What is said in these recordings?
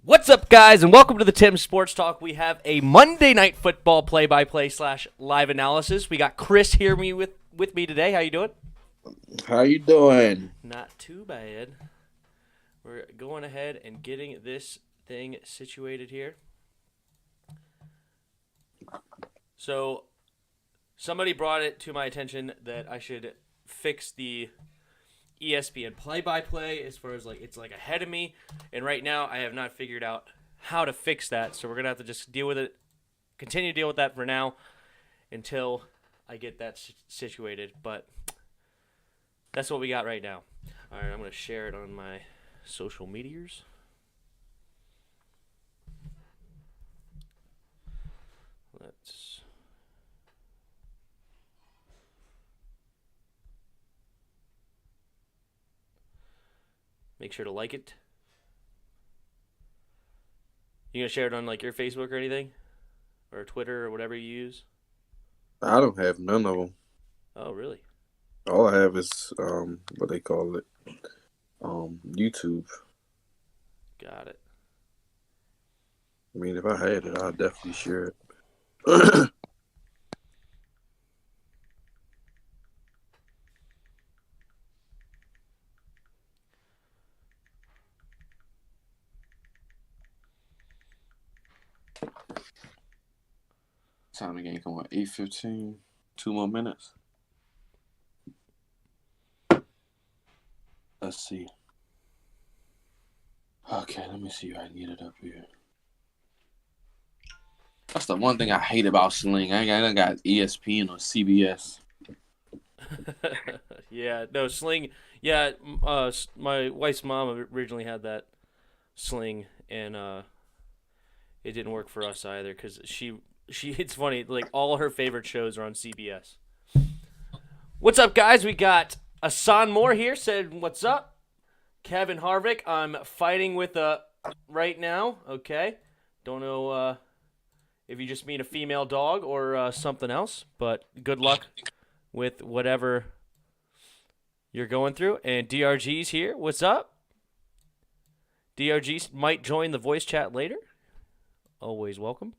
What's up, guys, and welcome to the Tim's Sports Talk. We have a Monday Night Football play-by-play / live analysis. We got Chris here with me today. How you doing? How you doing? Not too bad. We're going ahead and getting this thing situated here. So, somebody brought it to my attention that I should fix the ESPN play-by-play as far as it's ahead of me, and right now I have not figured out how to fix that, so we're gonna have to just deal with it, continue to deal with that for now until I get that situated. But that's what we got right now. All right, I'm gonna share it on my social medias. Let's make sure to like it. You gonna share it on your Facebook or anything, or Twitter or whatever you use? I don't have none of them. Oh, really? All I have is what they call it, YouTube. Got it. I mean, if I had it, I'd definitely share it. Time again, come on, 8:15. 2 more minutes. Let's see. Okay, let me see if I can get it up here. That's the one thing I hate about Sling. I ain't got ESPN or CBS. Yeah, no, Sling. Yeah, my wife's mom originally had that Sling, and it didn't work for us either because she it's funny, all her favorite shows are on CBS. What's up, guys? We got Asan Moore here, said what's up. Kevin Harvick, I'm fighting with right now. Okay, don't know if you just mean a female dog or something else, but good luck with whatever you're going through. And DRG's here. What's up? DRG might join the voice chat later. Always welcome.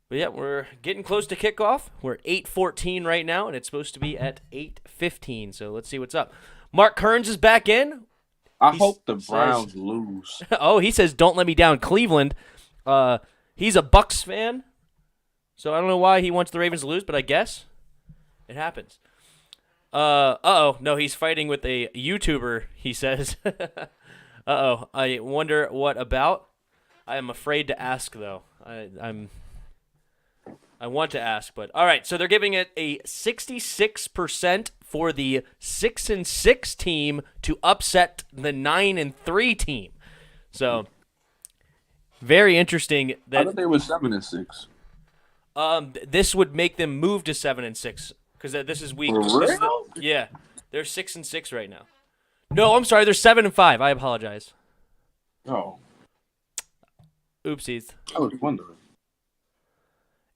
But yeah, we're getting close to kickoff. We're at 8:14 right now, and it's supposed to be at 8:15. So let's see what's up. Mark Kearns is back in. I hope the Browns lose. Oh, he says, "Don't let me down, Cleveland." He's a Bucks fan, so I don't know why he wants the Ravens to lose, but I guess it happens. No, he's fighting with a YouTuber, he says. I wonder what about. I am afraid to ask, though. I want to ask, but all right. So they're giving it a 66% for the 6-6 team to upset the 9-3 team. So very interesting. I thought they were 7-6. This would make them move to 7-6 because this is week. For real? Yeah, they're 6-6 right now. No, I'm sorry, they're 7-5. I apologize. Oh, Oopsies. I was wondering.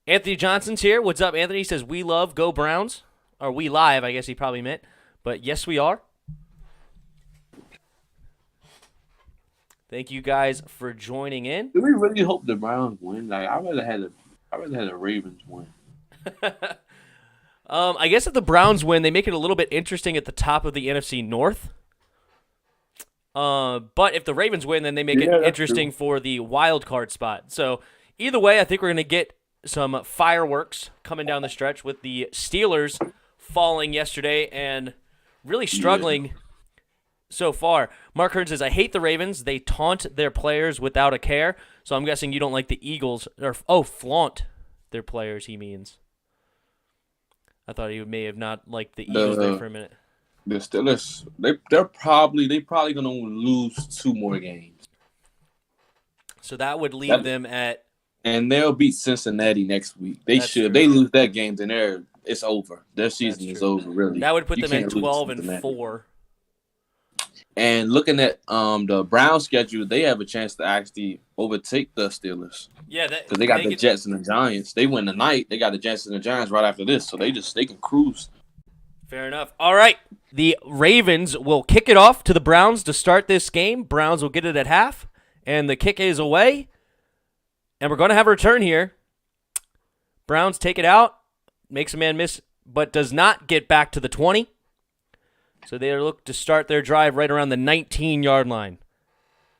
Anthony Johnson's here. What's up, Anthony? He says, "We love Go Browns." Or "we live," I guess he probably meant. But yes, we are. Thank you guys for joining in. Do we really hope the Browns win? I rather had the Ravens win. I guess if the Browns win, they make it a little bit interesting at the top of the NFC North. But if the Ravens win, then they make it interesting for the wild card spot. So either way, I think we're going to get some fireworks coming down the stretch with the Steelers falling yesterday and really struggling so far. Mark Hearn says, "I hate the Ravens. They taunt their players without a care." So I'm guessing you don't like the Eagles. Flaunt their players, he means. I thought he may have not liked the Eagles there for a minute. The Steelers, they're probably going to lose 2 more games. So that would leave them at... And they'll beat Cincinnati next week. They should. If they lose that game, then it's over. Their season is over, really. That would put them at 12-4. And looking at the Browns schedule, they have a chance to actually overtake the Steelers. Yeah, because they got the Jets and the Giants. They win tonight. They got the Jets and the Giants right after this, so they can cruise. Fair enough. All right, The Ravens will kick it off to the Browns to start this game. Browns will get it at half, and the kick is away. And we're going to have a return here. Browns take it out, makes a man miss, but does not get back to the 20. So they look to start their drive right around the 19-yard line.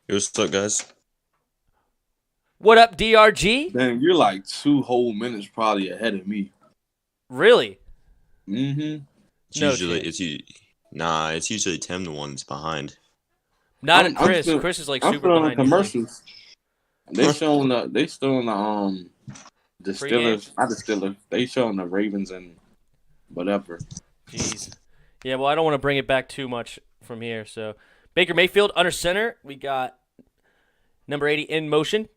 Yo, what's up, guys? What up, DRG? Man, you're like 2 whole minutes probably ahead of me. Really? Mm-hmm. It's usually Tim the one that's behind. Not Chris. Chris is like super behind. Commercials. They still on the Steelers. Not the Steelers. They showing the Ravens and whatever. Jeez. Yeah, well, I don't want to bring it back too much from here. So Baker Mayfield under center. We got number 80 in motion.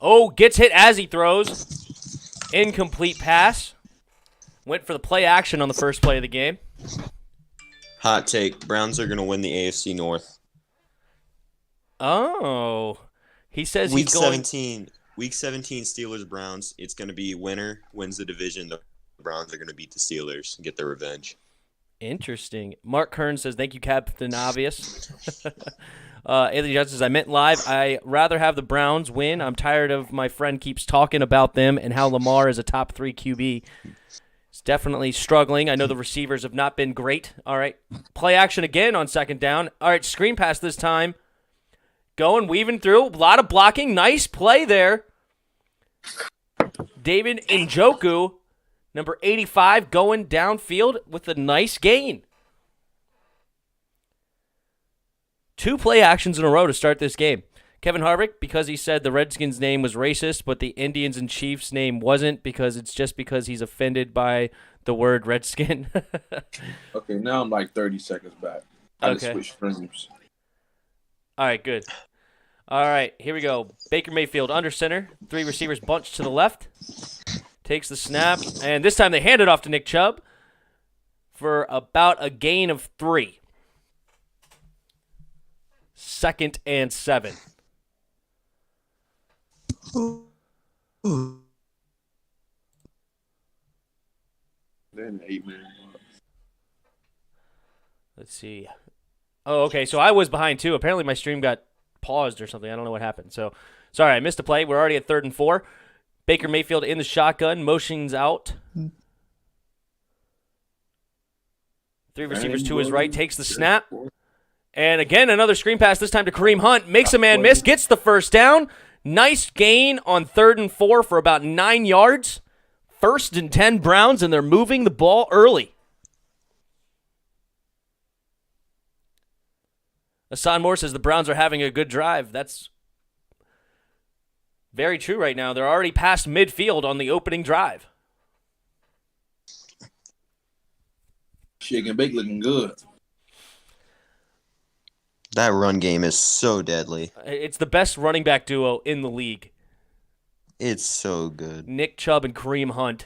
Oh, gets hit as he throws. Incomplete pass. Went for the play action on the first play of the game. Hot take. Browns are going to win the AFC North. Oh. He says Week he's going... 17 Steelers Browns. It's going to be winner wins the division. The Browns are going to beat the Steelers and get their revenge. Interesting. Mark Kern says, thank you, Captain Obvious. Anthony Johnson says, I meant live. I rather have the Browns win. I'm tired of my friend keeps talking about them and how Lamar is a top 3 QB. He's definitely struggling. I know the receivers have not been great. All right. Play action again on second down. All right, screen pass this time. Going, weaving through. A lot of blocking. Nice play there. David Njoku, number 85, going downfield with a nice gain. 2 play actions in a row to start this game. Kevin Harvick, because he said the Redskins' name was racist, but the Indians and Chiefs' name wasn't, because it's just because he's offended by the word Redskin. Okay, now I'm like 30 seconds back. I just switched frames. All right, good. All right, here we go. Baker Mayfield under center. 3 receivers bunched to the left. Takes the snap, and this time they hand it off to Nick Chubb for about a gain of 3. 2nd and 7. Then 8 minutes. Let's see. Oh, okay, so I was behind too. Apparently my stream got paused or something. I don't know what happened. So, sorry, I missed a play. We're already at 3rd and 4. Baker Mayfield in the shotgun, motions out. 3 receivers to his right, takes the snap. And again, another screen pass, this time to Kareem Hunt. Makes a man miss, gets the first down. Nice gain on 3rd and 4 for about 9 yards. 1st and 10 Browns, and they're moving the ball early. Hassan Moore says the Browns are having a good drive. That's very true right now. They're already past midfield on the opening drive. Shake and bake looking good. That run game is so deadly. It's the best running back duo in the league. It's so good. Nick Chubb and Kareem Hunt.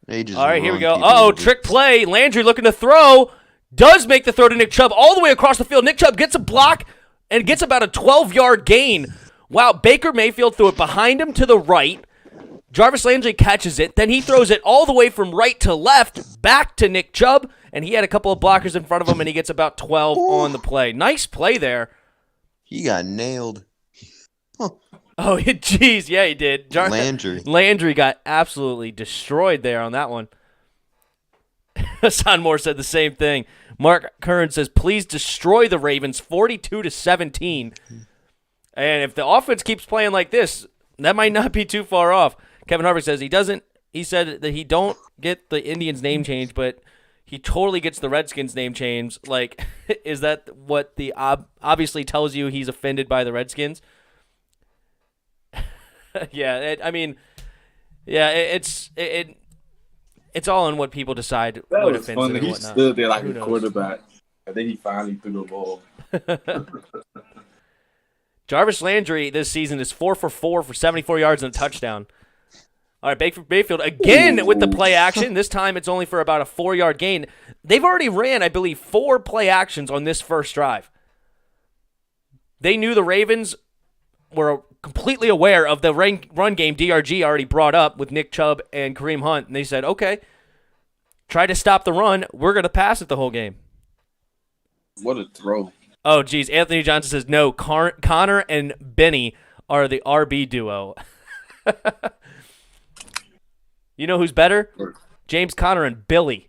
They just all right, here we go. people Uh-oh, trick play. Landry looking to throw. Does make the throw to Nick Chubb all the way across the field. Nick Chubb gets a block and gets about a 12-yard gain. Wow, Baker Mayfield threw it behind him to the right. Jarvis Landry catches it. Then he throws it all the way from right to left back to Nick Chubb. And he had a couple of blockers in front of him, and he gets about 12 on the play. Nice play there. He got nailed. Oh, geez. Yeah, he did. Landry got absolutely destroyed there on that one. Hassan Moore said the same thing. Mark Kern says, please destroy the Ravens 42-17. And if the offense keeps playing like this, that might not be too far off. Kevin Harvick says he said that he don't get the Indians name change, but he totally gets the Redskins name change. Like, is that what the obviously tells you he's offended by the Redskins? Yeah, it's all on what people decide what offensive funny. and He whatnot. stood there like Who a knows? quarterback, and then he finally threw the ball. Jarvis Landry this season is 4 for 4 for 74 yards and a touchdown. All right, Baker Mayfield again with the play action. This time it's only for about a 4-yard gain. They've already ran, I believe, 4 play actions on this first drive. They knew the Ravens were completely aware of the run game DRG already brought up with Nick Chubb and Kareem Hunt, and they said, okay, try to stop the run. We're going to pass it the whole game. What a throw. Oh, geez. Anthony Johnson says, no, Connor and Benny are the RB duo. You know who's better? James Conner and Billy.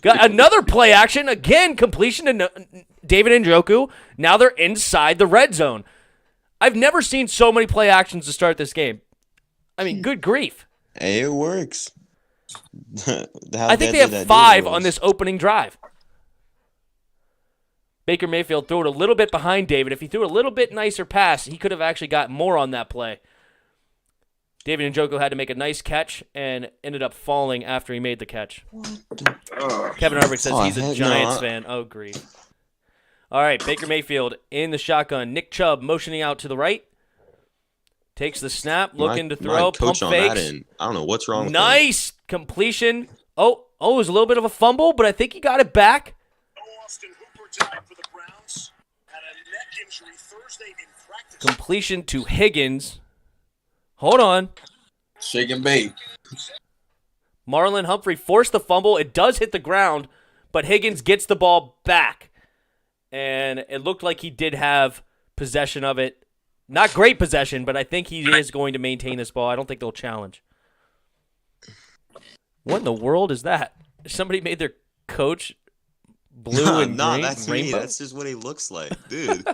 Got another play action. Again, completion to David Njoku. Now they're inside the red zone. I've never seen so many play actions to start this game. I mean, good grief. Hey, it works. I think they have 5 on this opening drive. Baker Mayfield threw it a little bit behind David. If he threw a little bit nicer pass, he could have actually got more on that play. David Njoku had to make a nice catch and ended up falling after he made the catch. Kevin Harvick says he's a Giants fan. Oh, grief. All right, Baker Mayfield in the shotgun. Nick Chubb motioning out to the right. Takes the snap, looking to throw, pump fakes. I don't know what's wrong with nice completion. Oh, it was a little bit of a fumble, but I think he got it back. Austin Hooper tied for the Browns. Had a neck injury Thursday in practice. Completion to Higgins. Hold on. Shake and bake. Marlon Humphrey forced the fumble. It does hit the ground, but Higgins gets the ball back. And it looked like he did have possession of it. Not great possession, but I think he is going to maintain this ball. I don't think they'll challenge. What in the world is that? Somebody made their coach blue and green? That's rainbow? me. That's just what he looks like, dude.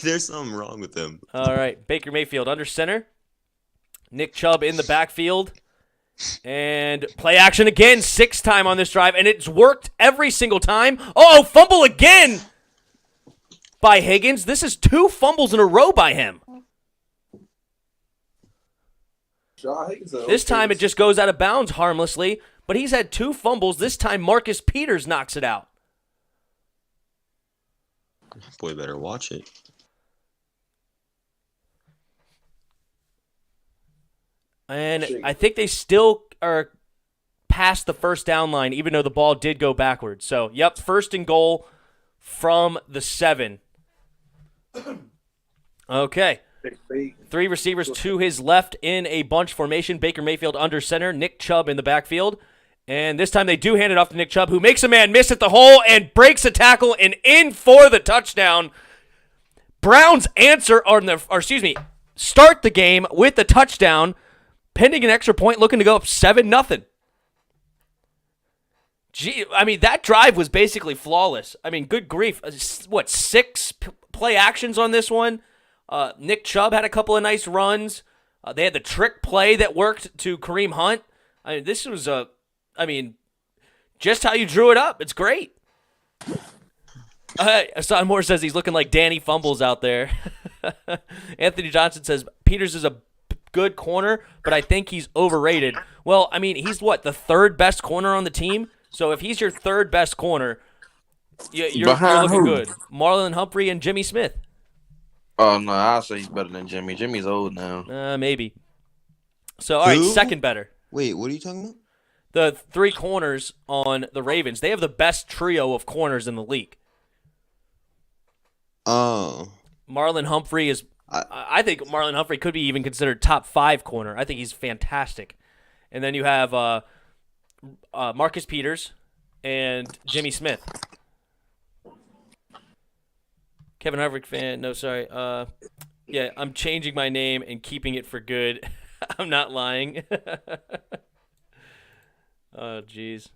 There's something wrong with him. All right, Baker Mayfield under center. Nick Chubb in the backfield. And play action again, 6th time on this drive, and it's worked every single time. Oh, fumble again by Higgins. This is 2 fumbles in a row by him. This time it just goes out of bounds harmlessly, but he's had 2 fumbles. This time Marcus Peters knocks it out. Boy, better watch it. And I think they still are past the first down line, even though the ball did go backwards. So, yep, 1st and goal from the 7. Okay. 3 receivers to his left in a bunch formation. Baker Mayfield under center. Nick Chubb in the backfield. And this time they do hand it off to Nick Chubb, who makes a man miss at the hole and breaks a tackle and in for the touchdown. Browns start the game with the touchdown, pending an extra point, looking to go up 7-0. Gee, I mean, that drive was basically flawless. I mean, good grief. 6 play actions on this one? Nick Chubb had a couple of nice runs. They had the trick play that worked to Kareem Hunt. I mean, this was just how you drew it up. It's great. Hassan Moore says he's looking like Danny Fumbles out there. Anthony Johnson says Peters is a good corner, but I think he's overrated. Well, I mean, he's the 3rd best corner on the team. So if he's your 3rd best corner, you're looking good. Marlon Humphrey and Jimmy Smith. Oh, no, I'll say he's better than Jimmy. Jimmy's old now. Maybe. So, all right, 2nd better. Wait, what are you talking about? The 3 corners on the Ravens. They have the best trio of corners in the league. Oh. Marlon Humphrey is... I think Marlon Humphrey could be even considered top 5 corner. I think he's fantastic. And then you have Marcus Peters and Jimmy Smith. Kevin Harvick fan. No, sorry. Yeah, I'm changing my name and keeping it for good. I'm not lying. Oh, jeez.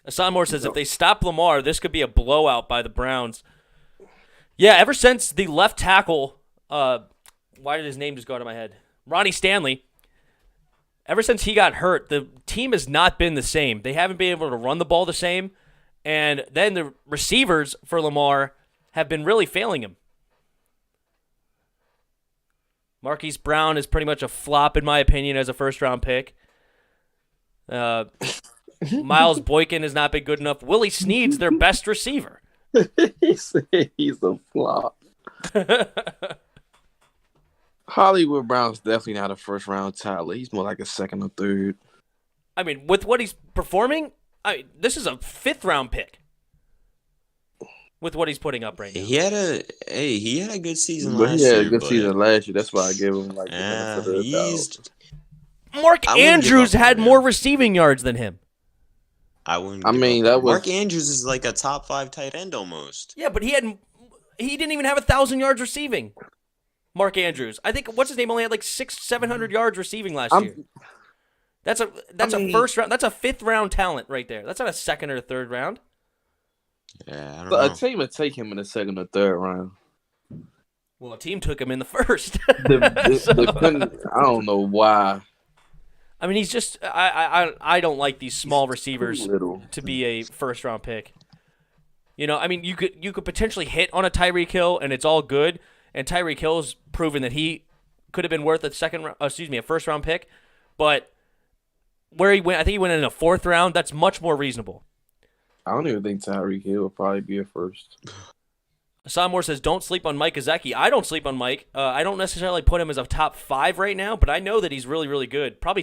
Hassan Moore says if they stop Lamar, this could be a blowout by the Browns. Yeah, ever since the left tackle, why did his name just go out of my head? Ronnie Stanley. Ever since he got hurt, the team has not been the same. They haven't been able to run the ball the same. And then the receivers for Lamar have been really failing him. Marquise Brown is pretty much a flop, in my opinion, as a first-round pick. Miles Boykin has not been good enough. Willie Snead's their best receiver. He said he's a flop. Hollywood Brown's definitely not a 1st-round talent. He's more like a 2nd or 3rd. I mean, with what he's performing, this is a 5th-round pick. with what he's putting up right now. He had a good season But he last had a year. good but season last year. That's why I gave him like the benefit of the he's. doubt. Mark I wouldn't give Andrews up on had him. more receiving yards than him. I wouldn't. I give mean, up that on him. was- Mark Andrews is like a top 5 tight end almost. Yeah, but he didn't even have 1,000 yards receiving. Mark Andrews. I think what's his name only had like 700 yards receiving last year. That's a first round. That's a 5th round talent right there. That's not a 2nd or 3rd round. Yeah, I don't So know. a team would take him in the 2nd or 3rd round. Well, a team took him in the 1st. I don't know why. I mean, he's just I don't like these small receivers Too little. to be a 1st round pick. You know, I mean, you could potentially hit on a Tyreek Hill and it's all good. And Tyreek Hill's proven that he could have been worth a 1st round pick, but where he went, I think he went in a 4th round. That's much more reasonable. I don't even think Tyreek Hill will probably be a first. Hassan Moore says, don't sleep on Mike Gesicki. I don't sleep on Mike. I don't necessarily put him as a top 5 right now, but I know that he's really, really good. Probably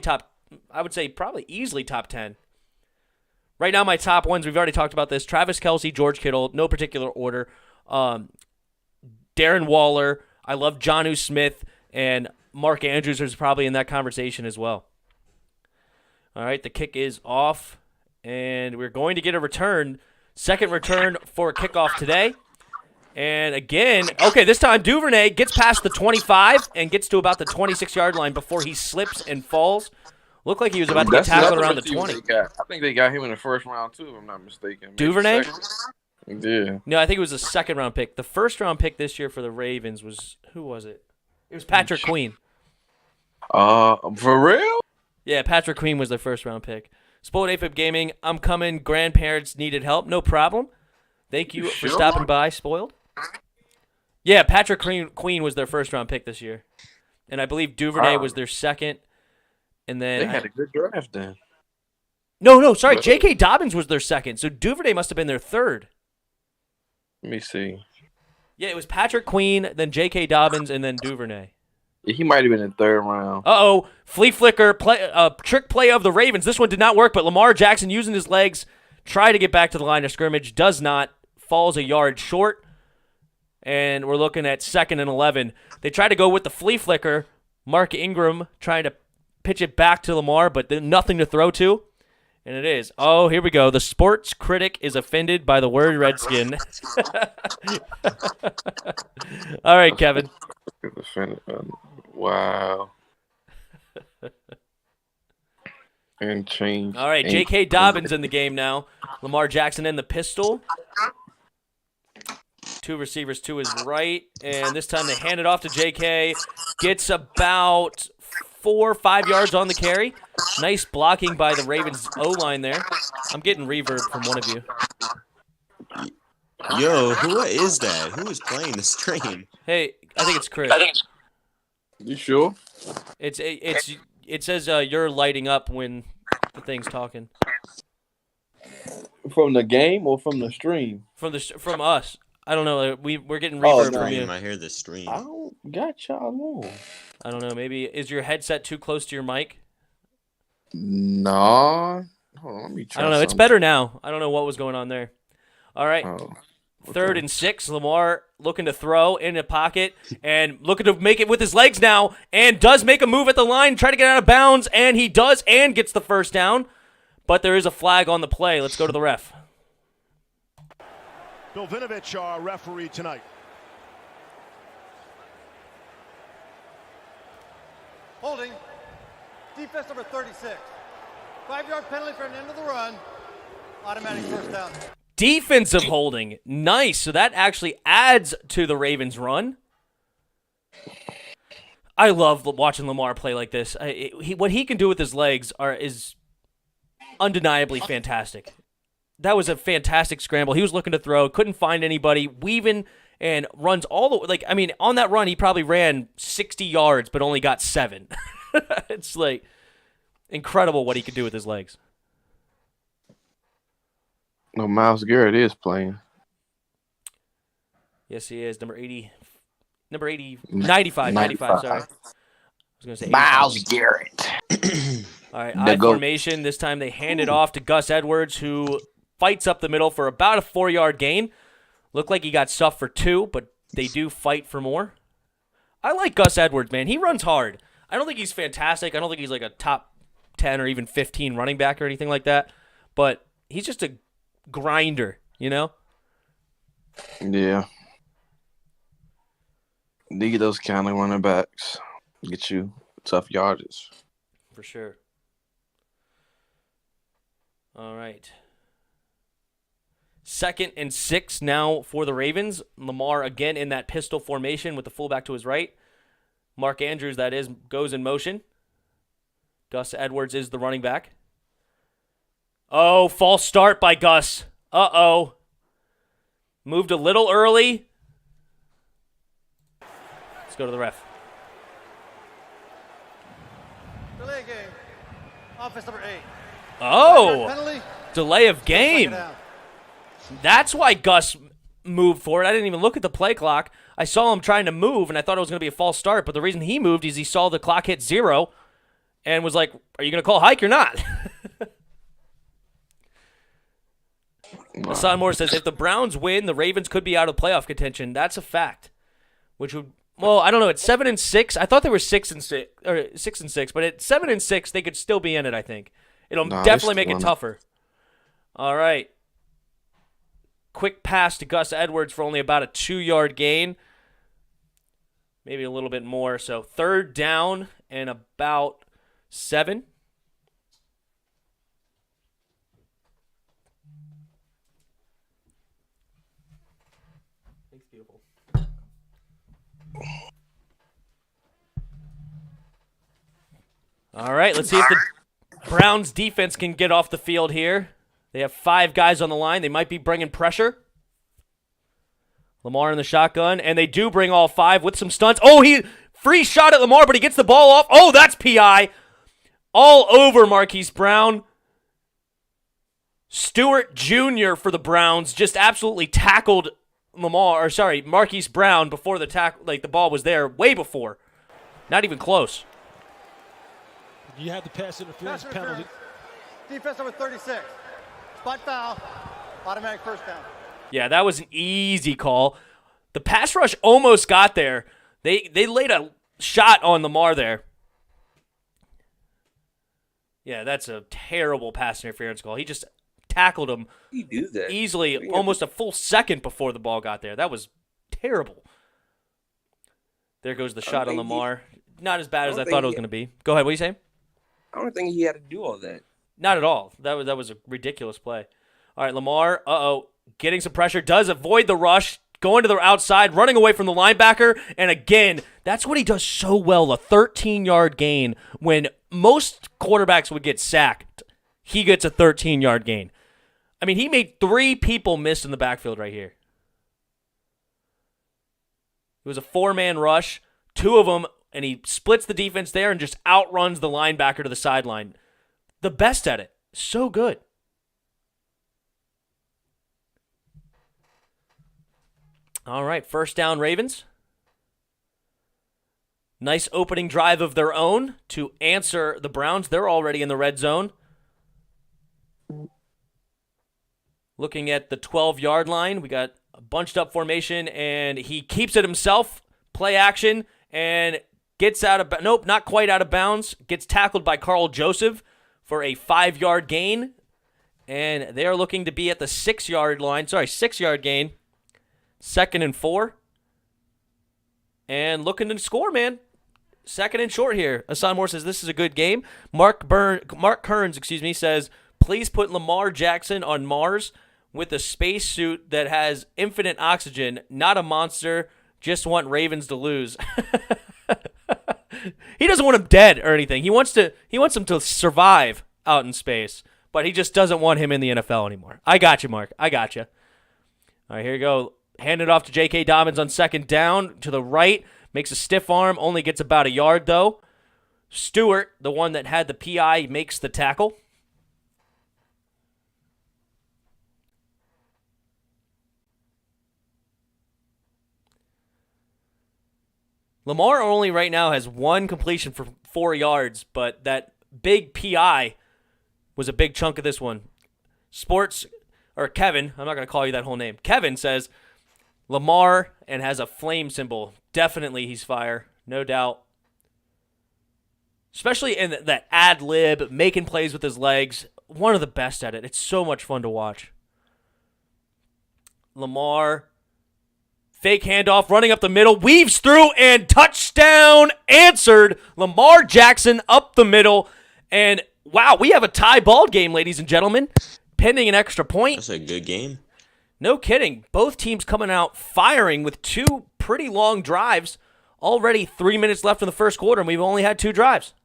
easily top 10. Right now, my top ones, we've already talked about this. Travis Kelce, George Kittle, no particular order. Darren Waller. I love Jonnu Smith, and Mark Andrews is probably in that conversation as well. All right, the kick is off, and we're going to get a return. 2nd return for a kickoff today. And again, okay, this time Duvernay gets past the 25 and gets to about the 26-yard line before he slips and falls. Looked like he was about to get tackled around the 20. I think they got him in the 1st round, too, if I'm not mistaken. Maybe Duvernay? 2nd. Yeah. No, I think it was a 2nd round pick. The 1st round pick this year for the Ravens was, who was it? It was Patrick Queen. For real? Yeah, Patrick Queen was their 1st round pick. Spoiled AFib Gaming, I'm coming. Grandparents needed help. No problem. Thank you for stopping by, Spoiled. Yeah, Patrick Queen was their 1st round pick this year. And I believe Duvernay was their 2nd. And then They had a good draft then. No, sorry. J.K. Dobbins was their 2nd. So Duvernay must have been their 3rd. Let me see. Yeah, it was Patrick Queen, then J.K. Dobbins, and then Duvernay. Yeah, he might have been in 3rd round. Uh-oh. Flea flicker, trick play of the Ravens. This one did not work, but Lamar Jackson using his legs, try to get back to the line of scrimmage, does not, falls a yard short, and we're looking at 2nd and 11. They try to go with the flea flicker. Mark Ingram trying to pitch it back to Lamar, but nothing to throw to, and it is. Oh, here we go. The sports critic is offended by the word Redskin. All right, Kevin. Wow. And change. All right, J.K. Dobbins in the game now. Lamar Jackson in the pistol. 2 receivers to his right, and this time they hand it off to J.K. Gets about 4 or 5 yards on the carry. Nice blocking by the Ravens O-line there. I'm getting reverb from one of you. Yo, who is that? Who is playing the stream? Hey, I think it's Chris. You sure? It says you're lighting up when the thing's talking. From the game or from the stream? From us. I don't know. We're getting reverb from you. I hear the stream. I don't got y'all on. I don't know. Maybe is your headset too close to your mic? Nah. Hold on, let me try. I don't know. It's better now. I don't know what was going on there. All right. Oh, 3rd and 6. Lamar looking to throw in the pocket and looking to make it with his legs now, and does make a move at the line, try to get out of bounds, and he does and gets the 1st down. But there is a flag on the play. Let's go to the ref. Bill Vinovich, our referee tonight. Holding. Defense number 36. 5-yard penalty for an end of the run. Automatic 1st down. Defensive holding. Nice. So that actually adds to the Ravens' run. I love watching Lamar play like this. What he can do with his legs is undeniably fantastic. That was a fantastic scramble. He was looking to throw, couldn't find anybody, weaving and runs all the way. On that run, he probably ran 60 yards, but only got 7. It's incredible what he could do with his legs. No, Myles Garrett is playing. Yes, he is. Number 95, sorry. I was going to say 85. Myles Garrett. All right, I formation. This time they hand it off to Gus Edwards, who fights up the middle for about a 4-yard gain. Looked like he got stuffed for 2, but they do fight for more. I like Gus Edwards, man. He runs hard. I don't think he's fantastic. I don't think he's like a top 10 or even 15 running back or anything like that. But he's just a grinder, you know? Yeah. Need those kind of running backs. Get you tough yardage. For sure. All right. 2nd and 6 now for the Ravens. Lamar again in that pistol formation with the fullback to his right. Mark Andrews, that is, goes in motion. Gus Edwards is the running back. Oh, false start by Gus. Uh-oh. Moved a little early. Let's go to the ref. Delay game. Offense number 8. Oh, Penalty. delay of game. Second down. That's why Gus moved forward. I didn't even look at the play clock. I saw him trying to move, and I thought it was going to be a false start. But the reason he moved is he saw the clock hit 0 and was like, are you going to call hike or not? Hassan Moore says, if the Browns win, the Ravens could be out of playoff contention. That's a fact. Which would, well, I don't know. It's 7 and 6. I thought they were 6 and 6, or 6 and 6, but at 7 and 6, they could still be in it, I think. It'll definitely make it tougher. All right. Quick pass to Gus Edwards for only about a 2-yard gain. Maybe a little bit more. So 3rd down and about 7. Thanks, beautiful. All right, let's see if the Browns defense can get off the field here. They have 5 guys on the line. They might be bringing pressure. Lamar in the shotgun, and they do bring all 5 with some stunts. Oh, he free shot at Lamar, but he gets the ball off. Oh, that's PI. All over Marquise Brown. Stewart Jr. for the Browns just absolutely tackled Marquise Brown before the ball was there, way before. Not even close. You have the pass interference penalty. Defense number 36. Spot foul. Automatic first down. Yeah, that was an easy call. The pass rush almost got there. They laid a shot on Lamar there. Yeah, that's a terrible pass interference call. He just tackled him easily, almost a full second before the ball got there. That was terrible. There goes the shot on Lamar. Not as bad as I thought it was going to be. Go ahead, what are you saying? I don't think he had to do all that. Not at all. That was a ridiculous play. All right, Lamar, getting some pressure, does avoid the rush, going to the outside, running away from the linebacker, and again, that's what he does so well, a 13-yard gain. When most quarterbacks would get sacked, he gets a 13-yard gain. I mean, he made 3 people miss in the backfield right here. It was a 4-man rush, 2 of them, and he splits the defense there and just outruns the linebacker to the sideline. The best at it. So good. All right, 1st down Ravens. Nice opening drive of their own to answer the Browns. They're already in the red zone. Looking at the 12-yard line, we got a bunched up formation, and he keeps it himself. Play action, and gets out of nope, not quite out of bounds. Gets tackled by Carl Joseph for a 5-yard gain, and they're looking to be at the 6-yard line. 6-yard gain. 2nd and 4, and looking to score, man. 2nd and short here. Hassan Moore says this is a good game. Mark Kearns, says please put Lamar Jackson on Mars with a space suit that has infinite oxygen. Not a monster. Just want Ravens to lose. He doesn't want him dead or anything. He wants him to survive out in space, but he just doesn't want him in the NFL anymore. I got you, Mark. I got you. All right, here you go. Hand it off to J.K. Dobbins on 2nd down to the right. Makes a stiff arm. Only gets about a yard, though. Stewart, the one that had the PI, makes the tackle. Lamar only right now has 1 completion for 4 yards, but that big PI was a big chunk of this one. Kevin, I'm not going to call you that whole name. Kevin says, Lamar and has a flame symbol. Definitely he's fire. No doubt. Especially in that ad lib, making plays with his legs. One of the best at it. It's so much fun to watch. Lamar, fake handoff, running up the middle, weaves through, and touchdown answered. Lamar Jackson up the middle. And wow, we have a tie ball game, ladies and gentlemen, pending an extra point. That's a good game. No kidding. Both teams coming out firing with two pretty long drives. Already 3 minutes left in the first quarter, and we've only had 2 drives.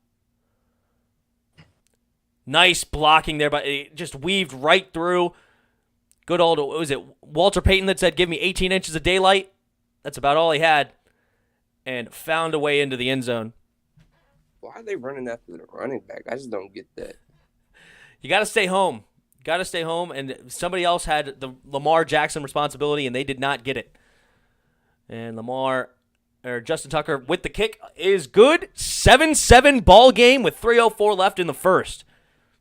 Nice blocking there, but it just weaved right through. Good old, what was it, Walter Payton that said, give me 18 inches of daylight? That's about all he had. And found a way into the end zone. Why are they running after the running back? I just don't get that. You got to stay home. Got to stay home, and somebody else had the Lamar Jackson responsibility, and they did not get it. And Justin Tucker with the kick is good. 7-7 ball game with 3:04 left in the first.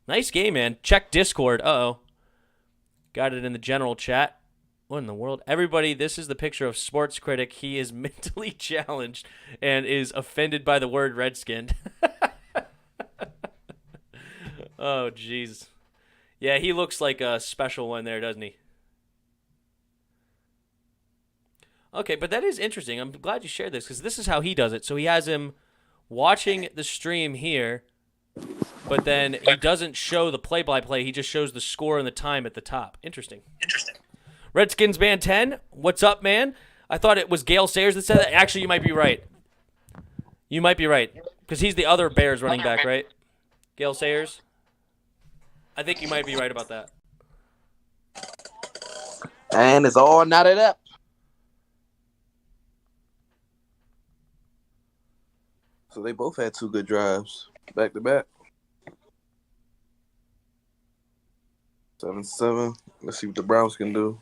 Nice game, man. Check Discord. Uh-oh. Got it in the general chat. What in the world? Everybody, this is the picture of Sports Critic. He is mentally challenged and is offended by the word Redskin. Oh, jeez. Yeah, he looks like a special one there, doesn't he? Okay, but that is interesting. I'm glad you shared this because this is how he does it. So he has him watching the stream here, but then he doesn't show the play-by-play. He just shows the score and the time at the top. Interesting. Redskins Man 10, what's up, man? I thought it was Gale Sayers that said that. Actually, you might be right. You might be right because he's the other Bears running back, right? Gale Sayers? I think you might be right about that. And it's all knotted up. So they both had 2 good drives back to back. 7-7. Let's see what the Browns can do.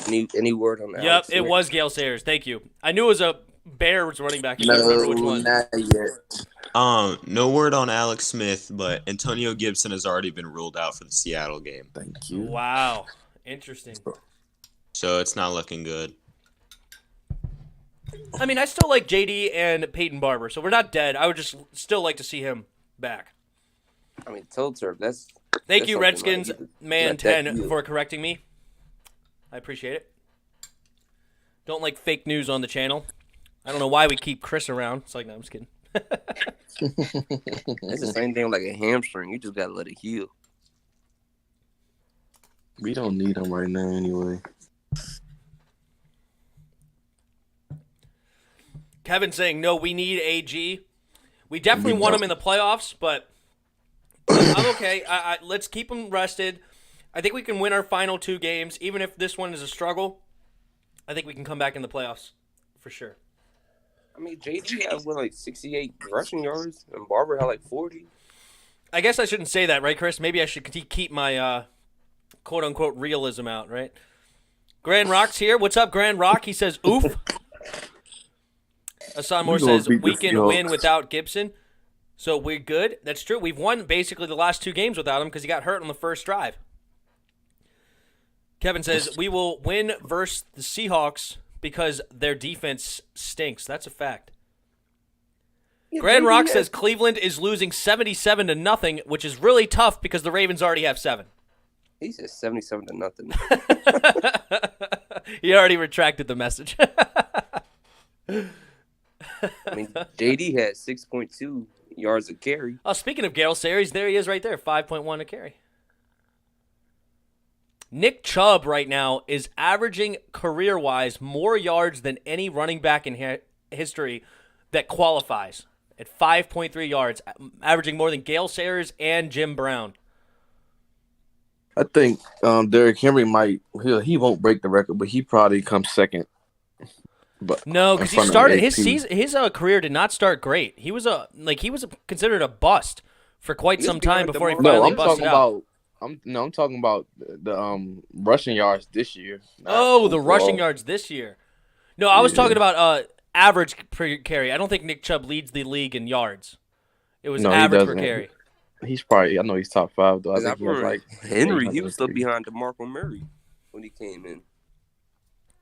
Any word on that? Yep, it was Gale Sayers. Thank you. I knew it was a Bears running back. I couldn't remember which one. Not yet. No word on Alex Smith, but Antonio Gibson has already been ruled out for the Seattle game. Thank you. Wow. Interesting. So it's not looking good. I mean, I still like JD and Peyton Barber, so we're not dead. I would just still like to see him back. I mean, told her Thank that's you, something Redskins like you Man let that 10, heal. for correcting me. I appreciate it. Don't like fake news on the channel. I don't know why we keep Chris around. It's like, no, I'm just kidding. It's the same thing like a hamstring. You just gotta let it heal. We don't need him right now anyway. Kevin saying, no, we need AG. We definitely want him in the playoffs, but I'm okay. Let's keep him rested. I think we can win our final 2 games, even if this one is a struggle. I think we can come back in the playoffs for sure. I mean, JD had like 68 rushing yards, and Barber had like 40. I guess I shouldn't say that, right, Chris? Maybe I should keep my quote-unquote realism out, right? Grand Rock's here. What's up, Grand Rock? He says, oof. Hassan Moore says, we can win without Gibson. So we're good. That's true. We've won basically the last 2 games without him because he got hurt on the first drive. Kevin says, we will win versus the Seahawks because their defense stinks. That's a fact. Yeah, Grand Rock JD says Cleveland is losing 77-0, which is really tough because the Ravens already have 7. He said 77-0. He already retracted the message. I mean, JD had 6.2 yards a carry. Oh, speaking of Gale Sayers, there he is right there, 5.1 a carry. Nick Chubb right now is averaging career-wise more yards than any running back in history that qualifies at 5.3 yards, averaging more than Gale Sayers and Jim Brown. I think Derrick Henry he won't break the record, but he probably comes second. But no, because he started his season. His career did not start great. He was considered a bust for quite some time before he finally busted out. I'm talking about the rushing yards this year. Oh, the rushing yards this year. No, I was talking about average per carry. I don't think Nick Chubb leads the league in yards. It was No, he average per doesn't. carry. He's probably. I know he's top 5 though. I 'Cause I think he has remember like Henry, he was still 803. behind DeMarco Murray when he came in.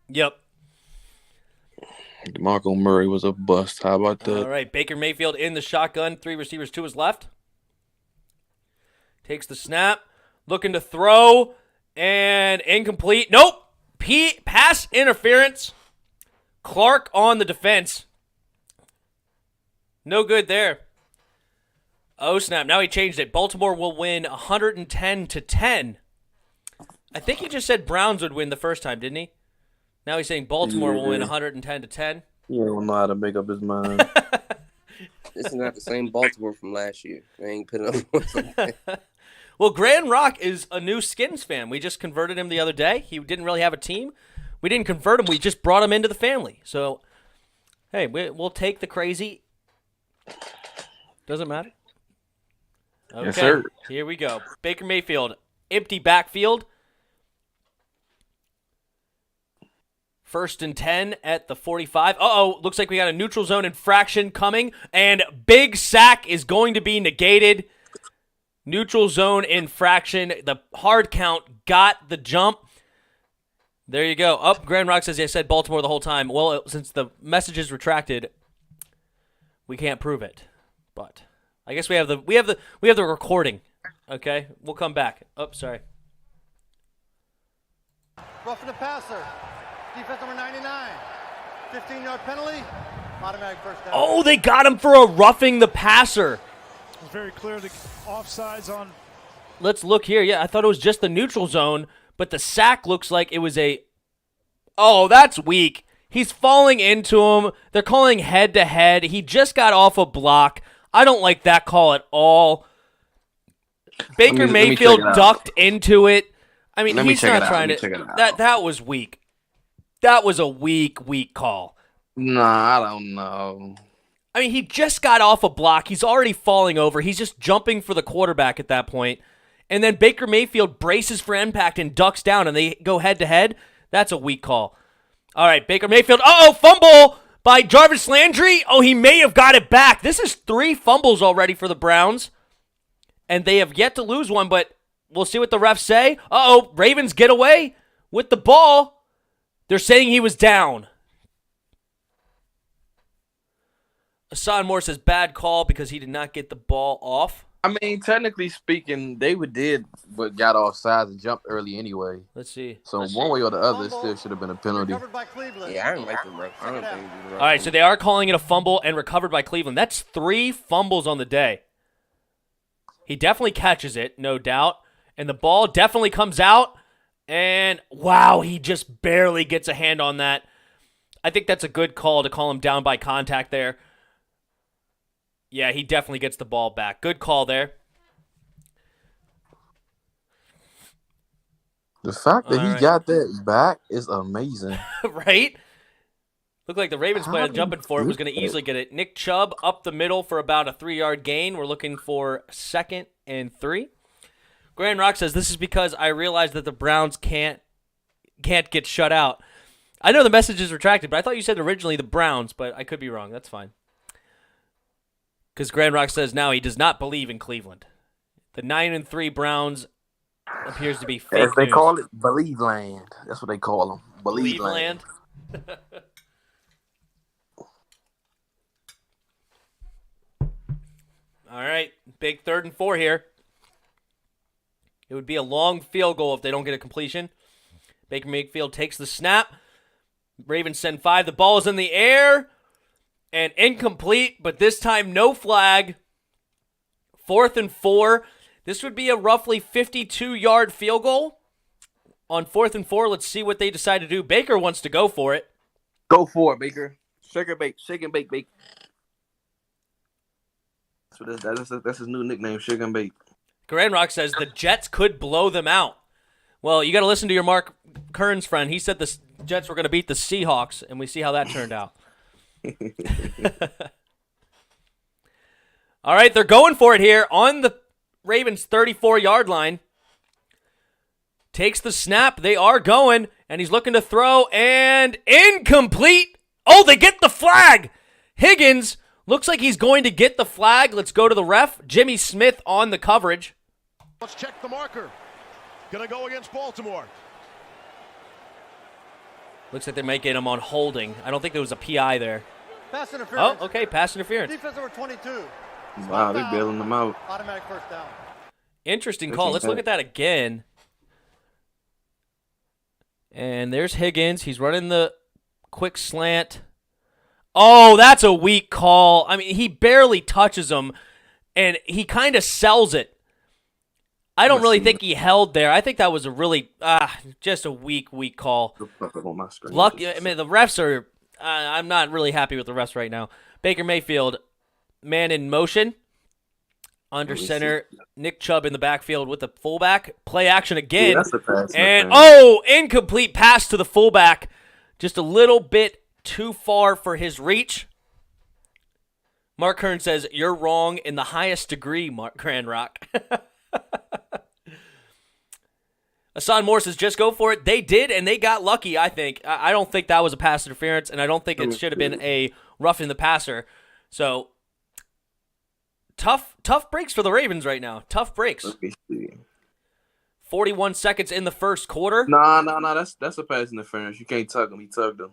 Yep. DeMarco Murray was a bust. How about that? All right, Baker Mayfield in the shotgun. 3 receivers to his left. Takes the snap. Looking to throw. And incomplete. Nope. Pass interference. Clark on the defense. No good there. Oh, snap. Now he changed it. Baltimore will win 110-10. I think he just said Browns would win the first time, didn't he? Now he's saying Baltimore will win 110-10. He don't know how to make up his mind. This is not the same Baltimore from last year. They ain't putting up points like that. Well, Grand Rock is a new Skins fan. We just converted him the other day. He didn't really have a team. We didn't convert him. We just brought him into the family. So, hey, we'll take the crazy. Doesn't matter. Okay, Yes, sir. Here we go. Baker Mayfield, empty backfield. 1st and 10 at the 45. Uh-oh, looks like we got a neutral zone infraction coming, and big sack is going to be negated. Neutral zone infraction. The hard count got the jump. There you go. Up, Grand Rock says, I said Baltimore the whole time. Well, since the message is retracted, we can't prove it. But I guess we have the recording. Okay, we'll come back. Oh, sorry. Roughing the passer. Defense number 99. 15-yard penalty. Automatic first down. Oh, they got him for a roughing the passer. It was very clear the offsides on. Let's look here. Yeah, I thought it was just the neutral zone, but the sack looks like it was a... Oh, that's weak. He's falling into him. They're calling head-to-head. He just got off a block. I don't like that call at all. Baker Mayfield ducked into it. I mean, he's not trying to... That was weak. That was a weak call. Nah, I don't know. I mean, he just got off a block. He's already falling over. He's just jumping for the quarterback at that point. And then Baker Mayfield braces for impact and ducks down, and they go head-to-head. That's a weak call. All right, Baker Mayfield. Uh-oh, fumble by Jarvis Landry. Oh, he may have got it back. This is 3 fumbles already for the Browns, and they have yet to lose one, but we'll see what the refs say. Uh-oh, Ravens get away with the ball. They're saying he was down. Hassan Moore says bad call because he did not get the ball off. I mean, technically speaking, they did, but got off sides and jumped early anyway. Let's see. So one way or the other, it still should have been a penalty. Recovered by Cleveland. Yeah, I don't like the ref. I don't think All right, so they are calling it a fumble and recovered by Cleveland. That's 3 fumbles on the day. He definitely catches it, no doubt. And the ball definitely comes out. And, wow, he just barely gets a hand on that. I think that's a good call to call him down by contact there. Yeah, he definitely gets the ball back. Good call there. The fact that All he right. got that back is amazing. Right? Looked like the Ravens player jumping for it was going to easily get it. Nick Chubb up the middle for about a 3-yard gain. We're looking for 2nd and 3. Grand Rock says, this is because I realized that the Browns can't get shut out. I know the message is retracted, but I thought you said originally the Browns, but I could be wrong. That's fine. Because Grand Rock says now he does not believe in Cleveland. The 9-3 Browns appears to be fake As they news. call it, Believe Land. That's what they call them. Believe Land. All right, big 3rd and 4 here. It would be a long field goal if they don't get a completion. Baker Mayfield takes the snap. Ravens send 5. The ball is in the air and incomplete, but this time no flag. 4th and 4. This would be a roughly 52-yard field goal. On 4th and 4, let's see what they decide to do. Baker wants to go for it. Go for it, Baker. Shake and bake, Baker. So that's his new nickname, Shake and Bake. Grand Rock says the Jets could blow them out. Well, you got to listen to your Mark Kearns friend. He said the Jets were going to beat the Seahawks, and we see how that turned out. All right, they're going for it here on the Ravens' 34-yard line. Takes the snap. They are going, and he's looking to throw, and incomplete. Oh, they get the flag. Higgins Looks like he's going to get the flag. Let's go to the ref. Jimmy Smith on the coverage. Let's check the marker. Gonna go against Baltimore. Looks like they might get him on holding. I don't think there was a PI there. Pass interference. Oh, okay, pass interference. Defense number 22. Wow, they're bailing them out. Automatic first down. Interesting call. Let's look at that again. And there's Higgins. He's running the quick slant. Oh, that's a weak call. I mean, he barely touches him, and he kind of sells it. I don't really think he held there. I think that was a really, just a weak call. Lucky. I mean, the refs are, I'm not really happy with the refs right now. Baker Mayfield, man in motion. Under center, Nick Chubb in the backfield with the fullback. Play action again. Yeah, that's a pass. And, incomplete pass to the fullback. Just a little bit too far for his reach. Mark Hearn says, you're wrong in the highest degree, Grand Rock. Hassan Moore says, just go for it. They did, and they got lucky, I think. I don't think that was a pass interference, and I don't think it should have been a roughing the passer. So, tough breaks for the Ravens right now. Tough breaks. 41 seconds in the first quarter. No. That's a pass interference. You can't tug him. He tugged him.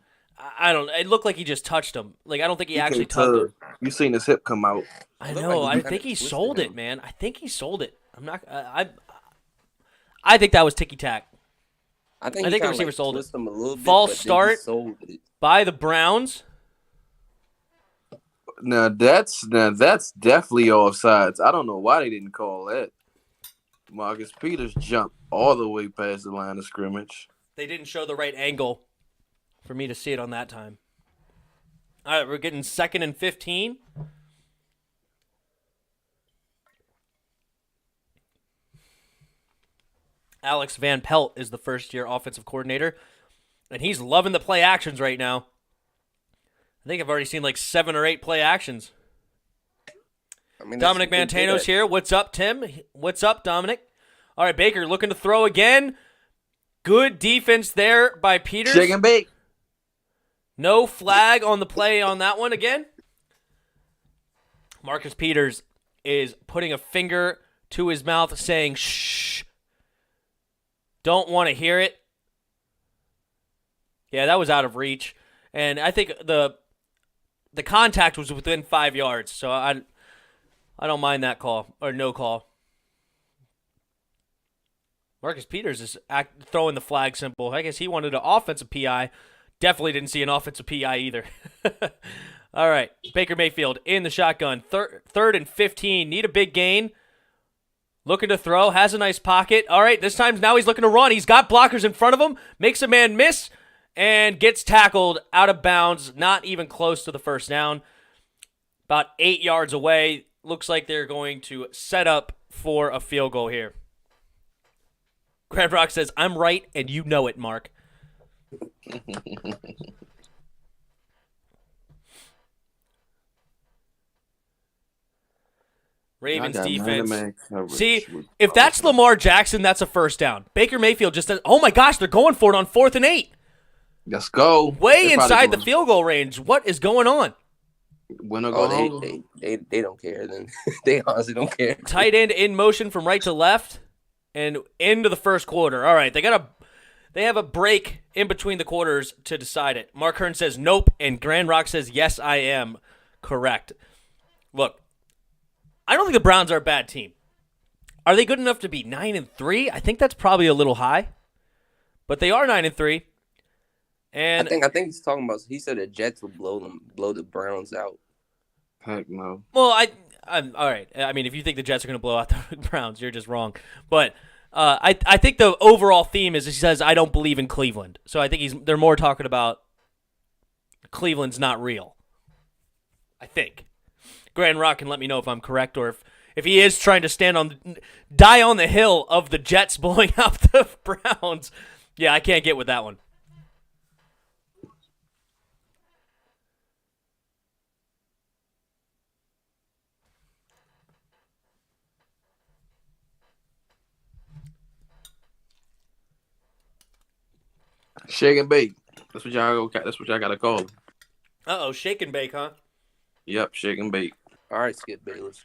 I don't. It looked like he just touched him. Like I don't think he actually tugged him. You seen his hip come out. I know. I think he sold it, man. I think he sold it. I'm not. I think that was ticky tack. I think the receiver sold it. Him a little bit, False start it. by the Browns. Now that's definitely offsides. I don't know why they didn't call that. Marcus Peters jumped all the way past the line of scrimmage. They didn't show the right angle for me to see it on that time. All right, we're getting 2nd and 15. Alex Van Pelt is the first-year offensive coordinator, and he's loving the play actions right now. I think I've already seen like 7 or 8 play actions. I mean, Dominic Mantano's here. What's up, Tim? What's up, Dominic? All right, Baker looking to throw again. Good defense there by Peters. Shake and bake. No flag on the play on that one again. Marcus Peters is putting a finger to his mouth saying, shh. Don't want to hear it. Yeah, that was out of reach. And I think the contact was within 5 yards, so I don't mind that call, or no call. Marcus Peters is throwing the flag symbol. I guess he wanted an offensive PI. Definitely didn't see an offensive PI either. All right, Baker Mayfield in the shotgun. 3rd and 15. Need a big gain. Looking to throw. Has a nice pocket. All right, this time now he's looking to run. He's got blockers in front of him. Makes a man miss and gets tackled out of bounds. Not even close to the first down. About 8 yards away. Looks like they're going to set up for a field goal here. Grand Rock says, I'm right, and you know it, Mark. Ravens defense. See, if that's Lamar Jackson, that's a first down. Baker Mayfield just says, oh my gosh, they're going for it on 4th and 8. Let's go. Way inside the field goal range. What is going on? They don't care then. They honestly don't care. Tight end in motion from right to left and into the first quarter. All right, they have a break in between the quarters to decide it. Mark Hearn says nope, and Grand Rock says yes, I am correct. Look, I don't think the Browns are a bad team. Are they good enough to be 9-3? I think that's probably a little high, but they are 9-3. And I think he's talking about. He said the Jets will blow the Browns out. Heck no. Well, I'm all right. I mean, if you think the Jets are going to blow out the Browns, you're just wrong. But I think the overall theme is he says I don't believe in Cleveland. So I think they're more talking about Cleveland's not real. I think. Grand Rock can let me know if I'm correct or if he is trying to die on the hill of the Jets blowing out the Browns. Yeah, I can't get with that one. Shake and bake. That's what y'all gotta call him. Shake and bake, huh? Yep, shake and bake. All right, Skip Bayless.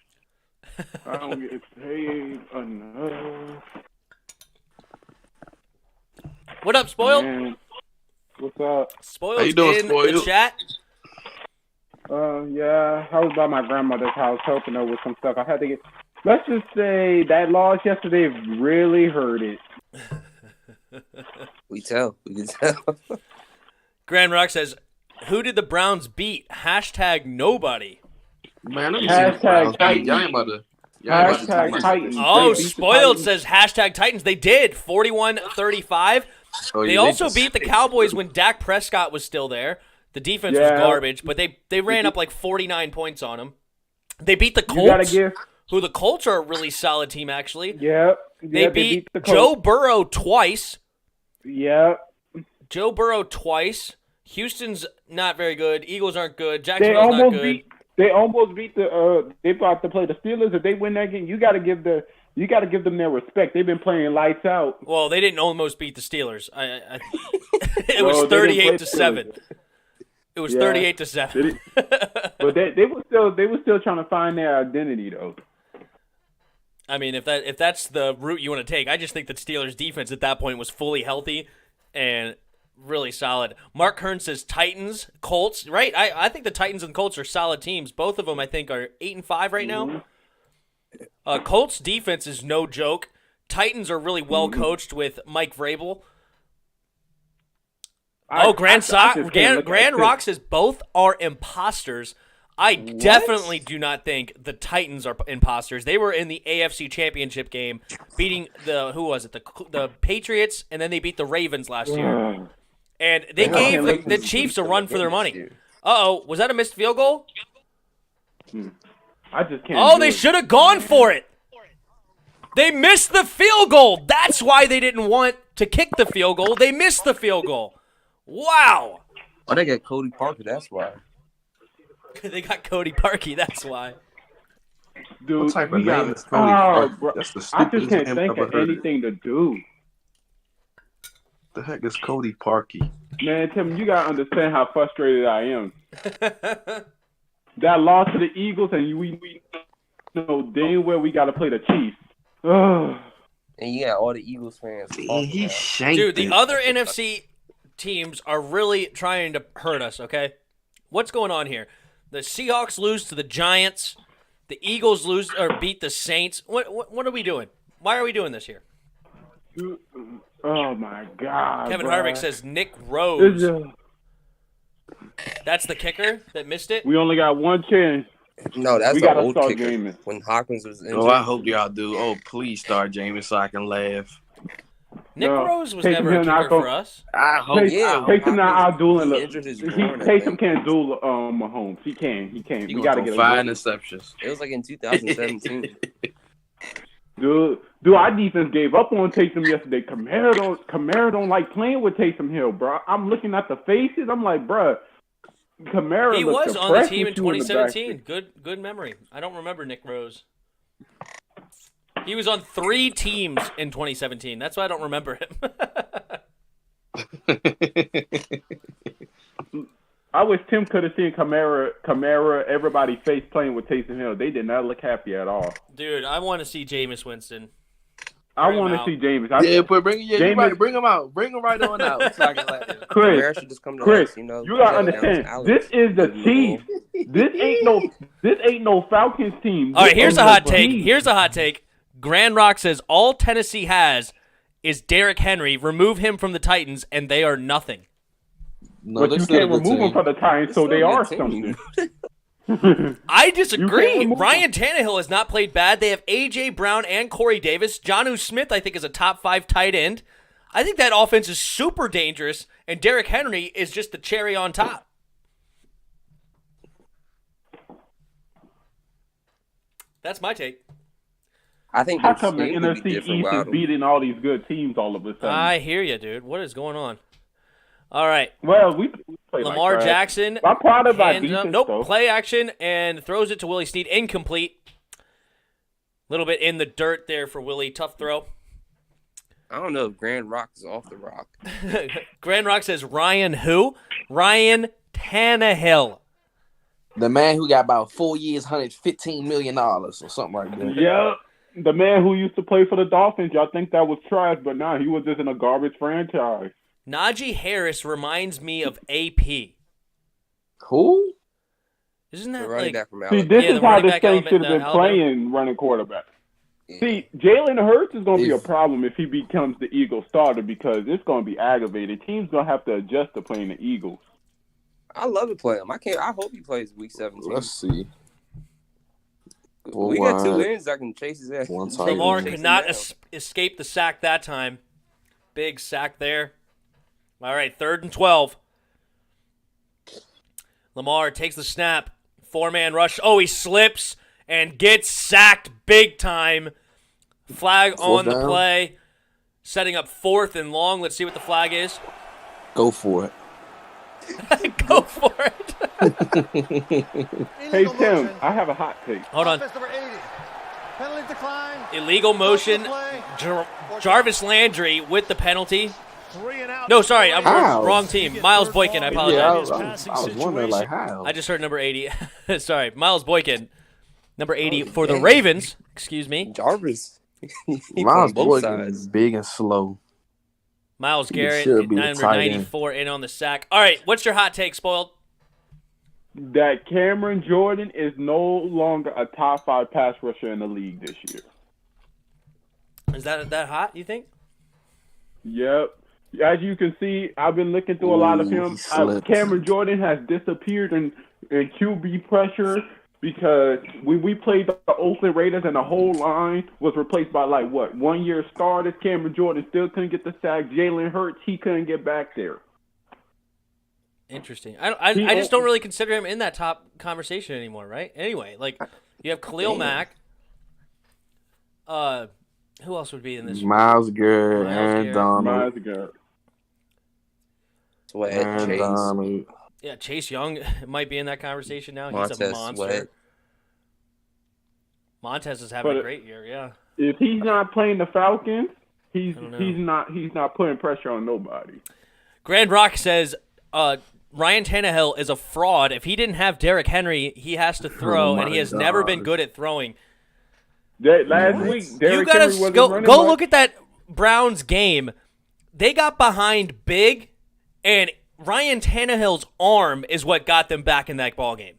I don't get paid enough. What up, Spoiled? Man, what's up? Spoiled How you doing, in the Spoiled? chat. Yeah, I was by my grandmother's house helping her with some stuff. I had to get. Let's just say that loss yesterday really hurt it. We can tell. Grand Rock says, "Who did the Browns beat?" Hashtag nobody. Man, let me Hashtag see the Browns. Titans. Y'all ain't about to. Y'all ain't about to Hashtag talk Titans. Oh, They beat the Spoiled Titans. says hashtag Titans. They did 41-35. Oh, yeah, They also just- beat the Cowboys when Dak Prescott was still there. The defense Yeah. was garbage, but they ran up like 49 points on them. They beat the You gotta Colts, give. who the Colts are a really solid team, actually. Yep. They beat the Joe Colts. Burrow twice. Yep. Joe Burrow twice. Houston's not very good. Eagles aren't good. They Jacksonville's not almost good. beat. They almost beat the. They about to play the Steelers. If they win that game, you got to give them their respect. They've been playing lights out. Well, they didn't almost beat the Steelers. It Well, was they didn't play 38-7. Steelers. It was Yeah. 38-7. But they were still trying to find their identity though. I mean, if that's the route you want to take, I just think that Steelers defense at that point was fully healthy and really solid. Mark Hearn says Titans, Colts, right? I think the Titans and Colts are solid teams. Both of them, I think, are 8-5 right now. Colts defense is no joke. Titans are really well coached with Mike Vrabel. Grand Rock says both are imposters. I definitely do not think the Titans are imposters. They were in the AFC Championship game, beating the Patriots, and then they beat the Ravens last year. And they gave the Chiefs a run for their money. Uh-oh, was that a missed field goal? I just can't. Oh, they should have gone for it. They missed the field goal. That's why they didn't want to kick the field goal. They missed the field goal. Wow. Oh, they got Cody Parker. That's why. They got Cody Parkey. That's why. Dude, What type we of got name is Cody Parker? bro, That's the I just stupidest can't name think I've ever of heard. anything to do. The heck is Cody Parkey? Man, Tim, you gotta understand how frustrated I am. That loss to the Eagles, and we know dang well we gotta play the Chiefs. Ugh. And you got all the Eagles fans. And he shanked Dude, the it. other NFC teams are really trying to hurt us, okay? What's going on here? The Seahawks lose to the Giants. The Eagles lose or beat the Saints. What are we doing? Why are we doing this here? Oh my God. Kevin bruh. Harvick says Nick It's Rose. just- That's the kicker that missed it. we only got one chance. No, that's We the gotta old start kicker. Jameis. When Hawkins was injured. Oh, I hope y'all do. Oh, please start James so I can laugh. Nick No, Rose was Taysom never a Hill not kicker go- for us. I hope. Yeah, Taysom not out dueling. he injured his groin, I Taysom think. can't duel Mahomes. He can. He We gonna gotta throw get 5 him. interceptions. It was like in 2017. Dude, our defense gave up on Taysom yesterday. Kamara don't like playing with Taysom Hill, bro. I'm looking at the faces. I'm like, bro, Kamara. He looked was on the depressed team in with you in the back. 2017. Good memory. I don't remember Nick Rose. He was on 3 teams in 2017. That's why I don't remember him. I wish Tim could have seen Kamara, everybody face playing with Taysom Hill. They did not look happy at all. Dude, I want to see Jameis Winston. I Bring him want to out. see James. Yeah, but you're Jameis- right. Bring him out. Bring him right on out. So I can laugh. Chris, Kamara should just come to Chris, us, you know. you gotta down to understand. Alex. This is the Chiefs. This ain't no Falcons team. All right, This here's is a the hot take. Chiefs. Here's a hot take. Grand Rock says all Tennessee has is Derrick Henry. Remove him from the Titans, and they are nothing. No, But they're you still a can't good remove them team. from the Titans, so It's they still a are good something. team. I You disagree. can't remove Ryan Tannehill has not played bad. They have A.J. Brown and Corey Davis. Jonnu Smith, I think, is a top 5 tight end. I think that offense is super dangerous, and Derrick Henry is just the cherry on top. That's my take. I think How their come the scheme would be NFC different East without is him. beating all these good teams all of a sudden? I hear you, dude. What is going on? All right. Well, we play Lamar like trash. Jackson. I'm proud of our hands up. defense, Nope. though. Play action and throws it to Willie Snead. Incomplete. Little bit in the dirt there for Willie. Tough throw. I don't know if Grand Rock is off the rock. Grand Rock says Ryan who? Ryan Tannehill. The man who got about 4 years, $115 million or something like that. Yeah. The man who used to play for the Dolphins, y'all think that was trash, but nah, he was just in a garbage franchise. Najee Harris reminds me of AP. Who? Isn't that running like? back from See, Alabama. this Yeah, is the how running the back Saints should have been Alabama. playing running quarterback. Yeah. See, Jalen Hurts is going to be a If- problem if he becomes the Eagles starter because it's going to be aggravated. Teams going to have to adjust to playing the Eagles. I love to play him. I hope he plays week 17. Let's see. We got 2 wins. I can chase his ass. One Chase tight him Lamar end. could down. not escape the sack that time. Big sack there. All right, 3rd and 12. Lamar takes the snap. 4-man rush. Oh, he slips and gets sacked big time. Flag on Fourth the down. play. Setting up 4th and long. Let's see what the flag is. Go for it. Go for it. Hey, Illegal Tim, motion. I have a hot take. Hold on. Offense number 80. Penalty decline. Illegal motion. Play. Jarvis Landry with the penalty. 3 and out. No, sorry. I'm How? wrong team. Miles Boykin. I apologize. I was wondering, like, how? I just heard number 80. Sorry, Miles Boykin. Number 80 for the Ravens. Excuse me. Jarvis. He Miles playing both Boykin sides. is big and slow. Miles He Garrett, should be a number tight end. 94, in on the sack. All right, what's your hot take, Spoiled? That Cameron Jordan is no longer a top 5 pass rusher in the league this year. Is that hot, you think? Yep. As you can see, I've been looking through a lot of Ooh, him. he slipped. Cameron Jordan has disappeared in QB pressure because when we played the Oakland Raiders and the whole line was replaced by, 1 year starters. Cameron Jordan still couldn't get the sack. Jalen Hurts, he couldn't get back there. Interesting. I just don't really consider him in that top conversation anymore, right? Anyway, you have Khalil Mack. Who else would be in this? Miles Garrett, Myles Aaron Garrett. Donald. Miles Garrett. Sweat, Aaron Chase. Donald. Yeah, Chase Young might be in that conversation now. He's Montez a monster. Sweat. Montez is having But a great year, yeah. If he's not playing the Falcons, he's I don't know. he's not putting pressure on nobody. Grand Rock says Ryan Tannehill is a fraud. If he didn't have Derrick Henry, he has to throw, Oh and he my has never been God. good at throwing. Last week, You Derrick gotta Henry wasn't go running go much. look at that Browns game. They got behind big, and Ryan Tannehill's arm is what got them back in that ball game.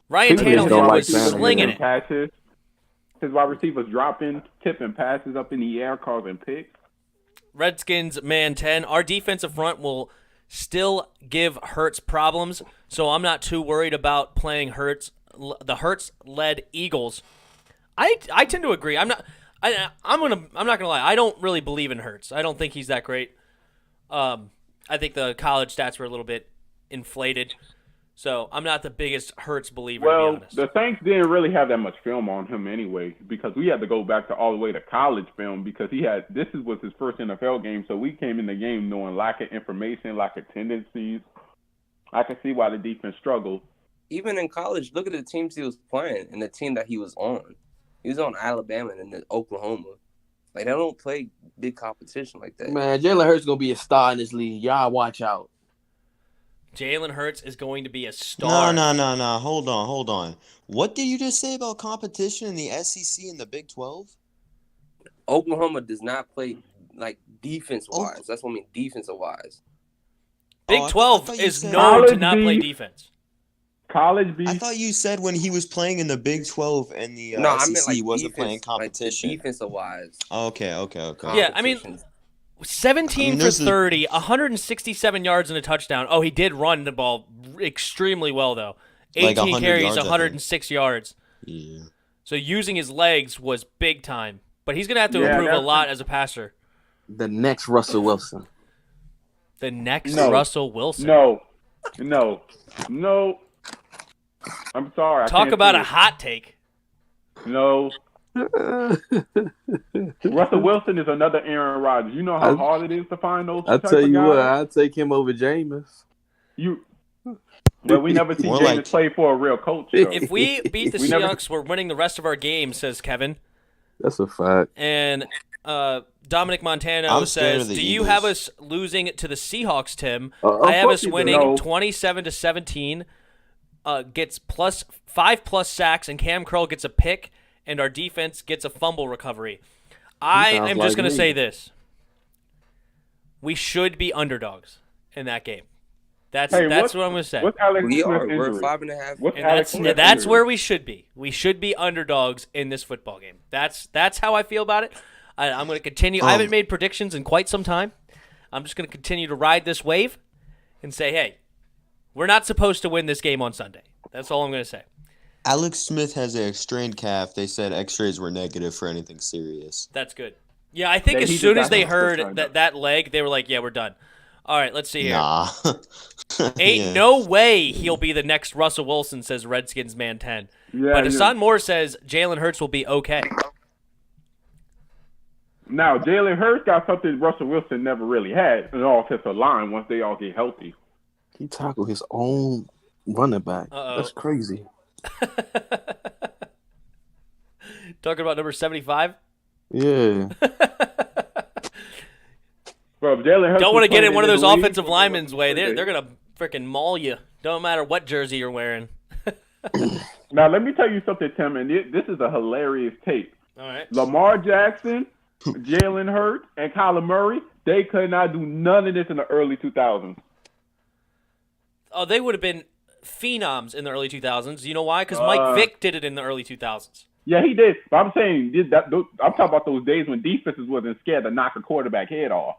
Ryan People just don't Tannehill like was Tannehill. slinging it. Passes. His wide receivers dropping, tipping passes up in the air, causing picks. Redskins, man 10. Our defensive front will still give Hurts problems, so I'm not too worried about playing Hurts. The Hurts-led Eagles. I tend to agree. I'm not gonna lie. I don't really believe in Hurts. I don't think he's that great. I think the college stats were a little bit inflated, so I'm not the biggest Hurts believer. To be Well, honest. the Saints didn't really have that much film on him anyway because we had to go back to all the way to college film because this was his first NFL game, so we came in the game knowing lack of information, lack of tendencies. I can see why the defense struggled. Even in college, look at the teams he was playing and the team that he was on. He was on Alabama and then Oklahoma. Like, they don't play big competition like that. Man, Jalen Hurts going to be a star in this league. Y'all watch out. Jalen Hurts is going to be a star. No. Hold on. What did you just say about competition in the SEC and the Big 12? Oklahoma does not play, defense-wise. That's what I mean, defensive-wise. Big I 12 thought you is said- known to College not play beef. defense. College beef. I thought you said when he was playing in the Big 12 and the No, I SEC meant, he wasn't defense, playing competition. Defensive-wise. Okay. Yeah, I mean, Competition. 17 I mean, for this is- 30, 167 yards and a touchdown. Oh, he did run the ball extremely well, though. 18 Like 100 carries, yards, I think. 106 yards. Yeah. So using his legs was big time. But he's going to have to Yeah, improve a that's- lot as a passer. The next Russell Wilson. The next No. Russell Wilson. No. I'm sorry. I Talk can't about see a it. hot take. No. Russell Wilson is another Aaron Rodgers. You know how hard it is to find those I type tell of you guys? what, I'd take him over Jameis. But we never see More James like- play for a real coach. Though. If we beat the We never- Seahawks, we're winning the rest of our games, says Kevin. That's a fact. And Dominic Montano I'm scared says, of the "Do you Eagles. have us losing to the Seahawks, Tim? Of I have course us you do. winning No. 27-17. gets +5 sacks, and Cam Curl gets a pick, and our defense gets a fumble recovery. I am just going to say this. We should be underdogs in that game. That's what I'm going to say. What's Alex We Smith's are. injury? We're 5.5. What's And Alex Smith's that's injury? where we should be. We should be underdogs in this football game. That's how I feel about it. I'm going to continue. I haven't made predictions in quite some time. I'm just going to continue to ride this wave and say, hey, we're not supposed to win this game on Sunday. That's all I'm going to say. Alex Smith has a strained calf. They said X-rays were negative for anything serious. That's good. Yeah, I think Yeah, he as soon just as they got heard that leg, they were like, yeah, we're done. All right, let's see here. Nah. Ain't no way he'll be the next Russell Wilson, says Redskins Man 10. Yeah, But yeah. Hassan Moore says Jalen Hurts will be okay. Now, Jalen Hurts got something Russell Wilson never really had, an offensive line once they all get healthy. He tackled his own running back. Uh-oh. That's crazy. Talking about number 75? Yeah. Bro, Jalen Hurts Don't want to get in was one of playing those the league offensive for linemen's way. the- They're going to freaking maul you. Don't matter what jersey you're wearing. Now, let me tell you something, Tim, and this is a hilarious take. All right. Lamar Jackson, Jalen Hurts, and Kyler Murray, they could not do none of this in the early 2000s. Oh, they would have been phenoms in the early 2000s. You know why? Because Mike Vick did it in the early 2000s. Yeah, he did. But I'm saying, I'm talking about those days when defenses wasn't scared to knock a quarterback head off.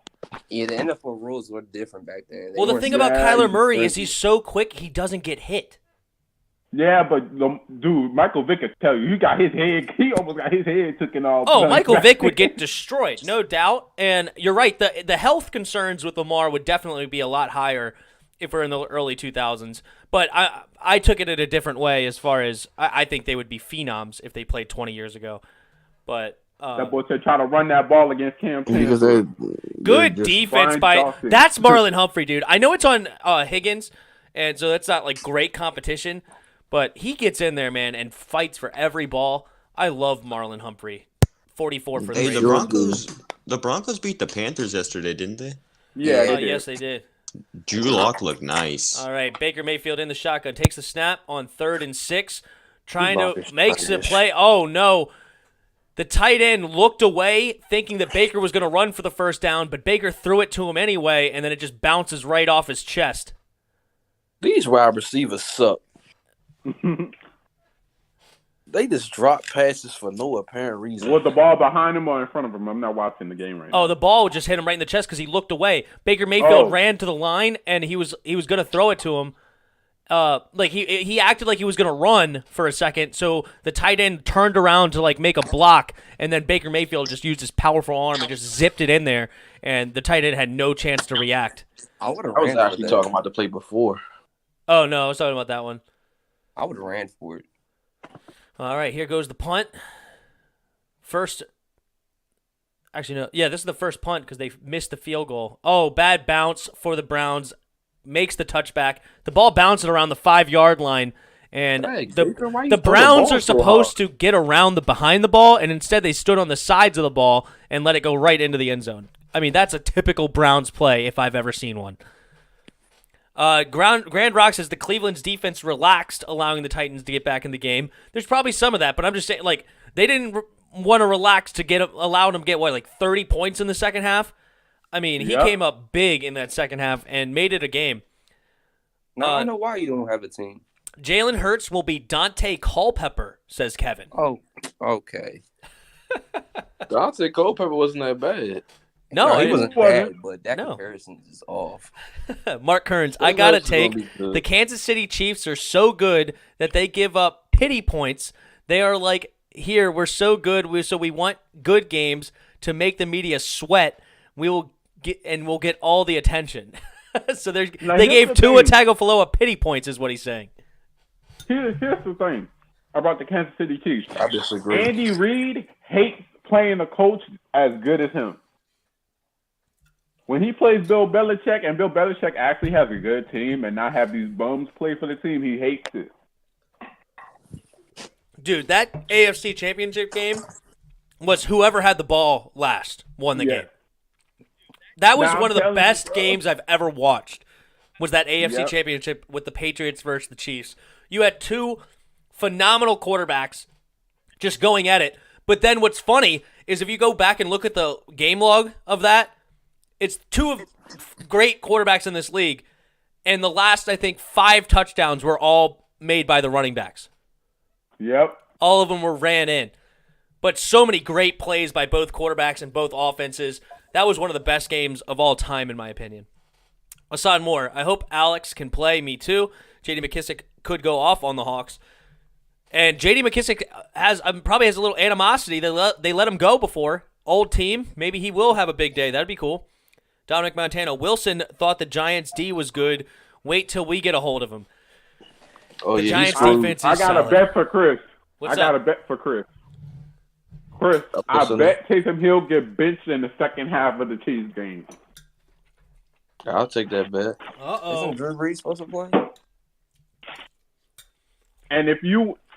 Yeah, the NFL rules were different back then. Well, the weren't thing so- about Yeah, Kyler he's Murray is crazy. he's so quick, he doesn't get hit. Yeah, but dude, Michael Vick could tell you, he almost got his head taken off. Oh, Michael Vick would get destroyed, no doubt. And you're right, the health concerns with Lamar would definitely be a lot higher if we're in the early 2000s. But I took it in a different way as far as I think they would be phenoms if they played 20 years ago. But That boy said try to run that ball against Cam Because Chancellor. good just defense Brian by Dawson. that's Marlon Humphrey, dude. I know it's on Higgins, and so that's not like great competition, but he gets in there, man, and fights for every ball. I love Marlon Humphrey. 44 for the Hey, Raiders. the Broncos beat the Panthers yesterday, didn't they? Yeah, they did. Yes, they did. Drew Lock looked nice. All right, Baker Mayfield in the shotgun. Takes the snap on 3rd and 6. Trying to Rubbish, makes the rubbish. play. Oh, no. The tight end looked away thinking that Baker was going to run for the first down, but Baker threw it to him anyway, and then it just bounces right off his chest. These wide receivers suck. They just drop passes for no apparent reason. Was the ball behind him or in front of him? I'm not watching the game right now. Oh, the ball just hit him right in the chest because he looked away. Baker Mayfield Oh. ran to the line, and he was going to throw it to him. Like he acted like he was going to run for a second, so the tight end turned around to like make a block, and then Baker Mayfield just used his powerful arm and just zipped it in there, and the tight end had no chance to react. I would have I was ran actually for talking that. about the play before. Oh, no, I was talking about that one. I would have ran for it. All right, here goes the punt. First, actually, no. Yeah, this is the first punt because they missed the field goal. Oh, bad bounce for the Browns. Makes the touchback. The ball bouncing around the 5-yard line. And Hey, Baker, why you the throw the Browns ball are so supposed hard? to get around behind the ball, and instead they stood on the sides of the ball and let it go right into the end zone. I mean, that's a typical Browns play if I've ever seen one. Grand Rock says the Cleveland's defense relaxed, allowing the Titans to get back in the game. There's probably some of that, but I'm just saying, like, they didn't want to relax to allow them to get, 30 points in the second half? I mean, he Yep. came up big in that second half and made it a game. Now I know why you don't have a team. Jalen Hurts will be Dante Culpepper, says Kevin. Oh, okay. Dante Culpepper wasn't that bad. No, he it- wasn't wasn't. bad, but that No. comparison is off. Mark Kearns, I Those got to Hurts is gonna take be good. the Kansas City Chiefs are so good that they give up pity points. They are like, here, we're so good, so we want good games to make the media sweat. We'll get all the attention. So they Now, gave here's the Tua thing. Tagovailoa pity points is what he's saying. Here's the thing about the Kansas City Chiefs. I disagree. Andy Reid hates playing a coach as good as him. When he plays Bill Belichick, and Bill Belichick actually has a good team and not have these bums play for the team, he hates it. Dude, that AFC Championship game was whoever had the ball last won the Yeah. game. That was Now, I'm one of the telling you, best bro. games I've ever watched. Was that AFC Yep. Championship with the Patriots versus the Chiefs. You had two phenomenal quarterbacks just going at it. But then what's funny is if you go back and look at the game log of that, it's two of great quarterbacks in this league, and the last, I think, 5 touchdowns were all made by the running backs. Yep. All of them were ran in. But so many great plays by both quarterbacks and both offenses. That was one of the best games of all time, in my opinion. Aside Moore, I hope Alex can play. Me too. J.D. McKissick could go off on the Hawks. And J.D. McKissick probably has a little animosity. They let him go before. Old team. Maybe he will have a big day. That'd be cool. Dominic Montano. Wilson thought the Giants' D was good. Wait till we get a hold of him. Oh, the yeah, Giants' defense is I got solid. a bet for Chris. What's I got up? a bet for Chris. Chris, I bet Taysom Hill get benched in the second half of the Chiefs game. I'll take that bet. Uh-oh. Isn't Drew Brees supposed to play? And if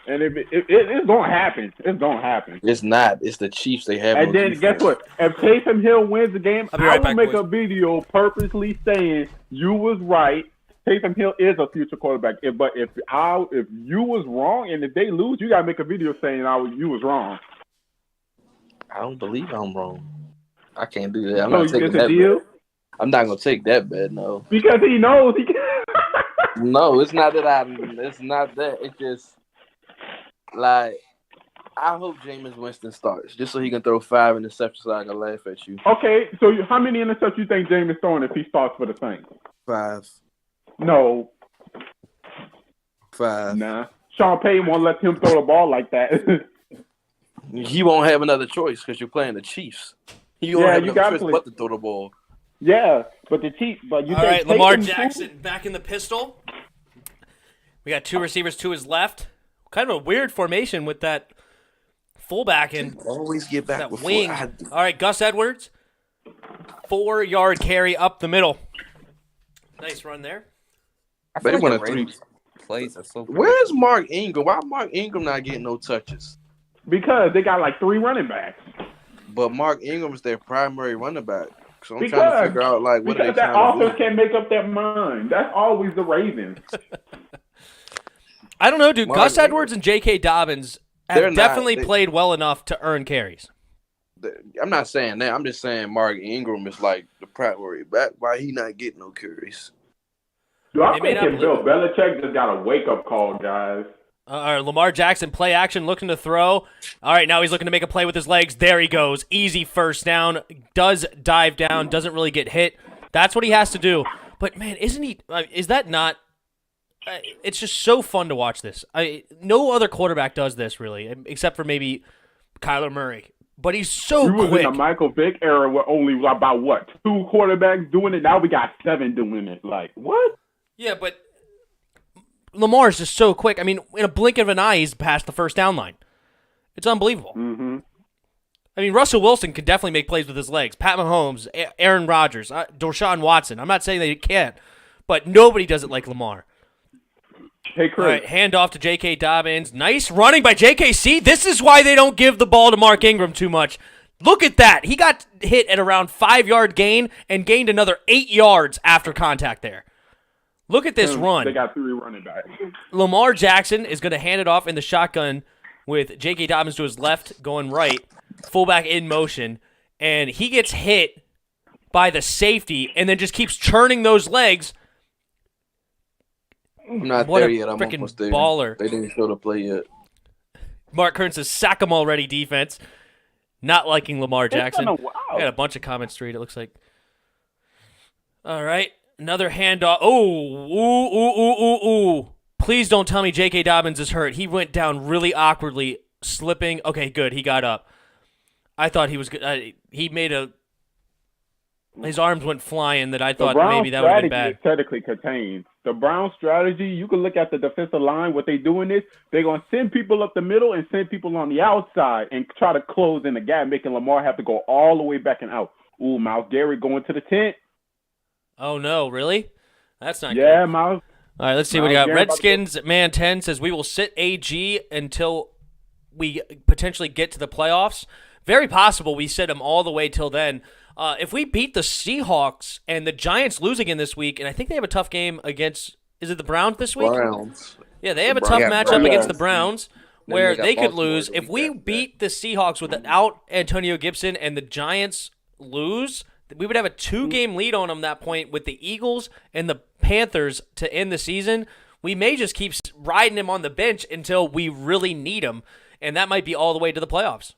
it's gonna happen, it's gonna happen. It's not. It's the Chiefs. They have. And no then defense. guess what? If Taysom Hill wins the game, I'll be right I will back, make boys. a video purposely saying you was right. Taysom Hill is a future quarterback. But if you was wrong and if they lose, you gotta make a video saying you was wrong. I don't believe I'm wrong. I can't do that. I'm So not taking it's a that deal? bet. I'm not gonna take that bet. No. Because he knows he can. No, it's not that it's not that. It's just like I hope Jameis Winston starts just so he can throw 5 interceptions so I can laugh at you. Okay, so how many interceptions you think James is throwing if he starts for the Saints? 5. No. 5. Nah. Sean Payton won't let him throw the ball like that. He won't have another choice because you're playing the Chiefs. He won't have another choice but to throw the ball. Yeah, but the Chiefs. But you All think right, Lamar Payton Jackson back in the pistol. We got 2 receivers to his left. Kind of a weird formation with that fullback and always get back that before wing. I do. All right, Gus Edwards, 4-yard carry up the middle. Nice run there. I feel They like won the a 3. Ravens plays are so Where's Mark Ingram? Why Mark Ingram not getting no touches? Because they got like 3 running backs. But Mark Ingram's their primary running back. So I'm trying to figure out like what are they Because that trying to offense do? can't make up their mind. That's always the Ravens. I don't know, dude. Mark Gus Ingram. Edwards and J.K. Dobbins They're have not- definitely played well enough to earn carries. I'm not saying that. I'm just saying Mark Ingram is like the primary back. Why he not getting no carries? Dude, I They may think not Bill Belichick just got a wake-up call, guys. All right, Lamar Jackson, play action, looking to throw. All right, now he's looking to make a play with his legs. There he goes. Easy first down. Does dive down. Doesn't really get hit. That's what he has to do. But, man, isn't he – is that not it's just so fun to watch this. No other quarterback does this, really, except for maybe Kyler Murray. But he's so we was quick. in the Michael Vick era with only about, 2 quarterbacks doing it? Now we got 7 doing it. Like, what? Yeah, but Lamar's just so quick. I mean, in a blink of an eye, he's past the first down line. It's unbelievable. Mm-hmm. I mean, Russell Wilson can definitely make plays with his legs. Pat Mahomes, Aaron Rodgers, Deshaun Watson. I'm not saying they can't, but nobody does it like Lamar. Hey, Chris. All right, hand off to J.K. Dobbins. Nice running by J.K.C. This is why they don't give the ball to Mark Ingram too much. Look at that. He got hit at around 5-yard gain and gained another 8 yards after contact there. Look at this run. They got 3 running backs. Lamar Jackson is going to hand it off in the shotgun with J.K. Dobbins to his left, going right, fullback in motion, and he gets hit by the safety and then just keeps churning those legs. I'm not What there a yet. I'm frickin' almost there. baller. They didn't show the play yet. Mark Kern says, sack him already defense. Not liking Lamar Jackson. It's been a while. I got a bunch of comments straight, it looks like. All right, another handoff. Ooh. Please don't tell me J.K. Dobbins is hurt. He went down really awkwardly, slipping. Okay, good. He got up. I thought he was good. His arms went flying that I thought maybe that would have been bad. The Browns' strategy is technically contained. The Browns' strategy, you can look at the defensive line. What they're doing is they're going to send people up the middle and send people on the outside and try to close in the gap, making Lamar have to go all the way back and out. Ooh, Miles Garrett going to the tent. Oh, no, really? That's not good. Yeah, Miles. All right, let's see what we got. Garrett about to go- Redskins, man 10 says, we will sit AG until we potentially get to the playoffs. Very possible we sit him all the way till then. If we beat the Seahawks and the Giants lose again this week, and I think they have a tough game against, is it the Browns this week? Browns. Yeah, they have a tough matchup against the Browns where they got they could Baltimore lose. the If week we after that. beat the Seahawks without Antonio Gibson and the Giants lose, we would have a 2-game lead on them that point with the Eagles and the Panthers to end the season. We may just keep riding him on the bench until we really need him, and that might be all the way to the playoffs.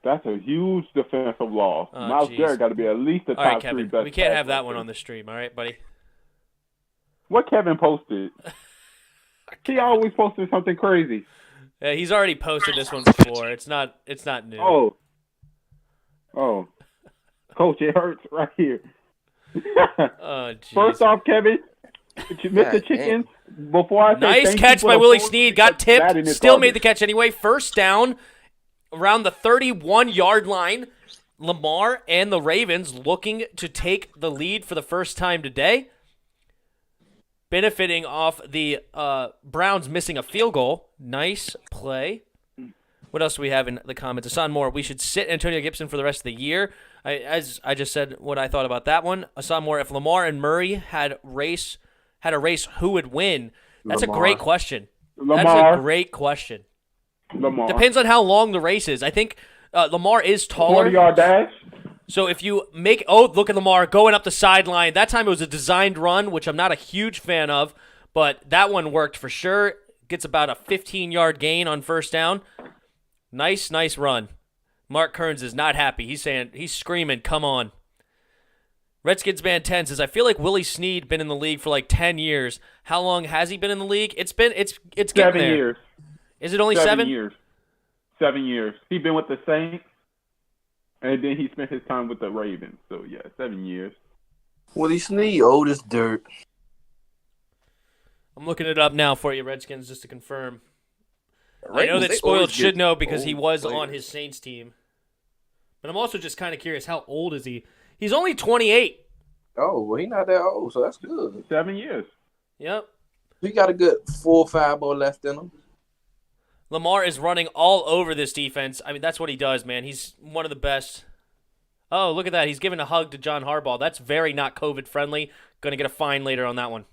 That's a huge defensive loss. Oh, Miles geez. Garrett got to be at least the All right, top 3 Kevin, best. we can't have pass that one rusher. on the stream, all right, buddy? What Kevin posted? He always posted something crazy. Yeah, he's already posted this one before. It's not new. Oh, Coach, it hurts right here. Oh, geez. First off, Kevin, Mr. Chicken. Before I say Nice thank catch you by for the Willie phone, Snead. Got that in tipped. his Still garbage. made the catch anyway. First down around the 31-yard line. Lamar and the Ravens looking to take the lead for the first time today. Benefiting off the Browns missing a field goal. Nice play. What else do we have in the comments? Asan Moore, we should sit Antonio Gibson for the rest of the year. As I just said what I thought about that one. Asan Moore, if Lamar and Murray had a race, who would win? That's Lamar. a great question. Lamar. That's a great question. Lamar. Depends on how long the race is. I think Lamar is taller. 40-yard dash. So if you make, look at Lamar going up the sideline. That time it was a designed run, which I'm not a huge fan of, but that one worked for sure. Gets about a 15-yard gain on first down. Nice run. Mark Kearns is not happy. He's screaming, come on. Redskins Man 10 says, I feel like Willie Snead been in the league for like 10 years. How long has he been in the league? It's getting 7 there. years. Is it only 7? Years. 7 years. He's been with the Saints, and then he spent his time with the Ravens. So, yeah, 7 years. Willie Snead, old as dirt. I'm looking it up now for you, Redskins, just to confirm. I know Ravens, that they Spoiled always should get know because he old was players. on his Saints team. But I'm also just kind of curious, how old is he? He's only 28. Oh, well, he's not that old, so that's good. 7 years. Yep. He got a good 4 or 5 more left in him. Lamar is running all over this defense. I mean, that's what he does, man. He's one of the best. Oh, look at that. He's giving a hug to John Harbaugh. That's very not COVID-friendly. Going to get a fine later on that one.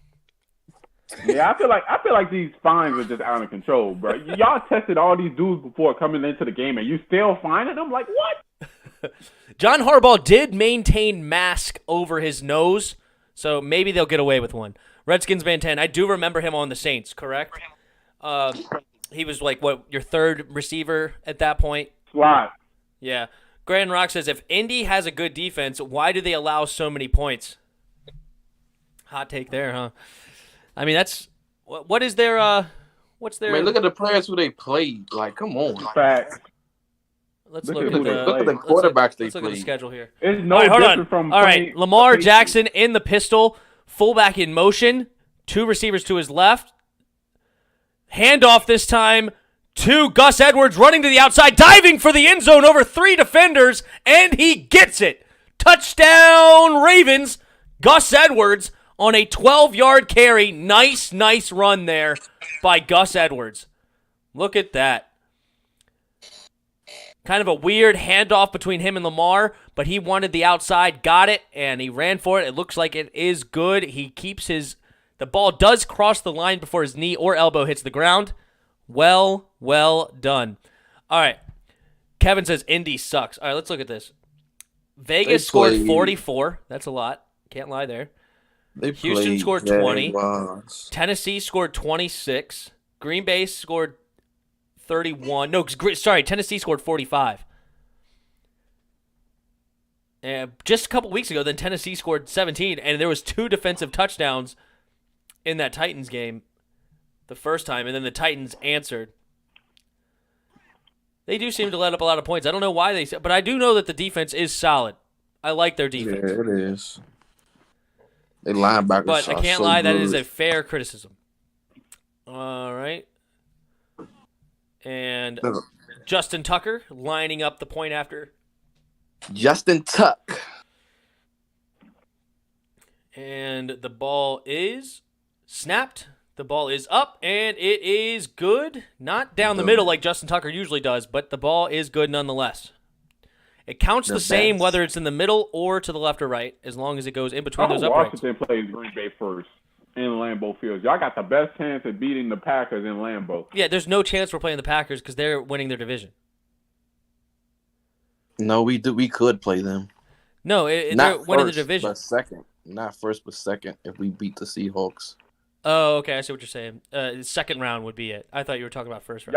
Yeah, I feel like these fines are just out of control, bro. Y'all tested all these dudes before coming into the game, and you still fining them? Like, what? John Harbaugh did maintain mask over his nose, so maybe they'll get away with one. Redskins Man 10, I do remember him on the Saints, correct? He was like, what, your third receiver at that point? Slot. Yeah. Grand Rock says, if Indy has a good defense, why do they allow so many points? Hot take there, huh? I mean, that's what is their what's their? I mean, look at the players who they played. Like, come on. Facts. Let's look look at at who they the play. Look at the quarterbacks they let's look at the played. schedule here. It's no All right, hold different on. from All right, playing- Lamar playing- Jackson in the pistol, fullback in motion, 2 receivers to his left. Handoff this time to Gus Edwards running to the outside, diving for the end zone over 3 defenders, and he gets it. Touchdown Ravens. Gus Edwards on a 12-yard carry. Nice run there by Gus Edwards. Look at that. Kind of a weird handoff between him and Lamar, but he wanted the outside, got it, and he ran for it. It looks like it is good. He keeps the ball does cross the line before his knee or elbow hits the ground. Well done. All right. Kevin says Indy sucks. All right, let's look at this. Vegas scored 44. That's a lot. Can't lie there. Houston scored 20. Tennessee scored 26. Green Bay scored 31. No, sorry, Tennessee scored 45. And just a couple weeks ago, then Tennessee scored 17, and there was 2 defensive touchdowns in that Titans game the first time, and then the Titans answered. They do seem to let up a lot of points. I don't know why but I do know that the defense is solid. I like their defense. Yeah, it is. They linebackers But I are can't so lie, that good. is a fair criticism. All right. And Justin Tucker lining up the point after. Justin Tuck. And the ball is snapped. The ball is up, and it is good. Not down the middle like Justin Tucker usually does, but the ball is good nonetheless. It counts the same whether it's in the middle or to the left or right, as long as it goes in between those uprights. Washington plays Green Bay first. in Lambeau Field. Y'all got the best chance at beating the Packers in Lambeau. Yeah, there's no chance we're playing the Packers because they're winning their division. No, we do. We could play them. No, they're Not winning the first, division. but second. Not first, but second. If we beat the Seahawks. Oh, okay. I see what you're saying. Second round would be it. I thought you were talking about first round.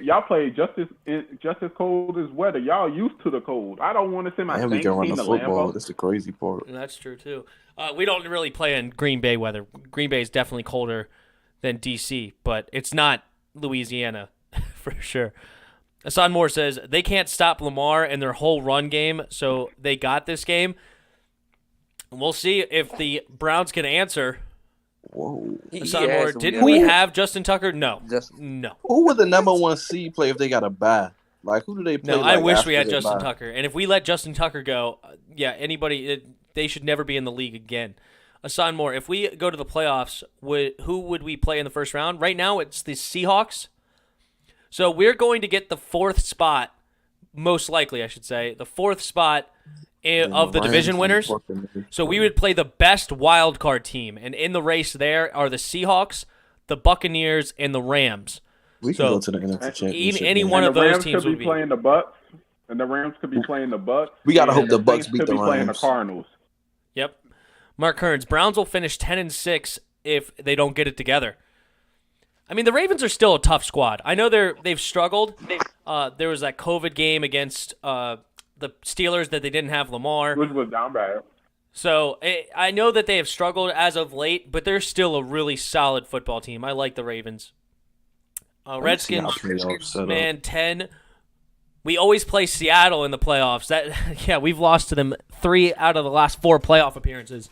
Y'all play just as cold as weather. Y'all used to the cold. I don't want to send my And we Saints can run team the to football. Lambeau. That's the crazy part. That's true too. We don't really play in Green Bay weather. Green Bay is definitely colder than DC, but it's not Louisiana for sure. Hassan Moore says they can't stop Lamar and their whole run game, so they got this game. We'll see if the Browns can answer. Whoa. Hassan Moore, didn't we have Justin Tucker? No. No. Who would the number one seed play if they got a bye? Like, who do they play? No, I like, wish after we had they Justin bye? Tucker. And if we let Justin Tucker go, anybody, they should never be in the league again. Hassan Moore, if we go to the playoffs, who would we play in the first round? Right now, it's the Seahawks. So we're going to get the fourth spot, most likely, I should say, the fourth spot of the division winners. So we would play the best wild card team. And in the race there are the Seahawks, the Buccaneers, and the Rams. We can go to the NFC Championship. Any one of those teams could be playing the Bucks, and the Rams could be playing the Bucks. We gotta hope the Bucks Saints beat could the be playing the Rams. Cardinals. Yep. Mark Kearns, Browns will finish 10-6 if they don't get it together. I mean, the Ravens are still a tough squad. I know they've struggled. There was that COVID game against the Steelers that they didn't have Lamar. Which was down bad. So I know that they have struggled as of late, but they're still a really solid football team. I like the Ravens. Redskins, man, 10. We always play Seattle in the playoffs. We've lost to them 3 out of the last 4 playoff appearances.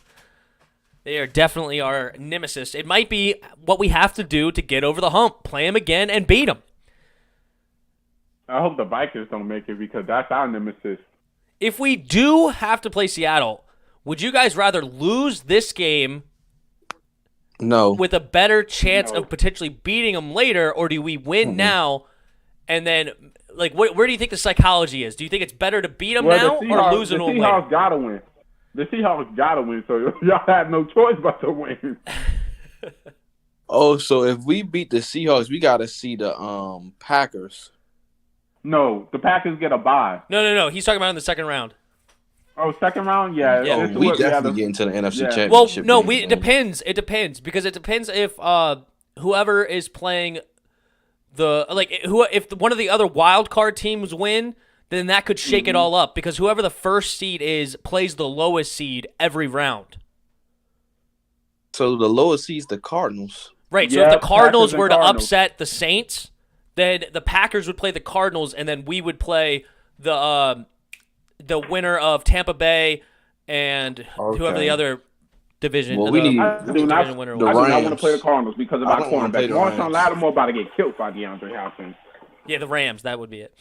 They are definitely our nemesis. It might be what we have to do to get over the hump. Play them again and beat them. I hope the Vikings don't make it because that's our nemesis. If we do have to play Seattle, would you guys rather lose this game with a better chance of potentially beating them later, or do we win now and then, like, where do you think the psychology is? Do you think it's better to beat them now or lose them later? The Seahawks got to win. The Seahawks got to win, so y'all have no choice but to win. Oh, so if we beat the Seahawks, we got to see the Packers. No, the Packers get a bye. No. He's talking about in the second round. Oh, second round? Yeah. Oh, we definitely get into the NFC Championship. Well, no, it depends. It depends because it depends if whoever is playing if one of the other wild card teams win, then that could shake it all up because whoever the first seed is plays the lowest seed every round. So the lowest seed's the Cardinals. Right. So if the Cardinals were to upset the Saints, then the Packers would play the Cardinals, and then we would play the winner of Tampa Bay and whoever the other division. Well, I do not want to play the Cardinals because of our cornerback. Marshawn Lattimore about to get killed by DeAndre Hopkins. Yeah, the Rams. That would be it.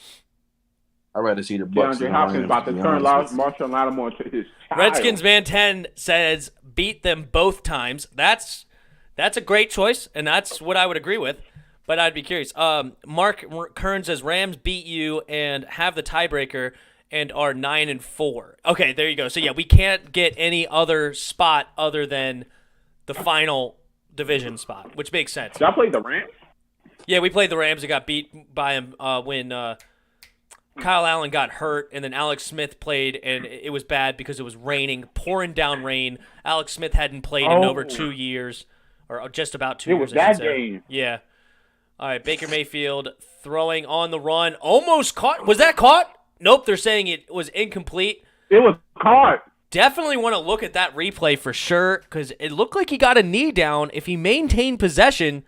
I'd rather see the Bucks. DeAndre Hopkins about to turn Marshawn Lattimore to his child. Redskins Man 10 says beat them both times. That's a great choice, and that's what I would agree with. But I'd be curious. Mark Kearns says Rams beat you and have the tiebreaker and are 9-4. Okay, there you go. So yeah, we can't get any other spot other than the final division spot, which makes sense. Did I play the Rams? Yeah, we played the Rams and got beat by them when Kyle Allen got hurt, and then Alex Smith played, and it was bad because it was raining, pouring down rain. Alex Smith hadn't played in over 2 years, or just about 2 years. It was that game. Yeah. All right, Baker Mayfield throwing on the run. Almost caught. Was that caught? Nope, they're saying it was incomplete. It was caught. Definitely want to look at that replay for sure because it looked like he got a knee down. If he maintained possession,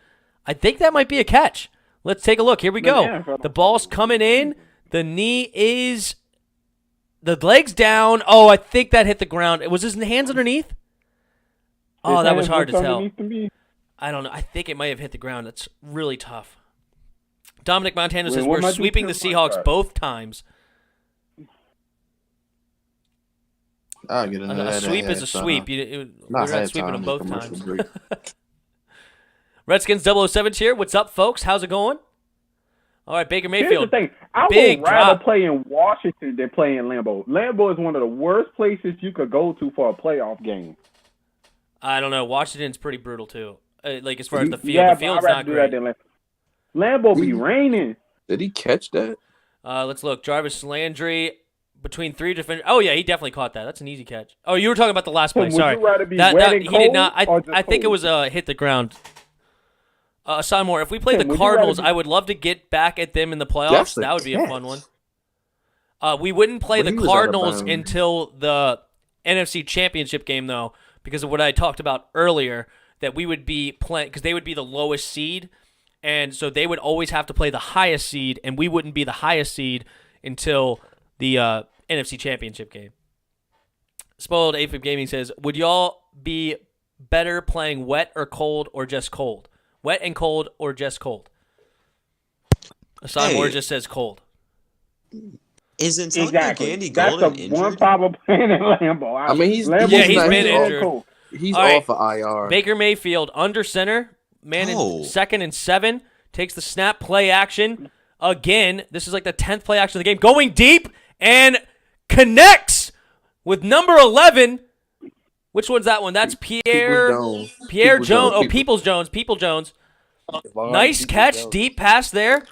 I think that might be a catch. Let's take a look. Here we go. The ball's coming in. The knee is – the leg's down. Oh, I think that hit the ground. Was his hands underneath? Oh, that was hard to tell. I don't know. I think it might have hit the ground. That's really tough. Dominic Montana says we're sweeping the Seahawks both times. I'll get into A sweep is a sweep. We're not sweeping them both times. Redskins 007 here. What's up, folks? How's it going? All right, Baker Mayfield. Here's the thing. I would rather play in Washington than play in Lambeau. Lambeau is one of the worst places you could go to for a playoff game. I don't know. Washington's pretty brutal too. Like as far as the field, Yeah, the field's but I'd not rather do great. that than Lambeau be raining. Did he catch that? Let's look. Jarvis Landry between 3 defenders. Oh yeah, he definitely caught that. That's an easy catch. Oh, you were talking about the last play. Would Sorry. you rather be That wet and he cold did not. or just I think it cold? was hit the ground. Simon, if we play Tim, the would you rather Cardinals, be- I would love to get back at them in the playoffs. That's a That would be a catch. fun one. We wouldn't play When the he was out of Cardinals bounds. until the NFC Championship game, though, because of what I talked about earlier, that we would be playing because they would be the lowest seed, and so they would always have to play the highest seed, and we wouldn't be the highest seed until the NFC Championship game. Spoiled AFib Gaming says, would y'all be better playing wet or cold or just cold? Wet and cold or just cold? Asad Moore just says cold. Is Antonio Exactly. Gandy That's Golden the injured? one problem playing in Lambeau. I mean, he's Lambeau's Yeah, he's not been cold. injured. He's All right. off of IR. Baker Mayfield under center, man in Oh. 2nd and 7, takes the snap, play action. Again, this is like the 10th play action of the game. Going deep and connects with number 11. Which one's that one? That's Pierre Jones. Pierre Peoples Jones. Oh, People- People Jones. Devon Nice Peoples catch, Jones. deep pass there.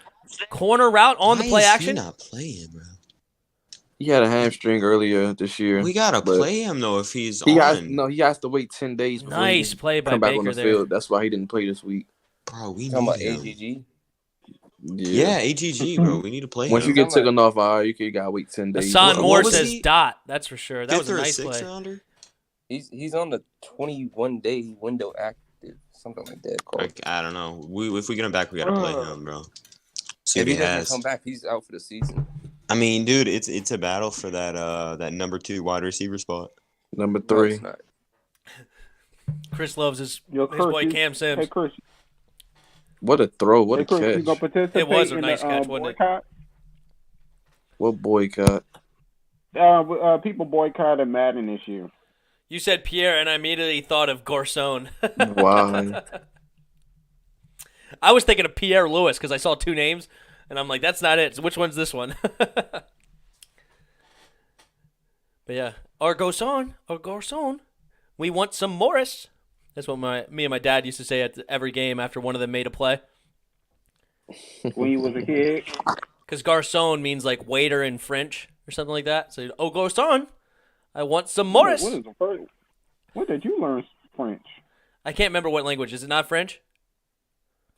Corner route on the Why play is action. He not playing, bro. He had a hamstring earlier this year. We gotta but play him though if he's He on. has to wait 10 days before Nice he can play by come back on Baker the there. field. That's why he didn't play this week. Bro, we Talking about need him. AGG. Yeah, AGG, bro. We need to play Once him. you get taken off IR, you gotta wait 10 days. Hassan What Moore was says he? dot. That's for sure. That was Fifth a or nice sixth play. rounder? He's on the 21-day window active, something like that. I don't know. If we get him back, we gotta play him, bro. See If what he he doesn't has. come back, he's out for the season. I mean, dude, it's a battle for that number 2 wide receiver spot. Number No, 3. it's not. Chris loves his Yo, boy Chris, Cam Sims. Hey, Chris. What a throw. What Hey, a Chris, you catch. gonna participate It was a in nice the, catch, wasn't it? boycott? What boycott? People boycotted Madden this year. You said Pierre, and I immediately thought of Garcon. Why? I was thinking of Pierre Lewis because I saw 2 names, and I'm like, that's not it. So which one's this one? But yeah, or Garcon. We want some Morris. That's what me and my dad used to say at every game after one of them made a play. When you was a kid. Because Garcon means like waiter in French or something like that. So, Garcon, I want some Morris. What is the first? When did you learn French? I can't remember what language. Is it not French?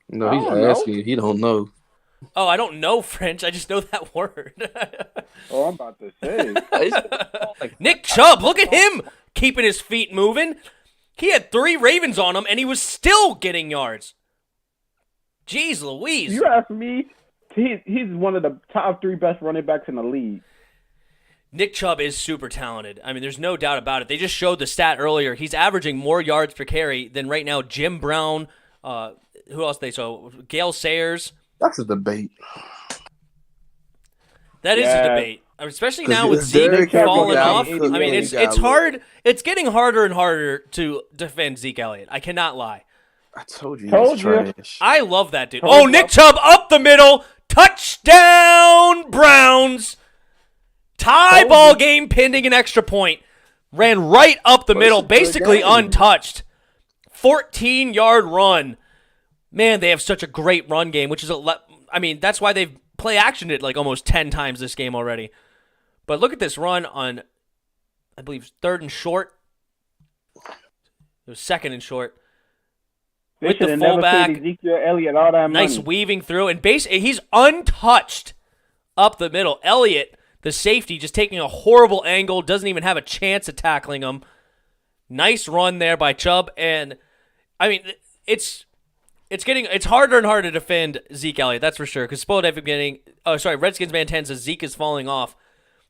No, he's asking. He don't know. Oh, I don't know French. I just know that word. Oh, I'm about to say. Nick Chubb, look at him keeping his feet moving. He had 3 Ravens on him, and he was still getting yards. Jeez Louise. You ask me, he's one of the top 3 best running backs in the league. Nick Chubb is super talented. I mean, there's no doubt about it. They just showed the stat earlier. He's averaging more yards per carry than right now Jim Brown. Who else they saw? Gale Sayers. That's a debate. That is a debate. I mean, especially now with Zeke Derrick falling Henry off. got I mean, Cook, it's hard. It's getting harder and harder to defend Zeke Elliott. I cannot lie. I told you Told he's you. trash. I love that dude. Told Oh, you. Nick Chubb up the middle. Touchdown, Browns. Tie ball game pending an extra point. Ran right up the middle, a good basically game. untouched. 14-yard run. Man, they have such a great run game, which is that's why they've play actioned it like almost 10 times this game already. But look at this run on, I believe, 3rd and short. It was 2nd and short. They With should the have never fullback. paid Ezekiel Elliott all that Nice money. weaving through, and he's untouched up the middle. Elliott, the safety, just taking a horrible angle, doesn't even have a chance at tackling him. Nice run there by Chubb, and I mean, it's harder and harder to defend Zeke Elliott, that's for sure. Because Redskins Man 10 says Zeke is falling off.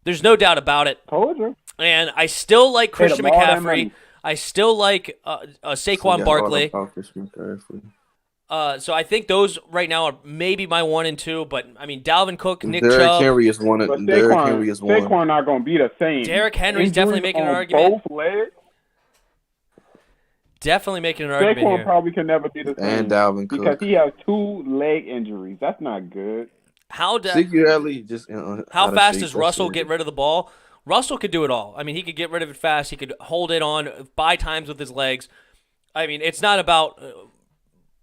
There's no doubt about it. Told you. And I still like Christian Paid him all that McCaffrey. money. I still like Saquon Barkley. So I think those right now are maybe my 1 and 2. But I mean, Dalvin Cook, Nick Derrick Chubb. Henry is one. But Derrick Henry is one. Saquon not going to be the same. Derrick Henry's definitely Injuries making an on argument. Both legs. Definitely making an argument Saquon here. probably can never be the same. And Dalvin Cook. Because he has 2 leg injuries. That's not good. How Ezekiel Elliott just How fast does Russell get rid of the ball? Russell could do it all. I mean, he could get rid of it fast. He could hold it on, buy times with his legs. I mean, it's not about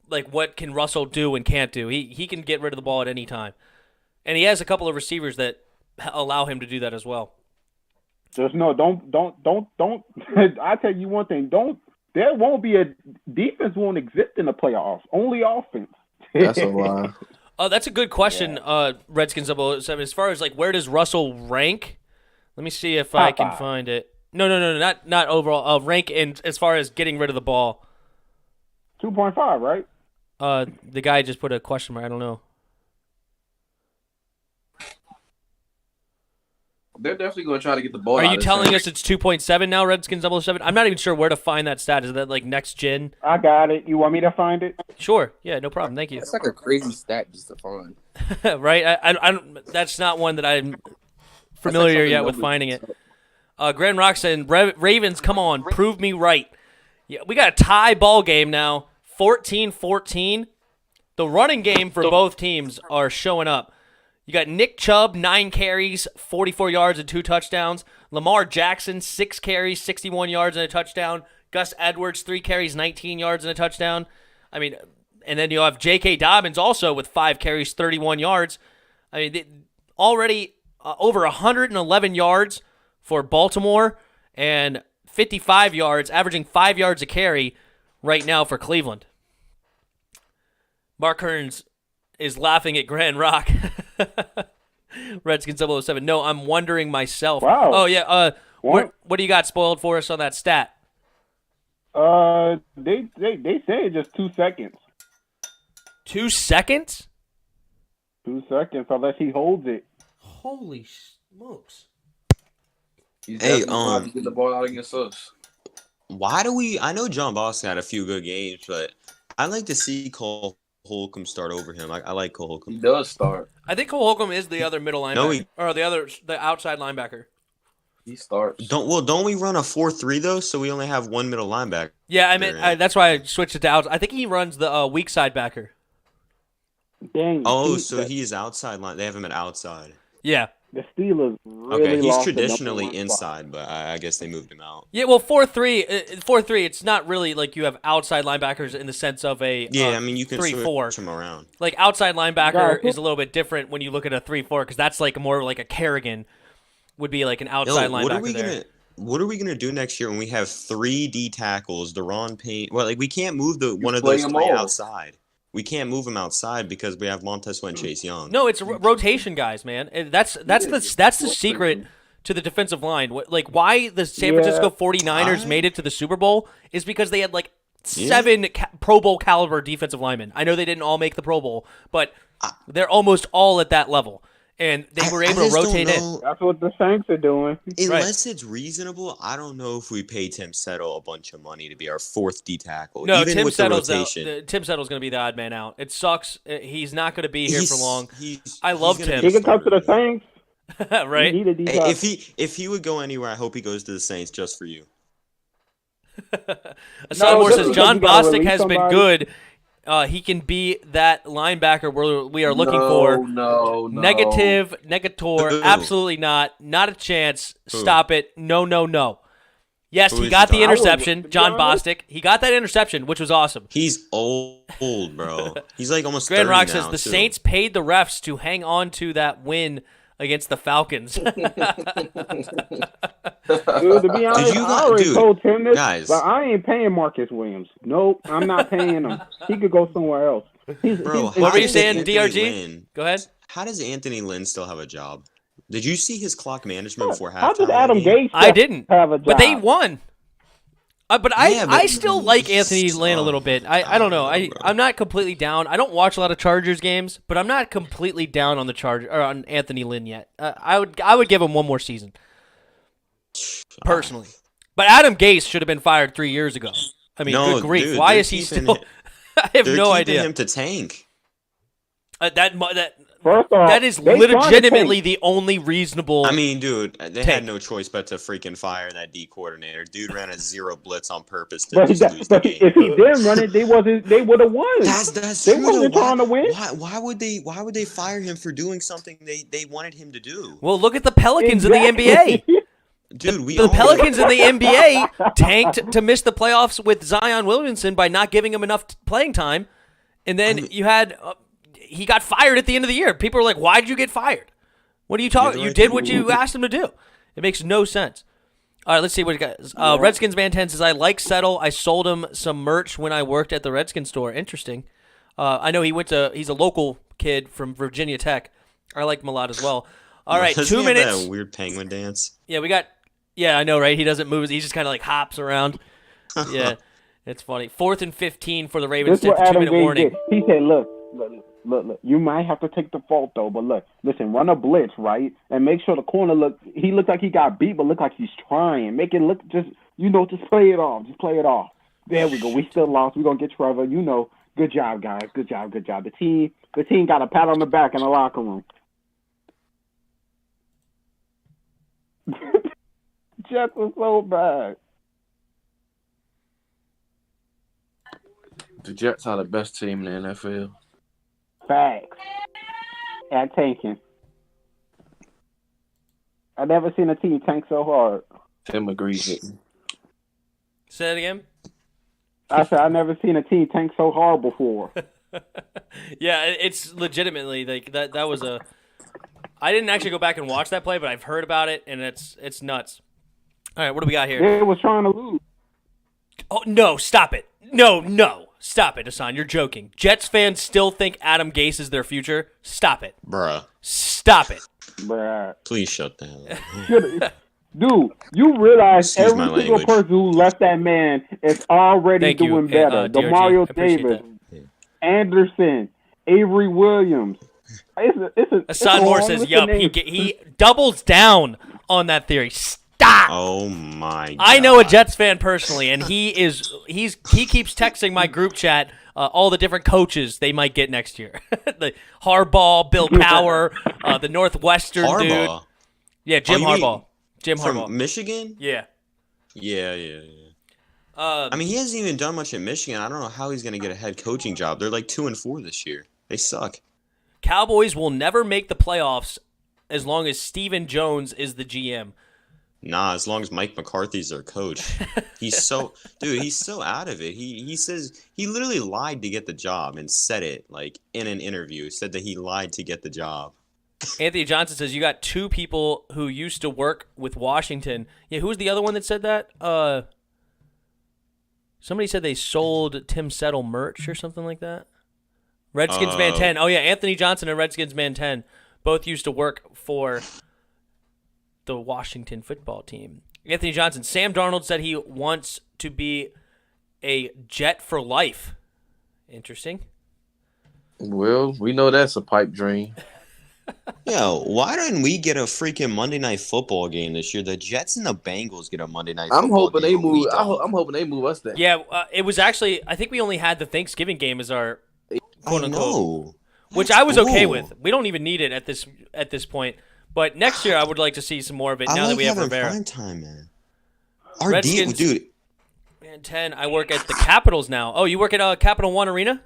like what can Russell do and can't do. He can get rid of the ball at any time, and he has a couple of receivers that allow him to do that as well. Just no, don't. I tell you one thing. There won't be a defense won't exist in the playoffs. Only offense. That's a lie. That's a good question, Redskins 007. As far as like where does Russell rank? Let me see if I can find it. No, not overall. Rank in as far as getting rid of the ball. 2.5, right? The guy just put a question mark. I don't know. They're definitely going to try to get the ball. Are you telling us it's 2.7 now, Redskins 007? I'm not even sure where to find that stat. Is that like next gen? I got it. You want me to find it? Sure. Yeah, no problem. Thank you. It's like a crazy stat just to find. Right? I don't. That's not one that I'm familiar yet with finding it. Grand Rock saying, Ravens, come on, prove me right. Yeah, we got a tie ball game now, 14-14. The running game for both teams are showing up. You got Nick Chubb, 9 carries, 44 yards and 2 touchdowns. Lamar Jackson, 6 carries, 61 yards and a touchdown. Gus Edwards, 3 carries, 19 yards and a touchdown. I mean, and then you have J.K. Dobbins also with 5 carries, 31 yards. I mean, already over 111 yards for Baltimore and 55 yards, averaging 5 yards a carry right now for Cleveland. Mark Hearns is laughing at Grand Rock. Redskins 007. No, I'm wondering myself. Wow. Oh, yeah. What do you got spoiled for us on that stat? They say just 2 seconds. 2 seconds? 2 seconds, unless he holds it. Holy smokes. He's Hey, to get the ball out against us. Why do we? I know John Boston had a few good games, but I like to see Cole Holcomb start over him. I like Cole Holcomb. He does start. I think Cole Holcomb is the other middle linebacker. Or the outside linebacker. He starts. Don't we run a 4-3 though? So we only have one middle linebacker. Yeah, I mean that's why I switched it to outside. I think he runs the weak side backer. Dang. So he is outside line. They have him at outside. Yeah. The Steelers really he's lost traditionally inside, but I guess they moved him out. Yeah, well, 4-3, it's not really like you have outside linebackers in the sense of a I mean you can 3-4. switch them around. Like outside linebacker is a little bit different when you look at a 3-4 because that's like more like a Kerrigan would be like an outside linebacker. What are we gonna do next year when we have 3 D tackles? Deron Payne. Well, like we can't move one of those 3 outside. We can't move him outside because we have Montez Sweat and Chase Young. No, it's rotation guys, man. And that's the secret to the defensive line. Like why the San Francisco 49ers made it to the Super Bowl is because they had like 7 Pro Bowl caliber defensive linemen. I know they didn't all make the Pro Bowl, but they're almost all at that level. And they were able to rotate in. That's what the Saints are doing. Unless it's reasonable, I don't know if we pay Tim Settle a bunch of money to be our 4th D tackle. No, even with the rotation. Tim Settle's going to be the odd man out. It sucks. He's not going to be here for long. I love Tim. He can come to the Saints. Right? If he would go anywhere, I hope he goes to the Saints just for you. Asad says John Bostic has been good. He can be that linebacker we are looking for. No. Negator. Absolutely not. Not a chance. Stop it. No. Yes, he got the interception. John Bostic. He got that interception, which was awesome. He's old, bro. He's like almost Grand 30 Rock now, says the too. Saints paid the refs to hang on to that win against the Falcons. Dude, to be honest, I already told Tim this, but I ain't paying Marcus Williams. Nope, I'm not paying him. He could go somewhere else. What were you saying, DRG? Go ahead. How does Anthony Lynn still have a job? Did you see his clock management before halftime? How did Adam Gase I didn't have a job? But they won. But I still like Anthony Lynn a little bit. I don't know. I'm not completely down. I don't watch a lot of Chargers games, but I'm not completely down on on Anthony Lynn yet. I would give him one more season, personally. But Adam Gase should have been fired 3 years ago. I mean, good grief. Dude, why is he still? I have no idea. Him to tank. First off, that is legitimately the only reasonable. I mean, dude, they had no choice but to freaking fire that D coordinator. Dude ran a 0 blitz on purpose to lose the game. If he didn't run it, they would have won. That's they true. wasn't trying to win. Why would they fire him for doing something they wanted him to do? Well, look at the Pelicans in the NBA. Dude, the Pelicans in the NBA tanked to miss the playoffs with Zion Williamson by not giving him enough playing time, and then you had he got fired at the end of the year. People were like, "Why did you get fired? What are you talking? You did what you asked him to do." It makes no sense. All right, let's see what you got. Redskins Man 10 says, "I like Settle. I sold him some merch when I worked at the Redskins store." Interesting. I know he's a local kid from Virginia Tech. I like him a lot as well. All right, 2 minutes. That weird penguin dance. Yeah, I know, right? He doesn't move. He just kind of like hops around. Yeah, it's funny. 4th and 15 for the Ravens. This is what Adam 2-minute warning. did. He said, look. You might have to take the fault, though, but listen, run a blitz, right? And make sure the corner he looked like he got beat, but look like he's trying. Make it look just play it off. Just play it off. There we go. We still lost. We're going to get Trevor. Good job, guys. Good job. The team got a pat on the back in the locker room. Jets was so bad. The Jets are the best team in the NFL. Facts. At tanking. I've never seen a team tank so hard. Tim agrees. Say it again. I said I've never seen a team tank so hard before. Yeah, it's legitimately like that. That was a. I didn't actually go back and watch that play, but I've heard about it, and it's nuts. All right, what do we got here? They was trying to lose. Oh no! Stop it! No! Stop it, Hassan. You're joking. Jets fans still think Adam Gase is their future. Stop it, Bruh. Stop it, bruh. Please shut the hell up. Dude, you realize Excuse every my single language. person who left that man is already Thank you, doing better. DRG. Mario I appreciate Davis, that. Anderson, Avery Williams. Hassan Moore says, "Yup." He doubles down on that theory. Stop. Oh my God. I know a Jets fan personally, and he keeps texting my group chat all the different coaches they might get next year. The Harbaugh, Bill Cowher, the Northwestern dude. Harbaugh. Yeah, Jim you mean Harbaugh. Jim From Harbaugh. Michigan? Yeah. Yeah. I mean, he hasn't even done much in Michigan. I don't know how he's going to get a head coaching job. They're like 2-4 this year. They suck. Cowboys will never make the playoffs as long as Stephen Jones is the GM. Nah, as long as Mike McCarthy's their coach. He's so out of it. He says he literally lied to get the job and said it like in an interview. Said that he lied to get the job. Anthony Johnson says you got two people who used to work with Washington. Yeah, who was the other one that said that? Somebody said they sold Tim Settle merch or something like that. Redskins Man 10. Oh yeah, Anthony Johnson and Redskins Man 10 both used to work for the Washington football team. Anthony Johnson. Sam Darnold said he wants to be a Jet for life. Interesting. Well, we know that's a pipe dream. Yo, why didn't we get a freaking Monday Night Football game this year? The Jets and the Bengals get a Monday Night Football I'm hoping game. they move. I'm hoping they move us there. Yeah, it was actually. I think we only had the Thanksgiving game as our quote unquote, which I was okay with. We don't even need it at this point. But next year, I would like to see some more of it. Now that we have Rivera. Prime time, man. Dude. Man, 10. I work at the Capitals now. Oh, you work at Capital One Arena?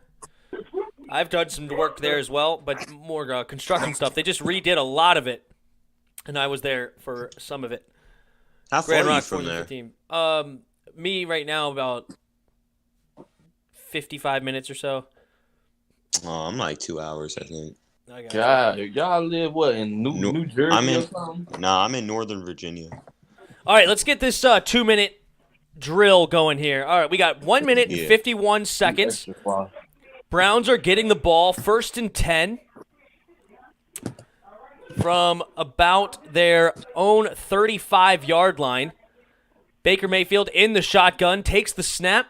I've done some work there as well, but more construction stuff. They just redid a lot of it, and I was there for some of it. How far are you from there? Me right now about 55 minutes or so. Oh, I'm like 2 hours, I think. Y'all live what in New Jersey or something? Nah, I'm in Northern Virginia. All right, let's get this 2-minute drill going here. All right, we got 1 minute and 51 seconds. Browns are getting the ball 1st and 10 from about their own 35-yard line. Baker Mayfield in the shotgun, takes the snap,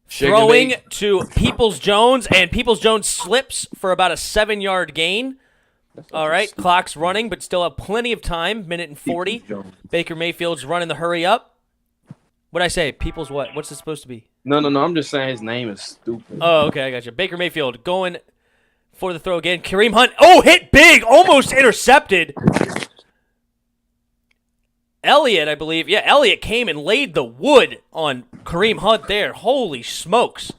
throwing to Peoples-Jones, and Peoples-Jones slips for about a 7-yard gain. All right, clock's running, but still have plenty of time, minute and 40. Baker Mayfield's running the hurry up. What'd I say? Peoples what? What's it supposed to be? No. I'm just saying his name is stupid. Oh, okay, I got you. Baker Mayfield going for the throw again. Kareem Hunt. Hit big. Almost intercepted. Elliott, I believe. Yeah, Elliott came and laid the wood on Kareem Hunt there. Holy smokes.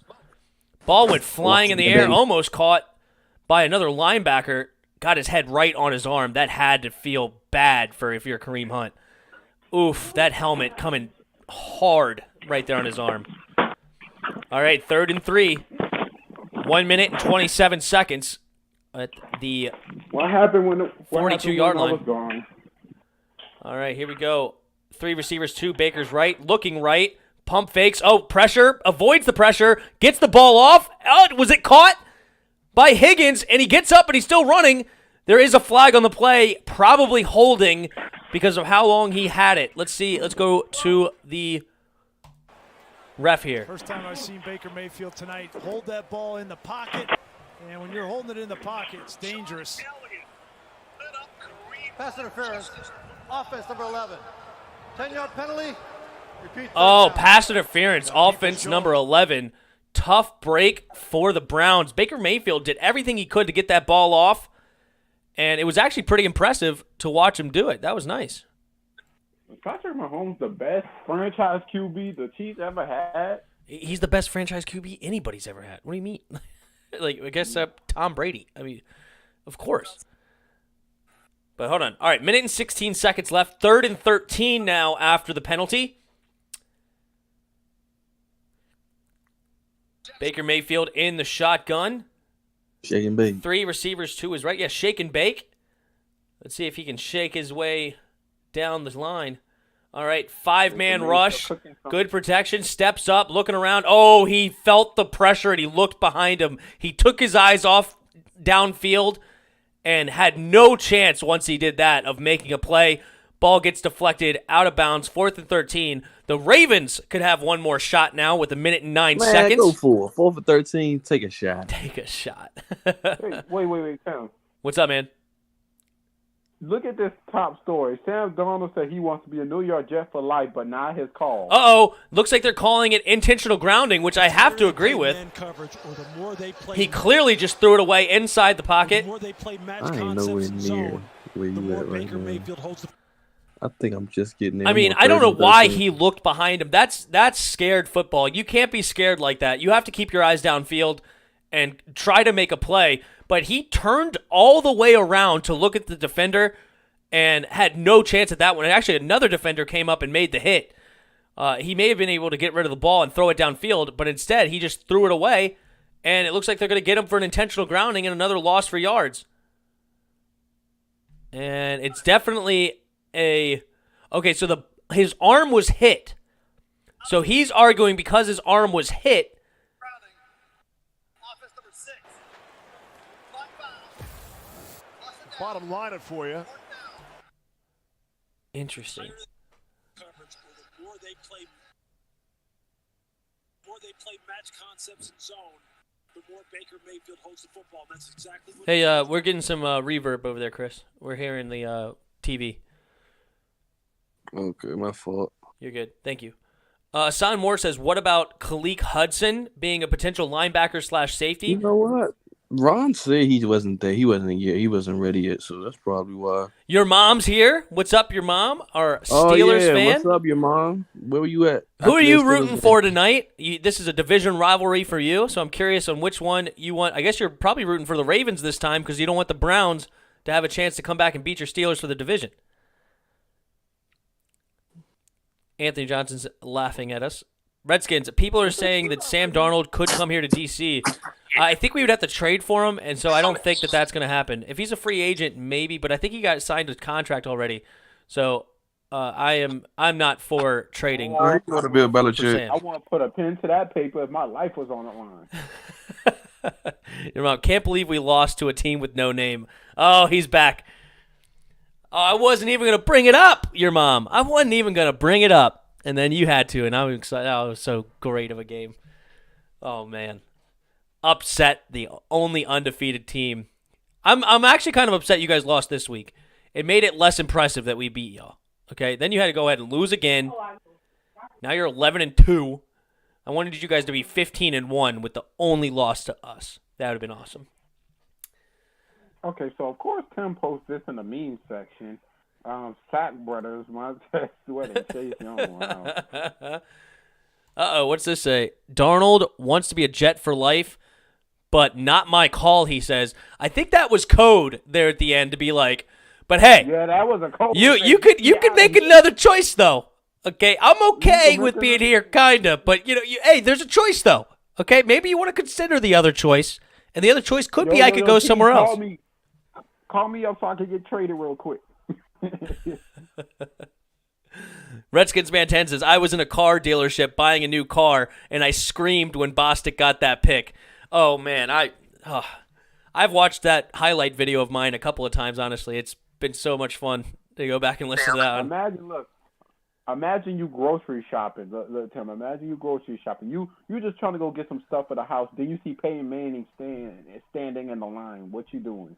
Ball went flying in the air. Almost caught by another linebacker. Got his head right on his arm. That had to feel bad if you're Kareem Hunt. Oof, that helmet coming hard right there on his arm. All right, 3rd and 3. 1 minute and 27 seconds at the What happened when 42-yard line. I was gone? All right, here we go. 3 receivers, 2. Baker's right, looking right. Pump fakes. Oh, pressure. Avoids the pressure. Gets the ball off. Oh, was it caught by Higgins? And he gets up and he's still running. There is a flag on the play, probably holding because of how long he had it. Let's see. Let's go to the ref here. First time I've seen Baker Mayfield tonight hold that ball in the pocket. And when you're holding it in the pocket, it's dangerous. Pass interference. Offense number 11. 10-yard penalty. Repeat. Oh, pass interference. Offense number 11. Tough break for the Browns. Baker Mayfield did everything he could to get that ball off. And it was actually pretty impressive to watch him do it. That was nice. Patrick Mahomes, the best franchise QB the Chiefs ever had. He's the best franchise QB anybody's ever had. What do you mean? Like, I guess Tom Brady. I mean, of course. But hold on. All right, minute and 16 seconds left. 3rd and 13 now after the penalty. Baker Mayfield in the shotgun. Shake and bake. 3 receivers, 2 is right. Yeah, shake and bake. Let's see if he can shake his way down the line. All right, 5-man rush. Good protection. Steps up, looking around. Oh, he felt the pressure and he looked behind him. He took his eyes off downfield and had no chance once he did that of making a play. Ball gets deflected out of bounds. 4th and 13. The Ravens could have one more shot now with 1 minute and 9 seconds. Go for it. 4th and 13. Take a shot. Take a shot. Wait, Sam. What's up, man? Look at this top story. Sam Darnold said he wants to be a New York Jet for life, but not his call. Uh-oh. Looks like they're calling it intentional grounding, which I have to agree with. He clearly just threw it away inside the pocket. I ain't nowhere near where you at right now. I think I'm just getting in. I mean, I don't know why he looked behind him. That's scared football. You can't be scared like that. You have to keep your eyes downfield and try to make a play. But he turned all the way around to look at the defender and had no chance at that one. And actually, another defender came up and made the hit. He may have been able to get rid of the ball and throw it downfield, but instead he just threw it away. And it looks like they're going to get him for an intentional grounding and another loss for yards. And it's definitely okay, so his arm was hit. So he's arguing because his arm was hit. Bottom line it for you. Interesting. The more they play match concepts and zone, the more Baker Mayfield holds the football. And that's exactly what. Hey, we're getting some reverb over there, Chris. We're hearing the TV. Okay, my fault. You're good. Thank you. Son Moore says, what about Khaleke Hudson being a potential linebacker / safety? You know what? Ron said he wasn't there. He wasn't ready yet, so that's probably why. Your mom's here. What's up, your mom? Our Steelers fan. What's up, your mom? Where were you at? Who are you rooting for tonight? This is a division rivalry for you, so I'm curious on which one you want. I guess you're probably rooting for the Ravens this time because you don't want the Browns to have a chance to come back and beat your Steelers for the division. Anthony Johnson's laughing at us. Redskins, people are saying that Sam Darnold could come here to D.C. I think we would have to trade for him, and so I don't think that that's going to happen. If he's a free agent, maybe, but I think he got signed a contract already. So I'm not for trading. I want to be a Belichick. I want to put a pen to that paper if my life was on the line. Your mom can't believe we lost to a team with no name. Oh, he's back. Oh, I wasn't even going to bring it up, your mom. I wasn't even going to bring it up. And then you had to, and I'm excited. Oh, it was so great of a game. Oh, man. Upset the only undefeated team. I'm actually kind of upset you guys lost this week. It made it less impressive that we beat y'all. Okay, then you had to go ahead and lose again. Now you're 11-2. I wanted you guys to be 15-1 with the only loss to us. That would have been awesome. Okay, so of course Tim posts this in the meme section. Sack Brothers, my sweater, Chase Young. Wow. Uh-oh, what's this say? Darnold wants to be a Jet for life, but not my call, he says. I think that was code there at the end to be like, But hey, Yeah, that was a cold. you could make another choice though. Okay, I'm okay with being here, kinda, but hey, there's a choice though. Okay, maybe you want to consider the other choice, and the other choice could be I could go somewhere else. Call me up so I can get traded real quick. Redskins Man 10 says, I was in a car dealership buying a new car, and I screamed when Bostic got that pick. Oh, man, I've watched that highlight video of mine a couple of times, honestly. It's been so much fun to go back and listen to that one. Imagine you grocery shopping. Tim, imagine you grocery shopping. You just trying to go get some stuff for the house. Then you see Peyton Manning standing in the line. What you doing?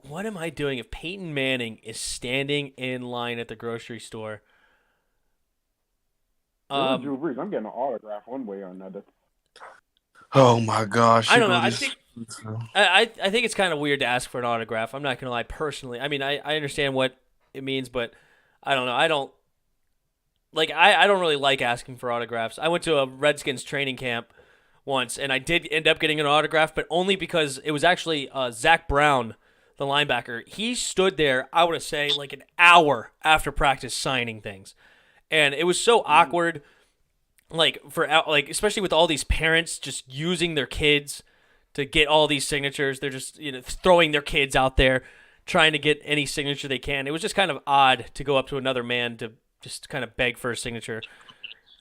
What am I doing if Peyton Manning is standing in line at the grocery store? Drew Brees. I'm getting an autograph one way or another. Oh my gosh! I don't know. I think it's kind of weird to ask for an autograph. I'm not gonna lie. Personally, I mean, I understand what it means, but I don't know. I don't really like asking for autographs. I went to a Redskins training camp once, and I did end up getting an autograph, but only because it was actually Zach Brown, the linebacker. He stood there, I would say, like an hour after practice signing things, and it was so awkward. Especially with all these parents just using their kids to get all these signatures. They're just throwing their kids out there, trying to get any signature they can. It was just kind of odd to go up to another man to just kind of beg for a signature.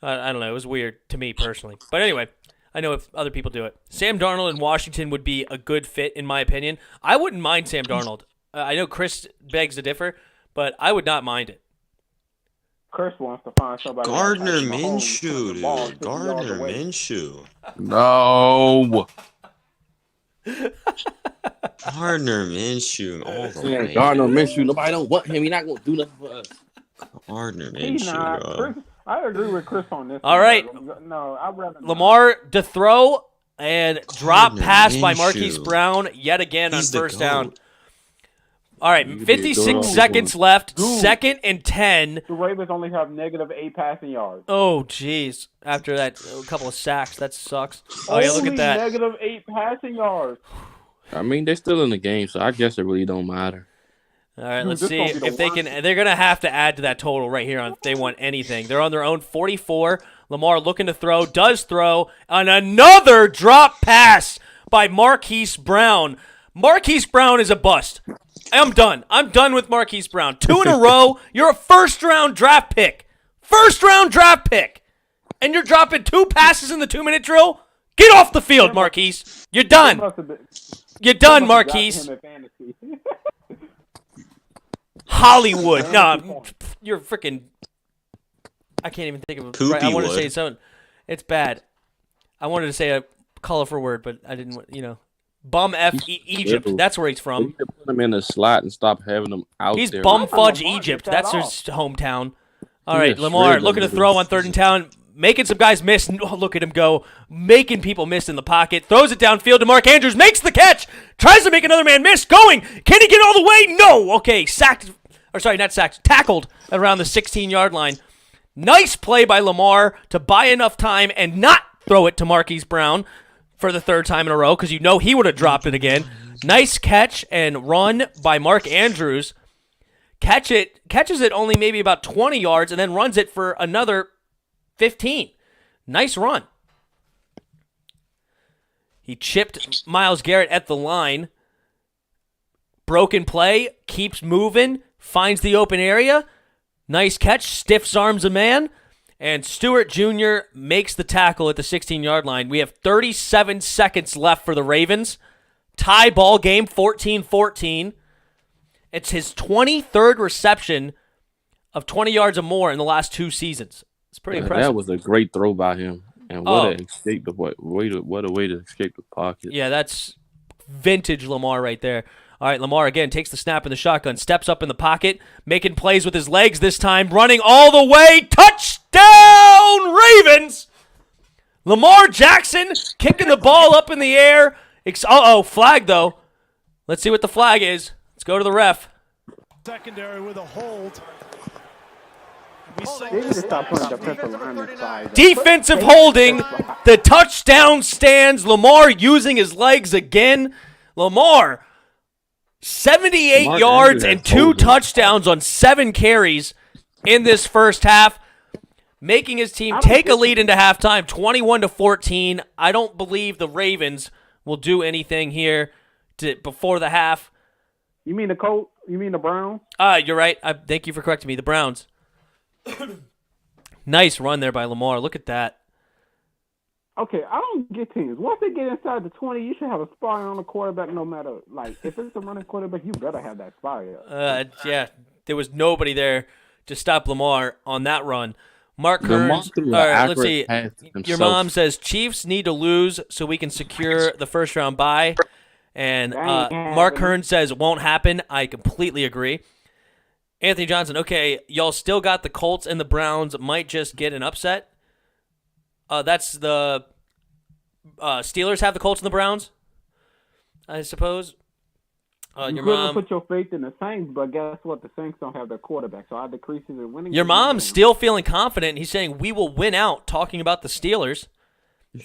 I don't know. It was weird to me personally. But anyway, I know if other people do it. Sam Darnold in Washington would be a good fit, in my opinion. I wouldn't mind Sam Darnold. I know Chris begs to differ, but I would not mind it. Chris wants to find somebody. Gardner Minshew, dude. Gardner Minshew. No. Gardner Minshew all the way. Gardner Minshew. Nobody don't want him. He's not gonna do nothing for us. Gardner Minshew. I agree with Chris on this. All right. No, I'd rather Lamar to throw and drop pass by Marquise Brown yet again on first down. All right, 56 seconds left. Dude. 2nd and 10. The Ravens only have -8 passing yards. Oh, jeez. After that, a couple of sacks. That sucks. Oh, yeah, look at that. -8 passing yards. I mean, they're still in the game, so I guess it really don't matter. All right, let's see if they can. They're going to have to add to that total right here if they want anything. They're on their own 44. Lamar looking to throw, does throw, on another drop pass by Marquise Brown. Marquise Brown is a bust. I'm done. I'm done with Marquise Brown. 2 in a row. You're a first-round draft pick. First-round draft pick. And you're dropping 2 passes in the 2-minute drill? Get off the field, Marquise. You're done. You're done, Marquise. Hollywood. No, you're freaking... I can't even think of it. Right, I wanted to say something. It's bad. I wanted to say a colorful word, but I didn't, Bum F Egypt. That's where he's from. You can put him in a slot and stop having him out there. He's bum fudge Egypt. That's his hometown. All right, Lamar looking to throw on 3rd and 10, making some guys miss. Oh, look at him go, making people miss in the pocket. Throws it downfield to Mark Andrews, makes the catch, tries to make another man miss. Going, can he get all the way? No. Okay, tackled around the 16-yard line. Nice play by Lamar to buy enough time and not throw it to Marquise Brown for the 3rd time in a row, because he would have dropped it again. Nice catch and run by Mark Andrews. Catches it only maybe about 20 yards, and then runs it for another 15. Nice run. He chipped Myles Garrett at the line. Broken play, keeps moving, finds the open area. Nice catch, stiffs arms a man. And Stewart Jr. makes the tackle at the 16-yard line. We have 37 seconds left for the Ravens. Tie ball game, 14-14. It's his 23rd reception of 20 yards or more in the last 2 seasons. It's pretty impressive. That was a great throw by him. And what a way to escape the pocket. Yeah, that's vintage Lamar right there. All right, Lamar again takes the snap in the shotgun, steps up in the pocket, making plays with his legs this time, running all the way. Touchdown, Ravens! Lamar Jackson kicking the ball up in the air. Flag though. Let's see what the flag is. Let's go to the ref. Secondary with a hold. Defensive holding. The touchdown stands. Lamar using his legs again. Lamar 78 Mark yards Andrews and had 2 told him. touchdowns on 7 carries in this first half, making his team take a lead into halftime, 21-14. I don't believe the Ravens will do anything here before the half. You mean the Colts? You mean the Browns? You're right. Thank you for correcting me. The Browns. Nice run there by Lamar. Look at that. Okay, I don't get teams. Once they get inside the 20, you should have a spy on the quarterback no matter. Like, if it's a running quarterback, you better have that spy. Yeah, there was nobody there to stop Lamar on that run. Mark Lamar Kearns. threw an All right, let's accurate see. pass himself. Your mom says Chiefs need to lose so we can secure the first round bye. And Mark Kearns says it won't happen. I completely agree. Anthony Johnson, okay, y'all still got the Colts and the Browns might just get an upset. That's the Steelers have the Colts and the Browns, I suppose. You couldn't put your faith in the Saints, but guess what? The Saints don't have their quarterback, so our decreases in winning. Your mom's still feeling confident. He's saying we will win out, talking about the Steelers,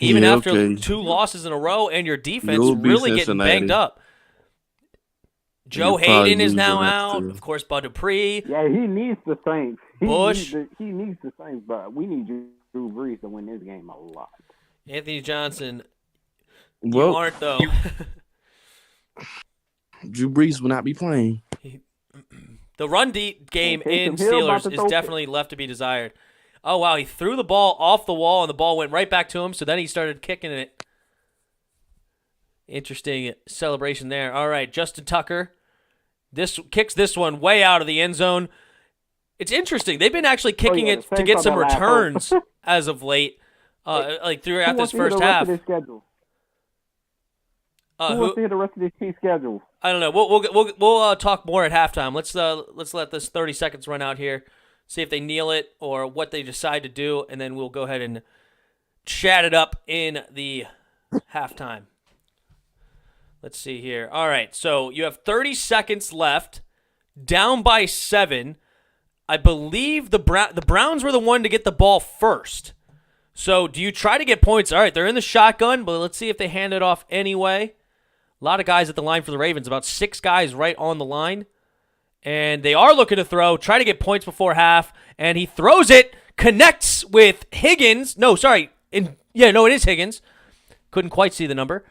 even after 2 losses in a row, and your defense really getting Cincinnati. banged up. Joe You'll Hayden is probably now lose out. after. Of course, Bud Dupree. Yeah, he needs the Saints. Bush. He needs the Saints, but we need Drew Brees to win this game a lot. Anthony Johnson. Well, You aren't, though. Drew Brees will not be playing. The run game in Taysom Hill about Steelers to is throw definitely left to be desired. Oh, wow. He threw the ball off the wall, and the ball went right back to him, so then he started kicking it. Interesting celebration there. All right, Justin Tucker. This kicks this one way out of the end zone. It's interesting. They've been actually kicking it to get some returns as of late, like throughout this first half. Who wants to hear the rest of this team schedule? I don't know. We'll talk more at halftime. Let's let this 30 seconds run out here, see if they kneel it or what they decide to do, and then we'll go ahead and chat it up in the halftime. Let's see here. All right, so you have 30 seconds left, down by 7. I believe the Browns were the one to get the ball first. So do you try to get points? All right, they're in the shotgun, but let's see if they hand it off anyway. A lot of guys at the line for the Ravens, about 6 guys right on the line. And they are looking to throw, try to get points before half, and he throws it, connects with Higgins. No, sorry. It is Higgins. Couldn't quite see the number.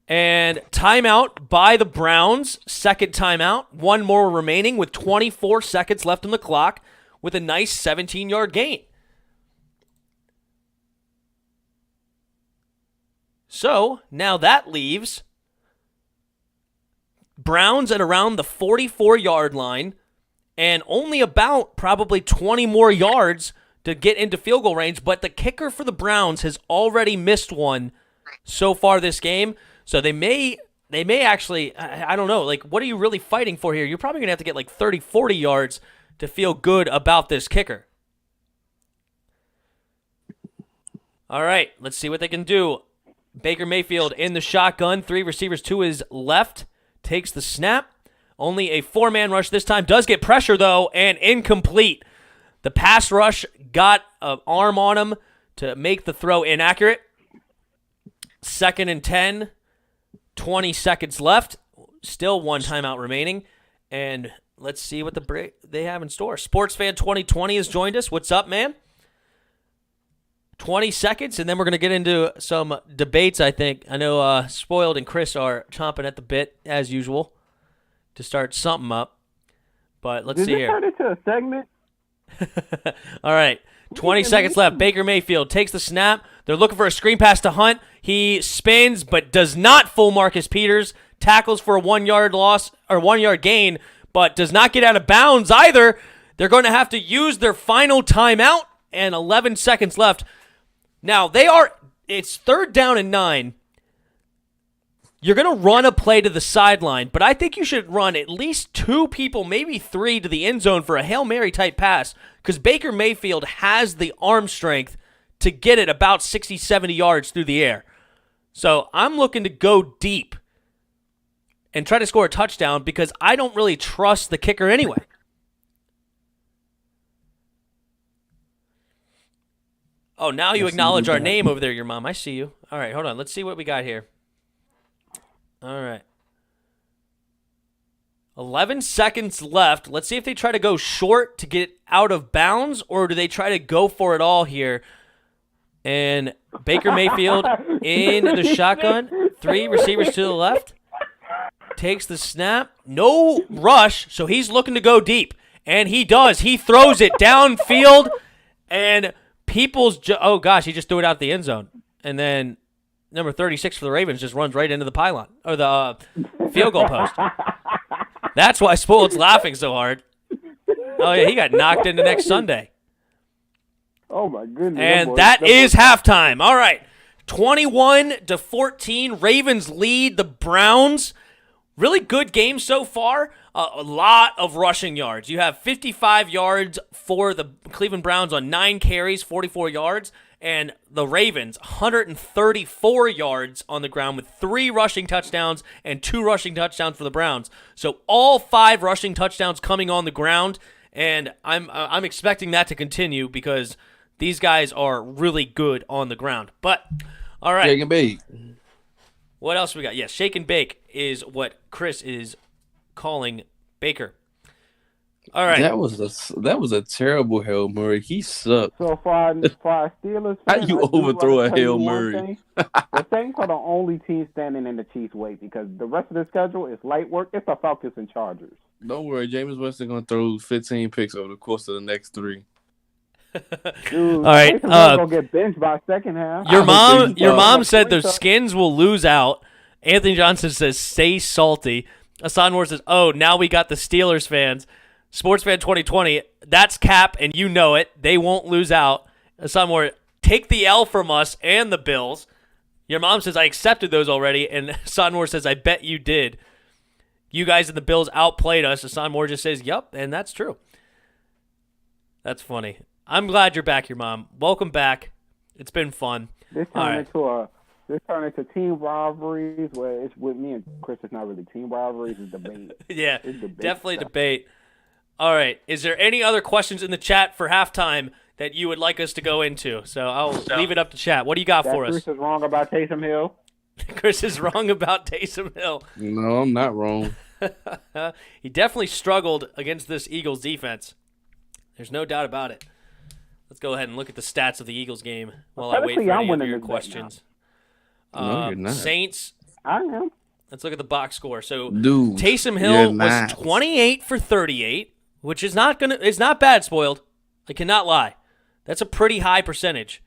And timeout by the Browns. Second timeout. 1 more remaining with 24 seconds left on the clock with a nice 17-yard gain. So now that leaves Browns at around the 44-yard line and only about probably 20 more yards to get into field goal range. But the kicker for the Browns has already missed one so far this game. So they may actually, I don't know, like, what are you really fighting for here? You're probably going to have to get like 30, 40 yards to feel good about this kicker. All right, let's see what they can do. Baker Mayfield in the shotgun, 3 receivers to his left, takes the snap. Only a 4-man rush this time. Does get pressure, though, and incomplete. The pass rush got an arm on him to make the throw inaccurate. 2nd and 10. 20 seconds left. Still 1 timeout remaining. And let's see what they have in store. Sportsfan 2020 has joined us. What's up, man? 20 seconds, and then we're going to get into some debates, I think. I know Spoiled and Chris are chomping at the bit, as usual, to start something up. But let's see here. Did this turn into a segment? All right. 20 seconds left. Baker Mayfield takes the snap. They're looking for a screen pass to Hunt. He spins but does not fool Marcus Peters. Tackles for a 1-yard loss or 1-yard gain, but does not get out of bounds either. They're going to have to use their final timeout and 11 seconds left. Now, it's 3rd down and 9. You're going to run a play to the sideline, but I think you should run at least 2 people, maybe 3 to the end zone for a Hail Mary type pass because Baker Mayfield has the arm strength to get it about 60, 70 yards through the air. So I'm looking to go deep and try to score a touchdown because I don't really trust the kicker anyway. Oh, now you acknowledge our name over there, your mom. I see you. All right, hold on. Let's see what we got here. All right. 11 seconds left. Let's see if they try to go short to get out of bounds, or do they try to go for it all here? And Baker Mayfield in the shotgun. 3 receivers to the left. Takes the snap. No rush, so he's looking to go deep. And he does. He throws it downfield, and oh gosh, he just threw it out the end zone. And then number 36 for the Ravens just runs right into the pylon, or the field goal post. That's why Spoiled's laughing so hard. Oh, yeah, he got knocked into next Sunday. Oh, my goodness. And that is halftime. All right, 21-14. Ravens lead the Browns. Really good game so far. A lot of rushing yards. You have 55 yards for the Cleveland Browns on 9 carries, 44 yards. And the Ravens, 134 yards on the ground with 3 rushing touchdowns and 2 rushing touchdowns for the Browns. So all 5 rushing touchdowns coming on the ground, and I'm expecting that to continue because these guys are really good on the ground. But all right, Shake and bake. What else we got? Yes, shake and bake is what Chris is calling Baker. All right. That was a terrible Hail Murray. He sucked. So for our Steelers How fans, you I do overthrow wanna a tell you Hail one Murray? thing. The Saints are the only team standing in the Chiefs' way because the rest of the schedule is light work. It's the Falcons and Chargers. Don't worry, Jameis Winston gonna throw 15 picks over the course of the next 3. Dude, all right. gonna get benched by second half. Your mom said the Skins will lose out. Anthony Johnson says, stay salty. Asan Moore says, oh, now we got the Steelers fans. Sportsfan 2020, that's cap, and you know it. They won't lose out. Asan Moore, take the L from us and the Bills. Your mom says, I accepted those already, and Asan Moore says, I bet you did. You guys and the Bills outplayed us. Asan Moore just says, yup, and that's true. That's funny. I'm glad you're back, your mom. Welcome back. It's been fun. This turned into team rivalries where it's with me and Chris. It's not really team rivalries. It's debate. Yeah, it's debate definitely stuff. debate. All right. Is there any other questions in the chat for halftime that you would like us to go into? So I'll leave it up to chat. What do you got for us? Chris is wrong about Taysom Hill. Chris is wrong about Taysom Hill. No, I'm not wrong. He definitely struggled against this Eagles defense. There's no doubt about it. Let's go ahead and look at the stats of the Eagles game while I wait for any of your questions. No, you're not. Saints. I am. Let's look at the box score. So Dude, Taysom Hill was 28 for 38, which is not bad, Spoiled. I cannot lie. That's a pretty high percentage.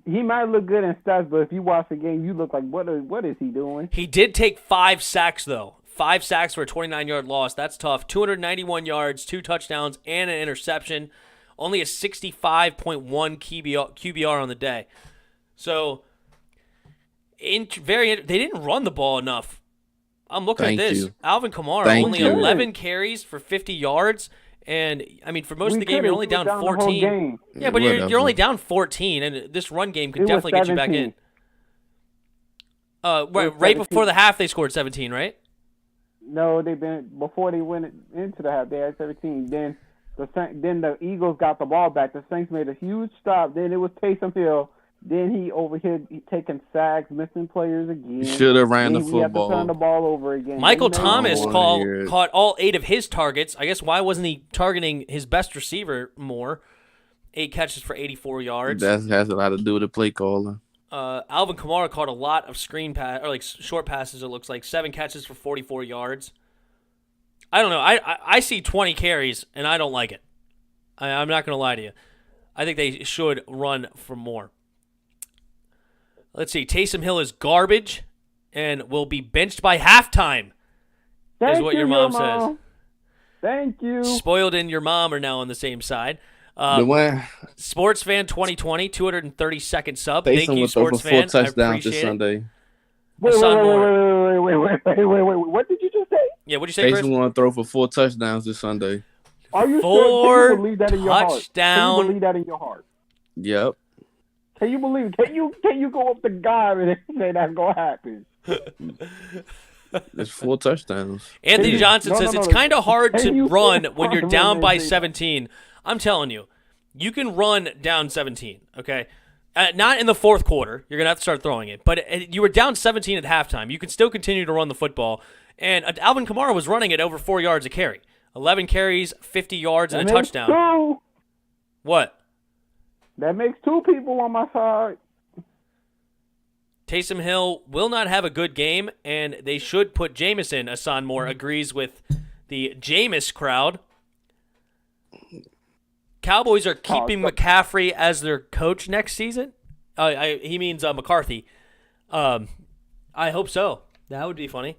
He might look good in stats, but if you watch the game, you look like, what is he doing? He did take 5 sacks, though. 5 sacks for a 29-yard loss. That's tough. 291 yards, 2 touchdowns, and an interception. Only a 65.1 QBR on the day. So, they didn't run the ball enough. I'm looking at this. Alvin Kamara, only 11 carries for 50 yards. And, I mean, for most of the game, you're only down 14. Yeah, but you're only down 14, and this run game could definitely get you back in. Right before the half, they scored 17, right? No, before they went into the half, they had 17. Then the Eagles got the ball back. The Saints made a huge stop. Then it was Taysom Hill. Then he over here taking sacks, missing players again. Should have ran the football. We have to turn the ball over again. Michael Thomas caught all 8 of his targets. I guess why wasn't he targeting his best receiver more? 8 catches for 84 yards. That has a lot to do with the play caller. Alvin Kamara caught a lot of short passes. It looks like 7 catches for 44 yards. I don't know. I see 20 carries and I don't like it. I'm not going to lie to you. I think they should run for more. Let's see. Taysom Hill is garbage and will be benched by halftime. Is what your mom says. Thank you. Spoiled and your mom are now on the same side. Sports Fan 2020, 232nd sub. Thank you, Sports Fan. 4 touchdowns this Sunday. Wait. What did you just say? Yeah, what did you say, Chris? Taysom going to throw for 4 touchdowns this Sunday. Are you 4 sure? Can you believe that in your heart? touchdown. Can you believe that in your heart? Yep. Can you believe it? Can you go up to God and say that's gonna happen? It's 4 touchdowns. Anthony Johnson says it's kind of hard to run when you're down by 17. I'm telling you, you can run down 17, okay? Not in the fourth quarter. You're going to have to start throwing it. But you were down 17 at halftime. You can still continue to run the football. And Alvin Kamara was running at over 4 yards a carry. 11 carries, 50 yards, and a touchdown. Two. What? That makes 2 people on my side. Taysom Hill will not have a good game, and they should put Jameis in. Hassan Moore agrees with the Jameis crowd. Cowboys are keeping McCaffrey as their coach next season. He means McCarthy. I hope so. That would be funny.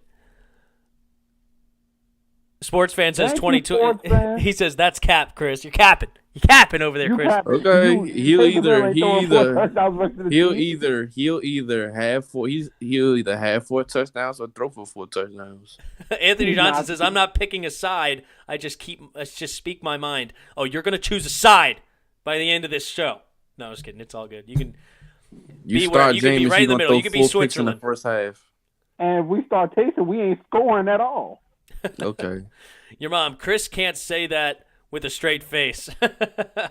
Sports fan says 22. He says that's cap, Chris. You're capping. You're capping over there, Chris. Okay, he'll either have 4 touchdowns or throw for 4 touchdowns. Anthony Johnson says, "I'm not picking a side. I just speak my mind." Oh, you're gonna choose a side by the end of this show. No, I was kidding. It's all good. You can be right in the middle. You can be Switzerland in the first half. And if we start tasting, we ain't scoring at all. Okay. Your mom, Chris, can't say that with a straight face.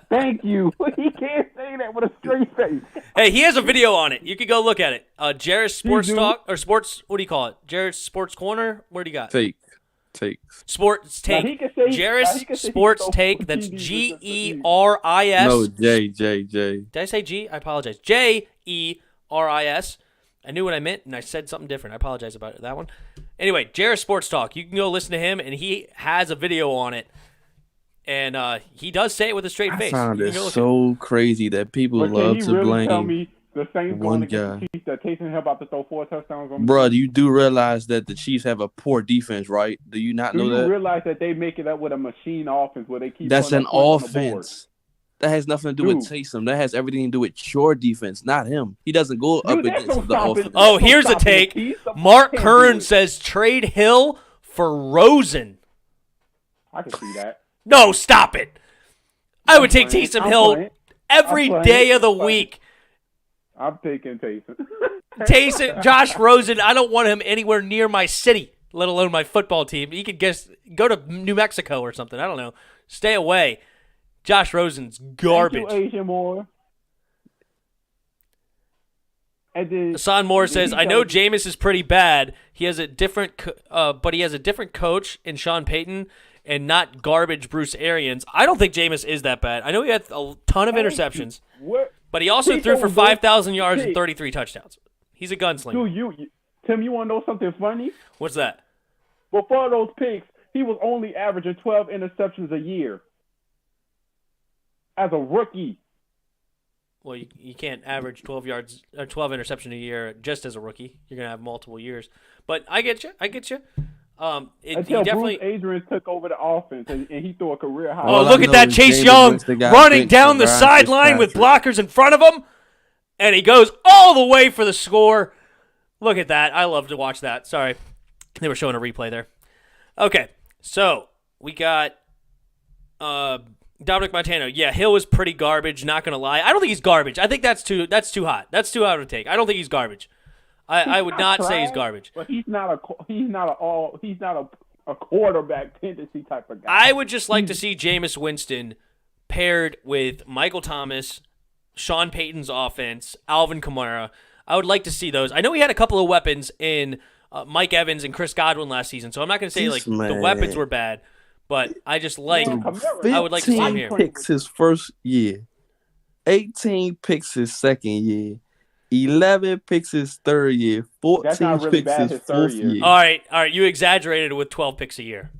Thank you. He can't say that with a straight face. Hey, he has a video on it. You can go look at it. Jared's Sports Talk or Sports. What do you call it? Jared's Sports Corner. Where do you got? Takes. Sports Take. Jared's Sports Take. That's GERIS. No, J. Did I say G? I apologize. JERIS. I knew what I meant, and I said something different. I apologize about that one. Anyway, Jared's Sports Talk. You can go listen to him, and he has a video on it. And he does say it with a straight face. I found it so crazy that people love to blame tell me the Saints one going guy. against the Chiefs that Taysom Hill about to throw 4 touchdowns on? Bro, you do realize that the Chiefs have a poor defense, right? Do you not know that? Do you realize that they make it up with a machine offense where they keep That's an putting up points on the board? offense. That has nothing to do with Taysom. That has everything to do with your defense, not him. He doesn't go up against the offense. Oh, here's a take. Mark Kern says trade Hill for Rosen. I can see that. No, stop it. I would take Taysom Hill every day of the week. I'm taking Taysom. Josh Rosen, I don't want him anywhere near my city, let alone my football team. He could go to New Mexico or something. I don't know. Stay away. Josh Rosen's garbage. Thank you, Asian Moore. Hassan Moore says, "I know Jameis is pretty bad. He has a different, but he has a different coach in Sean Payton and not garbage Bruce Arians. I don't think Jameis is that bad. I know he had a ton of interceptions, but he also threw for 5,000 yards and 33 touchdowns. He's a gunslinger." Dude, Tim, you want to know something funny? What's that? Before those picks, he was only averaging 12 interceptions a year as a rookie. Well, you can't average 12 interception a year just as a rookie. You're gonna have multiple years. But I get you. Until Bruce Adrian took over the offense and he threw a career high. Oh, look at that Chase Young running down the sideline with blockers in front of him, and he goes all the way for the score. Look at that. I love to watch that. Sorry, they were showing a replay there. Okay, so we got Dominic Montano. Yeah, Hill was pretty garbage, not going to lie. I don't think he's garbage. I think that's too hot. That's too hot of a take. I don't think he's garbage. I would not say he's garbage. But he's not a quarterback tendency type of guy. I would just like to see Jameis Winston paired with Michael Thomas, Sean Payton's offense, Alvin Kamara. I would like to see those. I know he had a couple of weapons in Mike Evans and Chris Godwin last season, so I'm not going to say the weapons were bad. But I just I would like to see him here. 15 picks his first year. 18 picks his second year. 11 picks his third year. 14 picks his fourth year. All right. You exaggerated with 12 picks a year.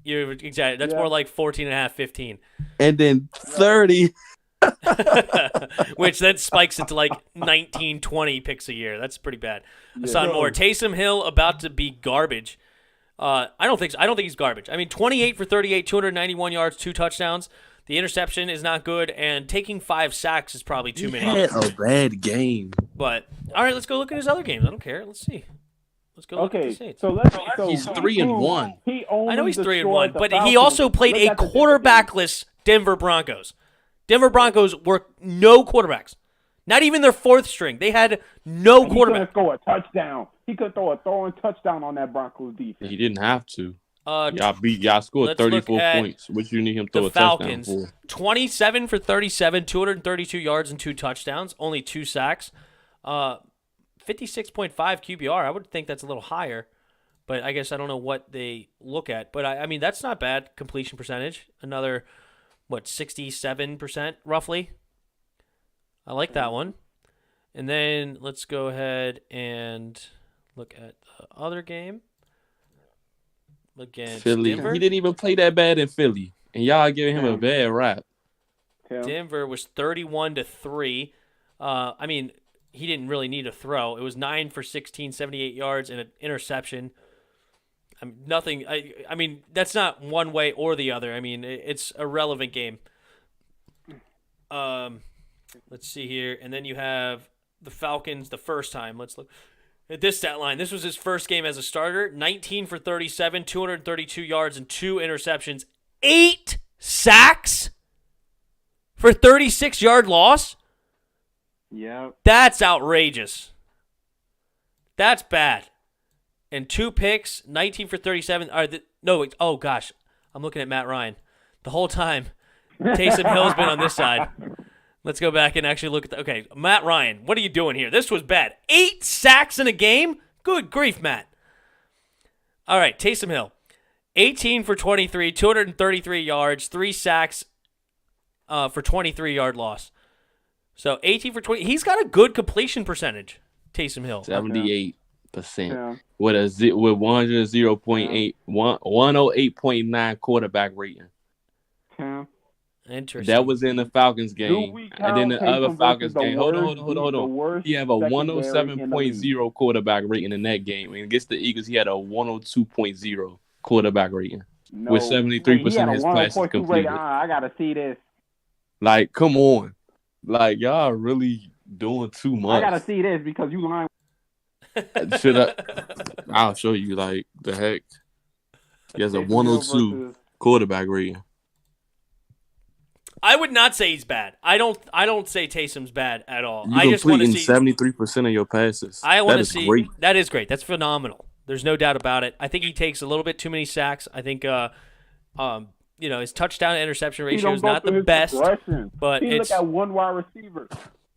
You exaggerated. That's more like 14 and a half, 15. And then 30. Which then spikes into like 19, 20 picks a year. That's pretty bad. Hassan Moore. Taysom Hill about to be garbage. I don't think so. I don't think he's garbage. I mean, 28 for 38, 291 yards, 2 touchdowns. The interception is not good, and taking 5 sacks is probably too many. He had a bad game. But all right, let's go look at his other games. I don't care. Let's see. Let's go look at the Saints. So he's 3-1. I know he's 3-1, but he also played a quarterbackless Denver Broncos. Denver Broncos were no quarterbacks. Not even their 4th string. They had no quarterback. He couldn't score a touchdown. He could throw a throwing touchdown on that Broncos defense. He didn't have to. Y'all scored 34 points. What you need him to throw a touchdown for? 27 for 37, 232 yards and 2 touchdowns, only 2 sacks. 56.5 QBR. I would think that's a little higher. but I guess I don't know what they look at. But I mean, that's not bad completion percentage. Another, 67% roughly. I like that one. And then let's go ahead and look at the other game against Philly. Denver. He didn't even play that bad in Philly, and y'all giving him a bad rap. Denver was 31-3. I mean, he didn't really need a throw. It was 9 for 16, 78 yards, and an interception. Nothing. I mean, that's not one way or the other. I mean, it's a relevant game. Let's see here, and then you have the Falcons the first time. Let's look at this stat line. This was his first game as a starter. 19 for 37, 232 yards, and 2 interceptions. 8 sacks for 36-yard loss. Yeah. That's outrageous. That's bad. And 2 picks, 19 for 37. Oh, gosh. I'm looking at Matt Ryan. The whole time, Taysom Hill's been on this side. Let's go back and actually look at okay, Matt Ryan, what are you doing here? This was bad. 8 sacks in a game? Good grief, Matt. All right, Taysom Hill. 18 for 23, 233 yards, 3 sacks for 23-yard loss. So 18 for 20. He's got a good completion percentage, Taysom Hill. 78%. With 108.9 quarterback rating. Interesting. That was in the Falcons game. And then the other Falcons game. Hold on. He have a 107.0 quarterback rating in that game. And against the Eagles, he had a 102.0 quarterback rating. With 73% of his passes completed. I got to see this. Like, come on. Like, y'all really doing too much. I got to see this because you lying. I'll show you, like, the heck. He has a 102 quarterback rating. I would not say he's bad. I don't say Taysom's bad at all. I just want to see 73% of your passes. I want to see great. That is great. That's phenomenal. There's no doubt about it. I think he takes a little bit too many sacks. I think his touchdown to interception ratio is not the best, but he look at one wide receiver.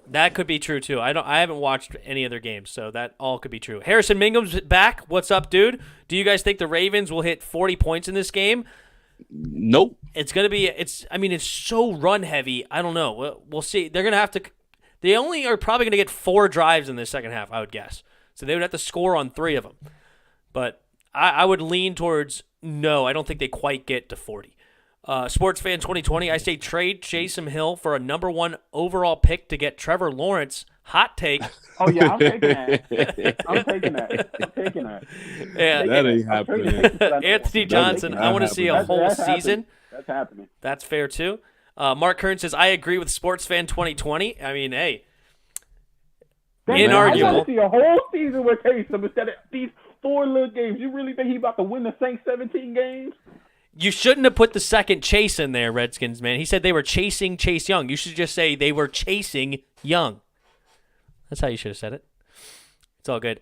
That could be true too. I haven't watched any other games, so that all could be true. Harrison Mingham's back. What's up, dude? Do you guys think the Ravens will hit 40 points in this game? Nope. It's so run heavy. I don't know. We'll see. They're going to have to – they only are probably going to get 4 drives in the second half, I would guess. So they would have to score on 3 of them. But I would lean towards no. I don't think they quite get to 40. Sports Fan 2020, I say trade Taysom Hill for a number 1 overall pick to get Trevor Lawrence. Hot take. Oh, yeah, I'm taking that. I'm taking that. Yeah, that ain't happening. Anthony Johnson, I want to see a whole season. That's happening. That's fair, too. Mark Kern says, I agree with Sports Fan 2020. I mean, hey. Inarguable. I want to see a whole season with Taysom instead of these 4 little games. You really think he's about to win the Saints 17 games? You shouldn't have put the second Chase in there, Redskins, man. He said they were chasing Chase Young. You should just say they were chasing Young. That's how you should have said it. It's all good.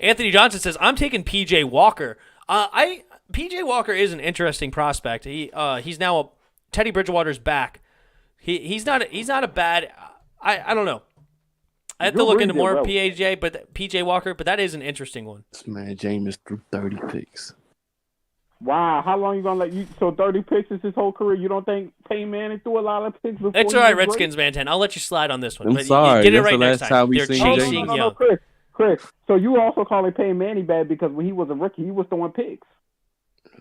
Anthony Johnson says, I'm taking P.J. Walker. P.J. Walker is an interesting prospect. He's now Teddy Bridgewater's back. He's not a bad. I don't know. I have to look into more P.J. Walker, but that is an interesting one. This man Jameis threw 30 picks. Wow, how long you gonna let you? So 30 picks is his whole career. You don't think Peyton Manning threw a lot of picks before? It's all right, Redskins man 10. I'll let you slide on this one. I'm sorry. Get it That's right the next last time. time we They're seen chasing Jameis. Young. Chris. So you also calling Peyton Manning bad because when he was a rookie, he was throwing picks.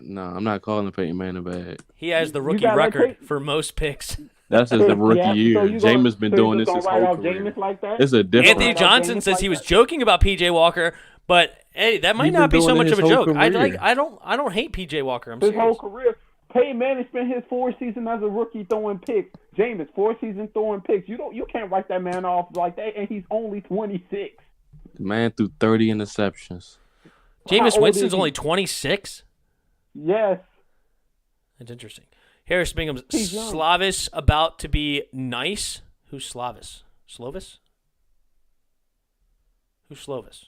No, I'm not calling Peyton Manning bad. He has the rookie record for most picks. That's just the rookie year. Jameis been doing this his whole career. Like that? It's a different. Anthony Johnson says he was joking about P.J. Walker, but hey, that might not be so much of a joke. I don't hate P.J. Walker. I'm his serious. whole career. Peyton Manning spent his 4 seasons as a rookie throwing picks. Jameis 4 seasons throwing picks. You can't write that man off like that, and he's only 26. The man threw 30 interceptions. Jameis Winston's only 26. Yes. That's interesting. Harris Bingham's Slavis about to be nice. Who's Slavis? Slovis? Who's Slovis?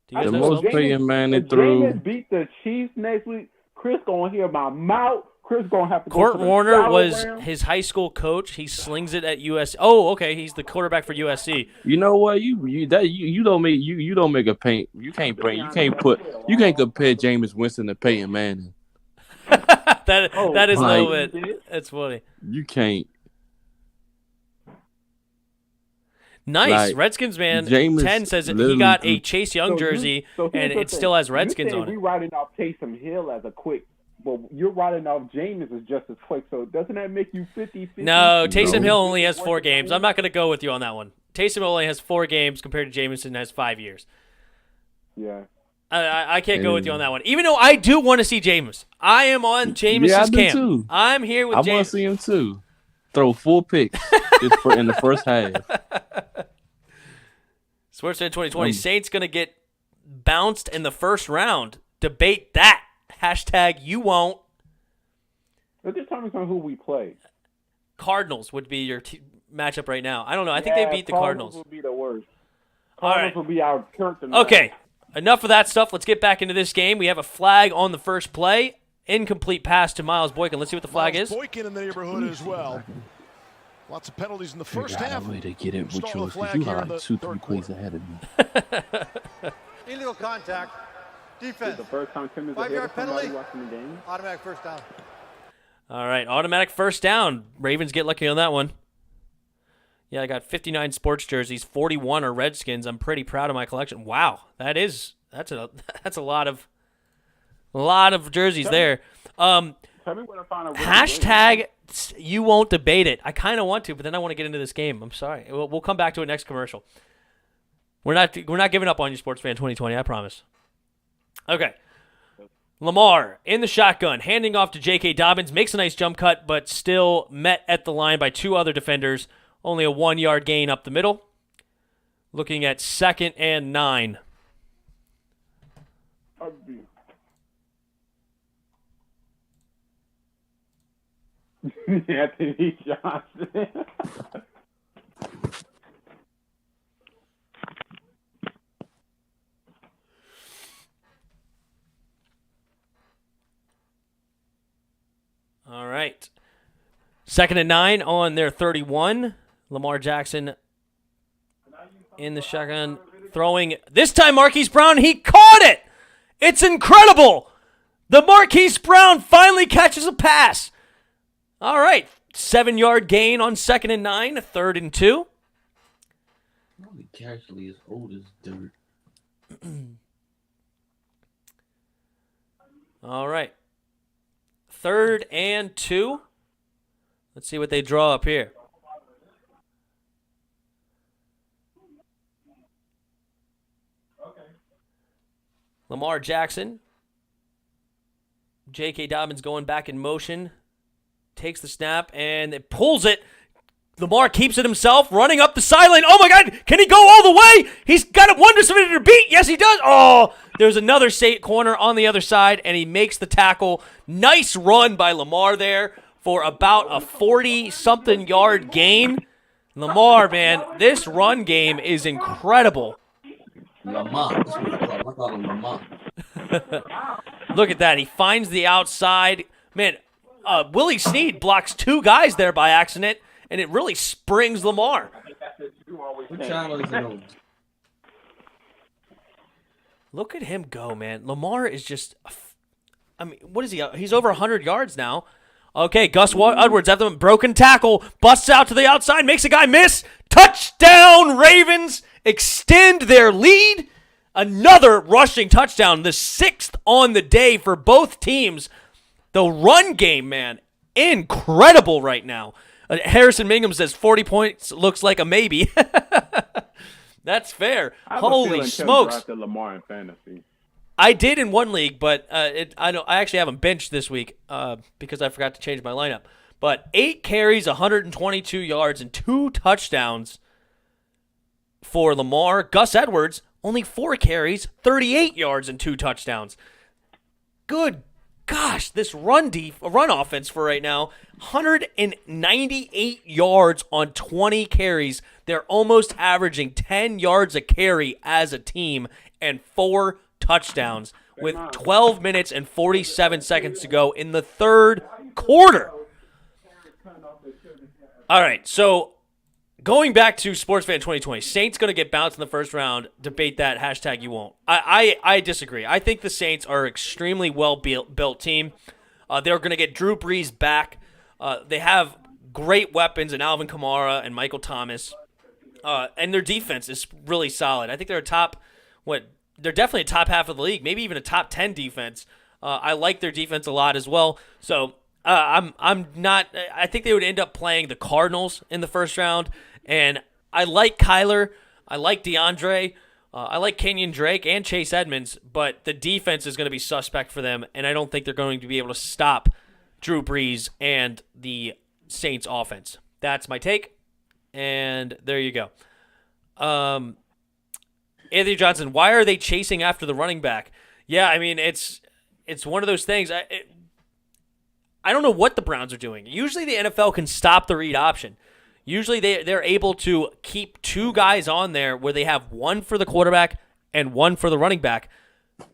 Do you The know most Slovis? Peyton Manning If threw. Jameis beat the Chiefs next week, Chris gonna hear my mouth Chris gonna have to. Kurt Warner was his high school coach. He slings it at USC. Oh, okay, he's the quarterback for USC. You know what? You don't make a paint. You can't compare Jameis Winston to Peyton Manning. that is a little bit. That's funny. You can't. Nice. Redskins, man. Jameis 10 says he got a Chase Young jersey, and it still has Redskins on it. We're writing off Taysom Hill as a quick, but you're writing off Jameis as just as quick, so doesn't that make you 50-50? No, Taysom Hill only has 4 games. I'm not going to go with you on that one. Taysom only has 4 games compared to Jameson has 5 years. Yeah. I can't go with you on that one. Even though I do want to see Jameis. I am on Jameis's camp. Too. I'm here with Jameis. I want to see him too. Throw 4 picks in the first half. SportsFan 2020. Saints going to get bounced in the first round. Debate that. Hashtag you won't. It determines on who we play. Cardinals would be your matchup right now. I don't know. I think they beat the Cardinals. Would be the worst. Cardinals would be our church. Okay. Enough of that stuff. Let's get back into this game. We have a flag on the first play. Incomplete pass to Miles Boykin. Let's see what the flag is. Boykin in the neighborhood as well. Lots of penalties in the first half. Way to get it with yours, because you are like 2-3 plays ahead of me. Illegal contact. Defense. The first time Tim is 5-yard penalty. Watching the game. Automatic first down. All right, automatic first down. Ravens get lucky on that one. Yeah, I got 59 sports jerseys. 41 are Redskins. I'm pretty proud of my collection. Wow, that's a lot of jerseys there. Tell me when I find a hashtag you won't debate it. I kind of want to, but then I want to get into this game. I'm sorry. We'll come back to it next commercial. We're not giving up on you, Sports Fan 2020. I promise. Okay. Lamar in the shotgun, handing off to J.K. Dobbins, makes a nice jump cut, but still met at the line by 2 other defenders. Only a 1-yard gain up the middle. Looking at 2nd and 9. Anthony Johnson. All right. 2nd and 9 on their 31. Lamar Jackson in the shotgun, throwing. This time Marquise Brown, he caught it! It's incredible! The Marquise Brown finally catches a pass. All right. 7-yard gain on 2nd and 9, 3rd and 2. Casually as old as dirt. All right. 3rd and 2. Let's see what they draw up here. Lamar Jackson. J.K. Dobbins going back in motion. Takes the snap and it pulls it. Lamar keeps it himself, running up the sideline. Oh my God, can he go all the way? He's got a one distributor beat. Yes, he does. Oh, there's another corner on the other side, and he makes the tackle. Nice run by Lamar there for about a 40-something yard gain. Lamar, man, this run game is incredible. Lamar. That's what I call him, Lamar. Look at that. He finds the outside. Man, Willie Snead blocks 2 guys there by accident, and it really springs Lamar. Look at him go, man. Lamar is just, what is he? He's over 100 yards now. Okay, Gus Edwards after a broken tackle, busts out to the outside, makes a guy miss. Touchdown, Ravens extend their lead. Another rushing touchdown, the 6th on the day for both teams. The run game, man, incredible right now. Harrison Mingham says 40 points looks like a maybe. That's fair. Holy smokes. Lamar in fantasy. I did in one league, but I actually have him benched this week because I forgot to change my lineup. But 8 carries, 122 yards, and 2 touchdowns for Lamar. Gus Edwards, only 4 carries, 38 yards, and 2 touchdowns. Good gosh, this run offense for right now, 198 yards on 20 carries. They're almost averaging 10 yards a carry as a team and 4 touchdowns with 12 minutes and 47 seconds to go in the 3rd quarter. All right, so going back to SportsFan 2020, Saints going to get bounced in the first round. Debate that. Hashtag you won't. I disagree. I think the Saints are an extremely well-built team. They're going to get Drew Brees back. They have great weapons in Alvin Kamara and Michael Thomas. And their defense is really solid. I think they're they're definitely a top half of the league, maybe even a top 10 defense. I like their defense a lot as well. So I'm not. I think they would end up playing the Cardinals in the first round. And I like Kyler. I like DeAndre. I like Kenyon Drake and Chase Edmonds. But the defense is going to be suspect for them, and I don't think they're going to be able to stop Drew Brees and the Saints offense. That's my take. And there you go. Anthony Johnson, why are they chasing after the running back? Yeah, I mean, it's one of those things. I don't know what the Browns are doing. Usually the NFL can stop the read option. Usually they're able to keep two guys on there where they have one for the quarterback and one for the running back.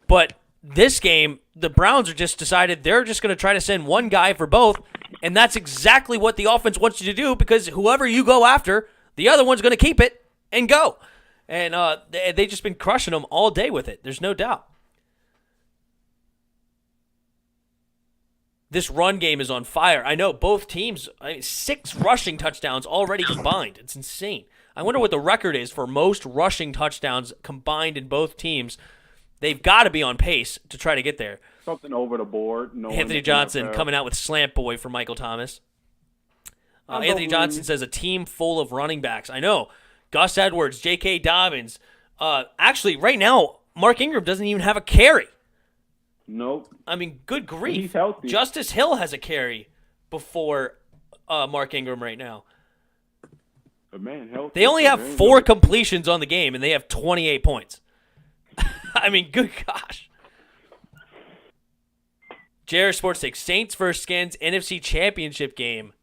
But this game, the Browns are just decided they're just going to try to send one guy for both, and that's exactly what the offense wants you to do because whoever you go after, the other one's going to keep it and go. And they've just been crushing them all day with it. There's no doubt. This run game is on fire. I know both teams, 6 rushing touchdowns already combined. It's insane. I wonder what the record is for most rushing touchdowns combined in both teams. They've got to be on pace to try to get there. Something over the board. Anthony Johnson coming out with slant boy for Michael Thomas. Anthony Johnson says a team full of running backs. I know. Gus Edwards, J.K. Dobbins. Actually, right now, Mark Ingram doesn't even have a carry. Nope. I mean, good grief. He's healthy. Justice Hill has a carry before Mark Ingram right now. But man, healthy. They only have 4 completions on the game, and they have 28 points. I mean, good gosh. JR Sports Take. Saints vs. Skins NFC Championship game.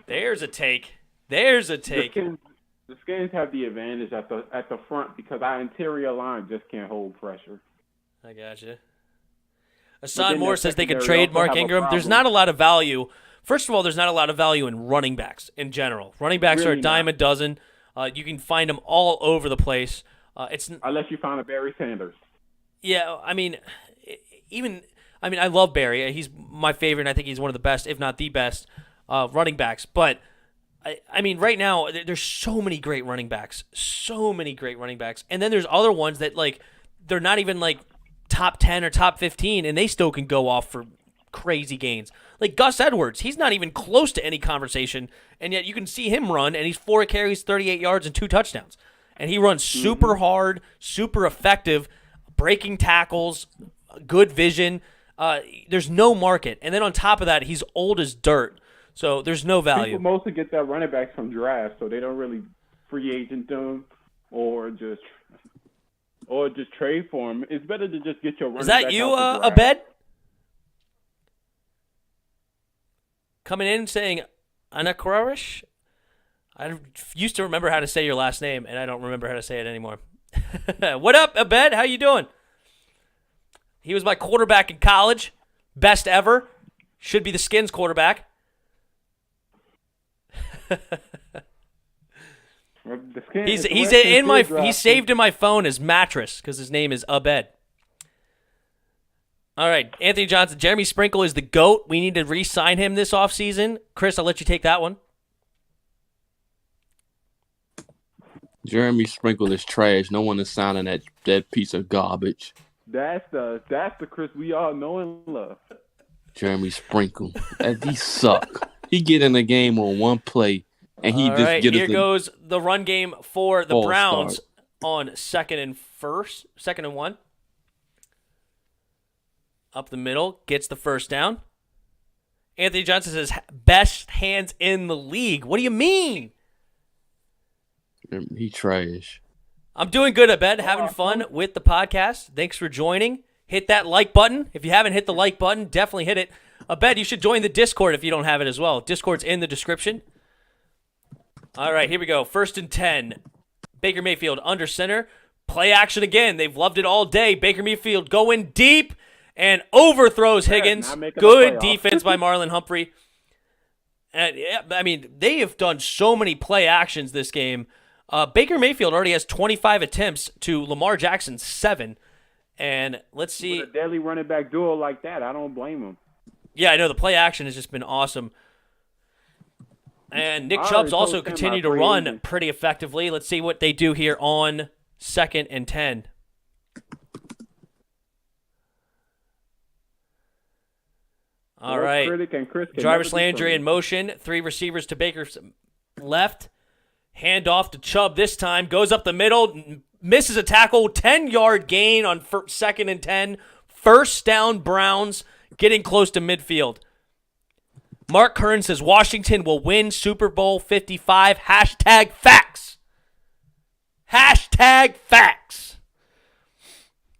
There's a take. There's a take. The Skins have the advantage at the front because our interior line just can't hold pressure. I gotcha. Hassan Moore says they could trade Mark Ingram. There's not a lot of value. First of all, there's not a lot of value in running backs in general. Running backs are a dime a dozen. You can find them all over the place. Unless you find a Barry Sanders. Yeah, I mean, I love Barry. He's my favorite, and I think he's one of the best, if not the best, running backs. But, I mean, right now, there's so many great running backs. So many great running backs. And then there's other ones that, they're not even, top 10 or top 15, and they still can go off for crazy gains. Like Gus Edwards, he's not even close to any conversation, and yet you can see him run, and he's 4 carries, 38 yards, and 2 touchdowns. And he runs super hard, super effective, breaking tackles, good vision. There's no market. And then on top of that, he's old as dirt, so there's no value. People mostly get that running backs from drafts, so they don't really free agent them or just trade for him. It's better to just get your running back. Is that you, Abed? Coming in saying Anakarish? I used to remember how to say your last name, and I don't remember how to say it anymore. What up, Abed? How you doing? He was my quarterback in college. Best ever. Should be the Skins quarterback. He's saved in my phone as Mattress because his name is Abed. All right, Anthony Johnson. Jeremy Sprinkle is the GOAT. We need to re-sign him this offseason. Chris, I'll let you take that one. Jeremy Sprinkle is trash. No one is signing that piece of garbage. That's the Chris we all know and love. Jeremy Sprinkle. He suck. He get in the game on one play. And he here goes the run game for the Browns on 2nd and 1. Up the middle, gets the first down. Anthony Johnson says, best hands in the league. What do you mean? He trash. I'm doing good, Abed. Having fun with the podcast. Thanks for joining. Hit that like button. If you haven't hit the like button, definitely hit it. Abed, you should join the Discord if you don't have it as well. Discord's in the description. All right, here we go. 1st and 10. Baker Mayfield under center. Play action again. They've loved it all day. Baker Mayfield going deep, and overthrows Higgins. not making the Good playoffs. defense by Marlon Humphrey. And yeah, I mean, they have done so many play actions this game. Baker Mayfield already has 25 attempts to Lamar Jackson's 7. And let's see. With a deadly running back duo like that, I don't blame him. Yeah, I know. The play action has just been awesome. And Nick Chubb's also continued to run pretty effectively. Let's see what they do here on 2nd and 10. All right. Jarvis Landry in motion. 3 receivers to Baker's left. Hand off to Chubb this time. Goes up the middle. Misses a tackle. 10-yard gain on 2nd and 10. First down, Browns. Getting close to midfield. Mark Kern says Washington will win Super Bowl 55. Hashtag facts. Hashtag facts.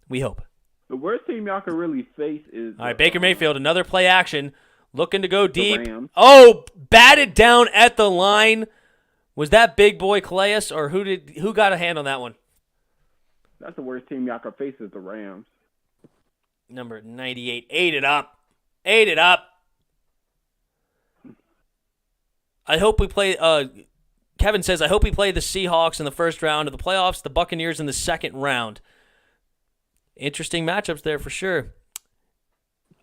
We hope. The worst team y'all can really face is... All right, Baker Mayfield, another play action. Looking to go deep. Oh, batted down at the line. Was that big boy Calais, or who got a hand on that one? That's the worst team y'all can face is the Rams. Number 98. Ate it up. Ate it up. I hope we play... Kevin says, I hope we play the Seahawks in the first round of the playoffs, the Buccaneers in the second round. Interesting matchups there for sure.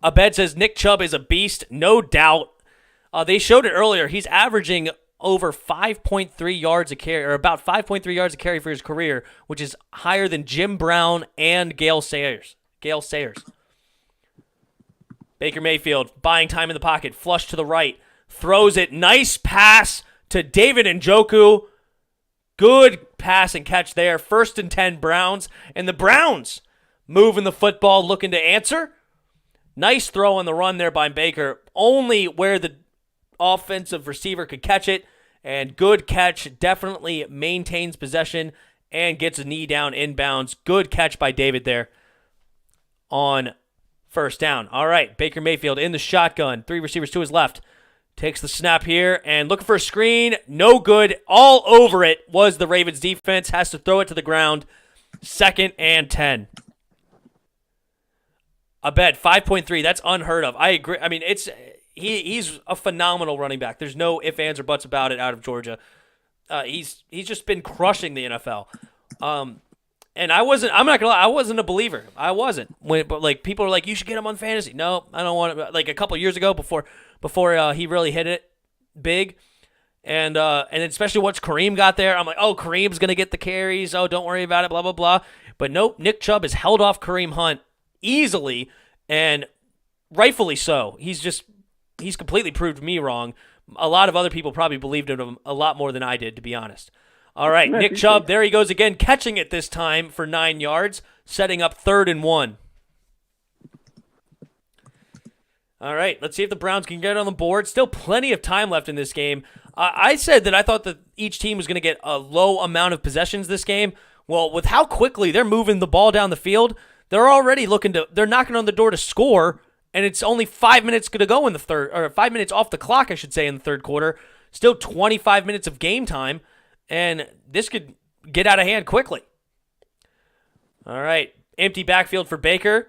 Abed says Nick Chubb is a beast, no doubt. They showed it earlier. He's averaging over 5.3 yards a carry, or about 5.3 yards a carry for his career, which is higher than Jim Brown and Gale Sayers. Baker Mayfield buying time in the pocket, flush to the right, throws it. Nice pass to David Njoku. Good pass and catch there. 1st and 10 Browns, and the Browns moving the football, looking to answer. Nice throw on the run there by Baker. Only where the offensive receiver could catch it. And good catch. Definitely maintains possession and gets a knee down inbounds. Good catch by David there on first down. All right, Baker Mayfield in the shotgun. 3 receivers to his left. Takes the snap here and looking for a screen. No good. All over it was the Ravens defense. Has to throw it to the ground. 2nd and 10. I bet 5.3. That's unheard of. I agree. I mean, he's a phenomenal running back. There's no ifs, ands, or buts about it out of Georgia. He's just been crushing the NFL. And I'm not gonna lie, I wasn't a believer. I wasn't. But like people are like, you should get him on fantasy. No, I don't want it. Like a couple years ago before he really hit it big. And especially once Kareem got there, I'm like, oh, Kareem's gonna get the carries. Oh, don't worry about it, blah, blah, blah. But nope, Nick Chubb has held off Kareem Hunt easily, and rightfully so. He's completely proved me wrong. A lot of other people probably believed in him a lot more than I did, to be honest. All right, Nick Chubb, there he goes again, catching it this time for 9 yards, setting up 3rd and 1. All right, let's see if the Browns can get on the board. Still plenty of time left in this game. I said that I thought that each team was going to get a low amount of possessions this game. Well, with how quickly they're moving the ball down the field, they're already they're knocking on the door to score, and it's only 5 minutes going to go in the third, or 5 minutes off the clock, I should say, in the third quarter. Still 25 minutes of game time, and this could get out of hand quickly. All right, empty backfield for Baker.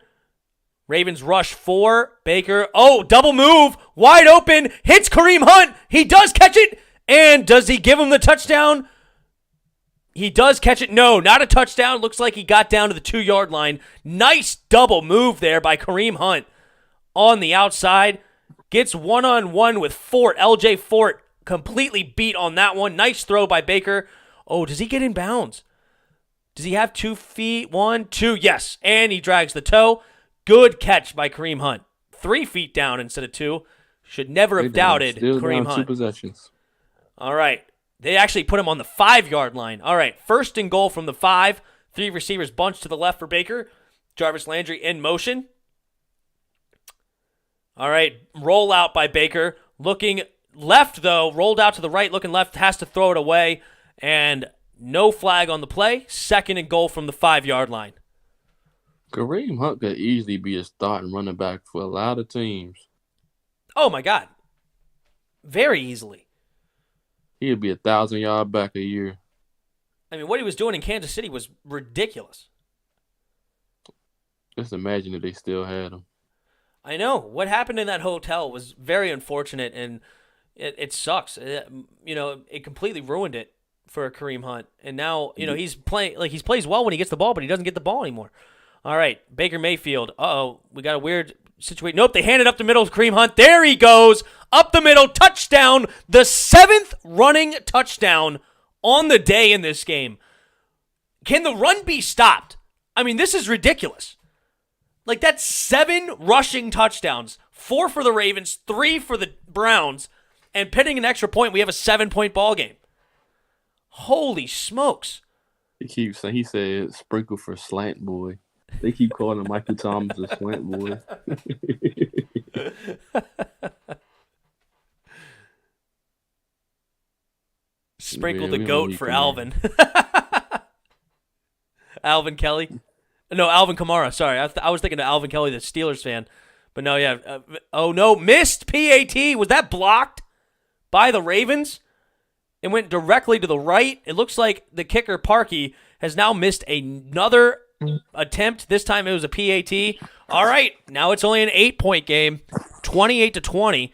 Ravens rush 4. Baker, double move, wide open, hits Kareem Hunt. He does catch it, and does he give him the touchdown? He does catch it. No, not a touchdown. Looks like he got down to the 2-yard line. Nice double move there by Kareem Hunt on the outside. Gets one-on-one with Fort. LJ Fort completely beat on that one. Nice throw by Baker. Oh, does he get in bounds? Does he have 2 feet? 1, 2. Yes, and he drags the toe. Good catch by Kareem Hunt. 3 feet down instead of 2. Should never have doubted Kareem Hunt. 2 possessions. All right. They actually put him on the 5-yard line. All right, 1st and goal from the 5. 3 receivers bunched to the left for Baker. Jarvis Landry in motion. All right, roll out by Baker. Looking left, though. Rolled out to the right, looking left. Has to throw it away. And no flag on the play. 2nd and goal from the 5-yard line. Kareem Hunt could easily be a starting running back for a lot of teams. Oh, my God. Very easily. He'd be 1,000-yard back a year. I mean, what he was doing in Kansas City was ridiculous. Just imagine if they still had him. I know. What happened in that hotel was very unfortunate, and it sucks. It completely ruined it for Kareem Hunt. And now, he's playing, he plays well when he gets the ball, but he doesn't get the ball anymore. All right, Baker Mayfield. Uh-oh, we got a weird situation. Nope, they handed up the middle to Kareem Hunt. There he goes, up the middle, touchdown. The 7th running touchdown on the day in this game. Can the run be stopped? I mean, this is ridiculous. That's 7 rushing touchdowns, 4 for the Ravens, 3 for the Browns, and pinning an extra point, we have a 7-point ball game. Holy smokes. He said sprinkle for slant boy. They keep calling Michael Thomas a slant boy. Sprinkle the goat for Alvin. Alvin Kelly. No, Alvin Kamara. Sorry, I was thinking of Alvin Kelly, the Steelers fan. But no, yeah. Oh, no. Missed PAT. Was that blocked by the Ravens? It went directly to the right. It looks like the kicker, Parkey, has now missed another attempt. This time it was a PAT. All right, now it's only an 8-point game, 28-20.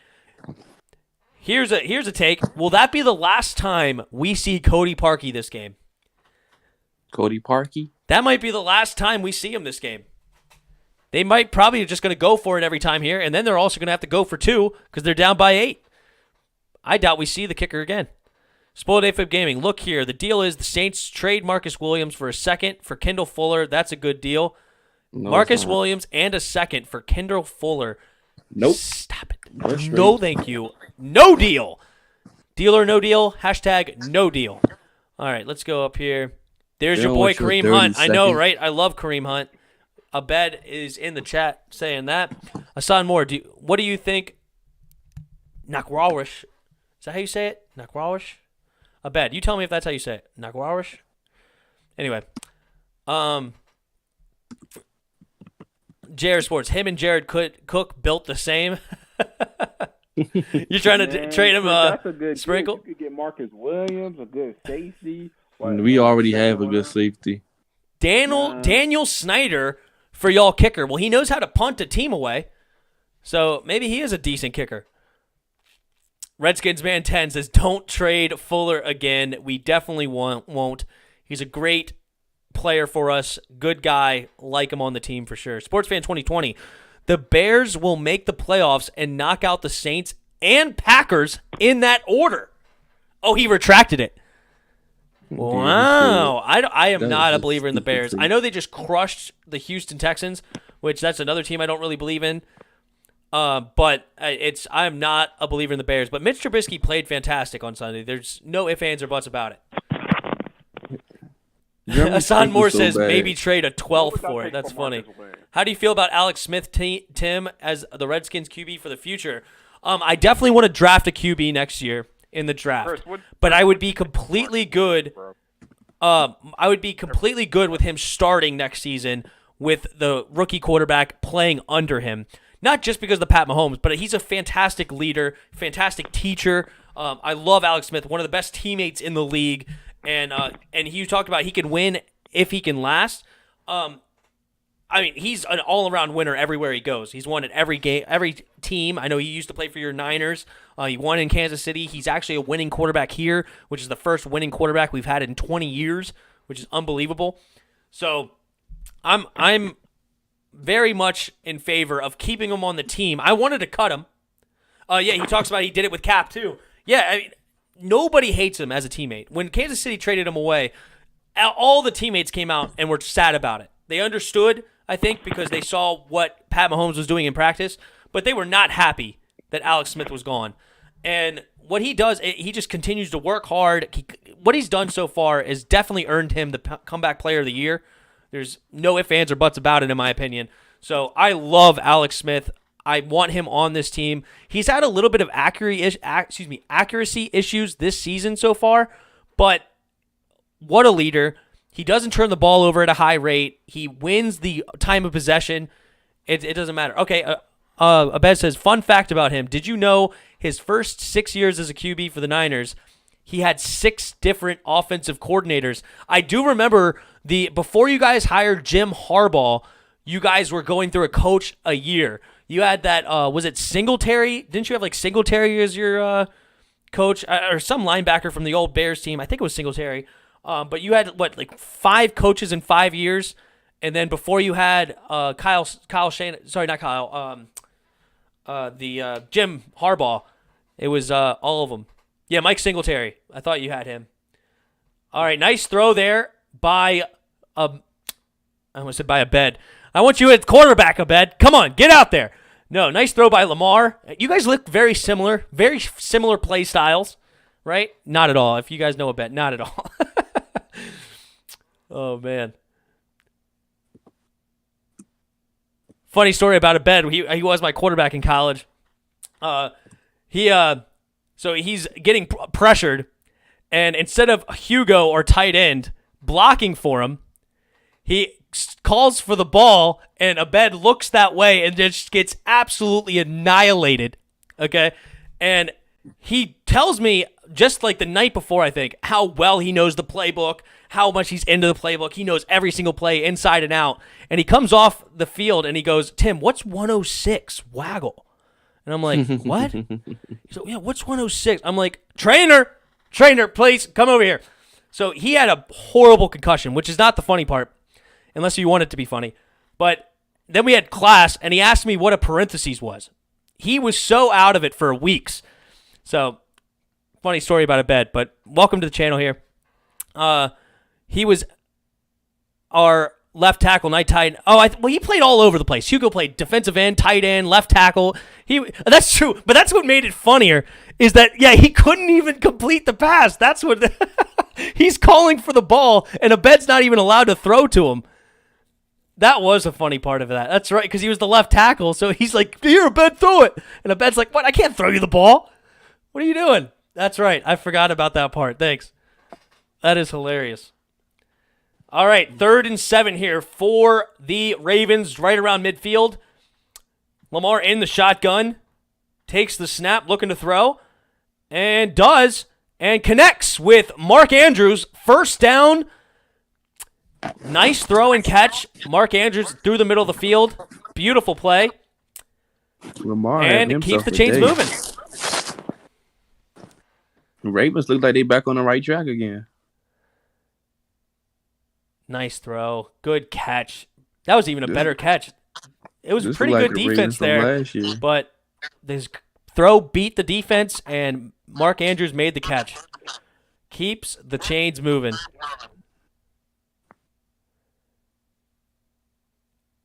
Here's a take. Will that be the last time we see Cody Parkey this game? Cody Parkey? That might be the last time we see him this game. They might probably just going to go for it every time here, and then they're also going to have to go for 2 because they're down by 8. I doubt we see the kicker again. Spoiled AFib Gaming. Look here. The deal is the Saints trade Marcus Williams for a second for Kendall Fuller. That's a good deal. No, Marcus Williams and a second for Kendall Fuller. Nope. Stop it. No, thank you. No deal. Deal or no deal? Hashtag no deal. All right, let's go up here. There's your boy Kareem Hunt. I know, right? I love Kareem Hunt. Abed is in the chat saying that. Hassan Moore, what do you think? Nakwawish. Is that how you say it? Nakwawish? Abed, you tell me if that's how you say it. Nakwawish? Anyway. Jared Sports. Him and Jared Cook built the same. You're trying to trade him that's a good Sprinkle? You could get Marcus Williams, a good safety. We already have a good safety. Daniel Snyder for y'all kicker. Well, he knows how to punt a team away. So maybe he is a decent kicker. Redskins Man 10 says, don't trade Fuller again. We definitely won't. He's a great player for us. Good guy. Like him on the team for sure. Sportsfan 2020. The Bears will make the playoffs and knock out the Saints and Packers in that order. Oh, he retracted it. Wow. I am not a believer in the Bears. I know they just crushed the Houston Texans, which that's another team I don't really believe in. But I'm not a believer in the Bears. But Mitch Trubisky played fantastic on Sunday. There's no ifs, ands, or buts about it. Hassan Moore says maybe trade a 12th for it. That's funny. How do you feel about Alex Smith, Tim, as the Redskins QB for the future? I definitely want to draft a QB next year in the draft. But I would be completely good. I would be completely good with him starting next season with the rookie quarterback playing under him. Not just because of the Pat Mahomes, but he's a fantastic leader, fantastic teacher. I love Alex Smith, one of the best teammates in the league. And you talked about he can win if he can last. I mean, he's an all-around winner everywhere he goes. He's won at every game, every team. I know he used to play for your Niners. He won in Kansas City. He's actually a winning quarterback here, which is the first winning quarterback we've had in 20 years, which is unbelievable. So I'm very much in favor of keeping him on the team. I wanted to cut him. Yeah, he talks about he did it with Cap too. Yeah, I mean, nobody hates him as a teammate. When Kansas City traded him away, all the teammates came out and were sad about it. They understood, I think, because they saw what Pat Mahomes was doing in practice, but they were not happy that Alex Smith was gone. And what he does, he just continues to work hard. What he's done so far has definitely earned him the comeback player of the year. There's no ifs, ands, or buts about it, in my opinion. So I love Alex Smith. I want him on this team. He's had a little bit of accuracy issues this season so far, but what a leader. He doesn't turn the ball over at a high rate. He wins the time of possession. It doesn't matter. Okay, Abed says, fun fact about him. Did you know his first 6 years as a QB for the Niners, he had 6 different offensive coordinators? I do remember before you guys hired Jim Harbaugh, you guys were going through a coach a year. You had that. Was it Singletary? Didn't you have like Singletary as your coach or some linebacker from the old Bears team? I think it was Singletary. But you had like 5 coaches in 5 years, and then before you had Kyle Shane. Sorry, not Kyle. Jim Harbaugh. It was all of them. Yeah, Mike Singletary. I thought you had him. All right, nice throw there by I almost said by Abed. I want you at quarterback, Abed. Come on, get out there. No, nice throw by Lamar. You guys look very similar play styles, right? Not at all. If you guys know Abed, not at all. Oh, man. Funny story about Abed. He was my quarterback in college. So he's getting pressured, and instead of Hugo or tight end blocking for him, he calls for the ball, and Abed looks that way and just gets absolutely annihilated, okay? And he tells me, just like the night before, I think, how well he knows the playbook, how much he's into the playbook. He knows every single play inside and out. And he comes off the field, and he goes, Tim, what's 106 waggle? And I'm like, what? He's like, yeah, what's 106? I'm like, trainer, please, come over here. So he had a horrible concussion, which is not the funny part, unless you want it to be funny. But then we had class, and he asked me what a parentheses was. He was so out of it for weeks. So, funny story about Abed, but welcome to the channel here. He was our left tackle, night tight end. Oh, he played all over the place. Hugo played defensive end, tight end, left tackle. That's true, but that's what made it funnier is that, yeah, he couldn't even complete the pass. That's what he's calling for the ball, and Abed's not even allowed to throw to him. That was a funny part of that. That's right, because he was the left tackle, so he's like, here, Abed, throw it. And Abed's like, what? I can't throw you the ball. What are you doing? That's right. I forgot about that part. Thanks. That is hilarious. All right, 3rd and 7 here for the Ravens, right around midfield. Lamar in the shotgun, takes the snap, looking to throw, and does, and connects with Mark Andrews. First down. Nice throw and catch. Mark Andrews through the middle of the field. Beautiful play. Lamar and keeps the chains moving. The Ravens look like they back on the right track again. Nice throw. Good catch. That was even a better catch. It was pretty good defense there, but this throw beat the defense, and Mark Andrews made the catch. Keeps the chains moving.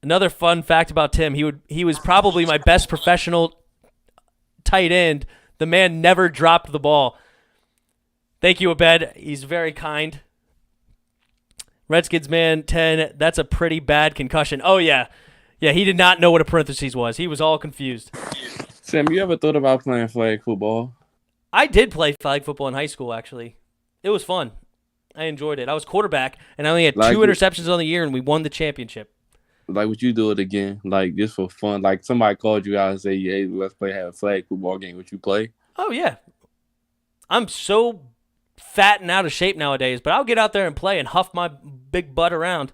Another fun fact about Tim, he was probably my best professional tight end. The man never dropped the ball. Thank you, Abed. He's very kind. Redskins man 10, that's a pretty bad concussion. Oh, yeah. Yeah, he did not know what a parentheses was. He was all confused. Sam, you ever thought about playing flag football? I did play flag football in high school, actually. It was fun. I enjoyed it. I was quarterback, and I only had 2 interceptions on the year, and we won the championship. Like, would you do it again? Like, just for fun? Like, somebody called you out and say, hey, let's have a flag football game. Would you play? Oh, yeah. I'm so fat and out of shape nowadays, but I'll get out there and play and huff my big butt around.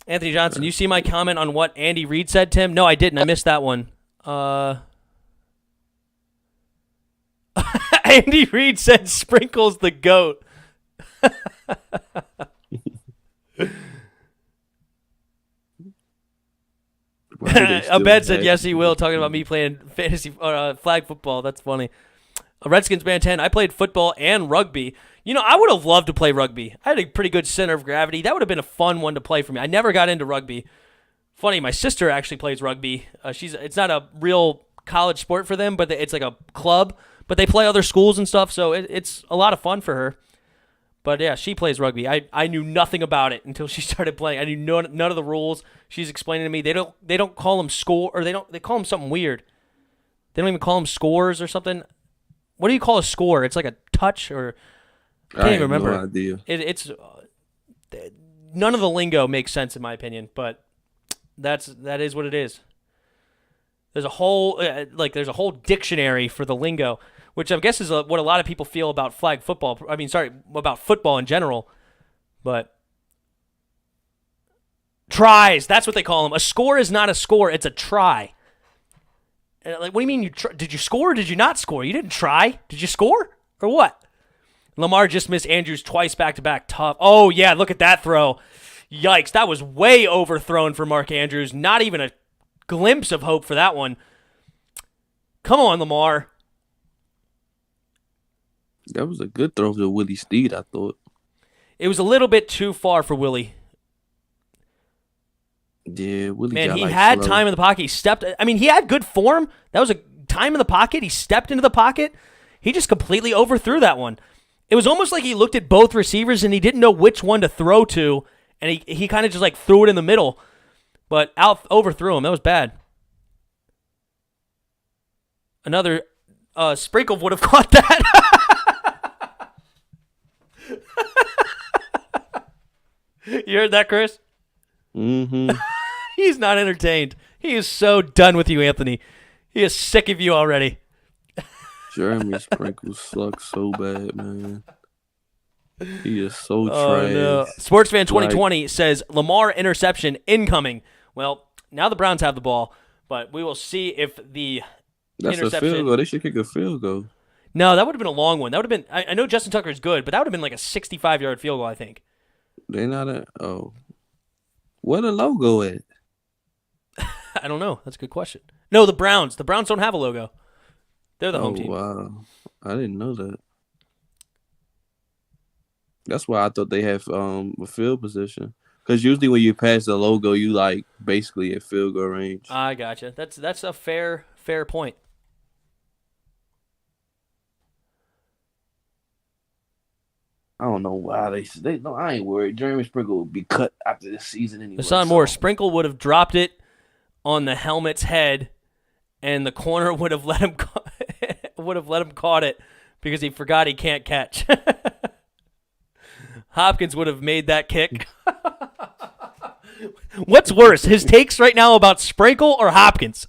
Anthony Johnson, you see my comment on what Andy Reid said, Tim? No, I didn't. I missed that one. Andy Reid said Sprinkles the GOAT. Abed said yes, he will, talking about me playing fantasy flag football. That's funny. Redskins man 10, I played football and rugby. You know, I would have loved to play rugby. I had a pretty good center of gravity. That would have been a fun one to play for me. I never got into rugby. Funny, my sister actually plays rugby. It's not a real college sport for them, but it's like a club. But they play other schools and stuff, so it's a lot of fun for her. But yeah, she plays rugby. I knew nothing about it until she started playing. I knew none of the rules. She's explaining to me. They don't call them score, or they call them something weird. They don't even call them scores or something. What do you call a score? It's like a touch, or I can't even remember. No idea. It's none of the lingo makes sense in my opinion, but that is what it is. There's a whole dictionary for the lingo, which I guess is what a lot of people feel about flag football. About football in general. But Tries. That's what they call them. A score is not a score. It's a try. Like, what do you mean? Did you score or did you not score? You didn't try. Did you score or what? Lamar just missed Andrews twice back-to-back. Tough. Oh, yeah, look at that throw. Yikes, that was way overthrown for Mark Andrews. Not even a glimpse of hope for that one. Come on, Lamar. That was a good throw to Willie Steed, I thought. It was a little bit too far for Willie. Yeah, Willie. Man, he had time in the pocket. He stepped. I mean, he had good form. That was a time in the pocket. He stepped into the pocket. He just completely overthrew that one. It was almost like he looked at both receivers and he didn't know which one to throw to, and he kind of just like threw it in the middle, but overthrew him. That was bad. Another Sprinkle would have caught that. You heard that, Chris? Mm-hmm. He's not entertained. He is so done with you, Anthony. He is sick of you already. Jeremy Sprinkle sucks so bad, man. He is so trash. No. Sportsfan 2020 says Lamar interception incoming. Well, now the Browns have the ball, but we will see if the That's interception. a field goal. They should kick a field goal. No, that would have been a long one. That would have been. I know Justin Tucker is good, but that would have been like a 65-yard field goal, I think. They not a. Oh, where the logo at? I don't know. That's a good question. No, the Browns. The Browns don't have a logo. They're the home team. Wow, I didn't know that. That's why I thought they had a field position. Because usually when you pass the logo, you like basically at field goal range. I gotcha. That's a fair point. I don't know why they no. I ain't worried. Jeremy Sprinkle will be cut after this season anyway. Hassan Moore, Sprinkle would have dropped it on the helmet's head, and the corner would have let him caught it because he forgot he can't catch. Hopkins would have made that kick. What's worse, his takes right now about Sprinkle or Hopkins?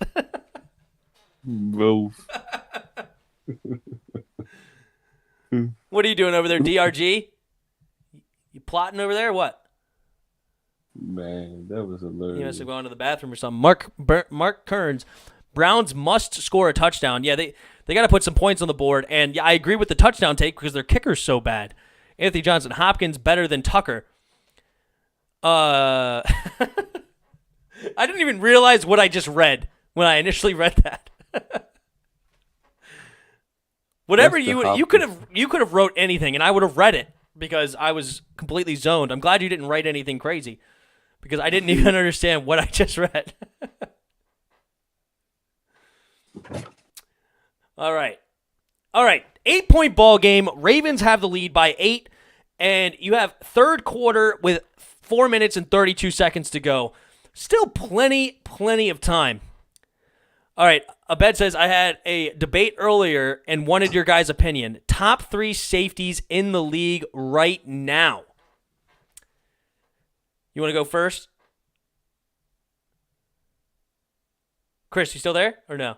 Both. What are you doing over there, DRG? You plotting over there or what? Man, that was hilarious. He must have gone to the bathroom or something. Mark Kearns, Browns must score a touchdown. Yeah, they got to put some points on the board. And yeah, I agree with the touchdown take because their kicker's so bad. Anthony Johnson, Hopkins better than Tucker. I didn't even realize what I just read when I initially read that. Whatever you could have wrote anything and I would have read it because I was completely zoned. I'm glad you didn't write anything crazy because I didn't even understand what I just read. All right. 8-point ball game. Ravens have the lead by 8, and you have third quarter with 4 minutes and 32 seconds to go. Still plenty of time. All right, Abed says, I had a debate earlier and wanted your guys' opinion. Top 3 safeties in the league right now. You want to go first? Chris, you still there or no?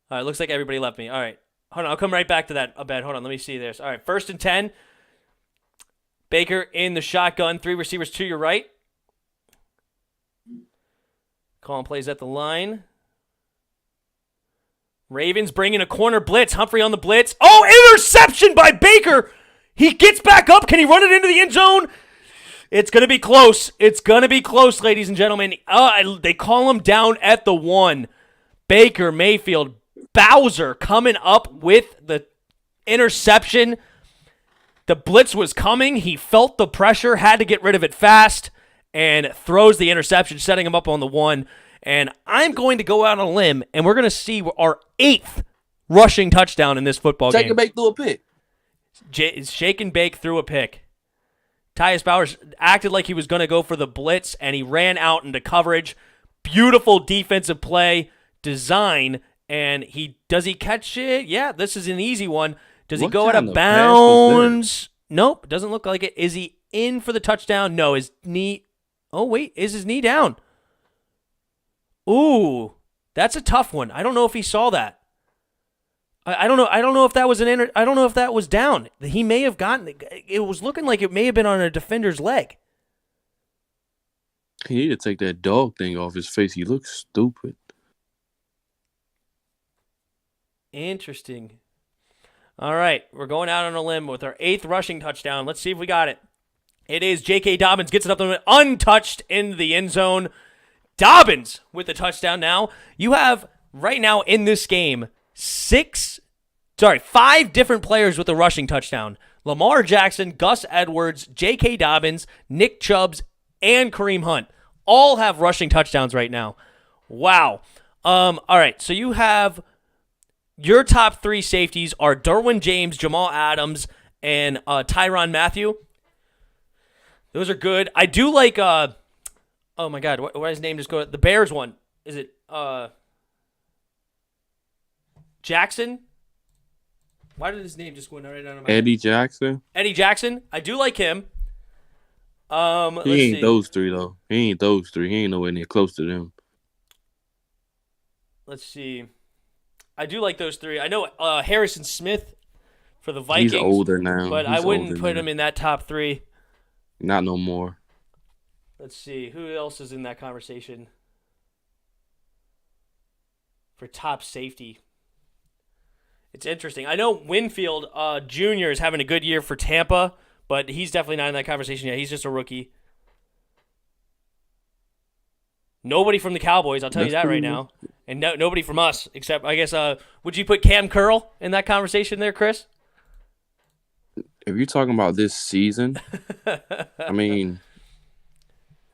All right, looks like everybody left me. All right, hold on. I'll come right back to that, Abed. Hold on, let me see this. All right, 1st and 10. Baker in the shotgun. 3 receivers to your right. Calling plays at the line. Ravens bringing a corner blitz. Humphrey on the blitz. Oh, interception by Baker. He gets back up. Can he run it into the end zone? It's going to be close. It's going to be close, ladies and gentlemen. They call him down at the 1. Baker Mayfield. Bowser coming up with the interception. The blitz was coming. He felt the pressure, had to get rid of it fast, and throws the interception, setting him up on the 1. And I'm going to go out on a limb, and we're going to see our 8th rushing touchdown in this football game. Shake and bake through a pick. Shake and bake through a pick. Tyus Bowers acted like he was going to go for the blitz, and he ran out into coverage. Beautiful defensive play, design, and does he catch it? Yeah, this is an easy one. Does he go out of bounds? Nope, doesn't look like it. Is he in for the touchdown? No, his knee. Oh, wait, is his knee down? Ooh, that's a tough one. I don't know if he saw that. I don't know. I don't know if that was I don't know if that was down. He may have gotten. It was looking like it may have been on a defender's leg. He need to take that dog thing off his face. He looks stupid. Interesting. All right, we're going out on a limb with our 8th rushing touchdown. Let's see if we got it. It is J.K. Dobbins gets it up the middle, untouched in the end zone. Dobbins with the touchdown now. You have, right now in this game, 5 different players with a rushing touchdown. Lamar Jackson, Gus Edwards, J.K. Dobbins, Nick Chubbs, and Kareem Hunt all have rushing touchdowns right now. Wow. All right, so you have your top 3 safeties are Derwin James, Jamal Adams, and Tyrann Mathieu. Those are good. I do like, oh my God, what his name just go? The Bears one. Is it Jackson? Why did his name just go right out of my head? Eddie Jackson. Eddie Jackson. I do like him. He ain't those 3 though. He ain't those 3. He ain't nowhere near close to them. Let's see. I do like those 3. I know Harrison Smith for the Vikings. He's older now. But I wouldn't put him in that top 3. Not no more. Let's see. Who else is in that conversation for top safety? It's interesting. I know Winfield Jr. is having a good year for Tampa, but he's definitely not in that conversation yet. He's just a rookie. Nobody from the Cowboys, I'll tell you that right now. And nobody from us, except, I guess, would you put Cam Curl in that conversation there, Chris? If you're talking about this season, I mean,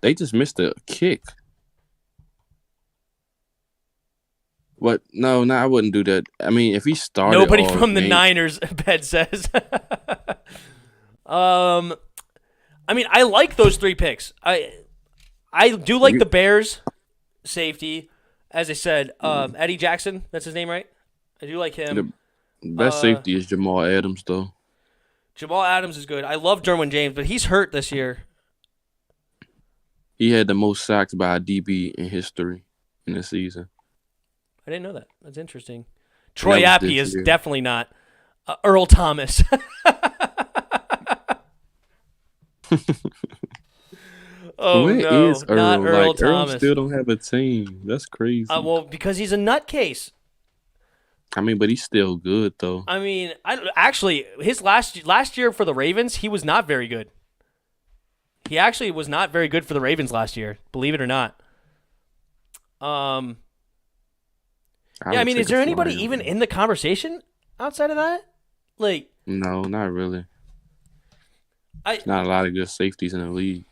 they just missed a kick. What? No, I wouldn't do that. I mean, if he started, nobody from the Niners, Ben says. I mean, I like those 3 picks. I do like the Bears safety. As I said, Eddie Jackson, that's his name, right? I do like him. The best safety is Jamal Adams, though. Jamal Adams is good. I love Derwin James, but he's hurt this year. He had the most sacks by a DB in history in the season. I didn't know that. That's interesting. Troy Apke is definitely not. Earl Thomas. Oh, Where no, is Earl? not Earl Thomas. Earl still don't have a team. That's crazy. Well, because he's a nutcase. I mean, but he's still good, though. I mean, actually, his last year for the Ravens, he was not very good. He actually was not very good for the Ravens last year, believe it or not. Yeah, I mean, is there anybody even in the conversation outside of that? Like, no, not really. Not a lot of good safeties in the league.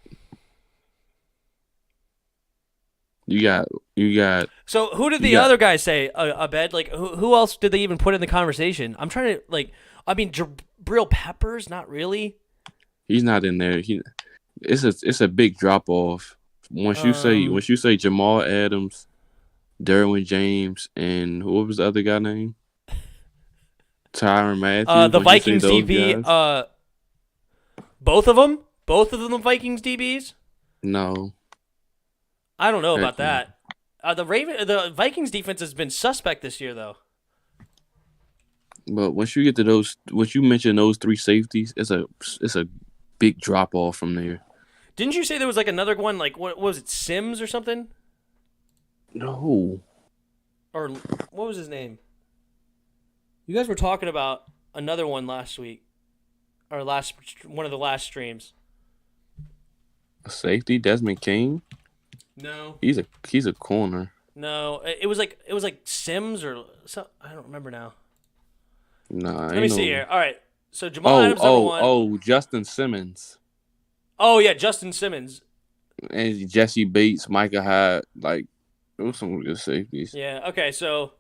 You got. So who did the other guys say? Abed, like who else did they even put in the conversation? I'm trying to I mean, Jabril Peppers, not really. He's not in there. It's a big drop off. Once you say Jamal Adams, Derwin James, and what was the other guy name? Tyrann Mathieu. The Vikings DB. Both of them the Vikings DBs. No. I don't know about that. The Vikings defense has been suspect this year, though. But once you get to once you mention those 3 safeties, it's a big drop off from there. Didn't you say there was another one? What was it, Sims or something? No. Or what was his name? You guys were talking about another one last week, or one of the last streams. A safety, Desmond King. No. He's a corner. No, it was like Sims or something. I don't remember now. Nah. Let me see here. All right. So Jamal Adams number 1. Justin Simmons. Oh yeah, Justin Simmons. And Jesse Bates, Micah Hyde, those some good safeties. Yeah. Okay. So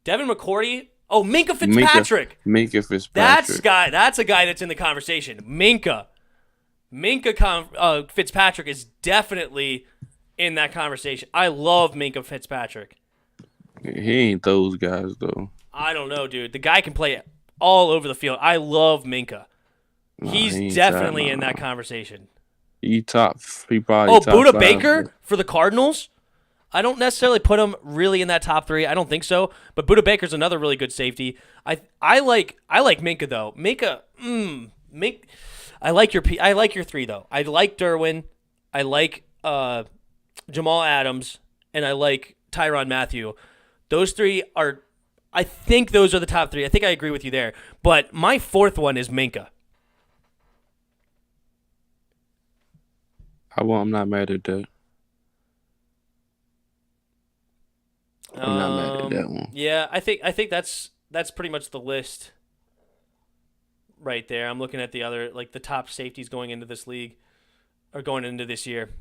Devin McCourty. Oh, Minkah Fitzpatrick. Minkah Fitzpatrick. That's a guy that's in the conversation. Minkah Fitzpatrick is definitely in that conversation. I love Minkah Fitzpatrick. He ain't those guys, though. I don't know, dude. The guy can play all over the field. I love Minkah. He's definitely in that conversation. He probably top Budda 5. Baker for the Cardinals? I don't necessarily put him really in that top 3. I don't think so. But Budda Baker's another really good safety. I like Minkah, though. I like your three though. I like Derwin, I like Jamal Adams, and I like Tyrann Mathieu. Those three are. I think those are the top three. I think I agree with you there. But my fourth one is Minka. I'm not mad at that. I'm not mad at that one. Yeah, I think that's pretty much the list right there. I'm looking at the other, like the top safeties going into this league or going into this year.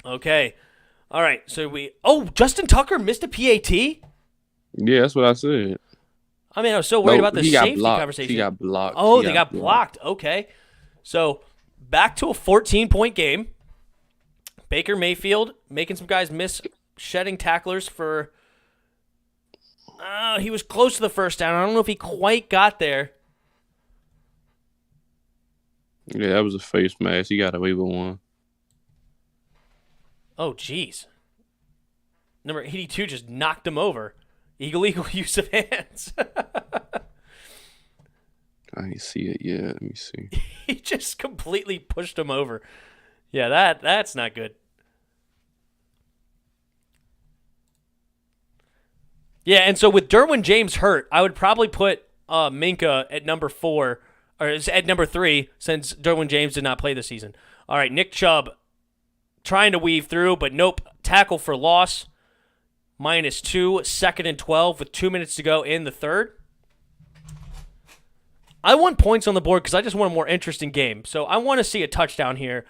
Okay. All right. So Justin Tucker missed a PAT? Yeah, that's what I said. I mean, I was so worried about the safety conversation. He got blocked. Oh, they got blocked. Okay. So back to a 14-point game. Baker Mayfield making some guys miss, shedding tacklers for. He was close to the first down. I don't know if he quite got there. Yeah, that was a face mask. He got away with one. Oh, jeez. Number 82 just knocked him over. Illegal use of hands. I didn't see it yet. Let me see. He just completely pushed him over. Yeah, that's not good. Yeah, and so with Derwin James hurt, I would probably put Minka at number 4, or at number 3, since Derwin James did not play this season. All right, Nick Chubb trying to weave through, but nope. Tackle for loss. -2, 2nd and 12 with 2 minutes to go in the third. I want points on the board because I just want a more interesting game. So I want to see a touchdown here.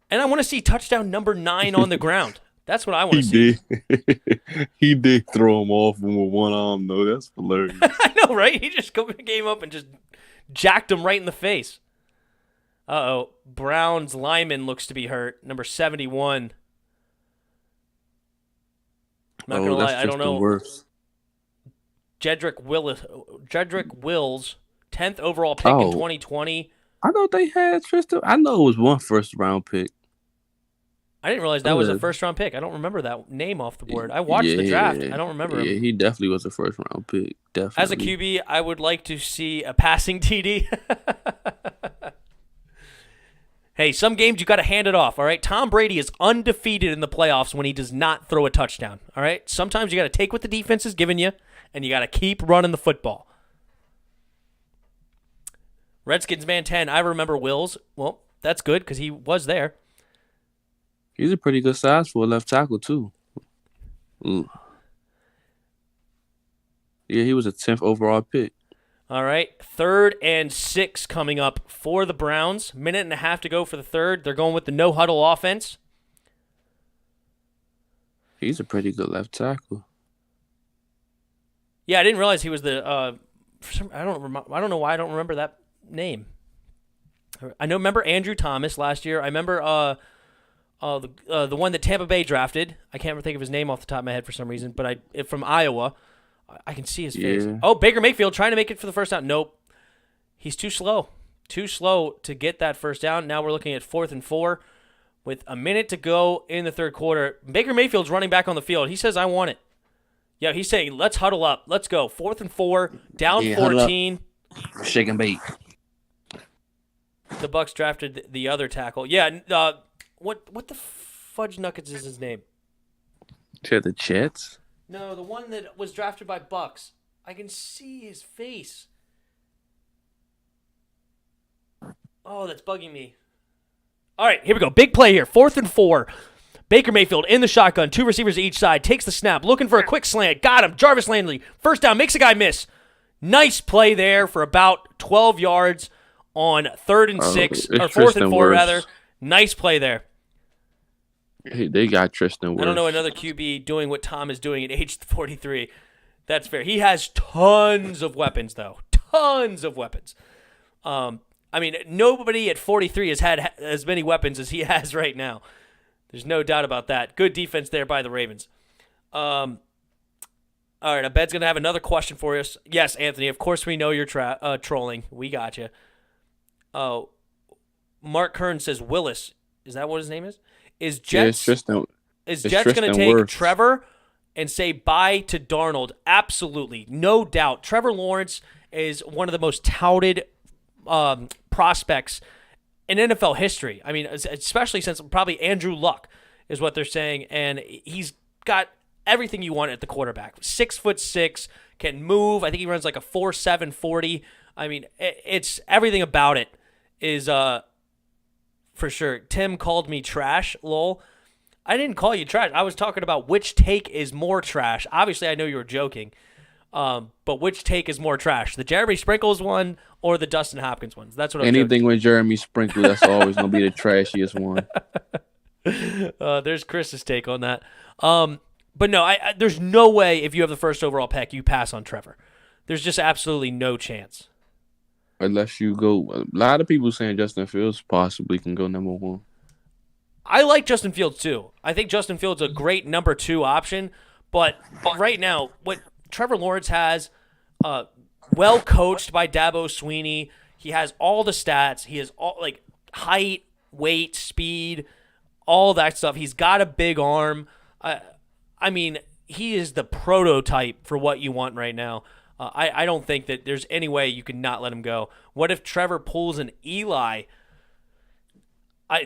And I want to see touchdown number 9 on the ground. That's what I want to see. He did throw him off with one arm, though. That's hilarious. I know, right? He just came up and just jacked him right in the face. Uh-oh. Browns lineman looks to be hurt. Number 71. I'm not going to lie. I don't know. Worse. Jedrick Wills, 10th overall pick in 2020. I know they had Tristan. I know it was one first-round pick. I didn't realize that was a first-round pick. I don't remember that name off the board. I watched the draft. I don't remember him. Yeah, he definitely was a first-round pick. Definitely. As a QB, I would like to see a passing TD. Hey, some games you got to hand it off, all right? Tom Brady is undefeated in the playoffs when he does not throw a touchdown, all right? Sometimes you got to take what the defense is giving you, and you got to keep running the football. Redskins man 10, I remember Wills. Well, that's good because he was there. He's a pretty good size for a left tackle, too. Ooh. Yeah, he was a 10th overall pick. All right, 3rd and 6 coming up for the Browns. Minute and a half to go for the third. They're going with the no-huddle offense. He's a pretty good left tackle. Yeah, I didn't realize he was the. I don't know why I don't remember that name. Remember Andrew Thomas last year. I remember the one that Tampa Bay drafted. I can't think of his name off the top of my head for some reason, but from Iowa. I can see his face. Yeah. Oh, Baker Mayfield trying to make it for the first down. Nope. He's too slow. Too slow to get that first down. Now we're looking at 4th and 4 with a minute to go in the third quarter. Baker Mayfield's running back on the field. He says, I want it. Yeah, he's saying, let's huddle up. Let's go. 4th and 4, down 14. Shake and bake. The Bucs drafted the other tackle. Yeah, what the fudge nuggets is his name? The Jets? No, the one that was drafted by Bucs. I can see his face. Oh, that's bugging me. All right, here we go. Big play here. 4th and 4. Baker Mayfield in the shotgun. 2 receivers each side. Takes the snap. Looking for a quick slant. Got him. Jarvis Landry. First down. Makes a guy miss. Nice play there for about 12 yards on 3rd and 6. Or 4th and 4, rather. Nice play there. Hey, they got Tristan Wirfs. I don't know another QB doing what Tom is doing at age 43. That's fair. He has tons of weapons, though. Tons of weapons. I mean, nobody at 43 has had as many weapons as he has right now. There's no doubt about that. Good defense there by the Ravens. All right, Abed's going to have another question for us. Yes, Anthony, of course we know you're trolling. We got you. Oh, Mark Kern says Willis. Is that what his name is? Is Jets going to take Trevor and say bye to Darnold? Absolutely. No doubt. Trevor Lawrence is one of the most touted prospects in NFL history. I mean, especially since probably Andrew Luck is what they're saying, and he's got everything you want at the quarterback. 6'6", can move. I think he runs like a 4.7 40. I mean, it's everything about it is for sure. Tim called me trash, lol. I didn't call you trash. I was talking about which take is more trash. Obviously, I know you were joking, but which take is more trash? The Jeremy Sprinkles one or the Dustin Hopkins ones? That's what I'm Anything joking. with Jeremy Sprinkles, that's always going to be the trashiest one. There's Chris's take on that. But no, there's no way if you have the first overall pick, you pass on Trevor. There's just absolutely no chance. Unless you go, a lot of people saying Justin Fields possibly can go number 1. I like Justin Fields too. I think Justin Fields is a great number 2 option, but right now, what Trevor Lawrence has, well coached by Dabo Swinney, he has all the stats. He has all like height, weight, speed, all that stuff. He's got a big arm. I mean, he is the prototype for what you want right now. I don't think that there's any way you could not let him go. What if Trevor pulls an Eli?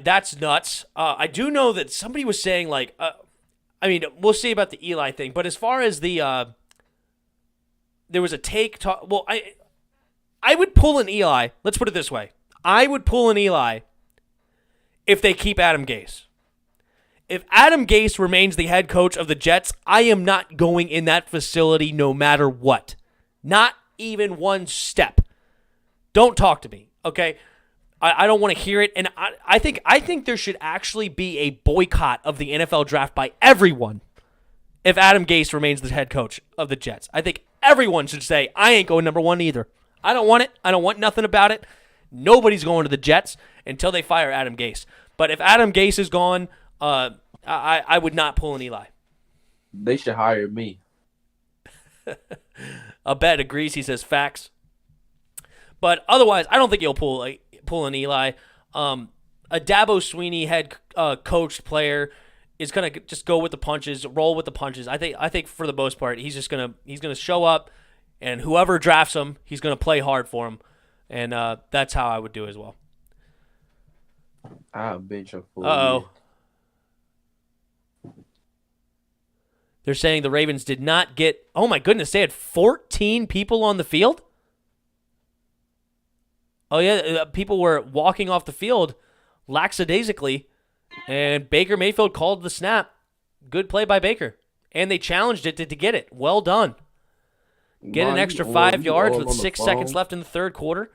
That's nuts. I do know that somebody was saying, like, I mean, we'll see about the Eli thing, but as far as the, there was a take, well, I would pull an Eli. Let's put it this way. I would pull an Eli if they keep Adam Gase. If Adam Gase remains the head coach of the Jets, I am not going in that facility no matter what. Not even one step. Don't talk to me, okay? I don't want to hear it, and I think there should actually be a boycott of the NFL draft by everyone if Adam Gase remains the head coach of the Jets. I think everyone should say, I ain't going number 1 either. I don't want it. I don't want nothing about it. Nobody's going to the Jets until they fire Adam Gase. But if Adam Gase is gone, I would not pull an Eli. They should hire me. Abed agrees. He says facts. But otherwise, I don't think you'll pull an Eli. A Dabo Swinney head coached player is gonna just go with the punches, roll with the punches. I think for the most part, he's gonna show up, and whoever drafts him, he's gonna play hard for him, and that's how I would do as well. I'll bench him for Uh-oh. They're saying the Ravens did not get, oh my goodness, they had 14 people on the field? Oh yeah, people were walking off the field lackadaisically, and Baker Mayfield called the snap. Good play by Baker. And they challenged it to get it. Well done. Get an extra 5 yards with 6 seconds left in the third quarter.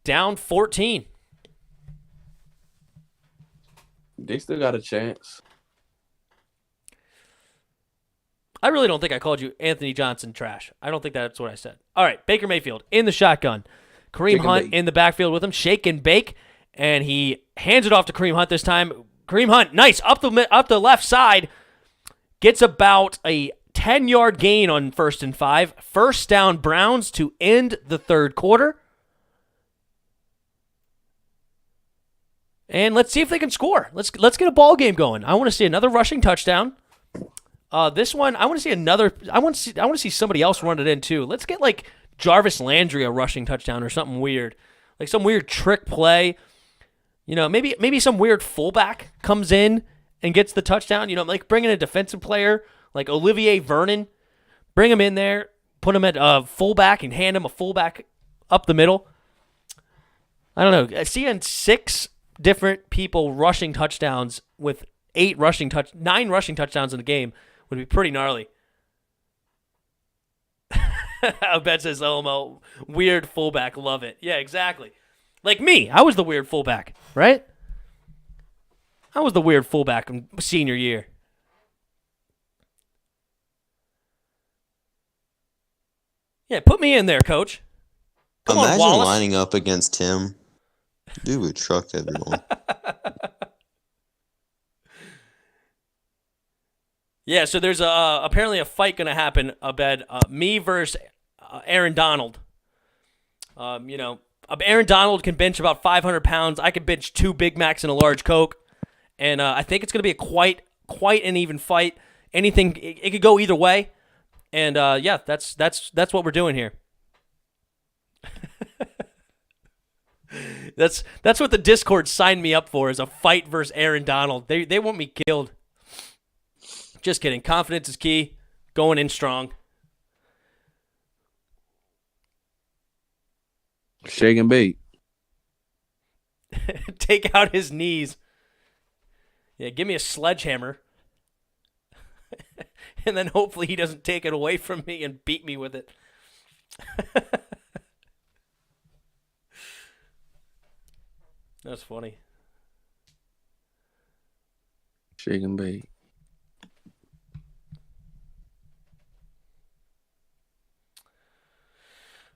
Down 14. They still got a chance. I really don't think I called you Anthony Johnson trash. I don't think that's what I said. All right, Baker Mayfield in the shotgun. Kareem Hunt in the backfield with him. Shake and bake. And he hands it off to Kareem Hunt this time. Kareem Hunt, nice, up the left side. Gets about a 10-yard gain on 1st and 5. First down Browns to end the third quarter. And let's see if they can score. Let's get a ball game going. I want to see another rushing touchdown. This one, I want to see another. I want to see somebody else run it in too. Let's get like Jarvis Landry a rushing touchdown or something weird, like some weird trick play. You know, maybe some weird fullback comes in and gets the touchdown. You know, like bring in a defensive player like Olivier Vernon, bring him in there, put him at fullback and hand him a fullback up the middle. I don't know. Seeing 6 different people rushing touchdowns with 9 rushing touchdowns in the game would be pretty gnarly. Abed says, LMO, weird fullback, love it. Yeah, exactly. Like me, I was the weird fullback, right? I was the weird fullback in senior year. Yeah, put me in there, coach. Come Imagine on, Wallace. lining up against Tim. Dude would truck everyone. Yeah, so there's apparently a fight going to happen, Abed. Me versus Aaron Donald. You know, Aaron Donald can bench about 500 pounds. I can bench 2 Big Macs and a large Coke. And I think it's going to be a quite an even fight. Anything, it could go either way. And yeah, that's what we're doing here. That's what the Discord signed me up for, is a fight versus Aaron Donald. They want me killed. Just kidding. Confidence is key. Going in strong. Shake and bake. Take out his knees. Yeah, give me a sledgehammer. And then hopefully he doesn't take it away from me and beat me with it. That's funny. Shake and bake.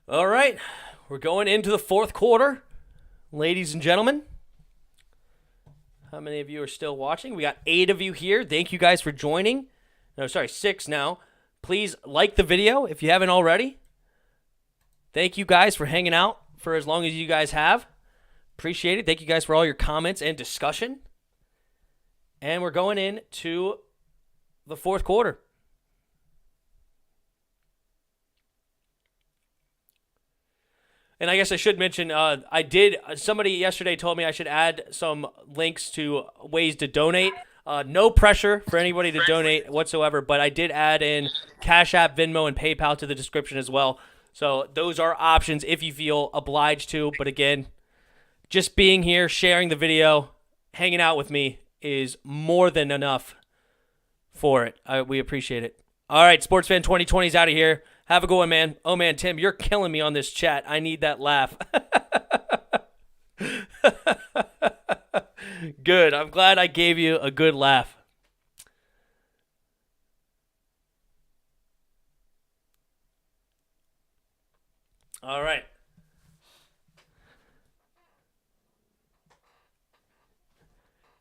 All right. We're going into the fourth quarter. Ladies and gentlemen. How many of you are still watching? We got 8 of you here. Thank you guys for joining. No, sorry, 6 now. Please like the video if you haven't already. Thank you guys for hanging out for as long as you guys have. Appreciate it. Thank you guys for all your comments and discussion. And we're going into the fourth quarter. And I guess I should mention, somebody yesterday told me I should add some links to ways to donate. No pressure for anybody to donate whatsoever, but I did add in CashApp, Venmo, and PayPal to the description as well. So those are options if you feel obliged to. But again, just being here, sharing the video, hanging out with me is more than enough for it. We appreciate it. All right, Sportsfan 2020 is out of here. Have a good one, man. Oh, man, Tim, you're killing me on this chat. I need that laugh. Good. I'm glad I gave you a good laugh. All right.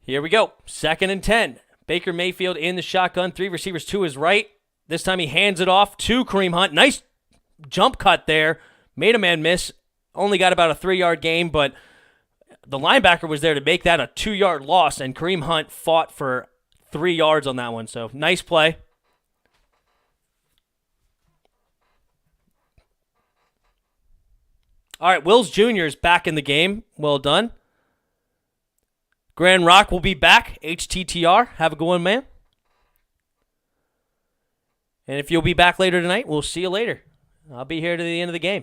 Here we go. 2nd and 10. Baker Mayfield in the shotgun. 3 receivers to his right. This time he hands it off to Kareem Hunt. Nice jump cut there. Made a man miss. Only got about a 3-yard gain, but the linebacker was there to make that a 2-yard loss, and Kareem Hunt fought for 3 yards on that one. So nice play. All right, Wills Jr. is back in the game. Well done. Grand Rock will be back. HTTR. Have a good one, man. And if you'll be back later tonight, we'll see you later. I'll be here to the end of the game.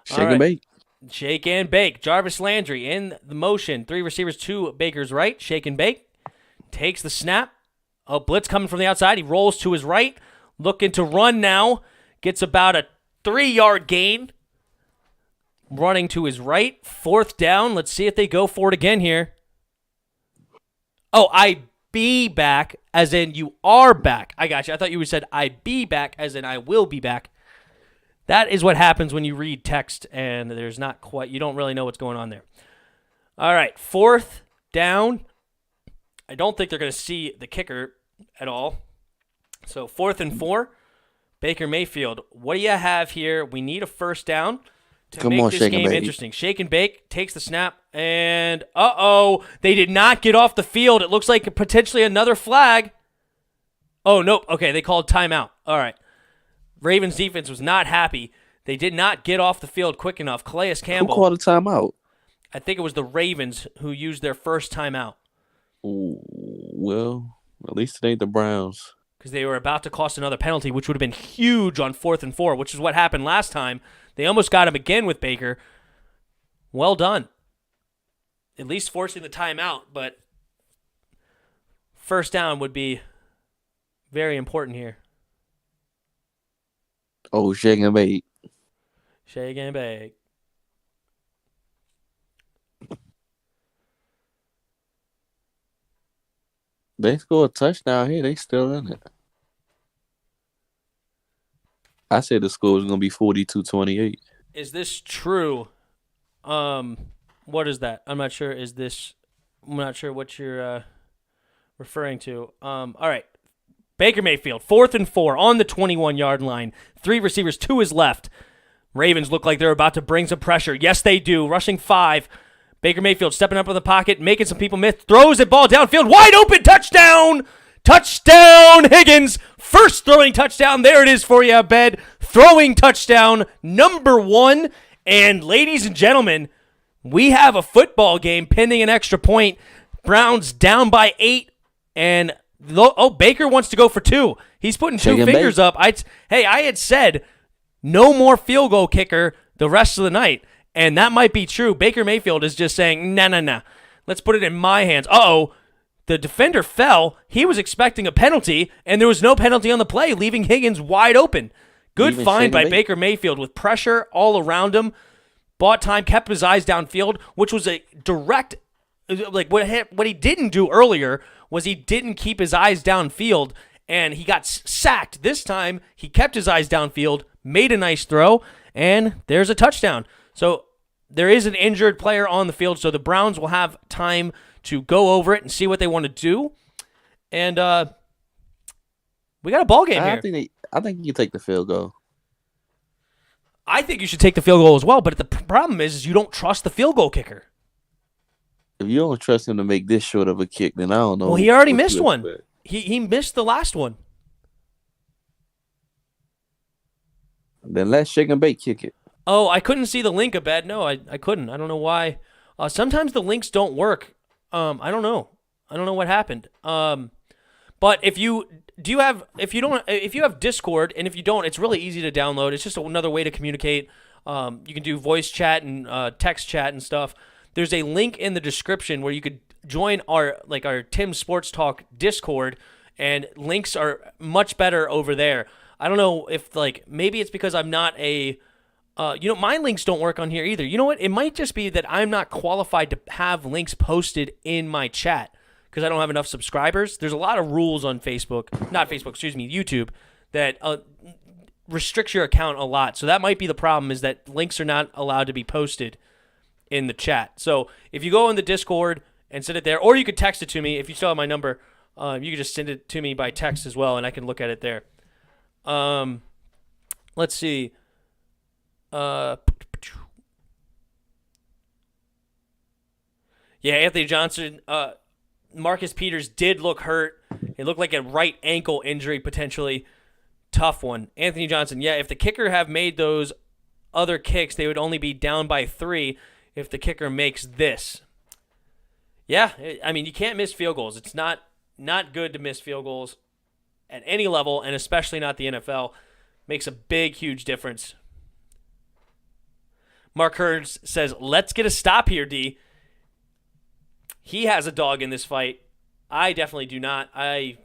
Shake and bake. Shake and bake. Jarvis Landry in the motion. 3 receivers to Baker's right. Shake and bake. Takes the snap. Oh, blitz coming from the outside. He rolls to his right. Looking to run now. Gets about a 3-yard gain. Running to his right. 4th down. Let's see if they go for it again here. Oh, I be back, as in you are back. I got you. I thought you said I be back, as in I will be back. That is what happens when you read text and there's not quite, you don't really know what's going on there. All right, 4th down. I don't think they're going to see the kicker at all. So 4th and 4. Baker Mayfield, what do you have here? We need a 1st down to make this game interesting. Shake and bake, takes the snap, and they did not get off the field. It looks like potentially another flag. Oh, nope. Okay, they called timeout. All right. Ravens defense was not happy. They did not get off the field quick enough. Calais Campbell. Who called a timeout? I think it was the Ravens who used their first timeout. Ooh, well, at least it ain't the Browns. Because they were about to cost another penalty, which would have been huge on 4th and 4, which is what happened last time. They almost got him again with Baker. Well done. At least forcing the timeout, but 1st down would be very important here. Oh, shake and bake. Shake and bake. They scored a touchdown here. They still in it. I said the score was going to be 42-28. Is this true? What is that? I'm not sure. I'm not sure what you're referring to. All right. Baker Mayfield, 4th and 4 on the 21-yard line. 3 receivers to his left. Ravens look like they're about to bring some pressure. Yes, they do. Rushing 5. Baker Mayfield stepping up in the pocket, making some people miss. Throws the ball downfield. Wide open. Touchdown. Touchdown, Higgins. First throwing touchdown. There it is for you, Abed. Throwing touchdown number 1. And ladies and gentlemen, We have a football game pending an extra point. Browns down by 8, and Baker wants to go for 2. He's putting two fingers up. I had said no more field goal kicker the rest of the night, and that might be true. Baker Mayfield is just saying, nah. Let's put it in my hands. Uh-oh. The defender fell. He was expecting a penalty, and there was no penalty on the play, leaving Higgins wide open. Good find by Baker Mayfield with pressure all around him. Bought time, kept his eyes downfield, which was a direct, like what he didn't do earlier was he didn't keep his eyes downfield, and he got sacked. This time, he kept his eyes downfield, made a nice throw, and there's a touchdown. So there is an injured player on the field, so the Browns will have time to go over it and see what they want to do. And we got a ball game here. I think you take the field goal. I think you should take the field goal as well, but the problem is you don't trust the field goal kicker. If you don't trust him to make this short of a kick, then I don't know. Well, he already missed one. He missed the last one. Then let Shake and Bake kick it. Oh, I couldn't see the link, Abed. No, I couldn't. I don't know why. Sometimes the links don't work. I don't know. I don't know what happened. But if you have Discord, and if you don't, it's really easy to download. It's just another way to communicate. You can do voice chat and text chat and stuff. There's a link in the description where you could join our Tim Sports Talk Discord, and links are much better over there. I don't know if maybe it's because I'm not a my links don't work on here either. You know what? It might just be that I'm not qualified to have links posted in my chat because I don't have enough subscribers. There's a lot of rules on YouTube that restricts your account a lot. So that might be the problem, is that links are not allowed to be posted in the chat. So if you go in the Discord and send it there, or you could text it to me if you still have my number. You could just send it to me by text as well, and I can look at it there. Let's see. Anthony Johnson. Marcus Peters did look hurt. It looked like a right ankle injury potentially. Tough one. Anthony Johnson. Yeah, if the kicker have made those other kicks, they would only be down by 3 if the kicker makes this. Yeah, I mean, you can't miss field goals. It's not good to miss field goals at any level, and especially not the NFL. Makes a big, huge difference. Mark Hurds says, let's get a stop here, D. He has a dog in this fight. I definitely do not. As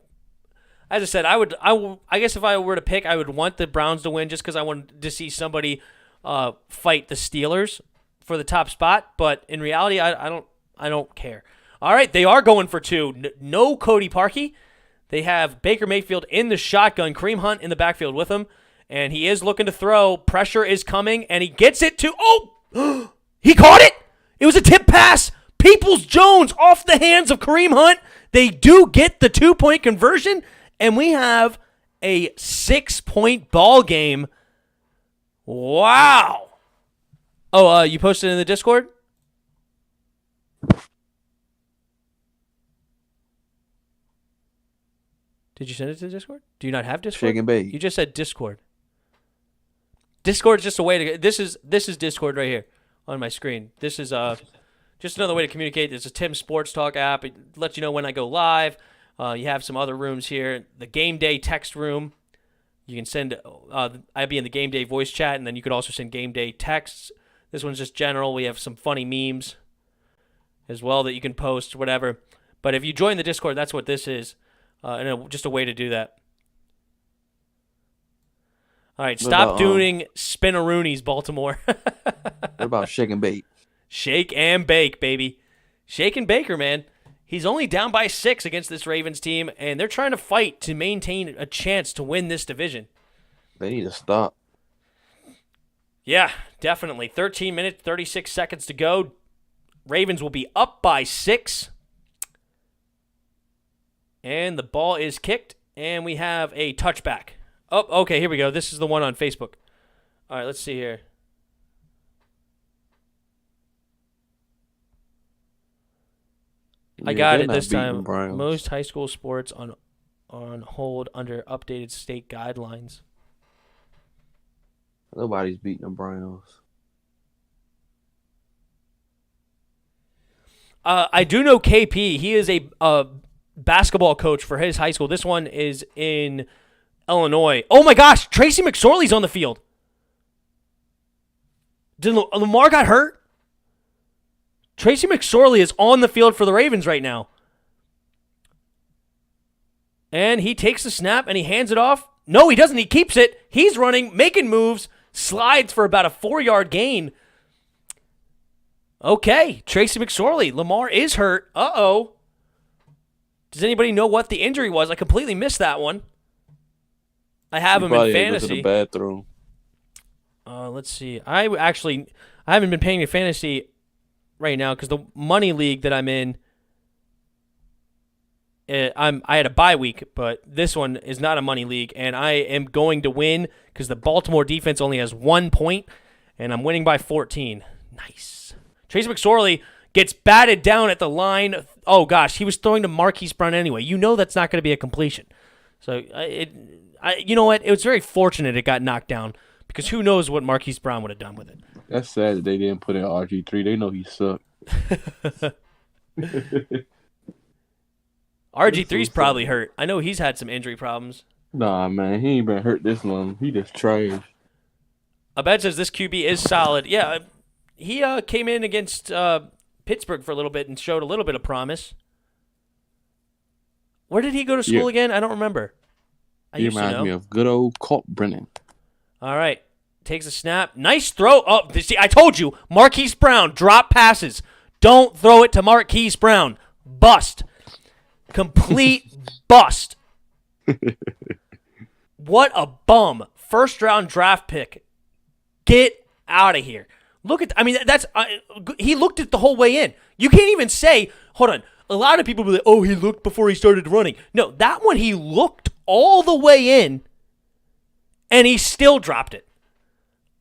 I said, I guess if I were to pick, I would want the Browns to win just because I wanted to see somebody fight the Steelers for the top spot. But in reality, I don't care. All right, they are going for 2. No Cody Parkey. They have Baker Mayfield in the shotgun, Kareem Hunt in the backfield with him, and he is looking to throw. Pressure is coming, and he gets it to he caught it. It was a tip pass. Peoples-Jones off the hands of Kareem Hunt. They do get the 2-point conversion, and we have a 6-point ball game. Wow. Oh, you posted it in the Discord? Did you send it to Discord? Do you not have Discord? Shake and bake. You just said Discord. Discord's just a way to. This is Discord right here on my screen. This is just another way to communicate. There's a Tim Sports Talk app. It lets you know when I go live. You have some other rooms here. The Game Day text room. You can send. I'd be in the Game Day voice chat, and then you could also send Game Day texts. This one's just general. We have some funny memes as well that you can post, whatever. But if you join the Discord, that's what this is. And just a way to do that. All right, stop doing spinaroonies, Baltimore. What about Shake and Bake? Shake and bake, baby. Shake and Baker, man. He's only down by 6 against this Ravens team, and they're trying to fight to maintain a chance to win this division. They need to stop. Yeah, definitely. 13 minutes, 36 seconds to go. Ravens will be up by 6. And the ball is kicked, and we have a touchback. Oh, okay, here we go. This is the one on Facebook. All right, let's see here. I got it this time. Most high school sports on hold under updated state guidelines. Nobody's beating the Browns. I do know KP. He is a basketball coach for his high school. This one is in Illinois. Oh my gosh, Tracy McSorley's on the field. Did Lamar got hurt? Tracy McSorley is on the field for the Ravens right now. And he takes the snap and he hands it off. No, he doesn't. He keeps it. He's running, making moves, slides for about a 4-yard gain. Okay, Tracy McSorley. Lamar is hurt. Uh-oh. Does anybody know what the injury was? I completely missed that one. I have him in fantasy. To the bathroom. Let's see. I haven't been paying fantasy right now because the money league that I'm in, I had a bye week, but this one is not a money league, and I am going to win because the Baltimore defense only has 1 point, and I'm winning by 14. Nice. Tracy McSorley gets batted down at the line. Oh gosh, he was throwing to Marquise Brown anyway. You know that's not going to be a completion. So you know what? It was very fortunate it got knocked down because who knows what Marquise Brown would have done with it. That's sad that they didn't put in RG3. They know he sucked. RG3's probably hurt. I know he's had some injury problems. Nah, man, he ain't been hurt this long. He just trash. Abed says this QB is solid. Yeah, he came in against Pittsburgh for a little bit and showed a little bit of promise. Where did he go to school again? I don't remember. He reminds me of good old Colt Brennan. All right. Takes a snap. Nice throw. Oh, see, I told you. Marquise Brown, drop passes. Don't throw it to Marquise Brown. Bust. Complete bust. What a bum. First round draft pick. Get out of here. Look at, he looked it the whole way in. You can't even say, hold on. A lot of people will be like, oh, he looked before he started running. No, that one he looked all the way in and he still dropped it.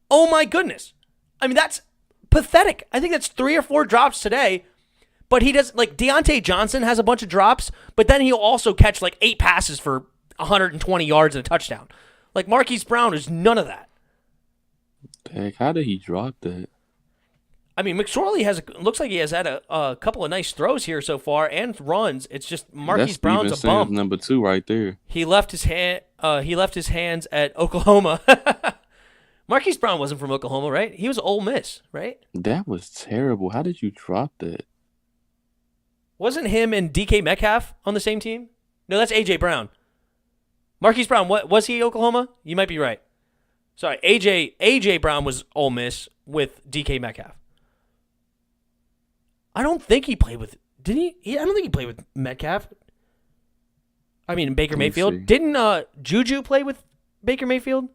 Oh my goodness. I mean, that's pathetic. I think that's 3 or 4 drops today. But he does, like, Deontay Johnson has a bunch of drops, but then he'll also catch like 8 passes for 120 yards and a touchdown. Like, Marquise Brown is none of that. Heck, how did he drop that? I mean, McSorley looks like he has had a couple of nice throws here so far and runs. It's just Marquise Brown's a bum. Number 2 right there. He left his hands at Oklahoma. Marquise Brown wasn't from Oklahoma, right? He was Ole Miss, right? That was terrible. How did you drop that? Wasn't him and DK Metcalf on the same team? No, that's A.J. Brown. Marquise Brown, what was he Oklahoma? You might be right. Sorry, A.J. Brown was Ole Miss with DK Metcalf. I don't think he played with... Did he? I don't think he played with Metcalf. I mean, Baker Mayfield. Didn't Juju play with Baker Mayfield?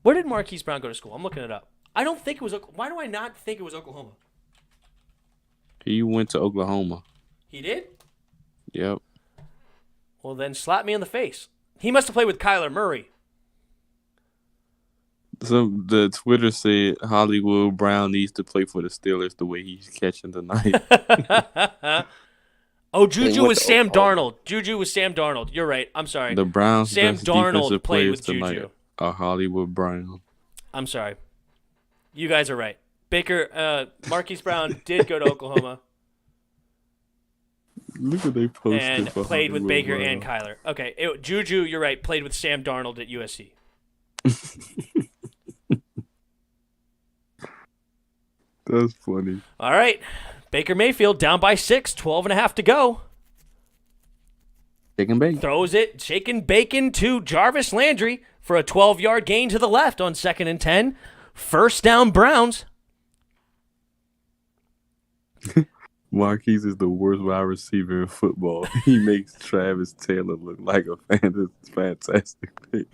Where did Marquise Brown go to school? I'm looking it up. I don't think it was... Why do I not think it was Oklahoma? He went to Oklahoma. He did? Yep. Well, then slap me in the face. He must have played with Kyler Murray. So the Twitter said Hollywood Brown needs to play for the Steelers the way he's catching tonight. Oh, Juju was Sam Darnold. Juju was Sam Darnold. You're right. I'm sorry. The Browns' Sam best Darnold defensive played players with tonight Juju. are Hollywood Brown. I'm sorry. You guys are right. Marquise Brown did go to Oklahoma. Look at they posted and for played with Hollywood Baker Brown. and Kyler. Okay, Juju, you're right. Played with Sam Darnold at USC. That's funny. All right. Baker Mayfield down by 6, 12.5 to go. Shaking bacon. Throws it, shaking bacon to Jarvis Landry for a 12-yard gain to the left on 2nd and 10. First down, Browns. Marquise is the worst wide receiver in football. He makes Travis Taylor look like a fantastic thing.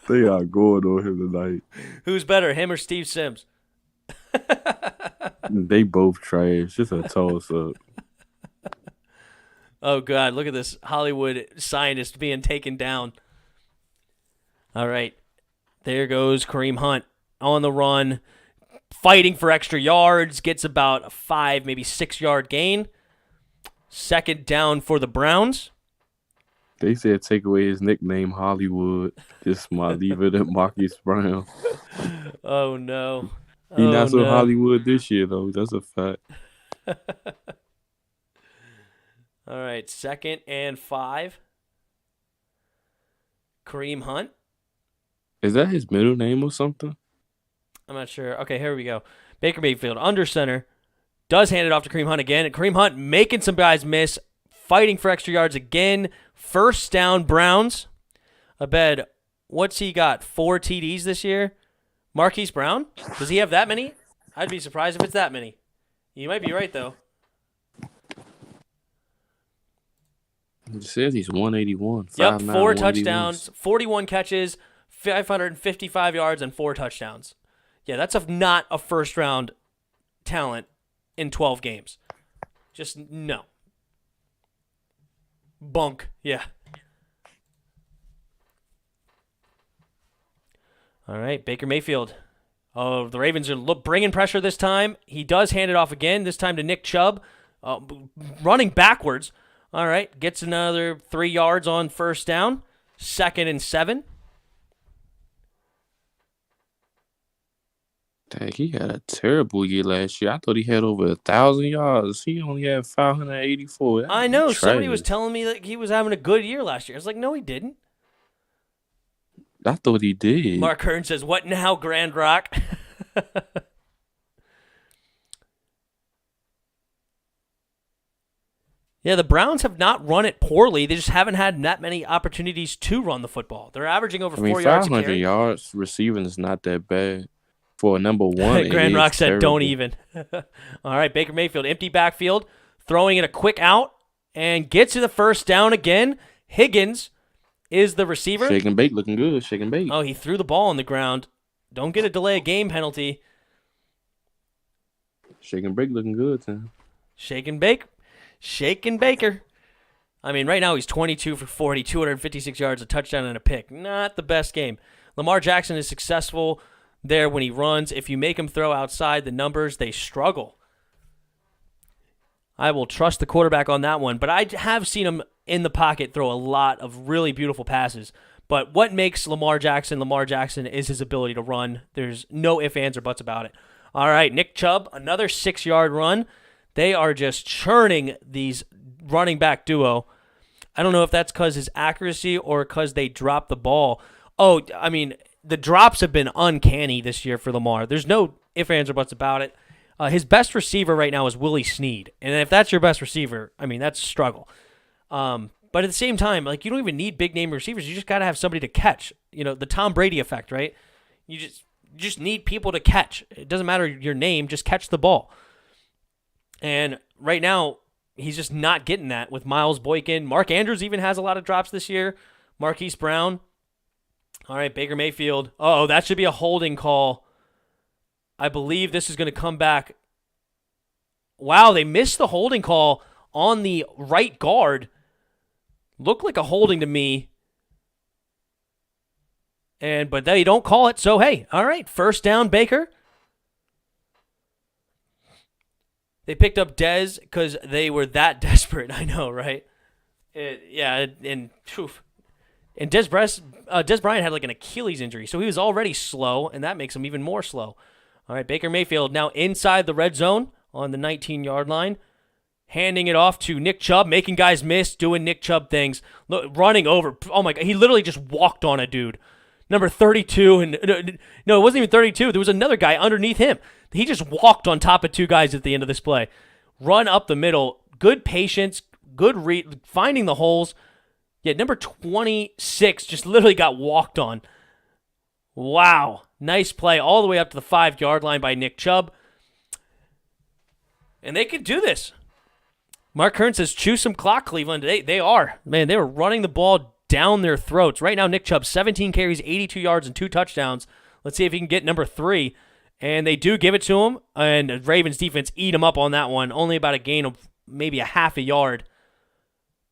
They are going on him tonight. Who's better, him or Steve Sims? They both trash. Just a toss-up. Oh, God. Look at this Hollywood scientist being taken down. All right. There goes Kareem Hunt on the run, fighting for extra yards, gets about a 5, maybe 6-yard gain. 2nd down for the Browns. They said take away his nickname, Hollywood. Just leave it at Marquise Brown. Oh, no. He Oh, not so no. Hollywood this year, though. That's a fact. All right, 2nd and 5. Kareem Hunt. Is that his middle name or something? I'm not sure. Okay, here we go. Baker Mayfield, under center, does hand it off to Kareem Hunt again. And Kareem Hunt making some guys miss, fighting for extra yards again. First down, Browns. Abed, what's he got? 4 TDs this year? Marquise Brown? Does he have that many? I'd be surprised if it's that many. You might be right, though. It says he's 181. Yep, 5'9", 4 touchdowns, 41 catches, 555 yards, and 4 touchdowns. Yeah, that's not a first-round talent in 12 games. Just no. Bunk, yeah. All right, Baker Mayfield. Oh, the Ravens are bringing pressure this time. He does hand it off again, this time to Nick Chubb, running backwards. All right, gets another 3 yards on first down. 2nd and 7. Dang, he had a terrible year last year. I thought he had over 1,000 yards. He only had 584. I know. Somebody was telling me that he was having a good year last year. I was like, no, he didn't. I thought he did. Mark Hearn says, what now, Grand Rock? Yeah, the Browns have not run it poorly. They just haven't had that many opportunities to run the football. They're averaging over 4 yards a carry. 500 yards receiving is not that bad for a number one. Grand Rock said, don't even. All right, Baker Mayfield, empty backfield, throwing it a quick out, and gets to the first down again. Higgins is the receiver. Shake and bake, looking good. Shake and bake. Oh, he threw the ball on the ground. Don't get a delay of game penalty. Shake and bake, looking good, Tim. Shake and bake. Shake and Baker. I mean, right now he's 22 for 40, 256 yards, a touchdown, and a pick. Not the best game. Lamar Jackson is successful there when he runs. If you make him throw outside the numbers, they struggle. I will trust the quarterback on that one, but I have seen him in the pocket throw a lot of really beautiful passes. But what makes Lamar Jackson is his ability to run. There's no ifs, ands, or buts about it. All right, Nick Chubb, another 6-yard run. They are just churning these running back duo. I don't know if that's because his accuracy or because they dropped the ball. Oh, I mean, the drops have been uncanny this year for Lamar. There's no ifs, ands, or buts about it. His best receiver right now is Willie Snead. And if that's your best receiver, I mean, that's a struggle. But at the same time, like, you don't even need big-name receivers. You just got to have somebody to catch. You know, the Tom Brady effect, right? You just need people to catch. It doesn't matter your name. Just catch the ball. And right now, he's just not getting that with Miles Boykin. Mark Andrews even has a lot of drops this year. Marquise Brown. All right, Baker Mayfield. Oh, that should be a holding call. I believe this is going to come back. Wow, they missed the holding call on the right guard. Looked like a holding to me. But they don't call it, so hey, all right, first down, Baker. They picked up Dez because they were that desperate. I know, right? And Dez Bryant had like an Achilles injury, so he was already slow, and that makes him even more slow. All right, Baker Mayfield now inside the red zone on the 19-yard line, handing it off to Nick Chubb, making guys miss, doing Nick Chubb things, running over. Oh, my God, he literally just walked on a dude. Number 32, and no, it wasn't even 32. There was another guy underneath him. He just walked on top of 2 guys at the end of this play. Run up the middle. Good patience. Good read. Finding the holes. Yeah, number 26 just literally got walked on. Wow. Nice play all the way up to the 5-yard line by Nick Chubb. And they could do this. Mark Hearn says, chew some clock, Cleveland. They are. Man, they were running the ball down their throats. Right now, Nick Chubb, 17 carries, 82 yards, and 2 touchdowns. Let's see if he can get number 3. And they do give it to him, and the Ravens defense eat him up on that one. Only about a gain of maybe a half a yard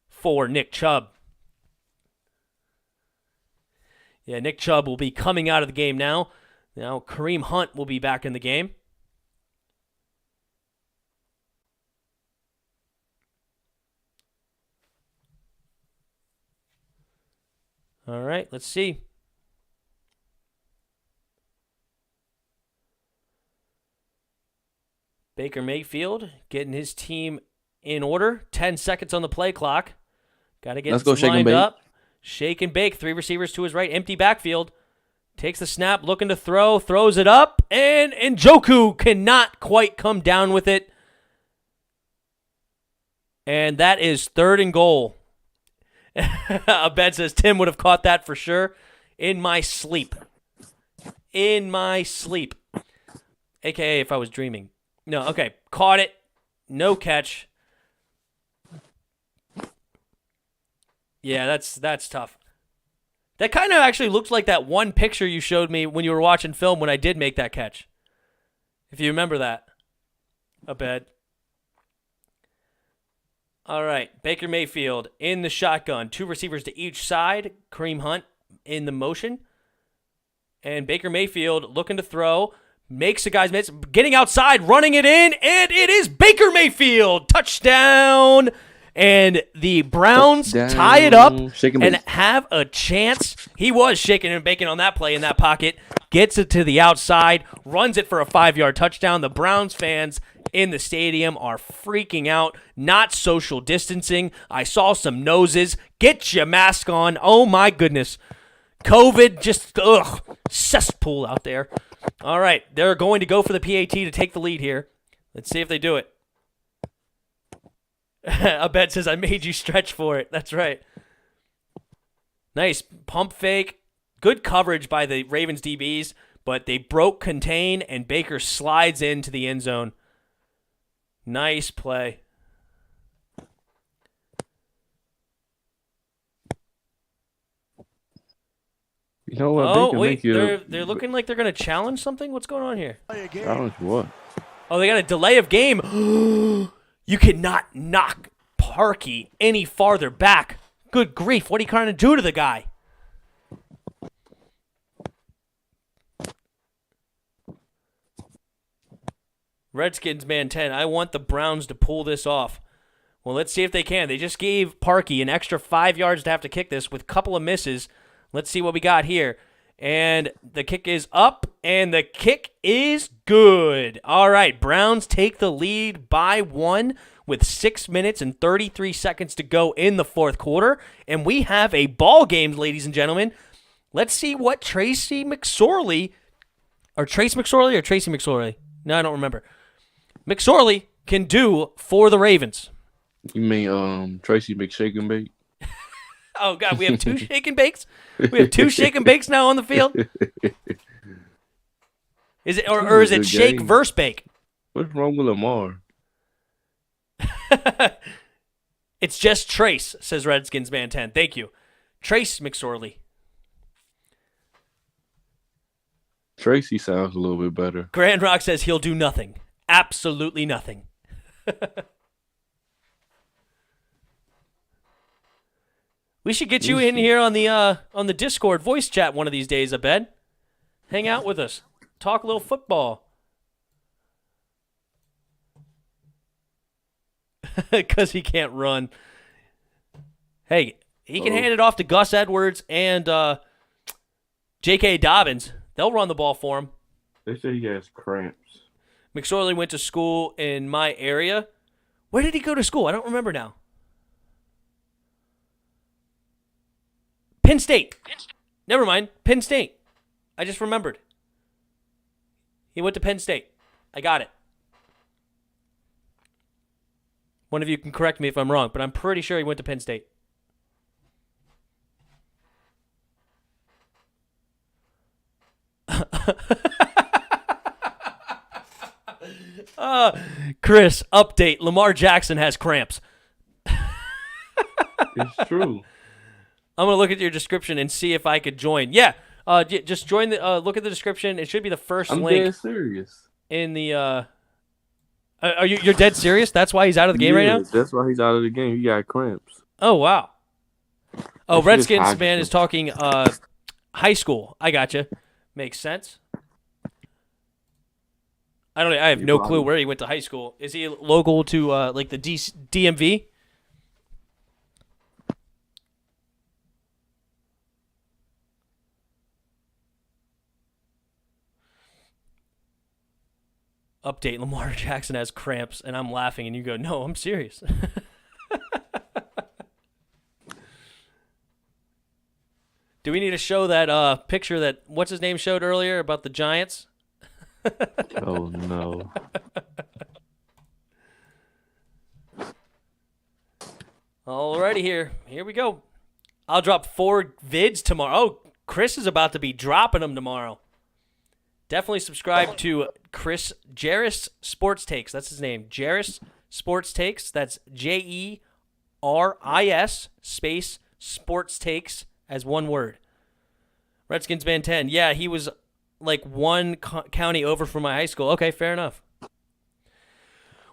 for Nick Chubb. Yeah, Nick Chubb will be coming out of the game now. Now Kareem Hunt will be back in the game. All right, let's see. Baker Mayfield getting his team in order. 10 seconds on the play clock. Got to get Let's go shake and lined bake. up. Shake and bake. 3 receivers to his right. Empty backfield. Takes the snap, looking to throw. Throws it up. And Njoku cannot quite come down with it. And that is 3rd and goal. Abed says Tim would have caught that for sure. In my sleep. In my sleep. AKA if I was dreaming. No, okay. Caught it. No catch. Yeah, that's tough. That kind of actually looks like that one picture you showed me when you were watching film when I did make that catch. If you remember that. Abed. All right. Baker Mayfield in the shotgun. 2 receivers to each side. Kareem Hunt in the motion. And Baker Mayfield looking to throw. Makes a guy's miss. Getting outside. Running it in. And it is Baker Mayfield. Touchdown. And the Browns tie it up and have a chance. He was shaking and baking on that play in that pocket. Gets it to the outside. Runs it for a 5-yard touchdown. The Browns fans in the stadium are freaking out. Not social distancing. I saw some noses. Get your mask on. Oh, my goodness. COVID, just, cesspool out there. All right, they're going to go for the PAT to take the lead here. Let's see if they do it. Abed says, I made you stretch for it. That's right. Nice pump fake. Good coverage by the Ravens DBs, but they broke contain, and Baker slides into the end zone. Nice play. You know what? Oh, wait. They're looking like they're going to challenge something? What's going on here? Challenge what? Oh, they got a delay of game. You cannot knock Parkey any farther back. Good grief. What are you trying to do to the guy? Redskins man 10. I want the Browns to pull this off. Well, let's see if they can. They just gave Parkey an extra 5 yards to have to kick this with a couple of misses. Let's see what we got here. And the kick is up, and the kick is good. All right, Browns take the lead by 1 with 6 minutes and 33 seconds to go in the fourth quarter. And we have a ball game, ladies and gentlemen. Let's see what Tracy McSorley, or Trace McSorley or Tracy McSorley? No, I don't remember. McSorley can do for the Ravens. You mean Tracy McShake and Bake? Oh, God, we have 2 shake and bakes? We have 2 shake and bakes now on the field? Is it or is it shake versus bake? What's wrong with Lamar? It's just Trace, says Redskins man 10. Thank you. Trace McSorley. Tracy sounds a little bit better. Grand Rock says he'll do nothing. Absolutely nothing. We should get you in here on the Discord voice chat one of these days, Abed. Hang out with us. Talk a little football. Because he can't run. Hey, he can hand it off to Gus Edwards and J.K. Dobbins. They'll run the ball for him. They say he has cramps. McSorley went to school in my area. Where did he go to school? I don't remember now. Penn State. Never mind. Penn State. I just remembered. He went to Penn State. I got it. One of you can correct me if I'm wrong, but I'm pretty sure he went to Penn State. Chris, update. Lamar Jackson has cramps. It's true. I'm going to look at your description and see if I could join. Yeah, just join the. Look at the description. It should be the first link. I'm dead serious. In the. You're dead serious? That's why he's out of the game right now? That's why he's out of the game. He got cramps. Oh, wow. Oh, Redskins man is talking high school. I gotcha. Makes sense. I have no clue where he went to high school. Is he local to like the DMV? Update, Lamar Jackson has cramps, and I'm laughing, and you go, no, I'm serious. Do we need to show that picture that what's-his-name showed earlier about the Giants? Oh, no. Alrighty, here we go. I'll drop 4 vids tomorrow. Oh, Chris is about to be dropping them tomorrow. Definitely subscribe to Chris Jarris Sports Takes. That's his name. Jarris Sports Takes. That's Jeris space Sports Takes as one word. Redskins Band 10. Yeah, he was like one county over from my high school. Okay, fair enough.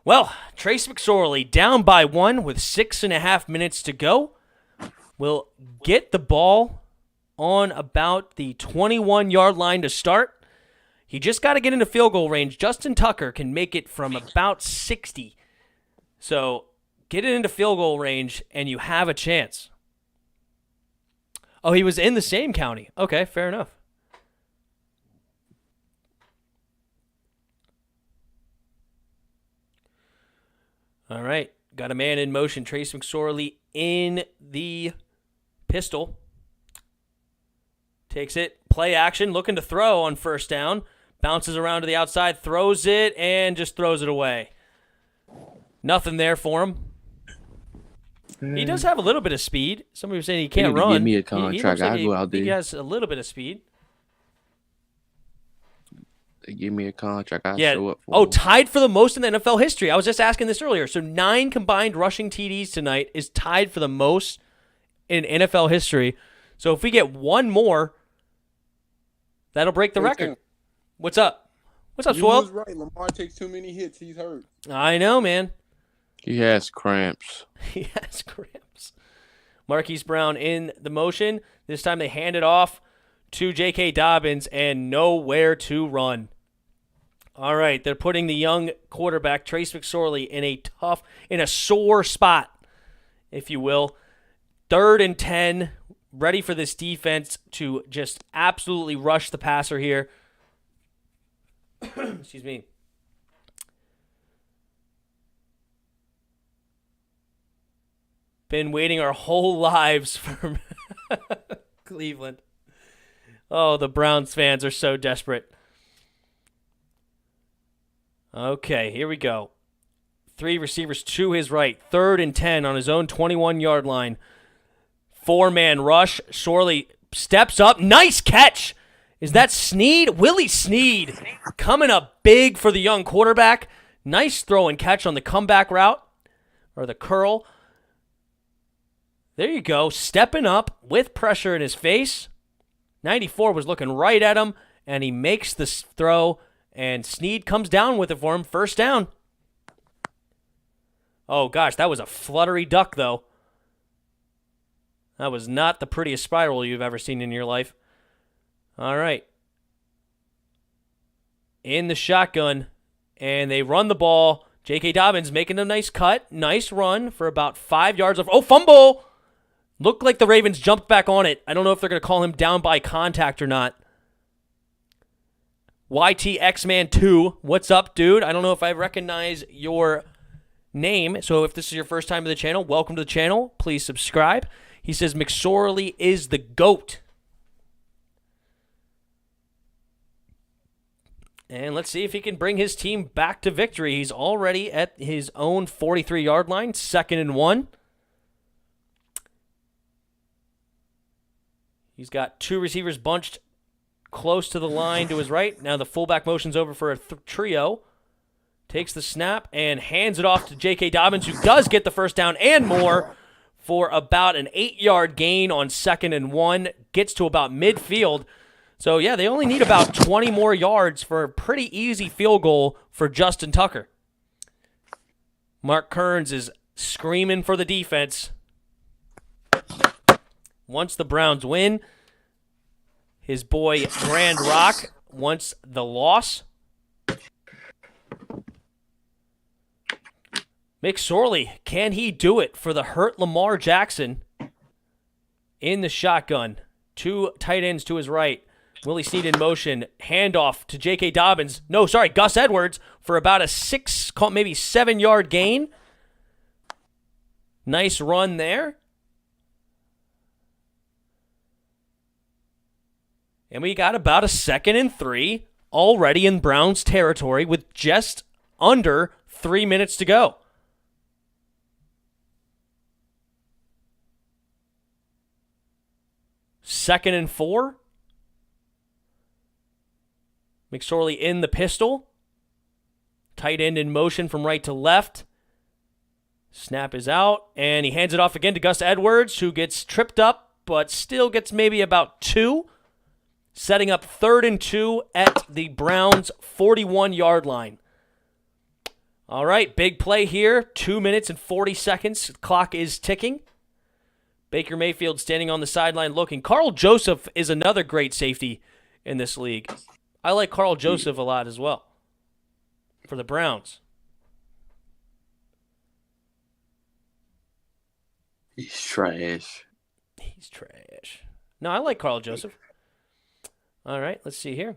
Well, Trace McSorley down by 1 with 6.5 minutes to go. Will get the ball on about the 21-yard line to start. He just got to get into field goal range. Justin Tucker can make it from about 60. So get it into field goal range, and you have a chance. Oh, he was in the same county. Okay, fair enough. All right, got a man in motion. Trace McSorley in the pistol. Takes it. Play action. Looking to throw on first down. Bounces around to the outside. Throws it and just throws it away. Nothing there for him. He does have a little bit of speed. Somebody was saying he can't run. Give me a contract. I'll go out there. He has a little bit of speed. They give me a contract. I show up for Oh, him. tied for the most in the NFL history. I was just asking this earlier. So 9 combined rushing TDs tonight is tied for the most in NFL history. So if we get one more, that'll break the record. What's up? What's up, You Swell? was right. Lamar takes too many hits. He's hurt. I know, man. He has cramps. He has cramps. Marquise Brown in the motion. This time they hand it off to J.K. Dobbins and nowhere to run. All right, they're putting the young quarterback, Trace McSorley, in a sore spot, if you will. 3rd and 10, ready for this defense to just absolutely rush the passer here. Excuse me. Been waiting our whole lives for Cleveland. Oh, the Browns fans are so desperate. Okay, here we go. 3 receivers to his right. 3rd and 10 on his own 21-yard line. 4-man rush. Sorley steps up. Nice catch. Is that Snead? Willie Snead coming up big for the young quarterback. Nice throw and catch on the comeback route, or the curl. There you go. Stepping up with pressure in his face. 94 was looking right at him, and he makes the throw, and Snead comes down with it for him. First down. Oh, gosh, that was a fluttery duck, though. That was not the prettiest spiral you've ever seen in your life. All right. In the shotgun, and they run the ball. J.K. Dobbins making a nice cut. Nice run for about 5 yards. Oh, fumble! Looked like the Ravens jumped back on it. I don't know if they're going to call him down by contact or not. YTX-Man 2, what's up, dude? I don't know if I recognize your name, so if this is your first time to the channel, welcome to the channel. Please subscribe. He says McSorley is the GOAT. And let's see if he can bring his team back to victory. He's already at his own 43-yard line, 2nd and 1. He's got 2 receivers bunched close to the line to his right. Now the fullback motion's over for a trio. Takes the snap and hands it off to J.K. Dobbins, who does get the first down and more for about an 8-yard gain on 2nd and 1. Gets to about midfield. So, yeah, they only need about 20 more yards for a pretty easy field goal for Justin Tucker. Mark Kearns is screaming for the defense. Once the Browns win, his boy Grand Rock wants the loss. McSorley, can he do it for the hurt Lamar Jackson in the shotgun? 2 tight ends to his right. Willie Snead in motion. Handoff to J.K. Dobbins. No, sorry, Gus Edwards for about a 6, maybe 7-yard gain. Nice run there. And we got about a 2nd and 3 already in Browns territory with just under 3 minutes to go. Second and 4. McSorley in the pistol. Tight end in motion from right to left. Snap is out, and he hands it off again to Gus Edwards, who gets tripped up, but still gets maybe about 2. Setting up 3rd and 2 at the Browns' 41-yard line. All right, big play here. 2 minutes and 40 seconds. Clock is ticking. Baker Mayfield standing on the sideline looking. Carl Joseph is another great safety in this league. I like Carl Joseph a lot as well for the Browns. He's trash. He's trash. No, I like Carl Joseph. All right, let's see here.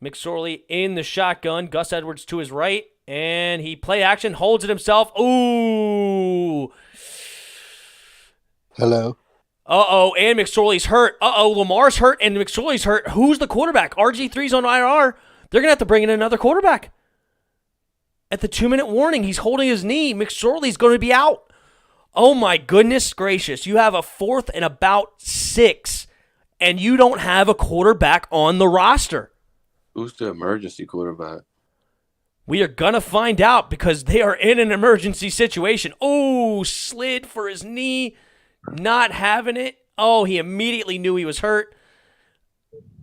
McSorley in the shotgun. Gus Edwards to his right. And he play action, holds it himself. Ooh. Hello. Uh-oh, and McSorley's hurt. Uh-oh, Lamar's hurt and McSorley's hurt. Who's the quarterback? RG3's on IR. They're going to have to bring in another quarterback. At the 2-minute warning, he's holding his knee. McSorley's going to be out. Oh, my goodness gracious. You have a 4th and about 6, and you don't have a quarterback on the roster. Who's the emergency quarterback? We are going to find out because they are in an emergency situation. Oh, slid for his knee. Not having it. Oh, he immediately knew he was hurt.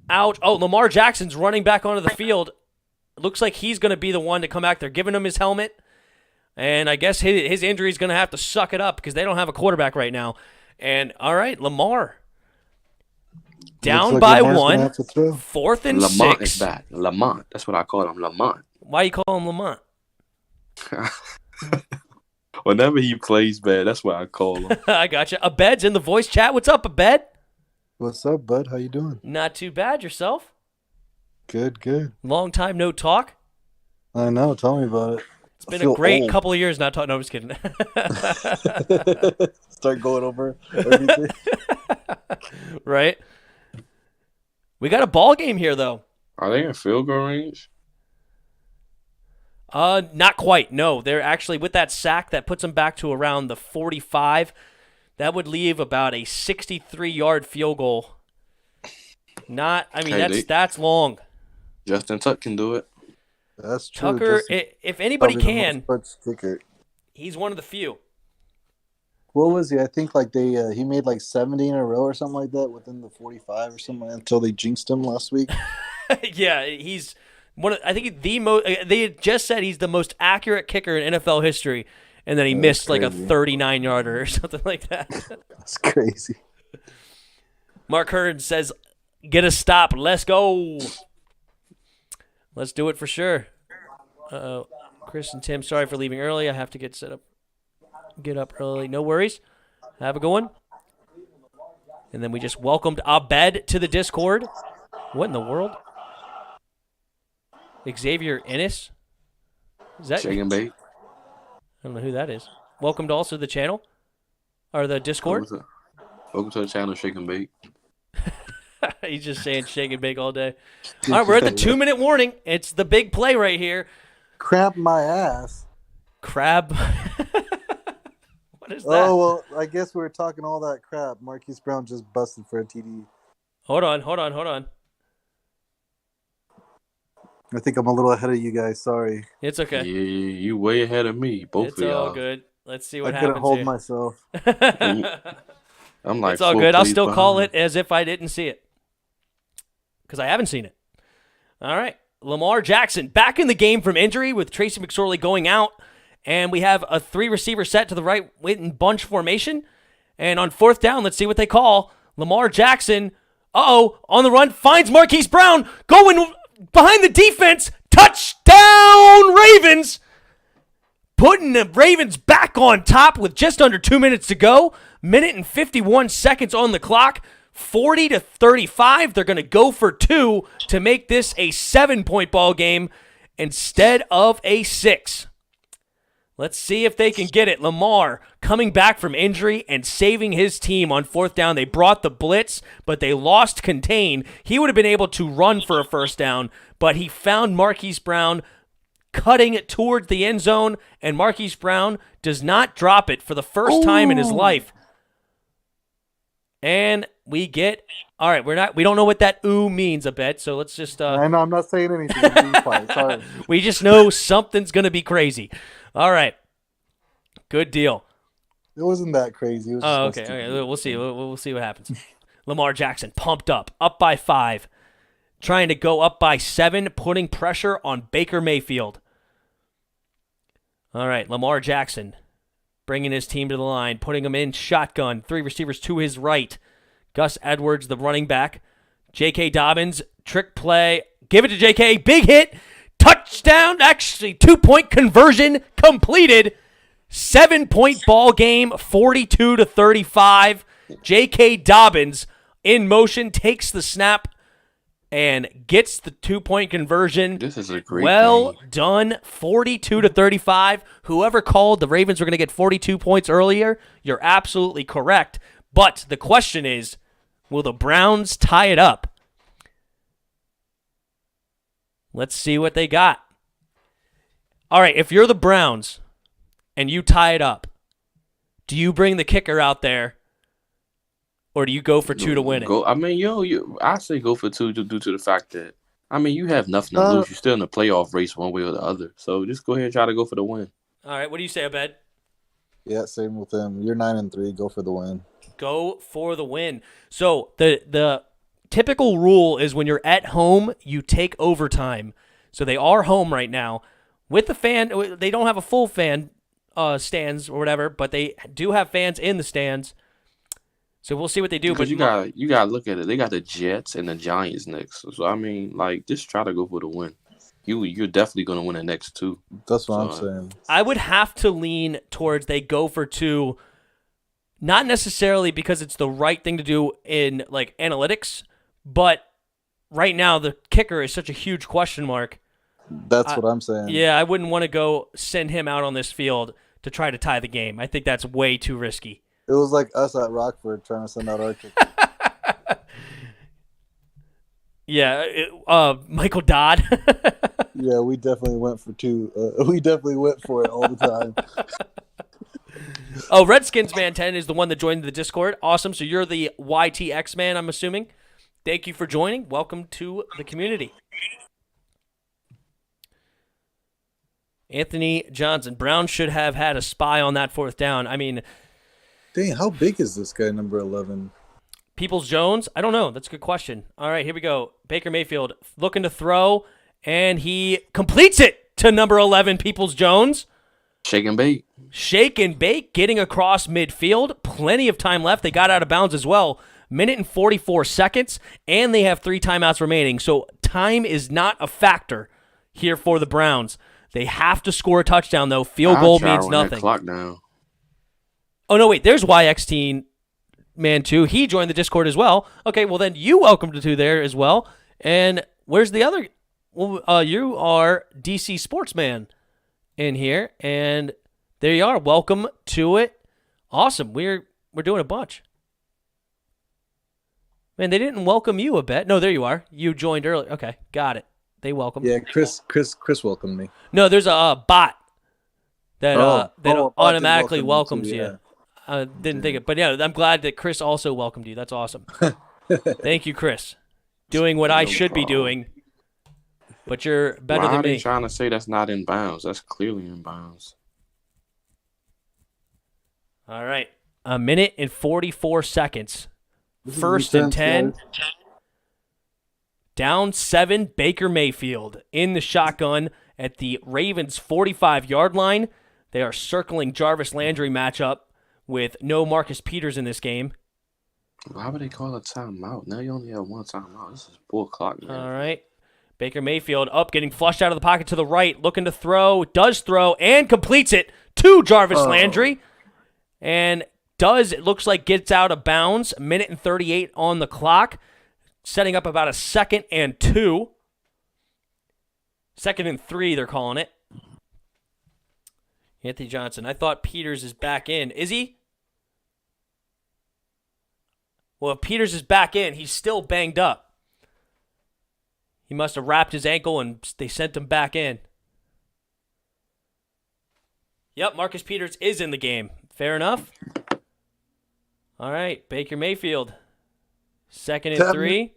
Out. Oh, Lamar Jackson's running back onto the field. Looks like he's going to be the one to come back. They're giving him his helmet. And I guess his injury is going to have to suck it up because they don't have a quarterback right now. And, all right, Lamar. Down like by Lamar's 1. 4th and Lamont 6. is back. Lamont. That's what I call him. Lamont. Why you call him Lamont? Whenever he plays bad, that's what I call him. I got you. Abed's in the voice chat. What's up, Abed? What's up, bud? How you doing? Not too bad. Yourself? Good, good. Long time no talk. I know. Tell me about it. It's been a great couple of years not talking. No, I'm just kidding. Start going over everything. Right. We got a ball game here, though. Are they in field goal range? Not quite. No, they're actually with that sack that puts them back to around the 45. That would leave about a 63-yard field goal. That's long. Justin Tuck can do it. That's true. Tucker, if anybody can, he's one of the few. What was he? I think he made 70 in a row or something like that within the 45 or something until they jinxed him last week. Yeah, he's one. I think the most. They had just said he's the most accurate kicker in NFL history, and then he missed crazy. A 39-yarder or something like that. That's crazy. Mark Hearn says, "Get a stop. Let's go. Let's do it for sure." Chris and Tim, sorry for leaving early. I have to get set up. Get up early. No worries. Have a good one. And then we just welcomed Abed to the Discord. What in the world? Xavier Ennis? Is that Shake and Bake? I don't know who that is. Welcome to also the channel or the Discord. Welcome to the channel, Shake and Bake. He's just saying shake and bake all day. All right, we're at the 2-minute warning. It's the big play right here. Crab my ass. Crab. What is that? Oh, well, I guess we were talking all that crap. Marquise Brown just busted for a TD. Hold on. I think I'm a little ahead of you guys. Sorry. It's okay. Yeah, you way ahead of me. Both of y'all. It's all good. Let's see what I happens couldn't hold here. myself. I'm like, it's all good. I'll still call it as if I didn't see it. Because I haven't seen it. All right. Lamar Jackson back in the game from injury with Tracy McSorley going out. And we have a 3-receiver set to the right in bunch formation. And on 4th down, let's see what they call. Lamar Jackson, on the run, finds Marquise Brown, going behind the defense. Touchdown, Ravens! Putting the Ravens back on top with just under 2 minutes to go. Minute and 51 seconds on the clock. 40-35. They're going to go for 2 to make this a 7-point ball game instead of a 6. Let's see if they can get it. Lamar coming back from injury and saving his team on 4th down. They brought the blitz, but they lost contain. He would have been able to run for a 1st down, but he found Marquise Brown cutting it towards the end zone, and Marquise Brown does not drop it for the first time in his life. And we get, all right, we don't know what that ooh means a bit, so let's just. I know, I'm not saying anything. I'm being quiet. Sorry. We just know something's going to be crazy. All right. Good deal. It wasn't that crazy. It was okay. We'll see. We'll see what happens. Lamar Jackson pumped up by 5, trying to go up by 7, putting pressure on Baker Mayfield. All right, Lamar Jackson bringing his team to the line, putting him in shotgun. 3 receivers to his right. Gus Edwards, the running back. J.K. Dobbins, trick play. Give it to J.K. Big hit. Touchdown. Actually, 2-point conversion completed. 7-point ball game, 42-35. J.K. Dobbins in motion, takes the snap, and gets the 2-point conversion. This is a great Well game. done, 42-35. Whoever called the Ravens were going to get 42 points earlier, you're absolutely correct. But the question is, will the Browns tie it up? Let's see what they got. All right, if you're the Browns and you tie it up, do you bring the kicker out there, or do you go for 2 to win it? I mean, I say go for 2 due to the fact that, I mean, you have nothing to lose. You're still in the playoff race one way or the other. So just go ahead and try to go for the win. All right, what do you say, Abed? Yeah, same with them. You're 9-3. Go for the win. Go for the win. So the typical rule is when you're at home, you take overtime. So they are home right now with the fan. They don't have a full fan stands or whatever, but they do have fans in the stands. So we'll see what they do. Because but you gotta look at it. They got the Jets and the Giants next. So I mean, like, just try to go for the win. You're definitely gonna win the next 2. That's what I'm saying. I would have to lean towards they go for 2. Not necessarily because it's the right thing to do in like analytics, but right now the kicker is such a huge question mark. That's what I'm saying. Yeah, I wouldn't want to go send him out on this field to try to tie the game. I think that's way too risky. It was like us at Rockford trying to send out our kicker. Yeah, Michael Dodd. Yeah, we definitely went for 2. We definitely went for it all the time. Oh, Redskins Man 10 is the one that joined the Discord. Awesome. So you're the YTX man, I'm assuming. Thank you for joining. Welcome to the community. Anthony Johnson. Brown should have had a spy on that 4th down. I mean, dang, how big is this guy, number 11? Peoples-Jones? I don't know. That's a good question. All right, here we go. Baker Mayfield looking to throw, and he completes it to number 11, Peoples-Jones. Shake and bake. Shake and bake, getting across midfield. Plenty of time left. They got out of bounds as well. 1:44 seconds, and they have 3 timeouts remaining. So time is not a factor here for the Browns. They have to score a touchdown, though. Field goal means nothing. That clock down. Oh, no, wait. There's YXT Man 2. He joined the Discord as well. Okay, well, then you welcome to there as well. And where's the other? Well, you are DC Sportsman in here, and there you are. Welcome to it. Awesome. We're doing a bunch. Man, they didn't welcome you a bit. No, there you are. You joined early. Okay, got it. They welcomed. Yeah, Chris welcomed me. No, there's a bot that automatically welcomes you. I didn't think it, but yeah, I'm glad that Chris also welcomed you. That's awesome. Thank you, Chris. Doing what I should be doing, but you're better than me. Why are they trying to say that's not in bounds? That's clearly in bounds. All right, 1:44 seconds. 1st and 10. Down 7, Baker Mayfield in the shotgun at the Ravens' 45-yard line. They are circling Jarvis Landry matchup with no Marcus Peters in this game. Why would they call a timeout? Now you only have 1 timeout. This is 4 o'clock, man. All right. Baker Mayfield up, getting flushed out of the pocket to the right, looking to throw, does throw, and completes it to Jarvis Landry. And it looks like, gets out of bounds. 1:38 on the clock, setting up about a 2nd and 2. 2nd and 3, they're calling it. Anthony Johnson. I thought Peters is back in. Is he? Well, if Peters is back in, he's still banged up. He must have wrapped his ankle and they sent him back in. Yep, Marcus Peters is in the game. Fair enough. All right, Baker Mayfield. 2nd and 3.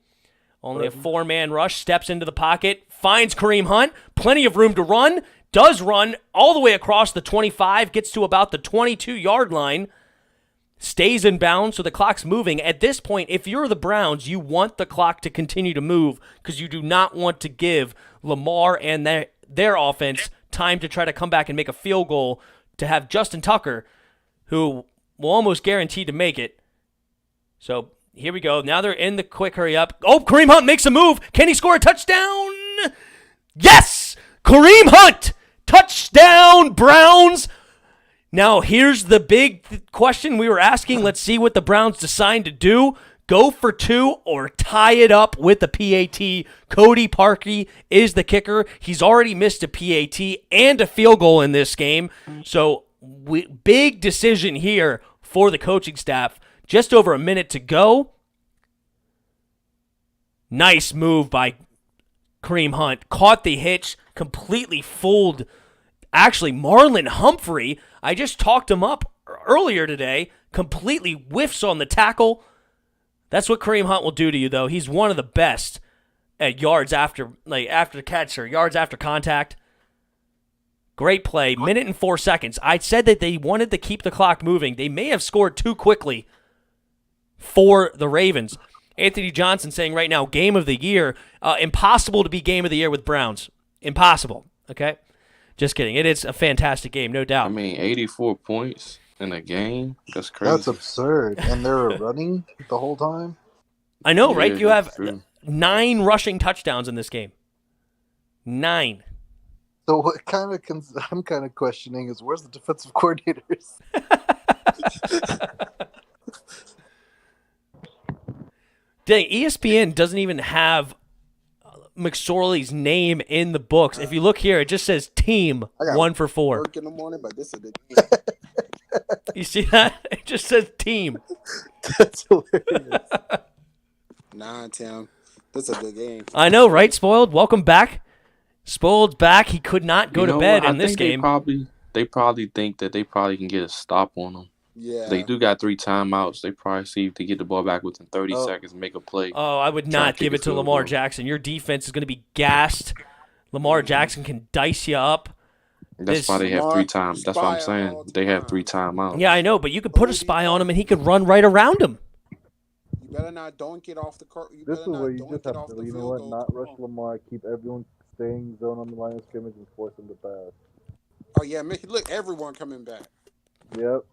Only a 4-man rush. Steps into the pocket. Finds Kareem Hunt. Plenty of room to run. Does run all the way across the 25. Gets to about the 22-yard line. Stays in bounds, so the clock's moving. At this point, if you're the Browns, you want the clock to continue to move because you do not want to give Lamar and their offense time to try to come back and make a field goal to have Justin Tucker, who will almost guarantee to make it. So here we go. Now they're in the quick hurry up. Oh, Kareem Hunt makes a move. Can he score a touchdown? Yes! Kareem Hunt! Touchdown, Browns! Now here's the big question we were asking. Let's see what the Browns decide to do. Go for 2 or tie it up with the PAT. Cody Parkey is the kicker. He's already missed a PAT and a field goal in this game. So big decision here for the coaching staff. Just over a minute to go. Nice move by Kareem Hunt. Caught the hitch. Completely fooled. Actually, Marlon Humphrey, I just talked him up earlier today. Completely whiffs on the tackle. That's what Kareem Hunt will do to you, though. He's one of the best at yards after the catch or yards after contact. Great play. 1:04. I said that they wanted to keep the clock moving. They may have scored too quickly for the Ravens. Anthony Johnson saying right now, game of the year. Impossible to be game of the year with Browns. Impossible. Okay? Just kidding. It is a fantastic game, no doubt. I mean, 84 points in a game? That's crazy. That's absurd. And they're running the whole time? I know, right? You have 9 rushing touchdowns in this game. 9. So what I'm kind of questioning is where's the defensive coordinators? Dang, ESPN doesn't even have McSorley's name in the books. If you look here, it just says team 1 for 4. Work in the morning, but this is a good game. You see that? It just says team. That's hilarious. Nah, Tim. This is a good game. I know, right, Spoiled? Welcome back. Spoiled's back. He could not go to bed in this game. They probably think that they probably can get a stop on him. Yeah. They do got 3 timeouts. They probably see if they get the ball back within 30 seconds and make a play. Oh, I would not give it to Lamar Jackson. Your defense is going to be gassed. Lamar Jackson can dice you up. That's why they have 3 times. That's what I'm saying. They have 3 timeouts. Yeah, I know, but you could put a spy on him and he could run right around him. You better not don't get off the court. This is where you just have to, you know what, not rush Lamar, keep everyone staying zone on the line of scrimmage and force them to pass. Oh, yeah, man. Look, everyone coming back. Yep.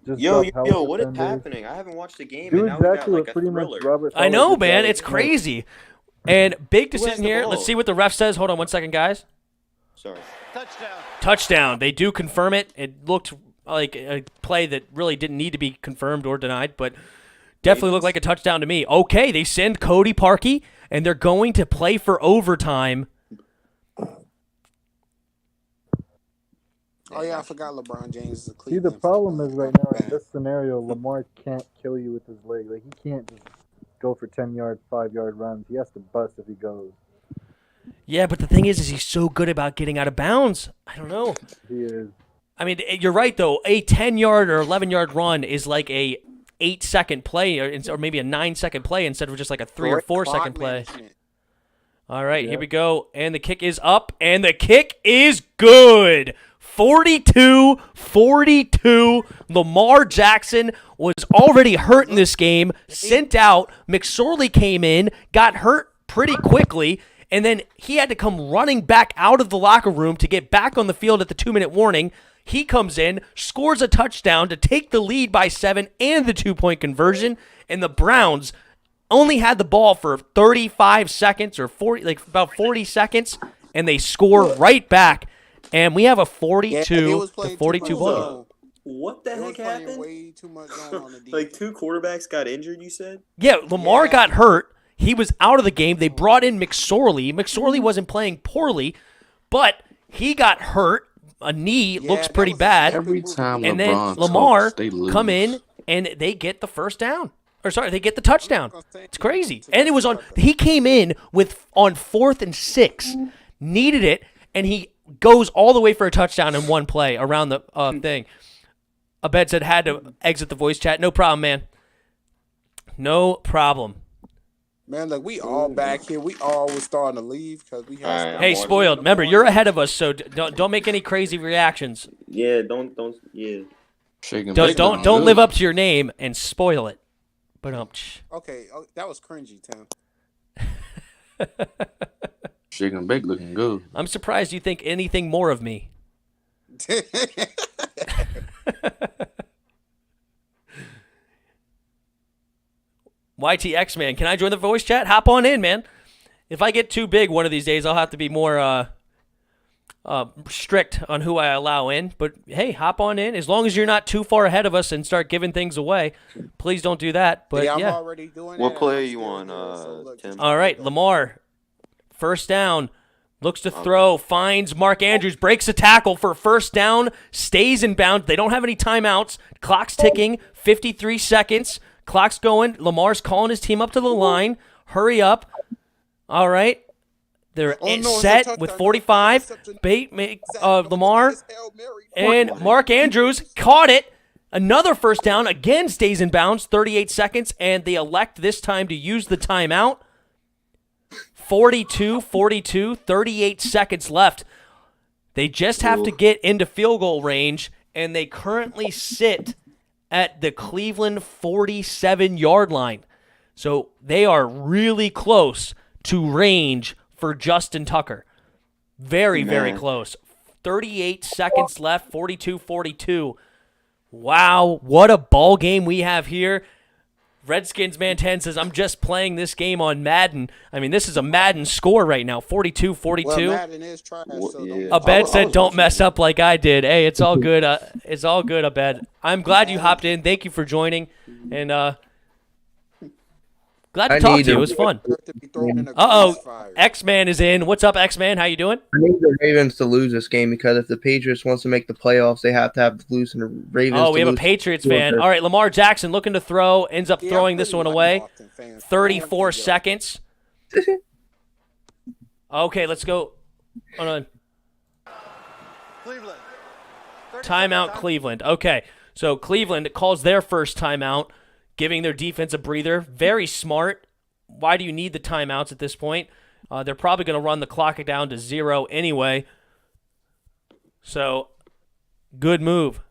Just yo, what is happening? I haven't watched the game, and now exactly we got like a thriller. I know, man. It's crazy. And big decision here. Let's see what the ref says. Hold on 1 second, guys. Sorry. Touchdown. They do confirm it. It looked like a play that really didn't need to be confirmed or denied, but definitely looked like a touchdown to me. Okay, they send Cody Parkey, and they're going to play for overtime. Oh, yeah, I forgot LeBron James is a Cleveland. See, the problem is right now in this scenario, Lamar can't kill you with his leg. Like, he can't just go for 10-yard, 5-yard runs. He has to bust if he goes. Yeah, but the thing is he's so good about getting out of bounds. I don't know. He is. I mean, you're right, though. A 10-yard or 11-yard run is like a 8-second play or maybe a 9-second play insteed of just like a 3 or 4-second play. All right, Here we go. And the kick is up, and the kick is good. 42-42. Lamar Jackson was already hurt in this game, sent out. McSorley came in, got hurt pretty quickly, and then he had to come running back out of the locker room to get back on the field at the 2-minute warning. He comes in, scores a touchdown to take the lead by 7 and the 2-point conversion, and the Browns only had the ball for 35 seconds or 40, like about 40 seconds, and they score right back. And we have a 42-42 ball. What the They was heck playing happened? way too much going on the defense. Like 2 quarterbacks got injured, you said? Yeah, Lamar Yeah. got hurt. He was out of the game. They brought in McSorley. McSorley wasn't playing poorly, but he got hurt. A knee Yeah, looks that pretty was a bad. stupid Every move. time And then LeBron Lamar talks, they lose. come in and they get the first down. Or sorry, they get the touchdown. It's crazy. And it was on he came in on 4th and 6, needed it, and he goes all the way for a touchdown in one play around the thing. Abed said had to exit the voice chat. No problem, man. No problem. Man, look, we all back here. We all was starting to leave because we had. Alright, Hey, Spoiled. Remember, you're ahead of us, so don't make any crazy reactions. Yeah, don't, yeah. Shaking Don't live up to your name and spoil it. But Okay, that was cringy, Tim. Shake and bake looking good. I'm surprised you think anything more of me. YTX man, can I join the voice chat? Hop on in, man. If I get too big one of these days, I'll have to be more strict on who I allow in. But hey, hop on in. As long as you're not too far ahead of us and start giving things away, please don't do that. But I'm already doing What that. play are I'm you still on, here, so look, Tim? All right, Lamar, first down, looks to throw, finds Mark Andrews, breaks a tackle for first down, stays in bounds. They don't have any timeouts. Clock's ticking, 53 seconds. Clock's going. Lamar's calling his team up to the line. Hurry up. All right. They're set with 45. Lamar and Mark Andrews caught it. Another first down. Again stays in bounds. 38 seconds. And they elect this time to use the timeout. 42, 38 seconds left. They just have to get into field goal range. And they currently sit at the Cleveland 47-yard line. So they are really close to range for Justin Tucker. Very, very close. 38 seconds left, 42-42. Wow, what a ball game we have here. Redskins Man 10 says, I'm just playing this game on Madden. I mean, this is a Madden score right now, 42-42. Well, Madden is trash, so don't. Abed said, don't mess up like I did. Hey, it's all good. It's all good, Abed. I'm glad you hopped in. Thank you for joining. And glad to talk to you. It was fun. X-Man is in. What's up, X-Man? How you doing? I need the Ravens to lose this game because if the Patriots wants to make the playoffs, they have to have the lose and the Ravens. Oh, we have a Patriots fan. All right, Lamar Jackson looking to throw, ends up throwing this one away. 34 seconds. Okay, let's go. Hold on. Cleveland. Timeout, Cleveland. Okay, so Cleveland calls their first timeout, giving their defense a breather. Very smart. Why do you need the timeouts at this point? They're probably going to run the clock down to 0 anyway. So, good move.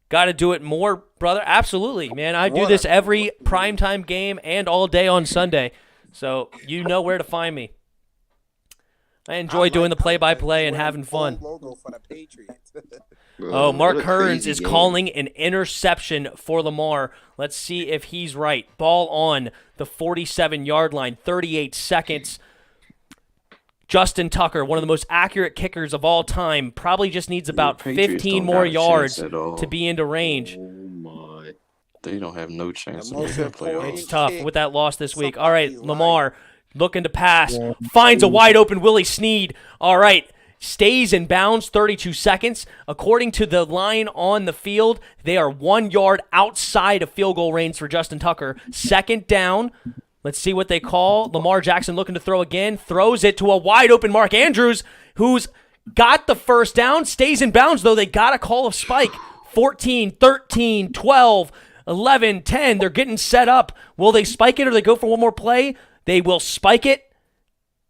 Got to do it more, brother. Absolutely, man. I do this every primetime game and all day on Sunday. So, you know where to find me. I enjoy doing the play-by-play and having fun. Logo for the Patriots. Oh, Mark Hearns is calling an interception for Lamar. Let's see if he's right. Ball on the 47-yard line, 38 seconds. Justin Tucker, one of the most accurate kickers of all time, probably just needs about 15 more yards to be into range. Oh, my. They don't have no chance of making the playoffs. It's tough with that loss this week. All right, Lamar looking to pass. Finds a wide-open Willie Snead. All right. Stays in bounds, 32 seconds. According to the line on the field, they are 1 yard outside of field goal range for Justin Tucker. Second down. Let's see what they call. Lamar Jackson looking to throw again. Throws it to a wide-open Mark Andrews, who's got the first down. Stays in bounds, though. They got a call of spike. 14, 13, 12, 11, 10. They're getting set up. Will they spike it or they go for one more play? They will spike it.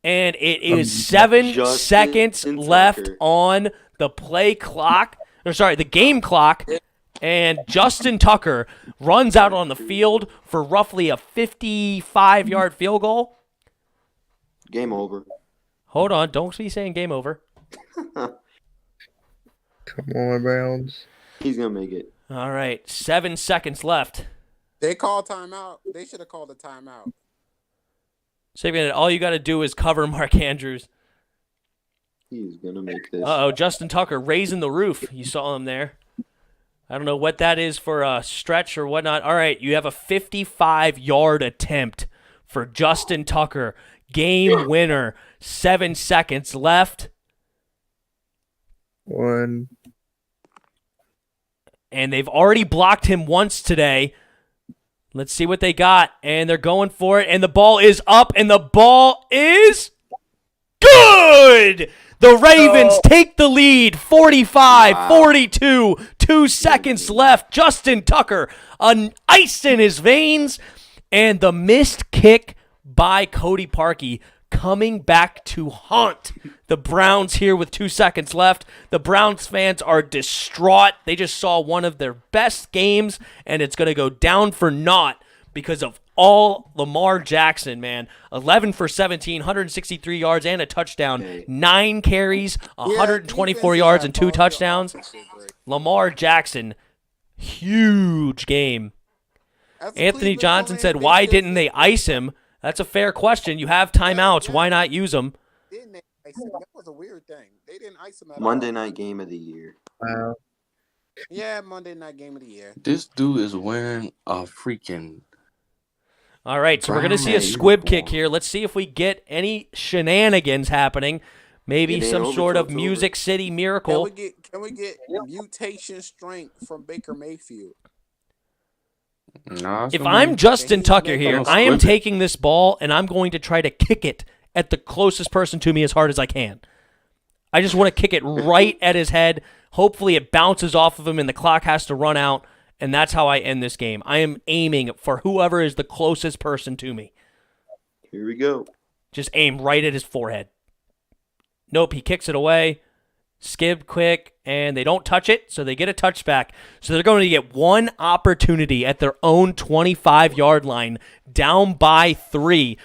And it is 7 seconds left on the play clock. Or sorry, the game clock. And Justin Tucker runs out on the field for roughly a 55-yard field goal. Game over. Hold on. Don't be saying game over. Come on, Browns. He's going to make it. All right. 7 seconds left. They called timeout. They should have called a timeout. So all you got to do is cover Mark Andrews. He's going to make this. Uh-oh, Justin Tucker raising the roof. You saw him there. I don't know what that is for a stretch or whatnot. All right, you have a 55-yard attempt for Justin Tucker. Game winner. 7 seconds left. 1. And they've already blocked him once today. Let's see what they got. And they're going for it. And the ball is up. And the ball is good! The Ravens take the lead, 45-42, 2 seconds left. Justin Tucker, an ice in his veins, and the missed kick by Cody Parkey coming back to haunt the Browns here with 2 seconds left. The Browns fans are distraught. They just saw one of their best games, and it's going to go down for naught because of all Lamar Jackson, man. 11 for 17, 163 yards and a touchdown. 9 carries, 124 yards and 2 touchdowns. Lamar Jackson, huge game. Anthony Johnson said, why didn't they ice him? That's a fair question. You have timeouts. Why not use them? Didn't they ice him? That was a weird thing. They didn't ice him at Monday all. night game of the year. Wow. Yeah, Monday night game of the year. This dude is wearing a freaking... All right, so we're going to see a squib kick here. Let's see if we get any shenanigans happening. Maybe some sort of Music City miracle. Can we get mutation strength from Baker Mayfield? Nah, if I'm Justin Tucker here, I am taking this ball and I'm going to try to kick it at the closest person to me as hard as I can. I just want to kick it right at his head. Hopefully it bounces off of him and the clock has to run out. And that's how I end this game. I am aiming for whoever is the closest person to me. Here we go. Just aim right at his forehead. Nope, he kicks it away. Skip quick, and they don't touch it, so they get a touchback. So they're going to get one opportunity at their own 25-yard line, down by 3.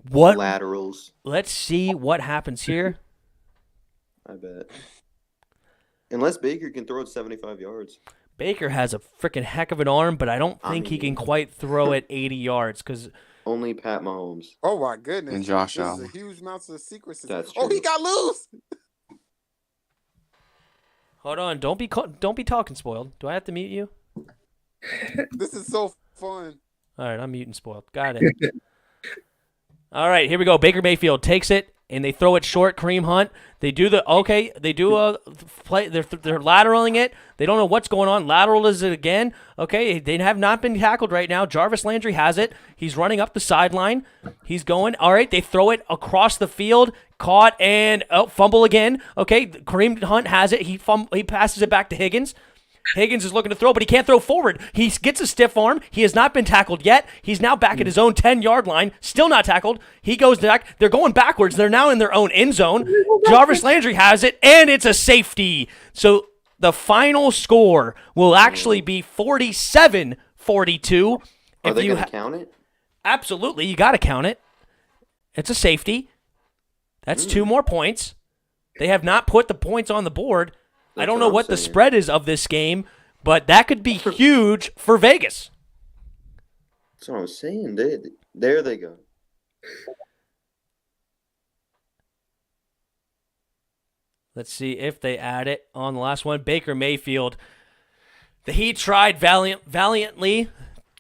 What laterals? Let's see what happens here. I bet. Unless Baker can throw it 75 yards. Baker has a freaking heck of an arm, but I don't think he can quite throw it 80 yards because only Pat Mahomes. Oh my goodness! And Josh Allen. Allen. This is a huge amount of secrets. That's true. Oh, he got loose. Hold on, don't be talking spoiled. Do I have to mute you? This is so fun. All right, I'm muting spoiled. Got it. All right, here we go. Baker Mayfield takes it. And they throw it short, Kareem Hunt. They do a play. They're lateraling it. They don't know what's going on. Lateral is it again? Okay, they have not been tackled right now. Jarvis Landry has it. He's running up the sideline. He's going. All right, they throw it across the field. Caught and fumble again. Okay, Kareem Hunt has it. He passes it back to Higgins. Higgins is looking to throw, but he can't throw forward. He gets a stiff arm. He has not been tackled yet. He's now back at his own 10-yard line, still not tackled. He goes back. They're going backwards. They're now in their own end zone. Jarvis Landry has it, and it's a safety. So the final score will actually be 47-42. Are they going to count it? Absolutely. You got to count it. It's a safety. That's 2 more points. They have not put the points on the board. I don't know what the spread is of this game, but that could be huge for Vegas. That's what I'm saying. There they go. Let's see if they add it on the last one. Baker Mayfield. The Heat tried valiantly.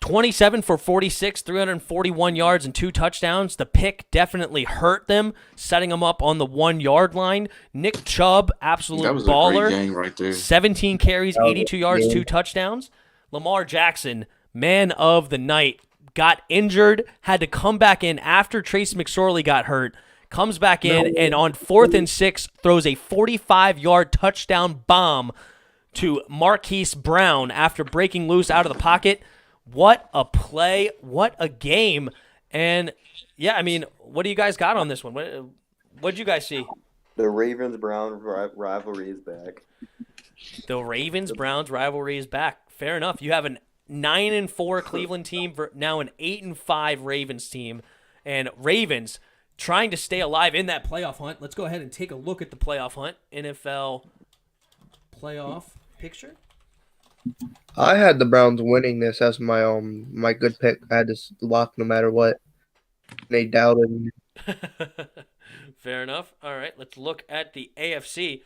27 for 46, 341 yards and 2 touchdowns. The pick definitely hurt them, setting them up on the 1-yard line. Nick Chubb, absolute that was baller. A great game right there. 17 carries, 82 yards, 2 touchdowns. Lamar Jackson, man of the night, got injured, had to come back in after Trace McSorley got hurt. Comes back in, and on 4th and 6, throws a 45-yard touchdown bomb to Marquise Brown after breaking loose out of the pocket. What a play. What a game. And, yeah, I mean, what do you guys got on this one? What did you guys see? The Ravens-Browns rivalry is back. The Ravens-Browns rivalry is back. Fair enough. You have a 9-4 Cleveland team, now an 8-5 Ravens team. And Ravens trying to stay alive in that playoff hunt. Let's go ahead and take a look at the playoff hunt. NFL playoff picture. I had the Browns winning this as my good pick. I had this lock no matter what. They doubted me. Fair enough. All right, let's look at the AFC.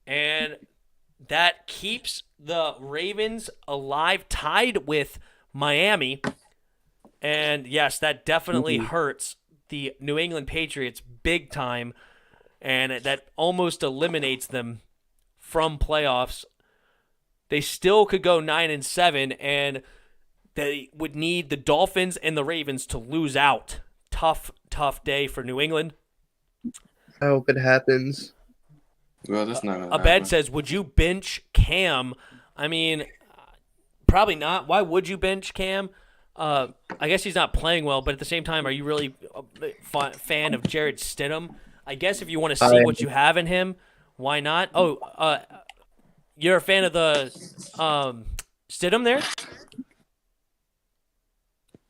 And that keeps the Ravens alive, tied with Miami. And yes, that definitely hurts the New England Patriots big time, and that almost eliminates them from playoffs. They still could go 9-7, and they would need the Dolphins and the Ravens to lose out. Tough day for New England. I hope it happens. Well, that's not gonna Abed happen. says, would you bench Cam? I mean, probably not. Why would you bench Cam? I guess he's not playing well, but at the same time, are you really a fan of Jared Stidham? I guess if you want to see what you have in him, why not? Oh, you're a fan of the Stidham there?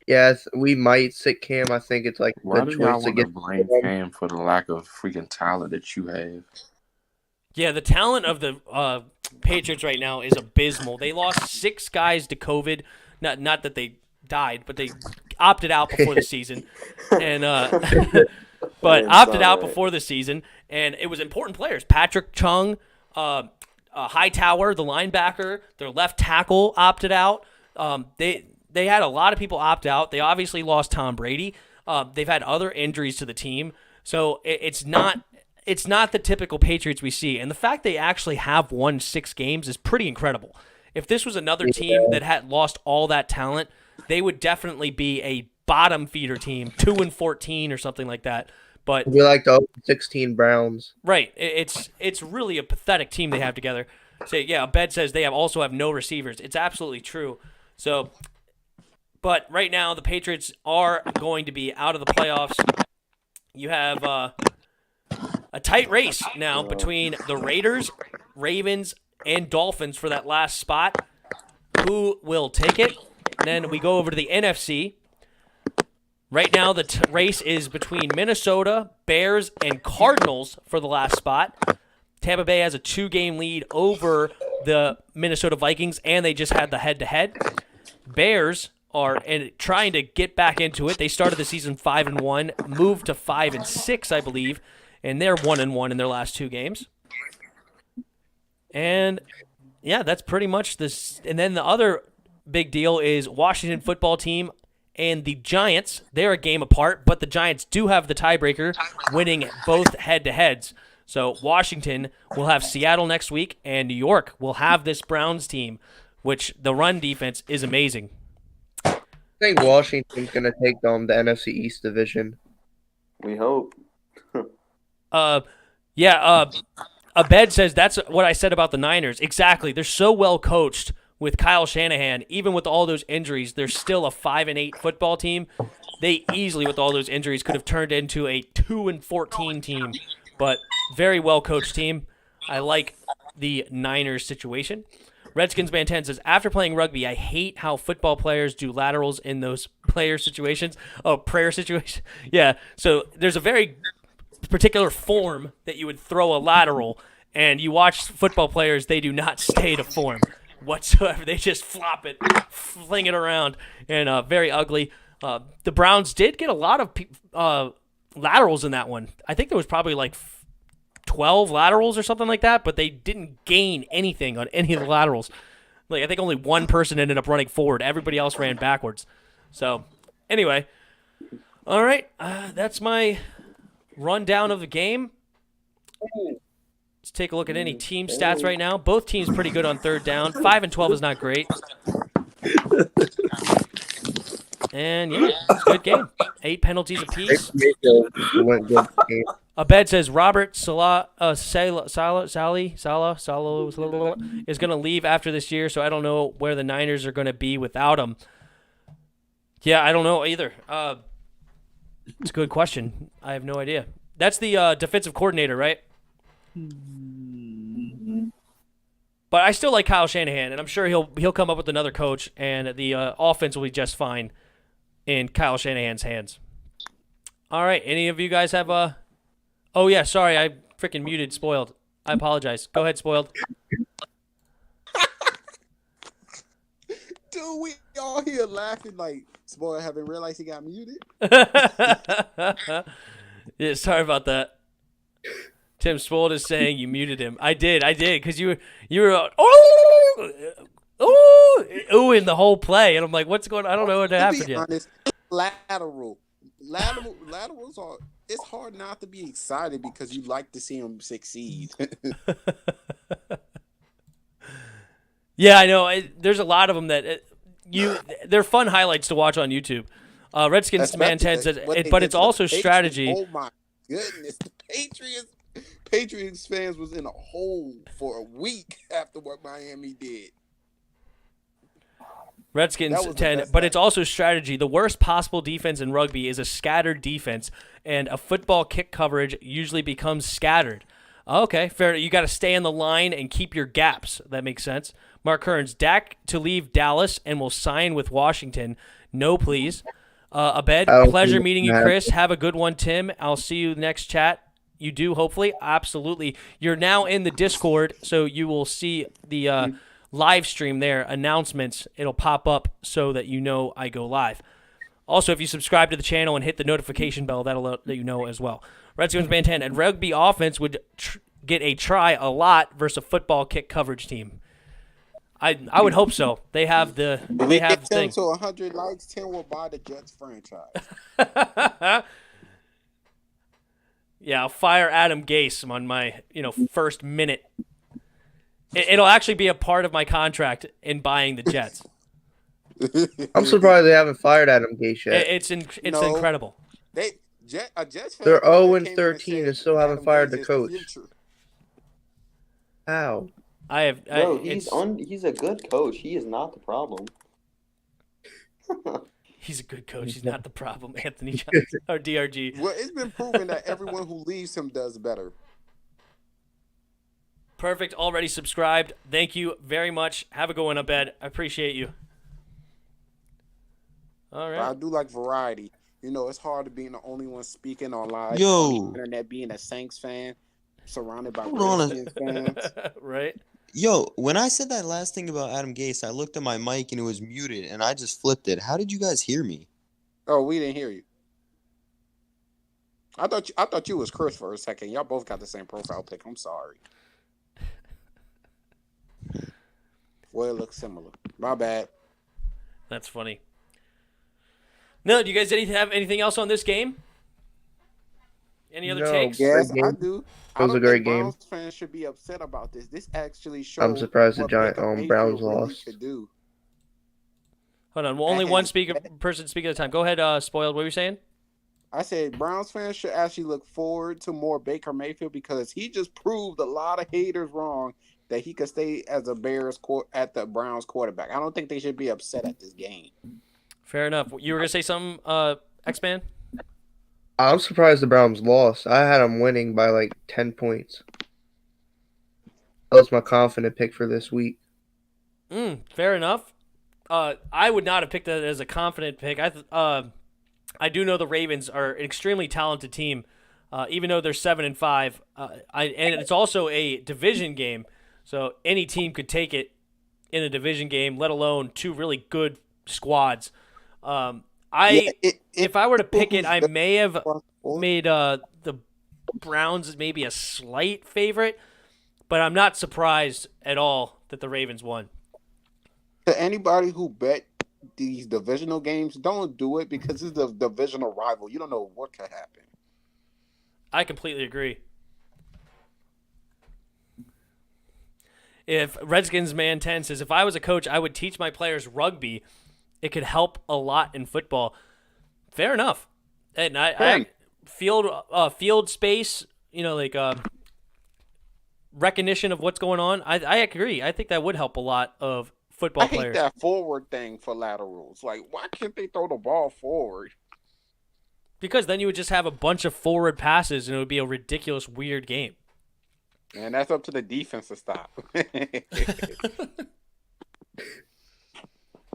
Yes, we might sit Cam. I think it's like Why the do y'all choice to want to get blame Cam for the lack of freaking talent that you have? Yeah, the talent of the Patriots right now is abysmal. They lost 6 guys to COVID. Not that they died, but they opted out before the season, and but opted out before the season, and it was important players. Patrick Chung, Hightower, the linebacker, their left tackle opted out. They had a lot of people opt out. They obviously lost Tom Brady. They've had other injuries to the team, so it's not the typical Patriots we see. And the fact they actually have won 6 games is pretty incredible. If this was another team that had lost all that talent, they would definitely be a bottom feeder team, 2-14 or something like that. But we like the 16 Browns. Right. It's really a pathetic team they have together. So yeah, Abed says they also have no receivers. It's absolutely true. So, but right now the Patriots are going to be out of the playoffs. You have a tight race now between the Raiders, Ravens, and Dolphins for that last spot. Who will take it? And then we go over to the NFC. Right now, the race is between Minnesota, Bears, and Cardinals for the last spot. Tampa Bay has a 2-game lead over the Minnesota Vikings, and they just had the head-to-head. Bears are trying to get back into it. They started the season 5-1, moved to 5-6, I believe, and they're 1-1 in their last 2 games. And yeah, that's pretty much this. And then the other big deal is Washington football team and the Giants. They're a game apart, but the Giants do have the tiebreaker, winning both head-to-heads. So Washington will have Seattle next week, and New York will have this Browns team, which the run defense is amazing. I think Washington's going to take the NFC East division. We hope. Abed says that's what I said about the Niners. Exactly. They're so well coached with Kyle Shanahan. Even with all those injuries, they're still a 5-8 football team. They easily, with all those injuries, could have turned into a 2-14 team, but very well coached team. I like the Niners situation. Redskins Man 10 says, after playing rugby, I hate how football players do laterals in those player situations. Oh, prayer situation. Yeah, so there's a very particular form that you would throw a lateral, and you watch football players, they do not stay to form whatsoever. They just flop it, fling it around, and very ugly. The Browns did get a lot of laterals in that one. I think there was probably like 12 laterals or something like that, but they didn't gain anything on any of the laterals. Like I think only one person ended up running forward. Everybody else ran backwards. So anyway, all right, that's my rundown of the game. Let's take a look at any team stats right now. Both teams pretty good on third down. 5-12 is not great. And yeah, it's a good game. 8 penalties apiece. Abed says Robert Saleh is going to leave after this year, so I don't know where the Niners are going to be without him. Yeah, I don't know either. It's a good question. I have no idea. That's the defensive coordinator, right? But I still like Kyle Shanahan, and I'm sure he'll come up with another coach, and the offense will be just fine in Kyle Shanahan's hands. All right, any of you guys have a... Oh, yeah, sorry, I freaking muted Spoiled. I apologize. Go ahead, Spoiled. Dude, we all here laughing like Spoiled haven't realized he got muted. Yeah, sorry about that. Tim Spold is saying you muted him. I did, because you were in the whole play, and I'm like, what's going on? I don't know what happened be yet. Honest, laterals are. It's hard not to be excited because you like to see them succeed. Yeah, I know. There's a lot of them that they're fun highlights to watch on YouTube. Redskins Man 10 says, but it's also strategy. Oh my goodness, the Patriots fans was in a hole for a week after what Miami did. Redskins 10, but it's also strategy. The worst possible defense in rugby is a scattered defense, and a football kick coverage usually becomes scattered. Okay, fair. You got to stay in the line and keep your gaps. That makes sense. Mark Hearns, Dak to leave Dallas and will sign with Washington. No, please. Abed, pleasure meeting you, Chris. Have a good one, Tim. I'll see you next chat. You do, hopefully? Absolutely. You're now in the Discord, so you will see the live stream there, announcements. It'll pop up so that you know I go live. Also, if you subscribe to the channel and hit the notification bell, that'll let you know as well. Redskins Man 10 and rugby offense would get a try a lot versus a football kick coverage team. I would hope so. They have the thing. To 100 likes, 10 will buy the Jets franchise. Yeah, I'll fire Adam Gase on my first minute. It'll actually be a part of my contract in buying the Jets. I'm surprised they haven't fired Adam Gase yet. It's incredible. A Jets fan They're 0-13 and still haven't fired the coach. How? He's a good coach. He is not the problem. He's a good coach. He's not the problem, Anthony Johnson or DRG. Well, it's been proven that everyone who leaves him does better. Perfect. Already subscribed. Thank you very much. Have a good one, Abed. I appreciate you. All right. But I do like variety. It's hard to be the only one speaking on live. Yo. On the internet, being a Saints fan, surrounded by Redskins fans. Right. Yo, when I said that last thing about Adam Gase, I looked at my mic and it was muted, and I just flipped it. How did you guys hear me? Oh, we didn't hear you. I thought you was Chris for a second. Y'all both got the same profile pic. I'm sorry. Well, it looks similar. My bad. That's funny. No, do you guys have anything else on this game? Any other takes? Yes, I do. It was a great game. Browns fans should be upset about this. This actually shows. I'm surprised the Browns lost. Hold on. Well, only one person speaking at a time. Go ahead, Spoiled. What were you saying? I said Browns fans should actually look forward to more Baker Mayfield because he just proved a lot of haters wrong that he could stay as a at the Browns quarterback. I don't think they should be upset at this game. Fair enough. You were gonna say something, X-Man? I'm surprised the Browns lost. I had them winning by like 10 points. That was my confident pick for this week. Fair enough. I would not have picked that as a confident pick. I do know the Ravens are an extremely talented team, even though they're 7-5. And it's also a division game, so any team could take it in a division game, let alone two really good squads. If I were to pick it, I may have made the Browns maybe a slight favorite, but I'm not surprised at all that the Ravens won. To anybody who bet these divisional games, don't do it because it's a divisional rival. You don't know what could happen. I completely agree. If Redskins Man 10 says, if I was a coach, I would teach my players rugby. It could help a lot in football. Fair enough. And I field space, recognition of what's going on. I agree. I think that would help a lot of football players. I hate that forward thing for laterals. Like, why can't they throw the ball forward? Because then you would just have a bunch of forward passes, and it would be a ridiculous, weird game. And that's up to the defense to stop.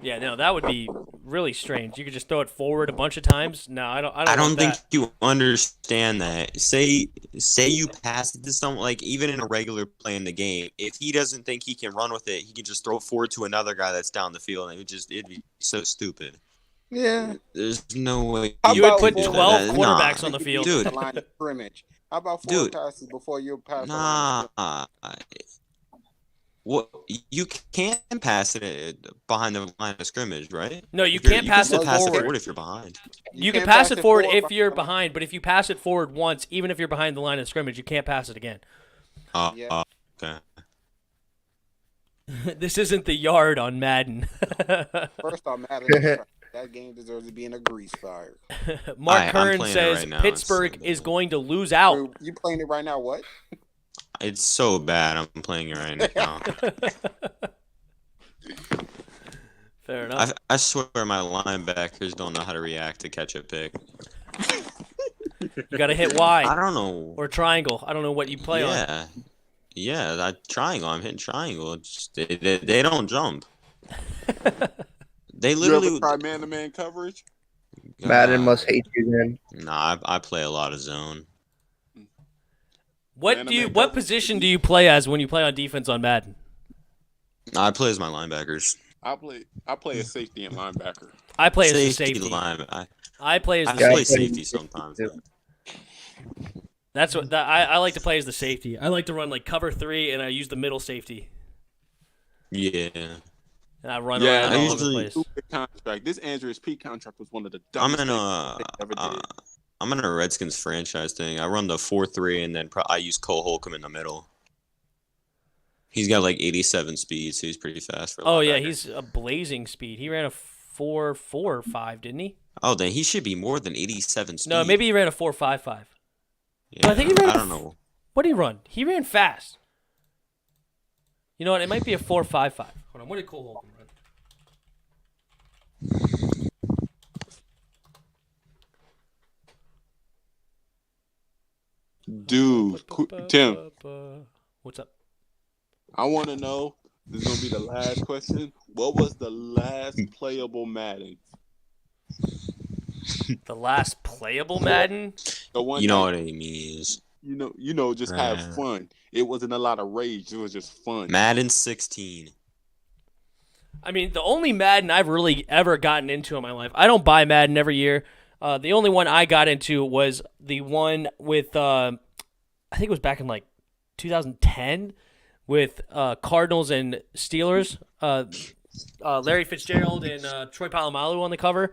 Yeah, no, that would be really strange. You could just throw it forward a bunch of times. No, I don't think you understand that. Say you pass it to someone, like even in a regular play in the game, if he doesn't think he can run with it, he can just throw it forward to another guy that's down the field, and it'd be so stupid. Yeah, there's no way you would put 12 quarterbacks on the field, dude. The line of scrimmage. How about 4 Dude, passes before you pass the line? nah. What you can pass it behind the line of scrimmage, right? No, you can't pass still it pass forward. it forward if you're behind. You can pass it forward if you're behind, but if you pass it forward once, even if you're behind the line of scrimmage, you can't pass it again. Okay. This isn't the yard on Madden. First off, Madden, that game deserves to be in a grease fire. Mark Kern says right Pittsburgh is going to lose out. You playing it right now? What? It's so bad. I'm playing it right now. Fair enough. I swear my linebackers don't know how to react to catch a pick. You got to hit Y. I don't know. Or triangle. I don't know what you play on. Yeah, that triangle. I'm hitting triangle. They don't jump. They literally you ever try man-to-man coverage. Madden must hate you then. Nah, I play a lot of zone. What position do you play as when you play on defense on Madden? I play as my linebackers. I play a safety and linebacker. I play as the safety. I play as the safety. Safety sometimes. That's what I like to play as the safety. I like to run like cover 3, and I use the middle safety. Yeah. And I run around all over the place. Contract. This Andrews Pete contract was one of the dumbest things they ever did. I'm in a Redskins franchise thing. I run the 4-3, and then I use Cole Holcomb in the middle. He's got like 87 speed, so he's pretty fast. Oh yeah, he's a blazing speed. He ran a 4.4 or 5, didn't he? Oh, then he should be more than 87 speed. No, maybe he ran a 4.55. Yeah, but I think he ran. I don't know. What did he run? He ran fast. You know what? It might be a 4.55. Hold on. What did Cole Holcomb run? Dude, Tim. What's up? I want to know. This is gonna be the last question. What was the last playable Madden? The last playable Madden? The one you know what it means. Just have fun. It wasn't a lot of rage. It was just fun. Madden 16. I mean, the only Madden I've really ever gotten into in my life. I don't buy Madden every year. The only one I got into was the one with, I think it was back in like 2010 with Cardinals and Steelers. Larry Fitzgerald and Troy Polamalu on the cover.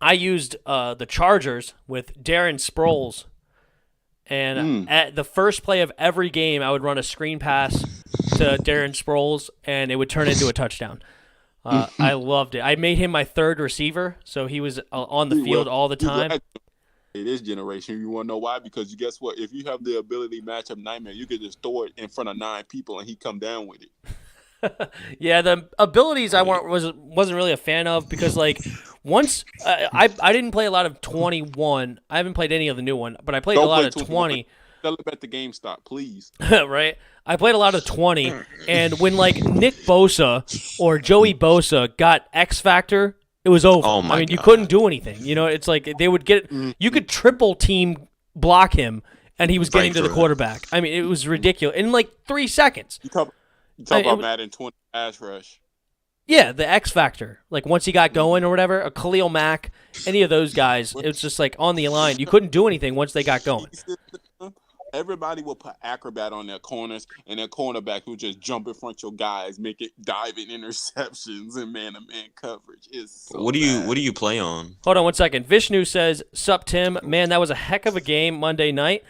I used the Chargers with Darren Sproles. And at the first play of every game, I would run a screen pass to Darren Sproles, and it would turn into a touchdown. I loved it. I made him my third receiver, so he was on the field all the time. This generation, you want to know why? Because guess what? If you have the ability matchup nightmare, you could just throw it in front of 9 people, and he come down with it. Yeah, the abilities I wasn't really a fan of because like once I didn't play a lot of 21. I haven't played any of the new one, but I played a lot of 20. Tell him at the GameStop, please. Right? I played a lot of 20, and when like Nick Bosa or Joey Bosa got X Factor, it was over. Oh my I mean, you God. couldn't do anything. You know, it's like they would get you could triple team block him, and he was getting to the quarterback. I mean, it was ridiculous in like 3 seconds. You talk about Madden 20 pass rush. Yeah, the X Factor. Like, once he got going or whatever, a Khalil Mack, any of those guys, it was just, like, on the line. You couldn't do anything once they got going. Everybody will put acrobat on their corners, and their cornerback will just jump in front of your guys, make it diving interceptions and man-to-man coverage. It's so What do you play on? Hold on 1 second. Vishnu says, "Sup, Tim? Man, that was a heck of a game Monday night.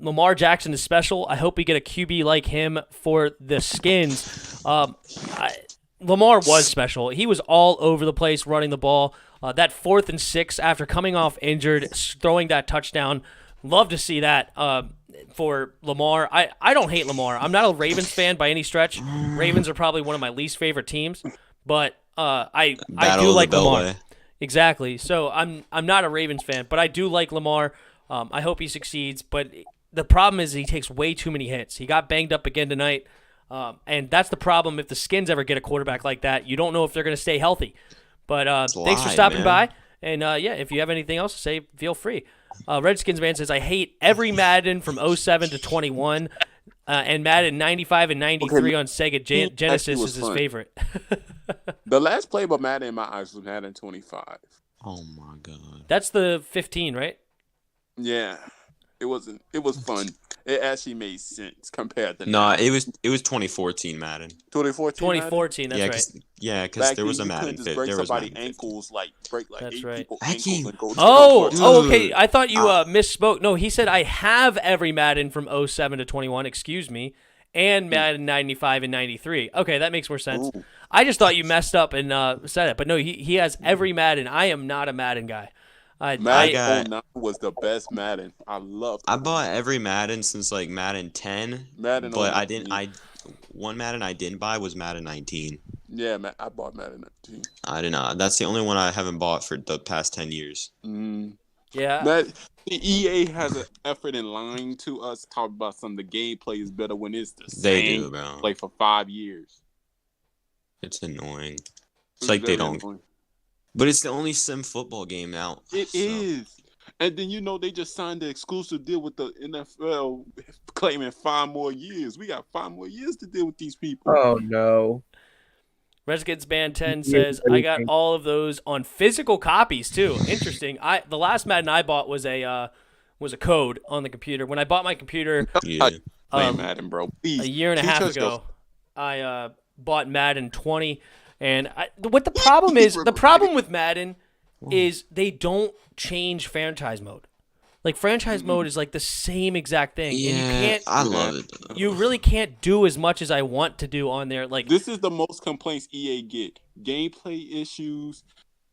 Lamar Jackson is special. I hope we get a QB like him for the Skins." Lamar was special. He was all over the place running the ball. That 4th and 6 after coming off injured, throwing that touchdown. Love to see that for Lamar. I don't hate Lamar. I'm not a Ravens fan by any stretch. Ravens are probably one of my least favorite teams, but I do like Lamar. Exactly. So I'm not a Ravens fan, but I do like Lamar. I hope he succeeds, but the problem is he takes way too many hits. He got banged up again tonight. And that's the problem. If the Skins ever get a quarterback like that, you don't know if they're going to stay healthy. But thanks for stopping by. And, yeah, if you have anything else to say, feel free. Redskins man says, I hate every Madden from 07 to 21. And Madden 95 and 93 on Sega Genesis is his favorite. The last play by Madden in my eyes was Madden 25. Oh, my God. That's the 15, right? Yeah. It wasn't. It was fun. It actually made sense compared to No, now. it was 2014 Madden. 2014. 2014. That's right. Because there was a you Madden. couldn't just break There was somebody's Madden 50. ankles, like break like That's 8 right. people's That ankles game- and go. Oh, okay. I thought you misspoke. No, he said I have every Madden from 07 to 21. Excuse me, and Madden 95 and 93. Okay, that makes more sense. Ooh. I just thought you messed up and said it, but no, he has every Madden. I am not a Madden guy. Madden 09 was the best Madden. I loved it. I bought every Madden since like Madden 10. Madden but 09. I didn't. One Madden I didn't buy was Madden 19. Yeah, I bought Madden 19. I did not. That's the only one I haven't bought for the past 10 years. Yeah. The EA has an effort in lying to us, talking about some of the gameplay is better when it's the They same do, bro. play for 5 years. It's annoying. It's It's like they very don't. annoying. But it's the only sim football game out. It is. And then they just signed the exclusive deal with the NFL, claiming 5 more years. We got 5 more years to deal with these people. Oh no. Redskins Band 10 says I got all of those on physical copies too. Interesting. The last Madden I bought was a code on the computer. When I bought my computer, Play Madden, bro. Please. a year and a Teach half us ago, I bought Madden 20, and what the problem is, the problem with Madden is they don't change franchise mode. Like franchise mode is like the same exact thing. Yeah, and you can't, I love it. You really can't do as much as I want to do on there. Like This is the most complaints EA get: gameplay issues,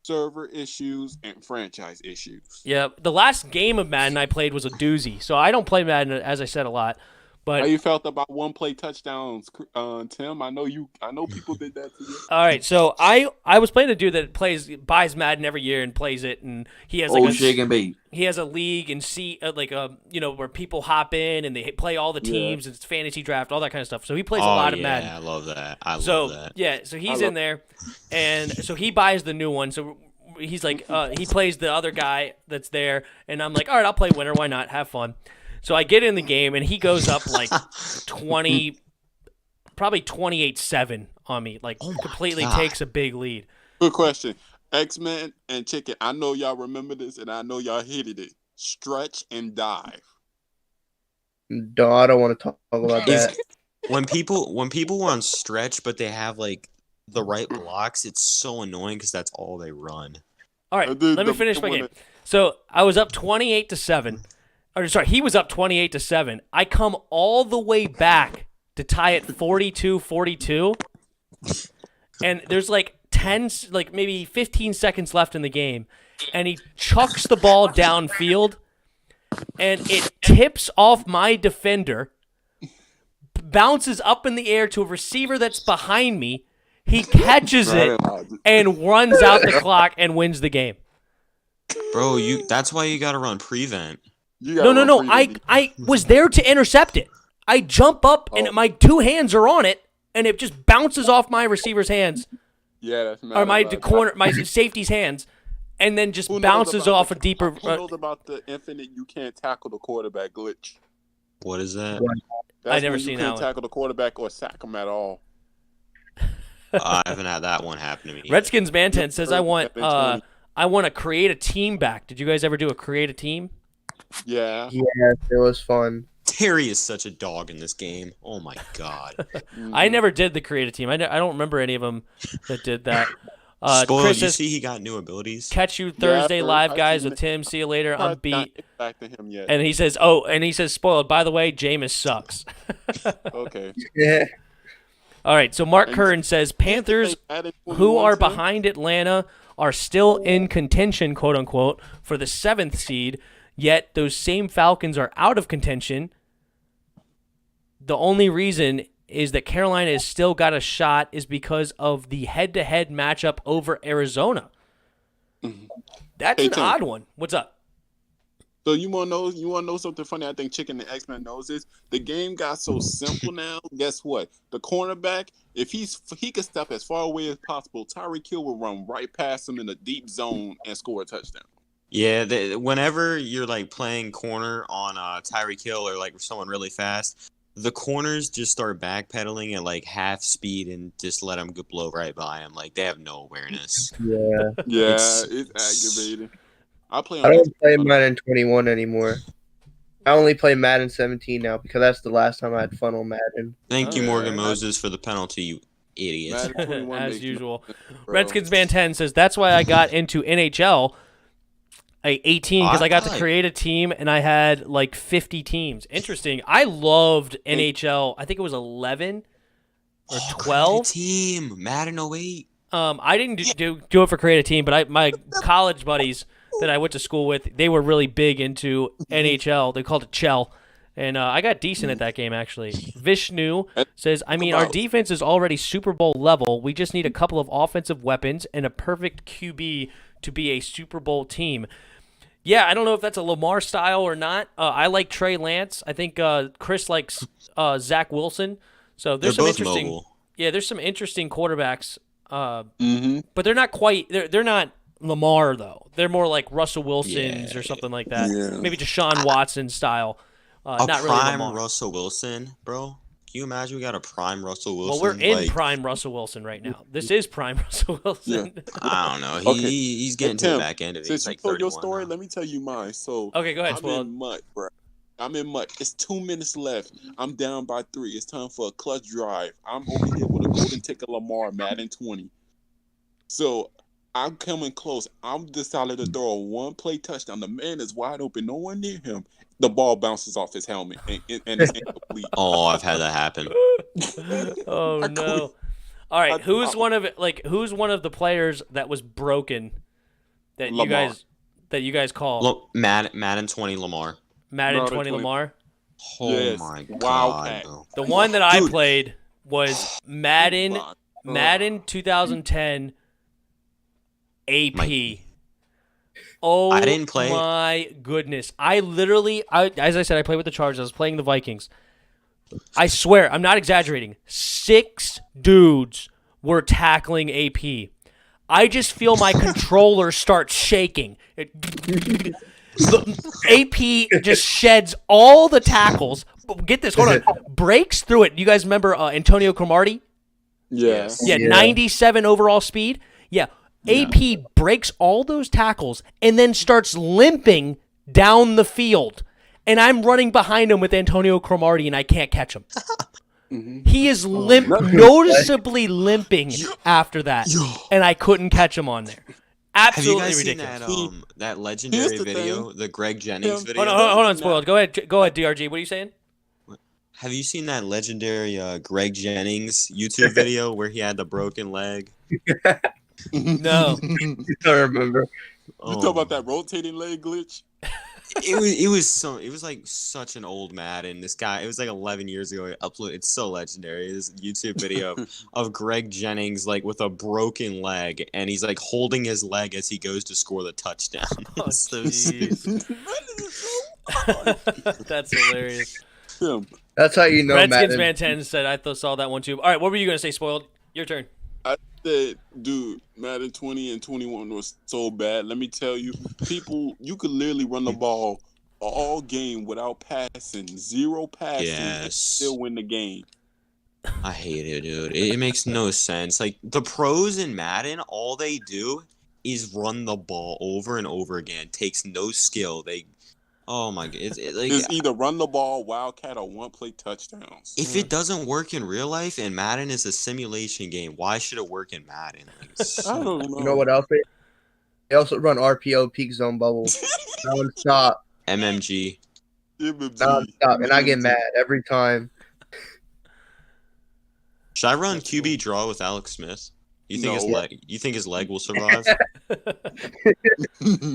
server issues, and franchise issues. Yeah, the last game of Madden I played was a doozy, so I don't play Madden, as I said, a lot. But how you felt about one-play touchdowns, Tim? I know people did that to you. all right, so I was playing a dude that buys Madden every year and plays it, and he has like shake and bake. he has a league and where people hop in and they play all the teams and it's fantasy draft, all that kind of stuff. So he plays a lot of Madden. I love that. I love that. Yeah, so he's in there, and so he buys the new one. So he's like, he plays the other guy that's there, and I'm like, all right, I'll play winner. Why not? Have fun. So I get in the game, and he goes up like 20, probably 28-7 on me. Like completely takes a big lead. Good question. X-Men and Chicken. I know y'all remember this, and I know y'all hated it. Stretch and dive. No, I don't want to talk about that. When people were on stretch, but they have like the right blocks, it's so annoying because that's all they run. All right, let me finish my game. So I was up 28-7. Or sorry, he was up 28-7. I come all the way back to tie it 42-42, and there's like maybe 15 seconds left in the game, and he chucks the ball downfield, and it tips off my defender, bounces up in the air to a receiver that's behind me. He catches it and runs out the clock and wins the game. Bro, that's why you gotta run prevent. No. I was there to intercept it. I jump up and my two hands are on it, and it just bounces off my receiver's hands. Yeah, that's or my safety's hands, and then just bounces off a deeper. Who knows about the infinite you can't tackle the quarterback glitch? What is that? I never seen that one. You can't tackle the quarterback or sack him at all. I haven't had that one happen to me. Redskins Mantan says I want to create a team back. Did you guys ever do a create a team? Yeah. Yes, it was fun. Terry is such a dog in this game. Oh my god. I never did the create a team. I don't remember any of them that did that. Spoiled, Chris you says, see he got new abilities. Catch you Thursday live, guys, with Tim. See you later. I'm beat. Back to him yet. And he says, spoiled. By the way, Jameis sucks. Okay. Yeah. All right, so Mark Curran says Panthers, who are behind Atlanta, are still in contention, quote unquote, for the 7th seed. Yet those same Falcons are out of contention. The only reason is that Carolina has still got a shot is because of the head-to-head matchup over Arizona. That's an odd one. What's up? So you want to know something funny? I think Chicken and X-Men knows this. The game got so simple now. Guess what? The cornerback, if he could step as far away as possible, Tyreek Hill will run right past him in the deep zone and score a touchdown. Yeah, whenever you're like playing corner on Tyreek Hill or like someone really fast, the corners just start backpedaling at like half speed and just let them blow right by them. Like they have no awareness. Yeah. Yeah, it's aggravating. I don't play Madden 21 anymore. I only play Madden 17 now because that's the last time I had fun on Madden. Thank you, Morgan Moses, for the penalty, you idiot. As usual. Redskins Man 10 says, that's why I got into NHL 18 because I got to create a team and I had like 50 teams. Interesting. I loved NHL. I think it was 11 or 12. Team Madden 08. I didn't do it for create a team, but my college buddies that I went to school with, they were really big into NHL. They called it Chell. And I got decent at that game, actually. Vishnu says, I mean, our defense is already Super Bowl level. We just need a couple of offensive weapons and a perfect QB to be a Super Bowl team. Yeah, I don't know if that's a Lamar style or not. I like Trey Lance. I think Chris likes Zach Wilson. So there's some interesting. Mobile. Yeah, there's some interesting quarterbacks. But they're not quite. They're not Lamar though. They're more like Russell Wilson's or something like that. Yeah. Maybe Deshaun Watson style. Not really prime Lamar. Russell Wilson, bro. Can you imagine we got a prime Russell Wilson? Well, we're in prime Russell Wilson right now. This is prime Russell Wilson. Yeah. I don't know. He's getting to the back end of it. Since you told your story, let me tell you mine. So okay, go ahead. I'm in mud, bro. I'm in mud. It's 2 minutes left. I'm down by 3. It's time for a clutch drive. I'm over here with a golden ticket Lamar, Madden 20. So I'm coming close. I'm decided to throw a one-play touchdown. The man is wide open. No one near him. The ball bounces off his helmet and it's incomplete. Oh, I've had that happen. Oh no! All right, who's one of the players that was broken that Lamar. you guys call Madden 20 Lamar? Madden 20 Lamar. Oh my god! Bro. The one that I played was Madden 2010 AP. Oh, I didn't play. My goodness. I literally, as I said, I played with the Chargers. I was playing the Vikings. I swear, I'm not exaggerating. 6 dudes were tackling AP. I just feel my controller start shaking. AP just sheds all the tackles. Get this, hold on. Breaks through it. You guys remember Antonio Cromartie? Yes. Yeah, 97 overall speed. Yeah. AP breaks all those tackles and then starts limping down the field. And I'm running behind him with Antonio Cromartie and I can't catch him. He is noticeably limping after that. And I couldn't catch him on there. Absolutely Have you guys ridiculous. Seen that legendary video, the Greg Jennings video? Hold on, spoiled. Go ahead, DRG. What are you saying? Have you seen that legendary Greg Jennings YouTube video where he had the broken leg? No. I remember. You talk about that rotating leg glitch? It was like such an old Madden. This guy, it was like 11 years ago. It's so legendary. This YouTube video of Greg Jennings like with a broken leg, and he's like holding his leg as he goes to score the touchdown. Oh, that's hilarious. That's how you know. Redskins Man 10 said I saw that one too. All right, what were you gonna say, spoiled? Your turn. I said, dude, Madden 20 and 21 was so bad. Let me tell you, you could literally run the ball all game without passing, 0 passing, and still win the game. I hate it, dude. It makes no sense. Like, the pros in Madden, all they do is run the ball over and over again. Takes no skill. Oh my god! It's either run the ball, wildcat, or one-play touchdowns. If it doesn't work in real life and Madden is a simulation game, why should it work in Madden? I don't know. You know what else? They also run RPO, peak zone bubble, non-stop. MMG. Non-stop, and I get mad every time. Should I run QB draw with Alex Smith? You think his leg will survive?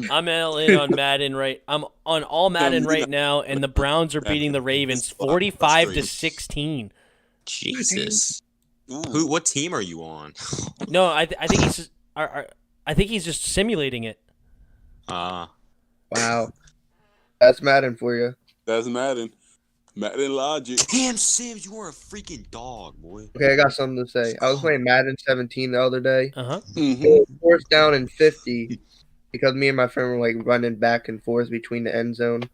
I'm in on Madden I'm on all Madden right now, and the Browns are beating the Ravens 45-16. Jesus. What team are you on? No, I think he's just, I think he's just simulating it. Wow. That's Madden for you. That's Madden. Madden logic. Damn, Sims, you are a freaking dog, boy. Okay, I got something to say. I was playing Madden 17 the other day. Mm-hmm. 4th down and 50 because me and my friend were like running back and forth between the end zone.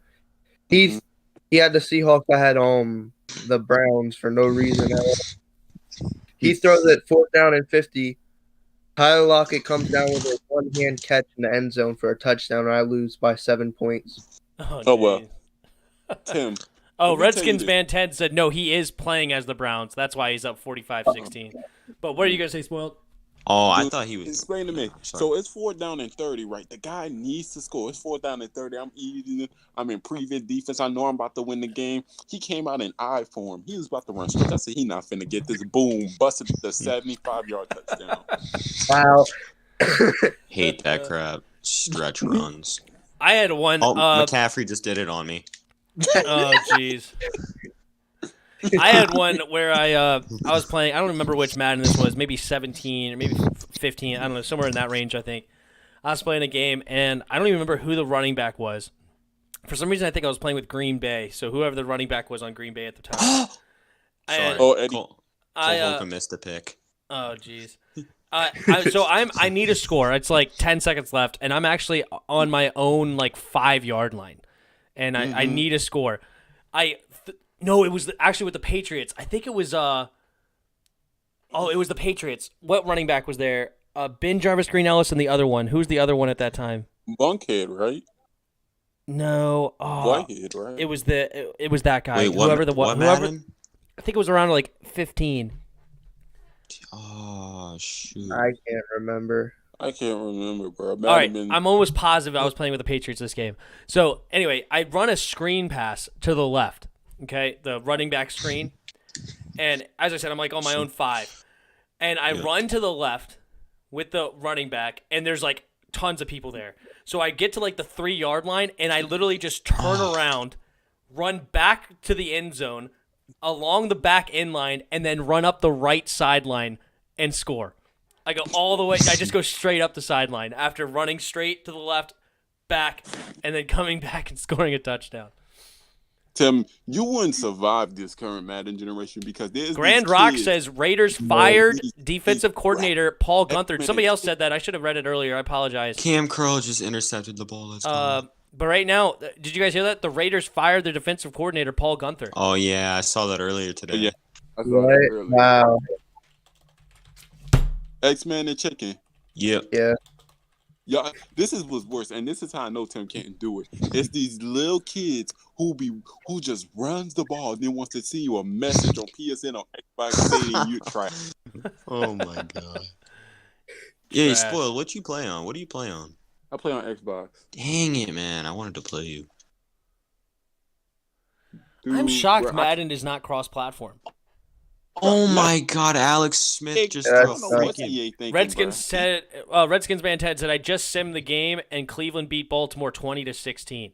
He had the Seahawks. I had the Browns for no reason at all. He throws it 4th down and 50. Tyler Lockett comes down with a one-hand catch in the end zone for a touchdown, and I lose by 7 points. Oh well. Tim. Oh, Redskins fan Ted said no, he is playing as the Browns. That's why he's up 45-16. But what are you gonna say, Spoiled? Oh, I Dude, thought he was. Explain to me. So it's 4th down and 30, right? The guy needs to score. It's 4th down and 30. I'm in prevent defense. I know I'm about to win the game. He came out in I form. He was about to run straight. I said, he not finna get this. Boom. Busted the 75-yard touchdown. Wow. Hate that crap. Stretch runs. I had one. Oh, McCaffrey just did it on me. Oh, jeez. I had one where I was playing. I don't remember which Madden this was. Maybe 17 or maybe 15. I don't know, somewhere in that range. I think I was playing a game, and I don't even remember who the running back was. For some reason, I think I was playing with Green Bay. So whoever the running back was on Green Bay at the time. Sorry. Eddie. Cole Holcomb missed the pick. Oh, jeez. I need a score. It's like 10 seconds left, and I'm actually on my own like 5-yard line, and I need a score. No, it was actually with the Patriots. I think it was it was the Patriots. What running back was there? Ben Jarvis, Green Ellis, and the other one. Who's the other one at that time? Bunkhead, right? No. Whitehead, right? It was that guy. Wait, what Madden? I think it was around like 15. Oh shoot! I can't remember. Bro. All right, I'm almost positive I was playing with the Patriots this game. So anyway, I run a screen pass to the left. Okay, the running back screen, and as I said, I'm like on my own 5, and I run to the left with the running back, and there's like tons of people there. So I get to like the 3-yard line, and I literally just turn around, run back to the end zone, along the back end line, and then run up the right sideline and score. I go all the way. I just go straight up the sideline after running straight to the left, back, and then coming back and scoring a touchdown. Tim, you wouldn't survive this current Madden generation because there's Grand Rock says Raiders fired defensive coordinator Paul Gunther. Somebody else said that. I should have read it earlier. I apologize. Cam Curl just intercepted the ball. Let's go. But right now, did you guys hear that? The Raiders fired their defensive coordinator Paul Gunther. Oh yeah, I saw that earlier today. Yeah, I saw that earlier. Wow. X-Men and chicken. Yep. Yeah. Y'all, this is what's worse, and this is how I know Tim can't do it. It's these little kids who just runs the ball and then wants to see you a message on PSN or Xbox saying you try. Oh my god. Yeah, Spoiled. What you play on? What do you play on? I play on Xbox. Dang it, man! I wanted to play you. Dude, I'm shocked Madden is not cross-platform. Oh my God, Alex Smith just threw a freaking. Redskins man Ted said, I just simmed the game and Cleveland beat Baltimore 20-16.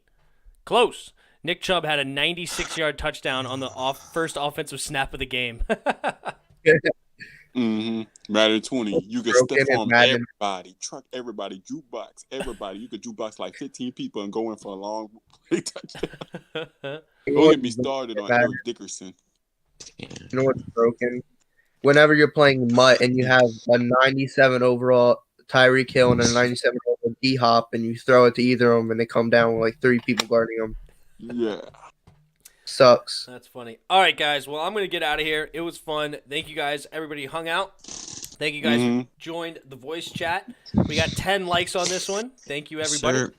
Close. Nick Chubb had a 96-yard touchdown on the first offensive snap of the game. Madden 20. You can step on everybody, truck everybody, jukebox everybody. You could jukebox like 15 people and go in for a long play touchdown. Don't get me started on Eric Dickerson. You know what's broken? Whenever you're playing Mutt and you have a 97 overall Tyreek Hill and a 97 overall D-Hop and you throw it to either of them and they come down with like 3 people guarding them. Yeah. Sucks. That's funny. All right, guys. Well, I'm going to get out of here. It was fun. Thank you guys. Everybody hung out. Thank you guys who joined the voice chat. We got 10 likes on this one. Thank you, everybody.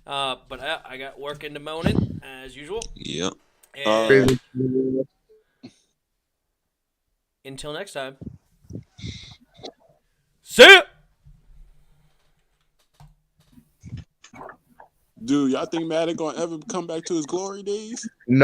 But I got work in the morning, as usual. Yep. And until next time. See ya! Dude, y'all think Madden gonna ever come back to his glory days? No.